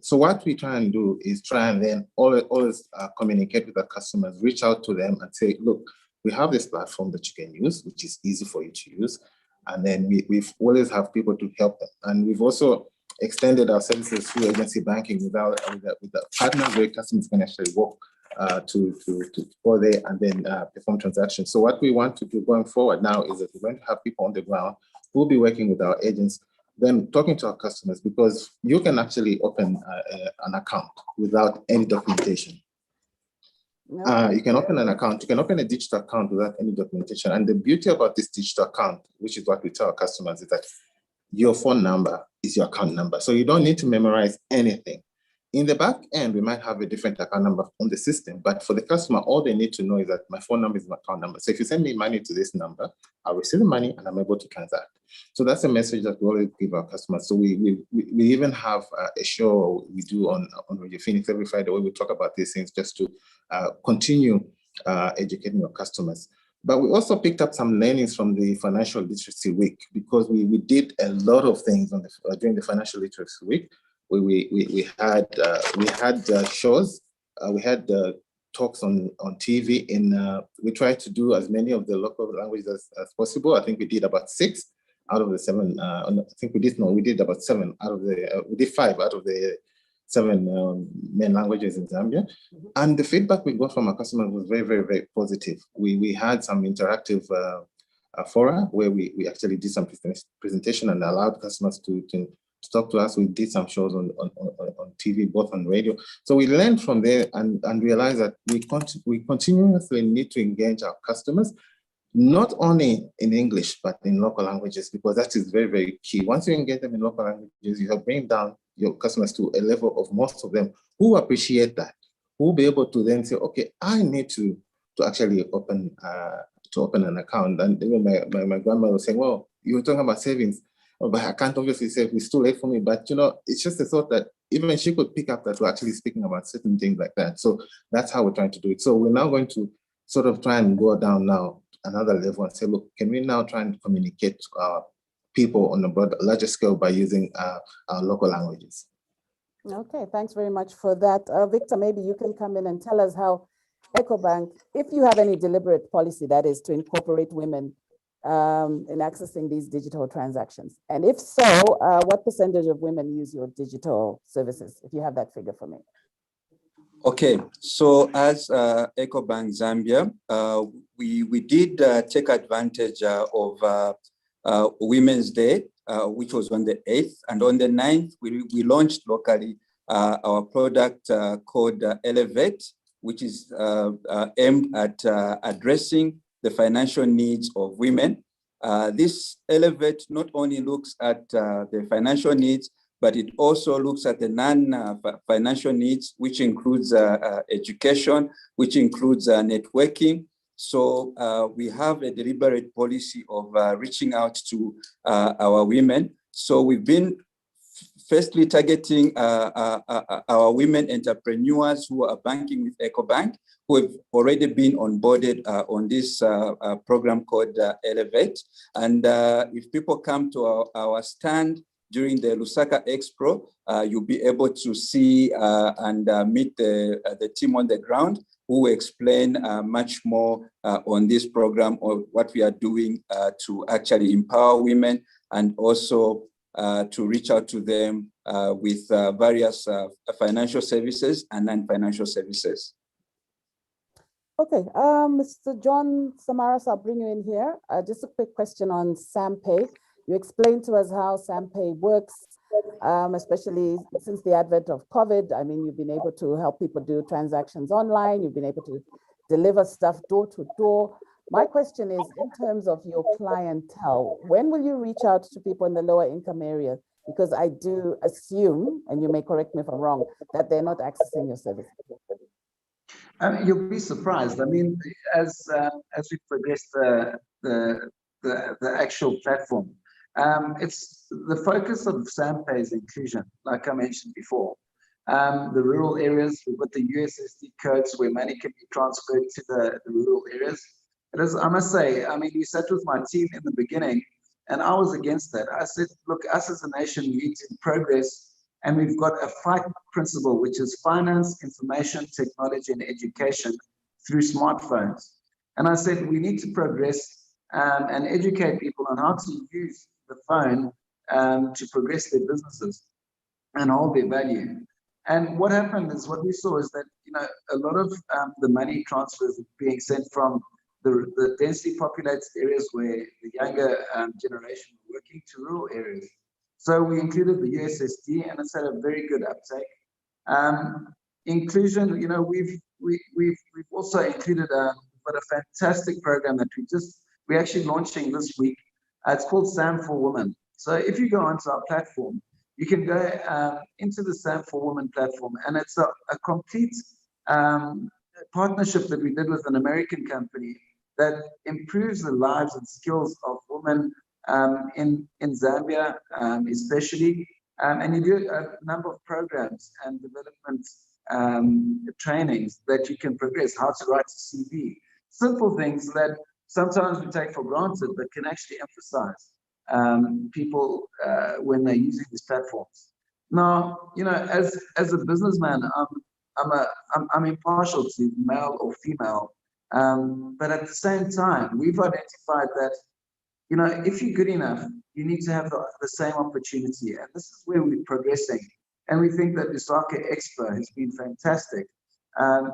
so what we try and do is try and then always communicate with our customers, reach out to them and say, look, we have this platform that you can use, which is easy for you to use. And then we've always have people to help them. And we've also extended our services through agency banking with the partners where customers can actually walk to go there and then perform transactions. So what we want to do going forward now is that we're going to have people on the ground who will be working with our agents, then talking to our customers, because you can actually open an account without any documentation. You can open an account, you can open a digital account without any documentation. And the beauty about this digital account, which is what we tell our customers, is that your phone number is your account number. So you don't need to memorize anything. In the back end, we might have a different account number on the system, but for the customer, all they need to know is that my phone number is my account number. So if you send me money to this number, I'll receive the money and I'm able to transact. So that's a message that we always give our customers. So we even have a show we do on Radio Phoenix every Friday where we talk about these things just to continue educating our customers. But we also picked up some learnings from the Financial Literacy Week because we did a lot of things on during the Financial Literacy Week. We had shows, we had talks on TV. We tried to do as many of the local languages as possible. I think we did about 6 out of the 7. I think we did about 7 out of the. We did 5 out of the 7 main languages in Zambia. And the feedback we got from our customers was very, very, very positive. We had some interactive fora where we actually did some presentation and allowed customers to talk to us. We did some shows on TV, both on radio. So we learned from there and realized that we continuously need to engage our customers, not only in English, but in local languages, because that is very, very key. Once you engage them in local languages, you have bring down your customers to a level of most of them who appreciate that, who will be able to then say, okay, I need to actually open an account. And even my grandmother was saying, well, you were talking about savings. Oh, but I can't obviously say it's too late for me, but it's just a thought that even she could pick up that we're actually speaking about certain things like that. So that's how we're trying to do it. So we're now going to sort of try and go down now another level and say, look, can we now try and communicate to our people on a larger scale by using our local languages? Okay, thanks very much for that. Victor, maybe you can come in and tell us how EcoBank, if you have any deliberate policy that is to incorporate women in accessing these digital transactions? And if so, what percentage of women use your digital services, if you have that figure for me? Okay, so as EcoBank Zambia, we did take advantage of Women's Day, which was on the 8th, and on the 9th, we launched locally our product called Elevate, which is aimed at addressing the financial needs of women. This Elevate not only looks at the financial needs, but it also looks at the non-financial needs, which includes education, which includes networking. So we have a deliberate policy of reaching out to our women. So we've been firstly targeting our women entrepreneurs who are banking with EcoBank, who have already been onboarded on this program called Elevate. And if people come to our stand during the Lusaka EXPO, you'll be able to see and meet the team on the ground who will explain much more on this program or what we are doing to actually empower women and also to reach out to them with various financial services and non-financial services. Okay, Mr. John Samaras, I'll bring you in here. Just a quick question on SamPay. You explained to us how SamPay works, especially since the advent of COVID. I mean, you've been able to help people do transactions online. You've been able to deliver stuff door to door. My question is, in terms of your clientele, when will you reach out to people in the lower income area? Because I do assume, and you may correct me if I'm wrong, that they're not accessing your service. You'll be surprised. I mean, as we progress the actual platform, it's the focus of SamPay is inclusion, like I mentioned before. The rural areas, we've got the USSD codes where money can be transferred to the rural areas. It is, I must say, I mean, we sat with my team in the beginning and I was against that. I said, look, us as a nation need to progress, and we've got a 5 principle, which is finance, information, technology, and education through smartphones. And I said, we need to progress and educate people on how to use the phone to progress their businesses and hold their value. And what happened is, what we saw is that, you know, a lot of the money transfers being sent from the densely populated areas where the younger generation were working to rural areas. So we included the USSD, and it's had a very good uptake. Inclusion, you know, we've also included a fantastic program that we're actually launching this week. It's called Sam for Women. So if you go onto our platform, you can go into the Sam for Women platform, and it's a complete partnership that we did with an American company that improves the lives and skills of women in Zambia, especially. And you do a number of programs and development trainings that you can progress, how to write a CV. Simple things that sometimes we take for granted, but can actually emphasize people when they're using these platforms. Now, you know, as a businessman, I'm impartial to male or female, but at the same time, we've identified that, you know, if you're good enough, you need to have the same opportunity, and this is where we're progressing. And we think that Lusaka EXPO has been fantastic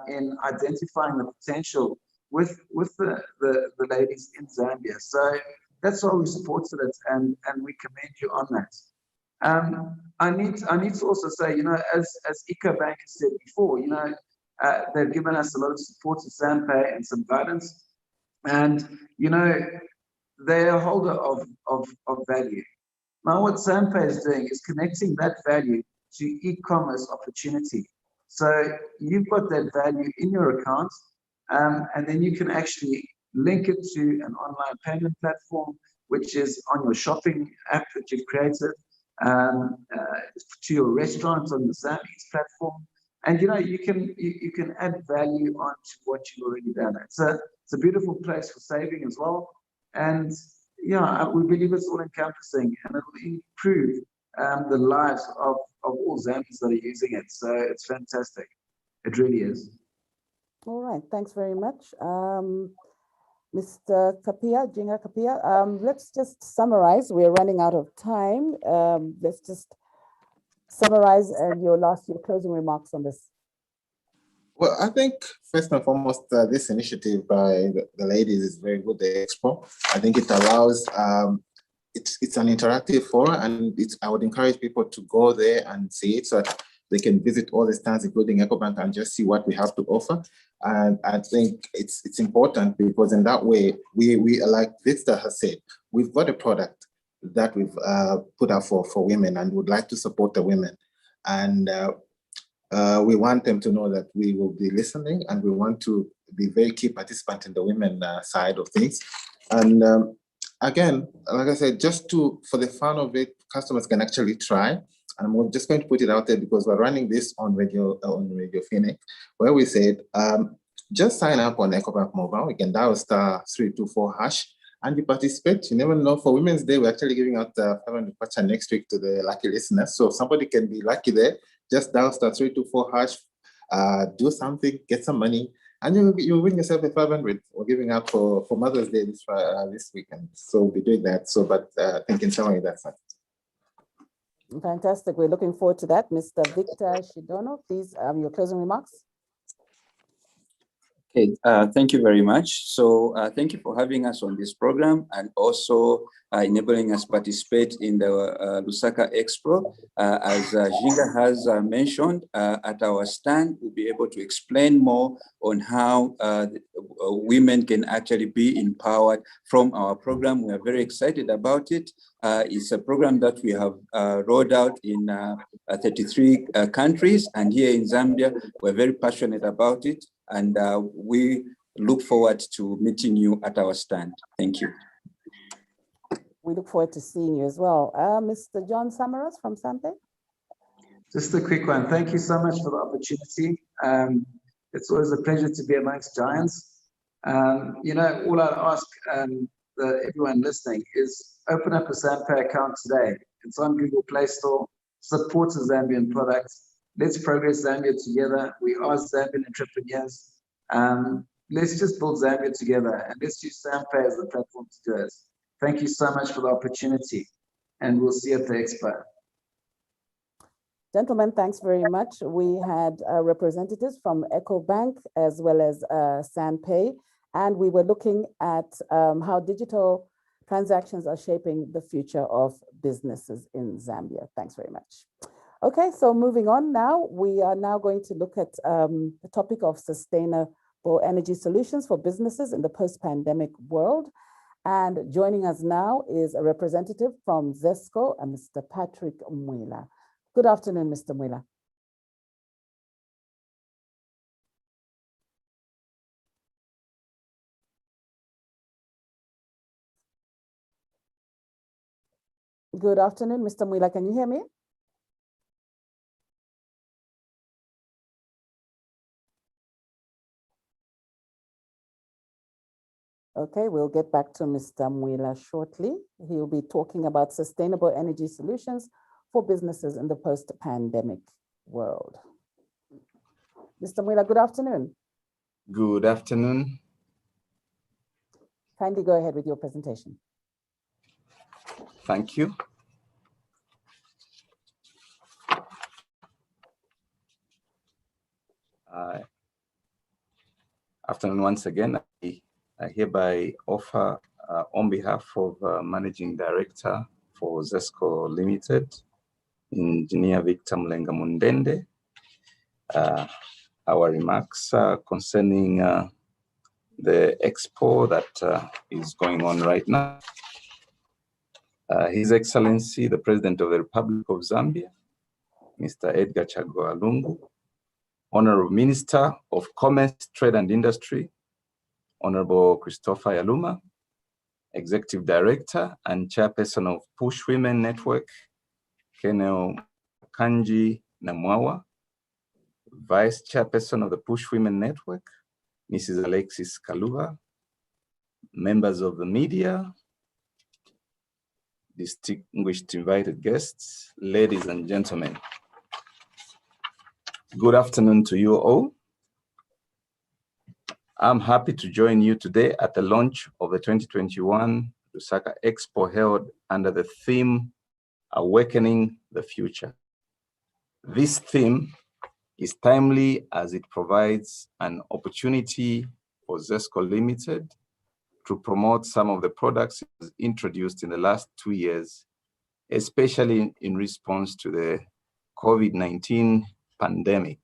in identifying the potential with the ladies in Zambia. So that's why we supported it, and we commend you on that. I need to also say, you know, as EcoBank has said before, you know, they've given us a lot of support to SamPay and some guidance, and you know, they're a holder of value. Now, what SamPay is doing is connecting that value to e-commerce opportunity. So you've got that value in your account, and then you can actually link it to an online payment platform, which is on your shopping app that you've created, to your restaurants on the SMEs platform. And you know, you can add value onto what you've already done. It's a beautiful place for saving as well. And yeah, we believe it's all encompassing, and it will improve the lives of all Zambians that are using it. So it's fantastic. It really is. All right, thanks very much. Mr. Kapia, Jinga Kapia, let's just summarize. We're running out of time. Let's just summarize your closing remarks on this. Well, I think first and foremost, this initiative by the ladies is very good, the Expo. I think it allows, it's an interactive forum, and I would encourage people to go there and see it so that they can visit all the stands, including EcoBank, and just see what we have to offer. And I think it's important because in that way, we like Victor has said, we've got a product that we've put out for women and would like to support the women. And we want them to know that we will be listening, and we want to be very key participant in the women side of things. And again, like I said, just for the fun of it, customers can actually try. And I'm just going to put it out there because we're running this on Radio Phoenix, where we said, just sign up on EcoBank Mobile. You can dial *324# and you participate. You never know. For Women's Day, we're actually giving out 500 kwacha next week to the lucky listeners. So somebody can be lucky there. Just dial *324#, do something, get some money, and you win yourself a 500. We're giving out for Mother's Day this weekend. So we'll be doing that. So, but thinking summary, that's it. Fantastic. We're looking forward to that. Mr. Victor Shidono, please, your closing remarks. Okay, thank you very much. So thank you for having us on this program and also enabling us participate in the Lusaka Expo. As Jinga has mentioned, at our stand, we'll be able to explain more on how women can actually be empowered from our program. We are very excited about it. It's a program that we have rolled out in 33 countries, and here in Zambia, we're very passionate about it. And we look forward to meeting you at our stand. Thank you. We look forward to seeing you as well. Mr. John Samaras from Sampe. Just a quick one. Thank you so much for the opportunity. It's always a pleasure to be amongst giants. You know, all I ask everyone listening is open up a Sampe account today. It's on Google Play Store. Support a Zambian product. Let's progress Zambia together. We are Zambian entrepreneurs. Let's just build Zambia together, and let's use Sampe as the platform to do it. Thank you so much for the opportunity, and we'll see you at the Expo. Gentlemen, thanks very much. We had representatives from EcoBank as well as Sampe, and we were looking at how digital transactions are shaping the future of businesses in Zambia. Thanks very much. Okay, so moving on now, we are now going to look at the topic of sustainable energy solutions for businesses in the post-pandemic world. And joining us now is a representative from ZESCO, Mr. Patrick Mwila. Good afternoon, Mr. Mwila. Good afternoon, Mr. Mwila. Can you hear me? Okay, we'll get back to Mr. Mwila shortly. He'll be talking about sustainable energy solutions for businesses in the post-pandemic world. Mr. Mwila, good afternoon. Good afternoon. Kindly go ahead with your presentation. Thank you. Afternoon once again. I hereby offer on behalf of Managing Director for ZESCO Limited, Engineer Victor Mlenga Mundende, our remarks concerning the expo that is going on right now. His Excellency, the President of the Republic of Zambia, Mr. Edgar Chagwa Lungu, Honorable Minister of Commerce, Trade and Industry, Honorable Christopher Yaluma, Executive Director and Chairperson of Push Women Network, Kenel Kanji Namwawa, Vice Chairperson of the Push Women Network, Mrs. Alexis Kaluva, members of the media, distinguished invited guests, ladies and gentlemen. Good afternoon to you all. I'm happy to join you today at the launch of the 2021 Lusaka Expo held under the theme, Awakening the Future. This theme is timely as it provides an opportunity for ZESCO Limited to promote some of the products introduced in the last 2 years, especially in response to the COVID-19 pandemic.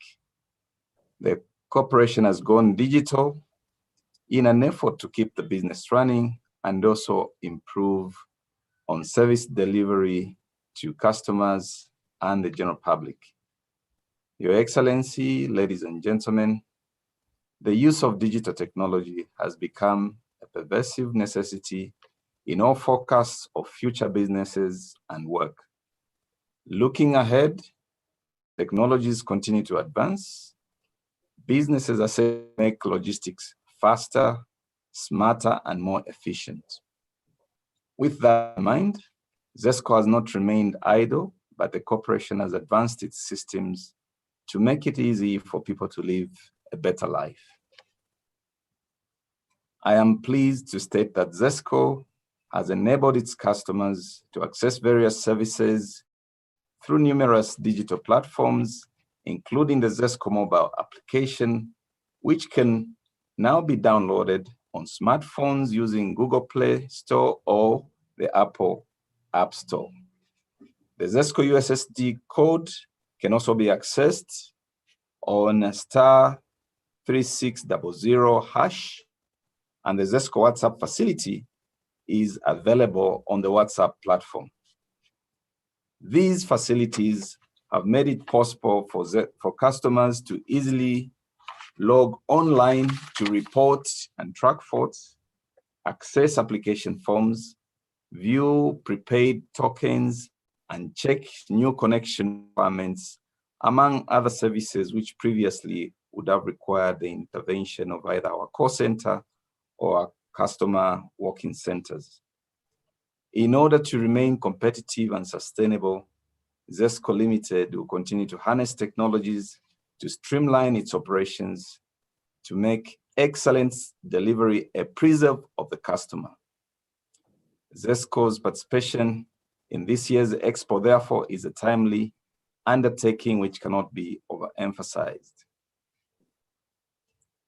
The corporation has gone digital in an effort to keep the business running and also improve on service delivery to customers and the general public. Your Excellency, ladies and gentlemen, the use of digital technology has become a pervasive necessity in all forecasts of future businesses and work. Looking ahead, technologies continue to advance. Businesses are set to make logistics faster, smarter, and more efficient. With that in mind, ZESCO has not remained idle, but the corporation has advanced its systems to make it easy for people to live a better life. I am pleased to state that ZESCO has enabled its customers to access various services through numerous digital platforms, including the ZESCO mobile application, which can now be downloaded on smartphones using Google Play Store or the Apple App Store. The ZESCO USSD code can also be accessed on *3600#, and the ZESCO WhatsApp facility is available on the WhatsApp platform. These facilities have made it possible for customers to easily log online to report and track faults, access application forms, view prepaid tokens, and check new connection requirements, among other services which previously would have required the intervention of either our call center or our customer walk-in centers. In order to remain competitive and sustainable, ZESCO Limited will continue to harness technologies to streamline its operations to make excellence delivery a preserve of the customer. ZESCO's participation in this year's Expo, therefore, is a timely undertaking which cannot be overemphasized.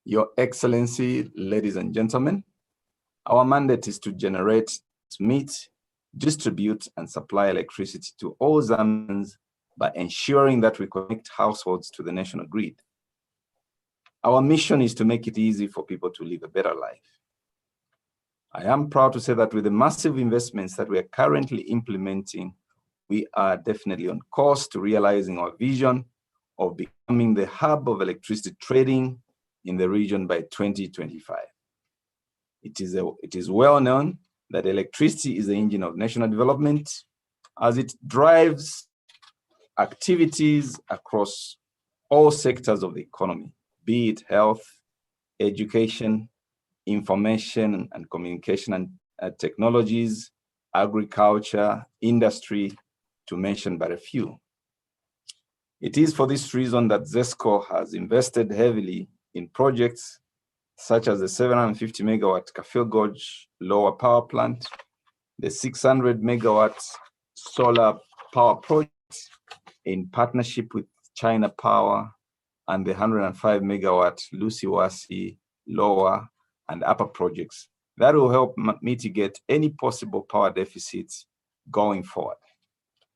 Your Excellency, ladies and gentlemen, our mandate is to generate, meet, distribute, and supply electricity to all Zambians by ensuring that we connect households to the national grid. Our mission is to make it easy for people to live a better life. I am proud to say that with the massive investments that we are currently implementing, we are definitely on course to realizing our vision of becoming the hub of electricity trading in the region by 2025. It is well known that electricity is the engine of national development as it drives activities across all sectors of the economy, be it health, education, information and communication and technologies, agriculture, industry, to mention but a few. It is for this reason that ZESCO has invested heavily in projects such as the 750 megawatt Kafil Gorge Lower Power Plant, the 600 megawatt solar power project in partnership with China Power, and the 105 megawatt Lusiwasi Lower and Upper projects that will help mitigate any possible power deficits going forward.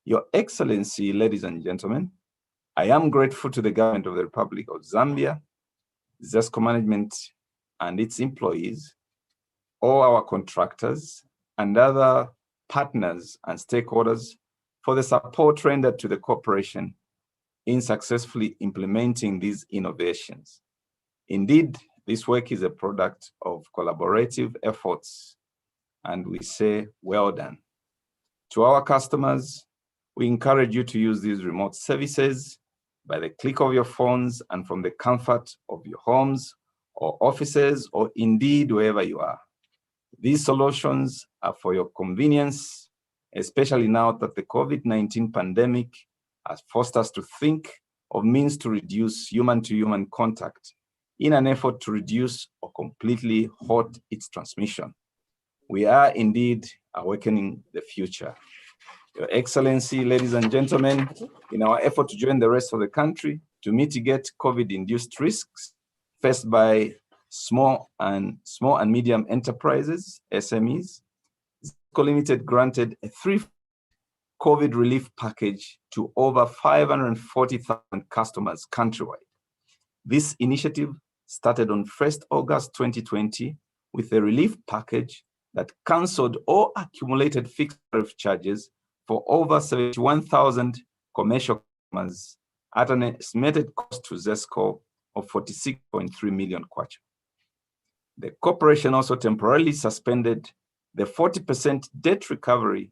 Your Excellency, ladies and gentlemen, I am grateful to the government of the Republic of Zambia, ZESCO management and its employees, all our contractors and other partners and stakeholders for the support rendered to the corporation in successfully implementing these innovations. Indeed, this work is a product of collaborative efforts, and we say, well done. To our customers, we encourage you to use these remote services by the click of your phones and from the comfort of your homes or offices, or indeed wherever you are. These solutions are for your convenience, especially now that the COVID-19 pandemic has forced us to think of means to reduce human-to-human contact in an effort to reduce or completely halt its transmission. We are indeed awakening the future. Your Excellency, ladies and gentlemen, in our effort to join the rest of the country to mitigate COVID-induced risks faced by small and medium enterprises, SMEs, ZESCO Limited granted a 3 COVID relief package to over 540,000 customers countrywide. This initiative started on 1st August 2020 with a relief package that cancelled all accumulated fixed tariff charges for over 71,000 commercial customers at an estimated cost to ZESCO of 46.3 million kwacha. The corporation also temporarily suspended the 40% debt recovery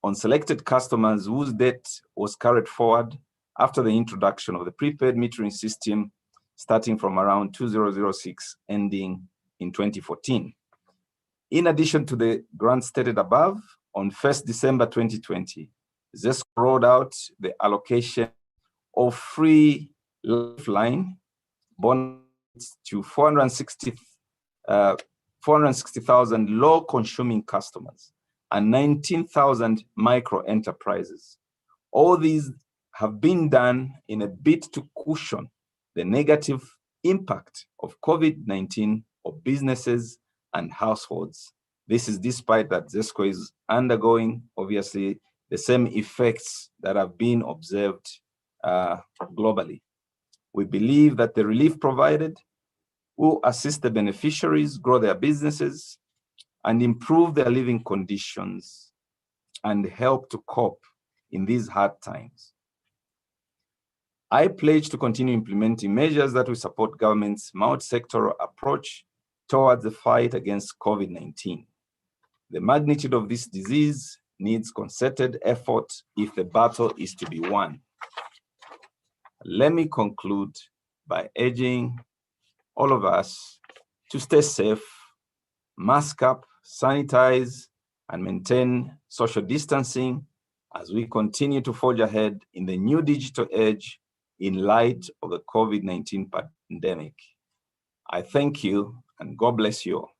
on selected customers whose debt was carried forward after the introduction of the prepaid metering system starting from around 2006, ending in 2014. In addition to the grant stated above, on 1st December 2020, ZESCO rolled out the allocation of free lifeline bonds to 460,000 low-consuming customers and 19,000 micro enterprises. All these have been done in a bid to cushion the negative impact of COVID-19 on businesses and households. This is despite that ZESCO is undergoing, obviously, the same effects that have been observed globally. We believe that the relief provided will assist the beneficiaries grow their businesses and improve their living conditions and help to cope in these hard times. I pledge to continue implementing measures that will support government's multi-sectoral approach towards the fight against COVID-19. The magnitude of this disease needs concerted effort if the battle is to be won. Let me conclude by urging all of us to stay safe, mask up, sanitize, and maintain social distancing as we continue to forge ahead in the new digital age in light of the COVID-19 pandemic. I thank you and God bless you all.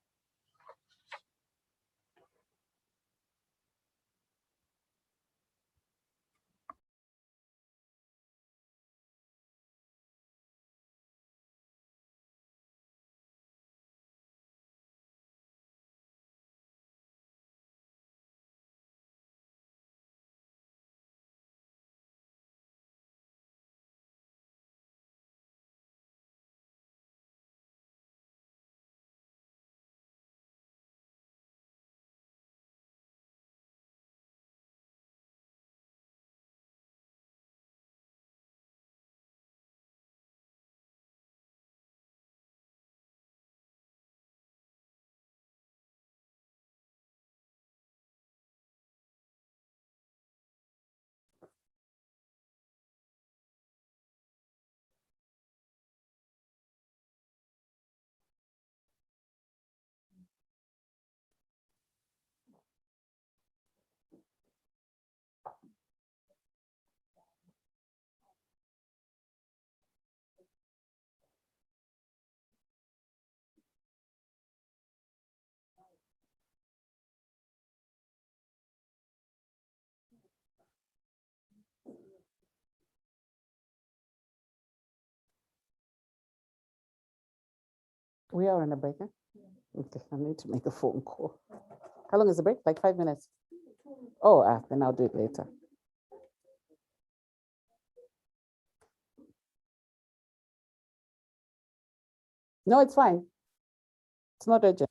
We are on a break, eh? Okay, I need to make a phone call. How long is the break? Like 5 minutes? Oh, then I'll do it later. No, it's fine. It's not urgent.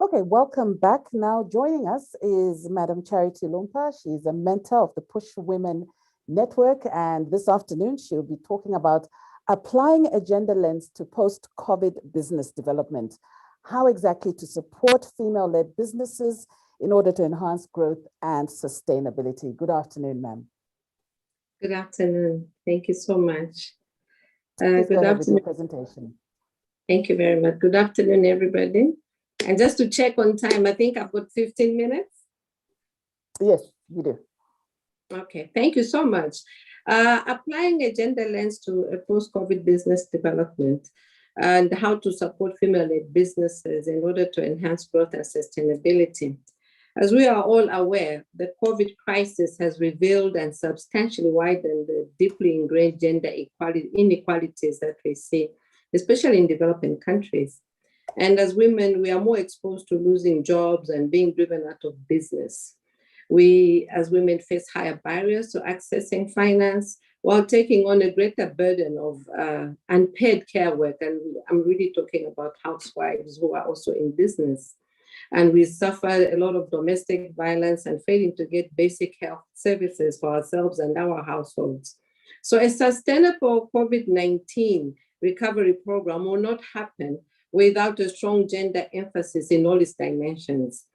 Okay, welcome back. Now joining us is Madam Charity Lumpa. She's a mentor of the Push Women Network, and this afternoon she'll be talking about applying a gender lens to post-COVID business development, how exactly to support female-led businesses in order to enhance growth and sustainability. Good afternoon, ma'am. Good afternoon. Thank you so much. Please Good go ahead with your afternoon. presentation. Thank you very much. Good afternoon, everybody. And just to check on time, I think I've got 15 minutes. Yes, you do. Okay, thank you so much. Applying a gender lens to a post-COVID business development and how to support female-led businesses in order to enhance growth and sustainability. As we are all aware, the COVID crisis has revealed and substantially widened the deeply ingrained gender inequalities that we see, especially in developing countries. And as women, we are more exposed to losing jobs and being driven out of business. We, as women, face higher barriers to accessing finance while taking on a greater burden of unpaid care work. And I'm really talking about housewives who are also in business. And we suffer a lot of domestic violence and failing to get basic health services for ourselves and our households. So a sustainable COVID-19 recovery program will not happen without a strong gender emphasis in all its dimensions.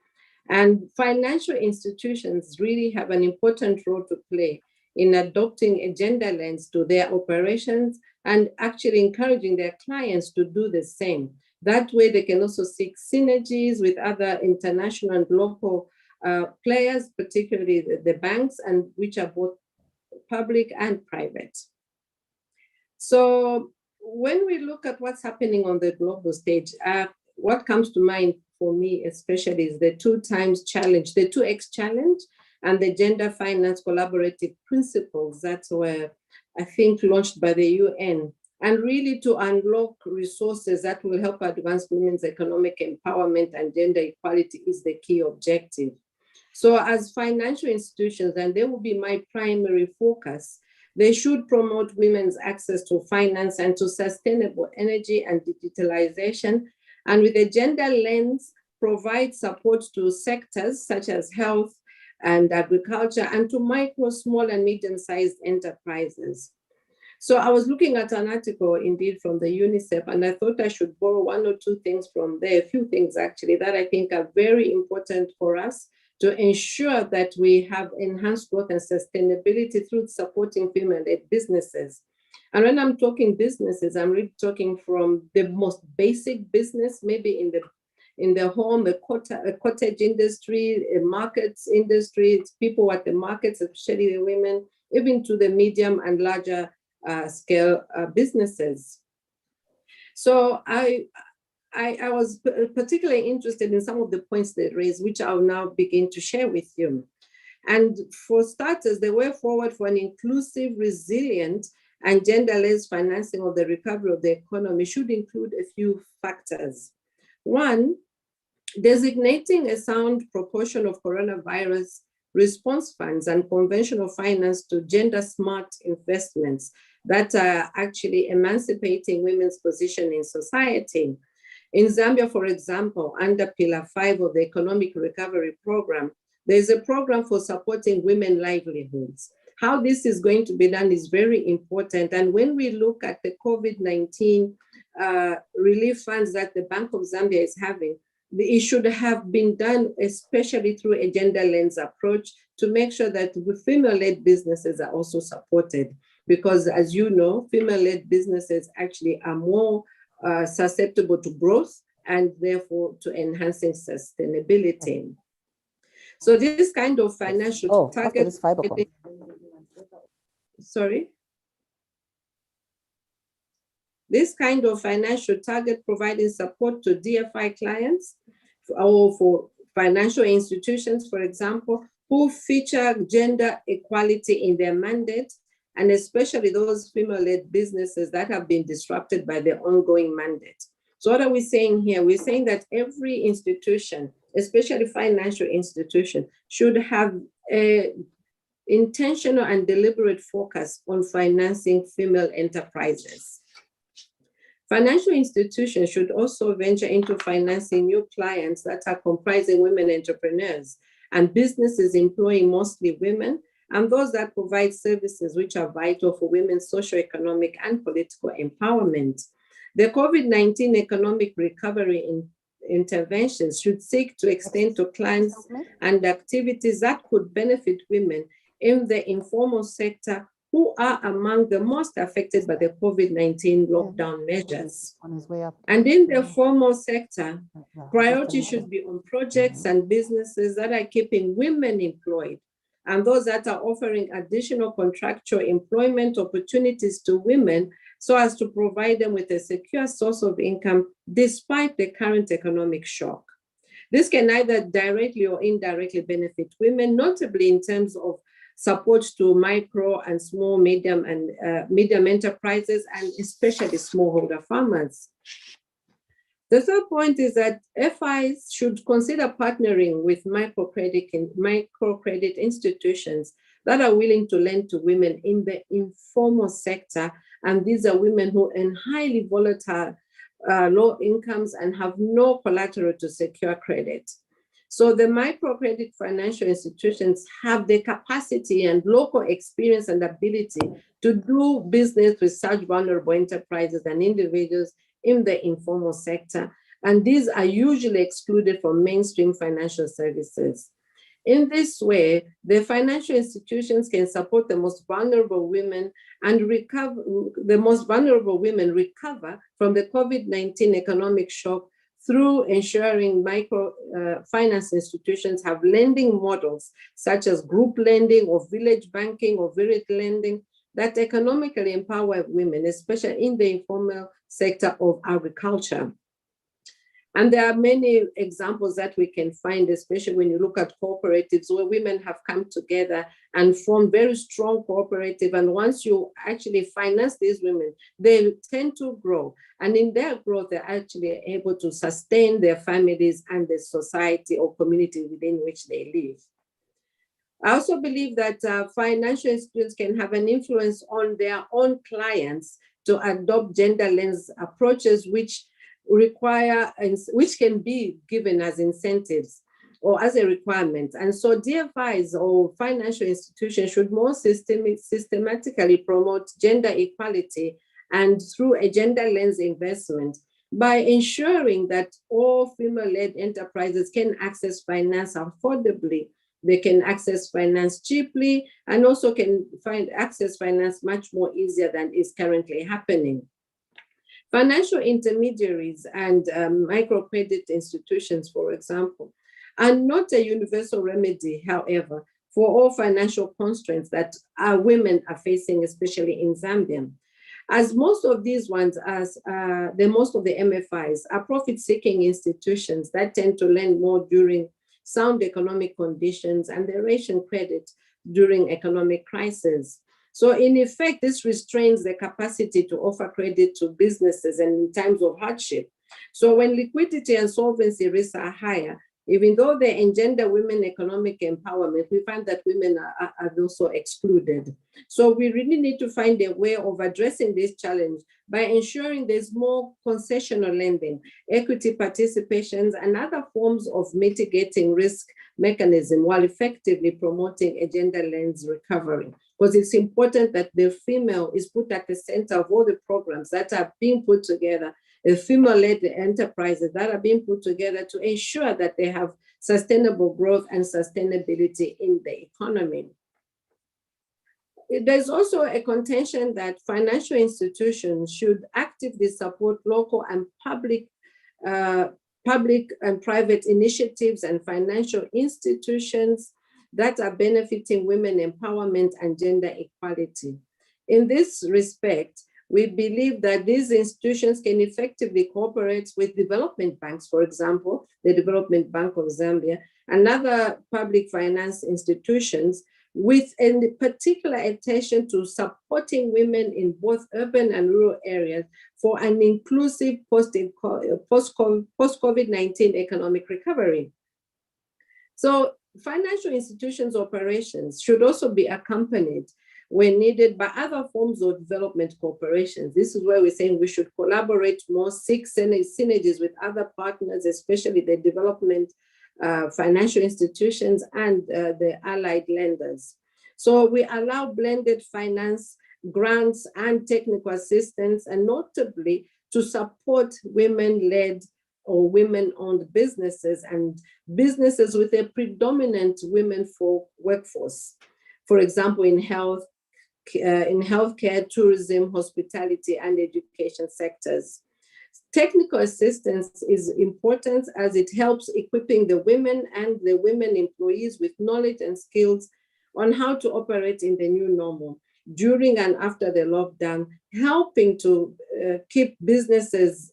And financial institutions really have an important role to play in adopting a gender lens to their operations and actually encouraging their clients to do the same. That way they can also seek synergies with other international and local players, particularly the banks, and which are both public and private. So when we look at what's happening on the global stage, what comes to mind for me especially is the 2x challenge, the 2X challenge, and the gender finance collaborative principles that were, I think, launched by the UN, and really to unlock resources that will help advance women's economic empowerment and gender equality is the key objective. So as financial institutions, and they will be my primary focus, they should promote women's access to finance and to sustainable energy and digitalization, and with a gender lens, provide support to sectors such as health and agriculture, and to micro, small, and medium-sized enterprises. So I was looking at an article indeed from the UNICEF, and I thought I should borrow one or two things from there, a few things actually, that I think are very important for us to ensure that we have enhanced growth and sustainability through supporting female-led businesses. And when I'm talking businesses, I'm really talking from the most basic business, maybe in the home, a cottage industry, a markets industry, people at the markets, especially the women, even to the medium and larger scale businesses. So I was particularly interested in some of the points they raised, which I'll now begin to share with you. And for starters, the way forward for an inclusive, resilient, and gender-less financing of the recovery of the economy should include a few factors. One, designating a sound proportion of coronavirus response funds and conventional finance to gender-smart investments that are actually emancipating women's position in society. In Zambia, for example, under Pillar 5 of the Economic Recovery Program, there's a program for supporting women livelihoods. How this is going to be done is very important. And when we look at the COVID-19 relief funds that the Bank of Zambia is having, it should have been done especially through a gender lens approach to make sure that female-led businesses are also supported. Because as you know, female-led businesses actually are more susceptible to growth and therefore to enhancing sustainability. So this kind of financial target. Sorry? This kind of financial target providing support to DFI clients or for financial institutions, for example, who feature gender equality in their mandate, and especially those female-led businesses that have been disrupted by their ongoing mandate. So what are we saying here? We're saying that every institution, especially financial institution, should have a intentional and deliberate focus on financing female enterprises. Financial institutions should also venture into financing new clients that are comprising women entrepreneurs and businesses employing mostly women, and those that provide services which are vital for women's socioeconomic and political empowerment. The COVID-19 economic recovery interventions should seek to extend to clients and activities that could benefit women in the informal sector who are among the most affected by the COVID-19 lockdown measures. And in the formal sector, priority should be on projects and businesses that are keeping women employed, and those that are offering additional contractual employment opportunities to women so as to provide them with a secure source of income despite the current economic shock. This can either directly or indirectly benefit women, notably in terms of support to micro and small, medium enterprises, and especially smallholder farmers. The third point is that FIs should consider partnering with microcredit institutions that are willing to lend to women in the informal sector. And these are women who earn highly volatile, low incomes and have no collateral to secure credit. So the microcredit financial institutions have the capacity and local experience and ability to do business with such vulnerable enterprises and individuals in the informal sector. And these are usually excluded from mainstream financial services. In this way, the financial institutions can support the most vulnerable women and recover from the COVID-19 economic shock through ensuring microfinance institutions have lending models such as group lending or village banking or village lending that economically empower women, especially in the informal sector of agriculture. And there are many examples that we can find, especially when you look at cooperatives where women have come together and formed very strong cooperative. And once you actually finance these women, they tend to grow. And in their growth, they're actually able to sustain their families and the society or community within which they live. I also believe that financial institutions can have an influence on their own clients to adopt gender lens approaches which can be given as incentives or as a requirement. And so DFIs or financial institutions should more systematically promote gender equality and through a gender lens investment by ensuring that all female-led enterprises can access finance affordably. They can access finance cheaply and also can access finance much more easier than is currently happening. Financial intermediaries and microcredit institutions, for example, are not a universal remedy, however, for all financial constraints that women are facing, especially in Zambia. As most of these ones, most of the MFIs are profit-seeking institutions that tend to lend more during sound economic conditions and they ration credit during economic crisis. So in effect, this restrains the capacity to offer credit to businesses and in times of hardship. So when liquidity and solvency risks are higher, even though they engender women economic empowerment, we find that women are also excluded. So we really need to find a way of addressing this challenge by ensuring there's more concessional lending, equity participations, and other forms of mitigating risk mechanism while effectively promoting a gender lens recovery. Because it's important that the female is put at the center of all the programs that are being put together, the female-led enterprises that are being put together to ensure that they have sustainable growth and sustainability in the economy. There's also a contention that financial institutions should actively support local and public and private initiatives and financial institutions that are benefiting women empowerment and gender equality. In this respect, we believe that these institutions can effectively cooperate with development banks, for example, the Development Bank of Zambia, and other public finance institutions, with a particular attention to supporting women in both urban and rural areas for an inclusive post-COVID-19 economic recovery. So financial institutions' operations should also be accompanied when needed by other forms of development cooperation. This is where we're saying we should collaborate more, seek synergies with other partners, especially the development financial institutions and the allied lenders. So we allow blended finance, grants, and technical assistance, and notably to support women-led or women-owned businesses and businesses with a predominant women-folk workforce. For example, in healthcare, tourism, hospitality, and education sectors. Technical assistance is important as it helps equipping the women and the women employees with knowledge and skills on how to operate in the new normal during and after the lockdown, helping to keep businesses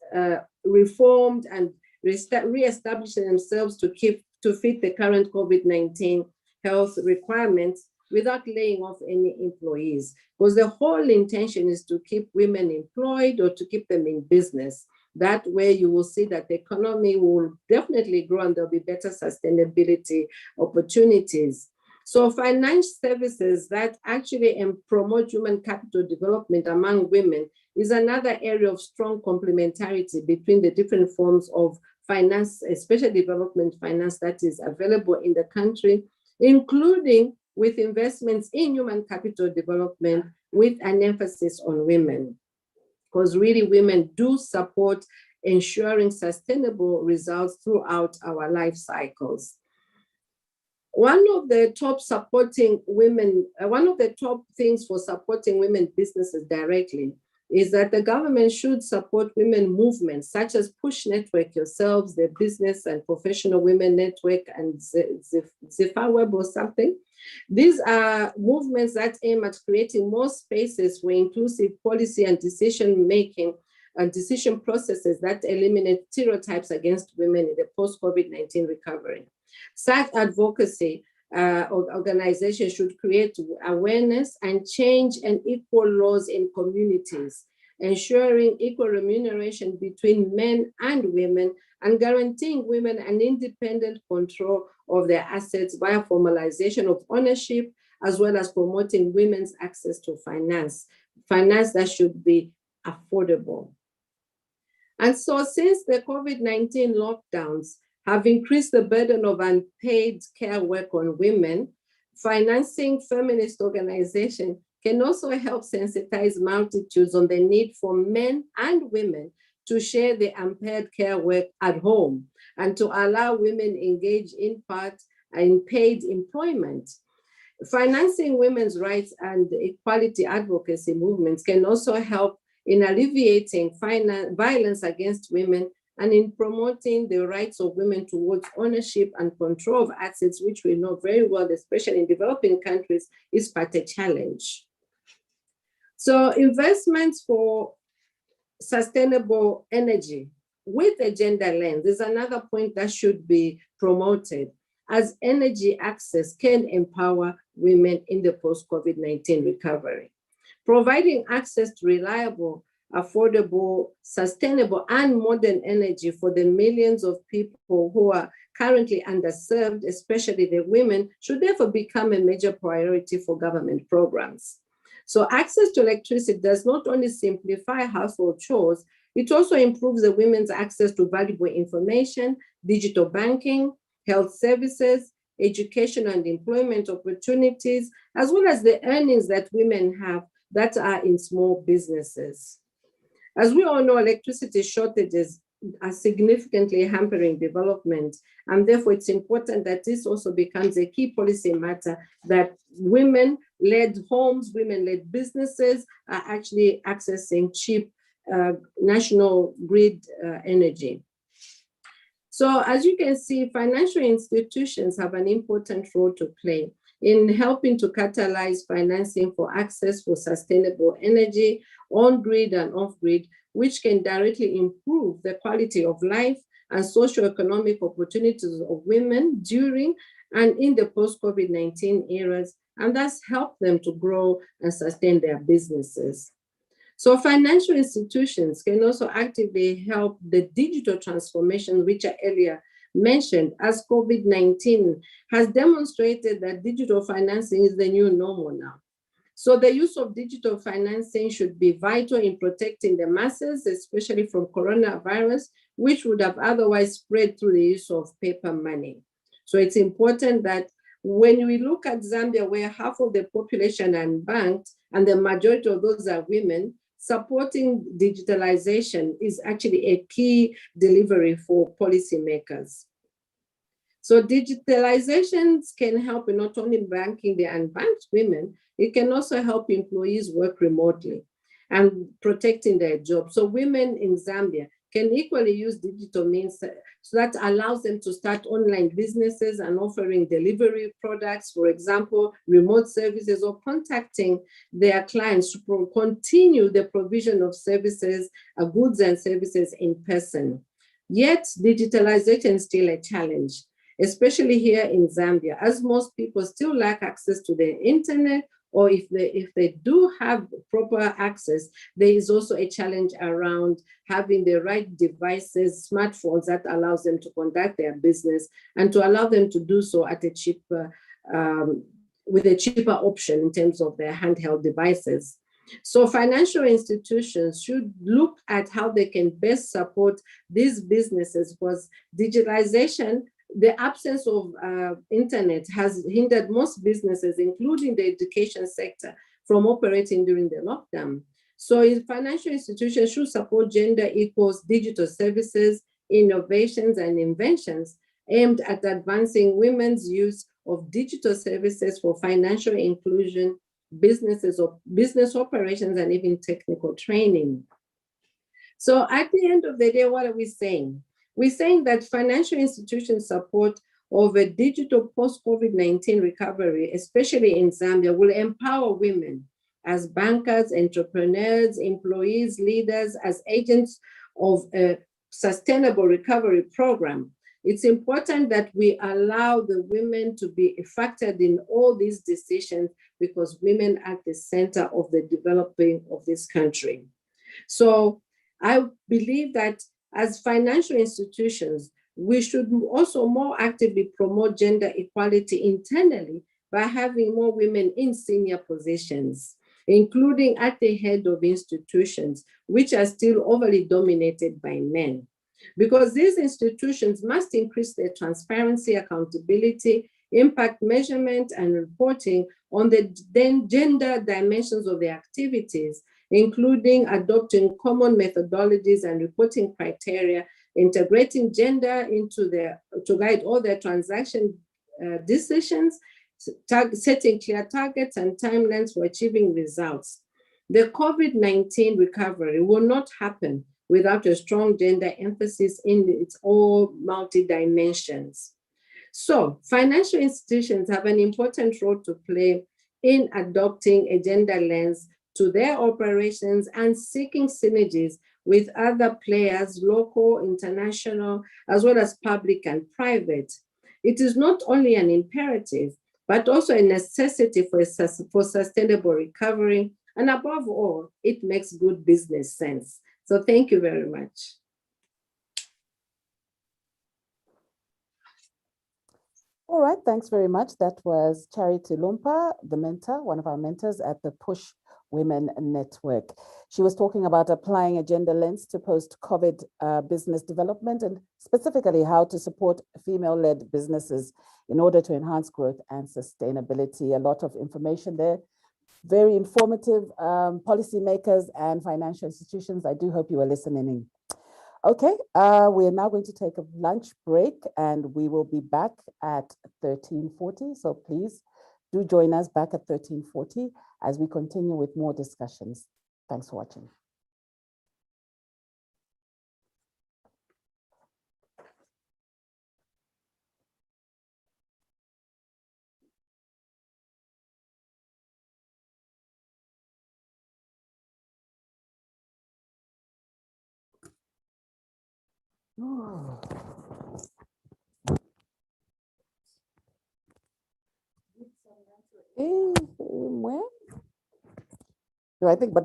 reformed and re-establishing themselves to fit the current COVID-19 health requirements without laying off any employees. Because the whole intention is to keep women employed or to keep them in business. That way you will see that the economy will definitely grow and there'll be better sustainability opportunities. So finance services that actually promote human capital development among women is another area of strong complementarity between the different forms of finance, especially development finance that is available in the country, including with investments in human capital development with an emphasis on women. Because really women do support ensuring sustainable results throughout our life cycles. One of the top things for supporting women businesses directly is that the government should support women movements such as Push Network yourselves, the Business and Professional Women Network, and Zifaweb or something. These are movements that aim at creating more spaces for inclusive policy and decision-making and decision processes that eliminate stereotypes against women in the post-COVID-19 recovery. Such advocacy organizations should create awareness and change and equal laws in communities, ensuring equal remuneration between men and women, and guaranteeing women an independent control of their assets via formalization of ownership, as well as promoting women's access to finance that should be affordable. And so since the COVID-19 lockdowns have increased the burden of unpaid care work on women, financing feminist organizations can also help sensitize multitudes on the need for men and women to share the unpaid care work at home and to allow women engage in part in paid employment. Financing women's rights and equality advocacy movements can also help in alleviating violence against women and in promoting the rights of women towards ownership and control of assets, which we know very well, especially in developing countries, is quite a challenge. So investments for sustainable energy with a gender lens is another point that should be promoted, as energy access can empower women in the post-COVID-19 recovery. Providing access to reliable, affordable, sustainable, and modern energy for the millions of people who are currently underserved, especially the women, should therefore become a major priority for government programs. So access to electricity does not only simplify household chores, it also improves the women's access to valuable information, digital banking, health services, education and employment opportunities, as well as the earnings that women have that are in small businesses. As we all know, electricity shortages are significantly hampering development, and therefore it's important that this also becomes a key policy matter, that women-led homes, women-led businesses are actually accessing cheap national grid energy. So as you can see, financial institutions have an important role to play in helping to catalyze financing for access for sustainable energy on-grid and off-grid, which can directly improve the quality of life and socioeconomic opportunities of women during and in the post-COVID-19 eras, and thus help them to grow and sustain their businesses. So financial institutions can also actively help the digital transformation, which I earlier mentioned, as COVID-19 has demonstrated that digital financing is the new normal now. So the use of digital financing should be vital in protecting the masses, especially from coronavirus, which would have otherwise spread through the use of paper money. So it's important that when we look at Zambia, where half of the population are unbanked and the majority of those are women, supporting digitalization is actually a key delivery for policymakers. So digitalizations can help in not only banking the unbanked women, it can also help employees work remotely and protecting their jobs. So women in Zambia can equally use digital means so that allows them to start online businesses and offering delivery products, for example, remote services, or contacting their clients to continue the provision of services, goods and services in person. Yet digitalization is still a challenge, especially here in Zambia, as most people still lack access to the internet, or if they do have proper access, there is also a challenge around having the right devices, smartphones that allows them to conduct their business and to allow them to do so at a cheaper, with a cheaper option in terms of their handheld devices. So financial institutions should look at how they can best support these businesses, because digitalization, the absence of internet has hindered most businesses, including the education sector, from operating during the lockdown. So financial institutions should support gender equals digital services, innovations, and inventions aimed at advancing women's use of digital services for financial inclusion, business operations, and even technical training. So at the end of the day, what are we saying? We're saying that financial institutions' support of a digital post-COVID-19 recovery, especially in Zambia, will empower women as bankers, entrepreneurs, employees, leaders, as agents of a sustainable recovery program. It's important that we allow the women to be factored in all these decisions, because women are at the center of the developing of this country. So I believe that as financial institutions, we should also more actively promote gender equality internally by having more women in senior positions, including at the head of institutions, which are still overly dominated by men. Because these institutions must increase their transparency, accountability, impact measurement, and reporting on the gender dimensions of their activities, including adopting common methodologies and reporting criteria, integrating gender into to guide all their transaction decisions, setting clear targets and timelines for achieving results. The COVID-19 recovery will not happen without a strong gender emphasis in its all multi-dimensions. So financial institutions have an important role to play in adopting a gender lens to their operations and seeking synergies with other players, local, international, as well as public and private. It is not only an imperative, but also a necessity for sustainable recovery. And above all, it makes good business sense. So thank you very much. All right, thanks very much. That was Charity Lumpa, the mentor, one of our mentors at the Push Women Network. She was talking about applying a gender lens to post-COVID business development, and specifically how to support female-led businesses in order to enhance growth and sustainability. A lot of information there. Very informative, policymakers and financial institutions. I do hope you are listening in. Okay, we are now going to take a lunch break, and we will be back at 13:40. So please do join us back at 13:40 as we continue with more discussions. Thanks for watching. Where? So I think, but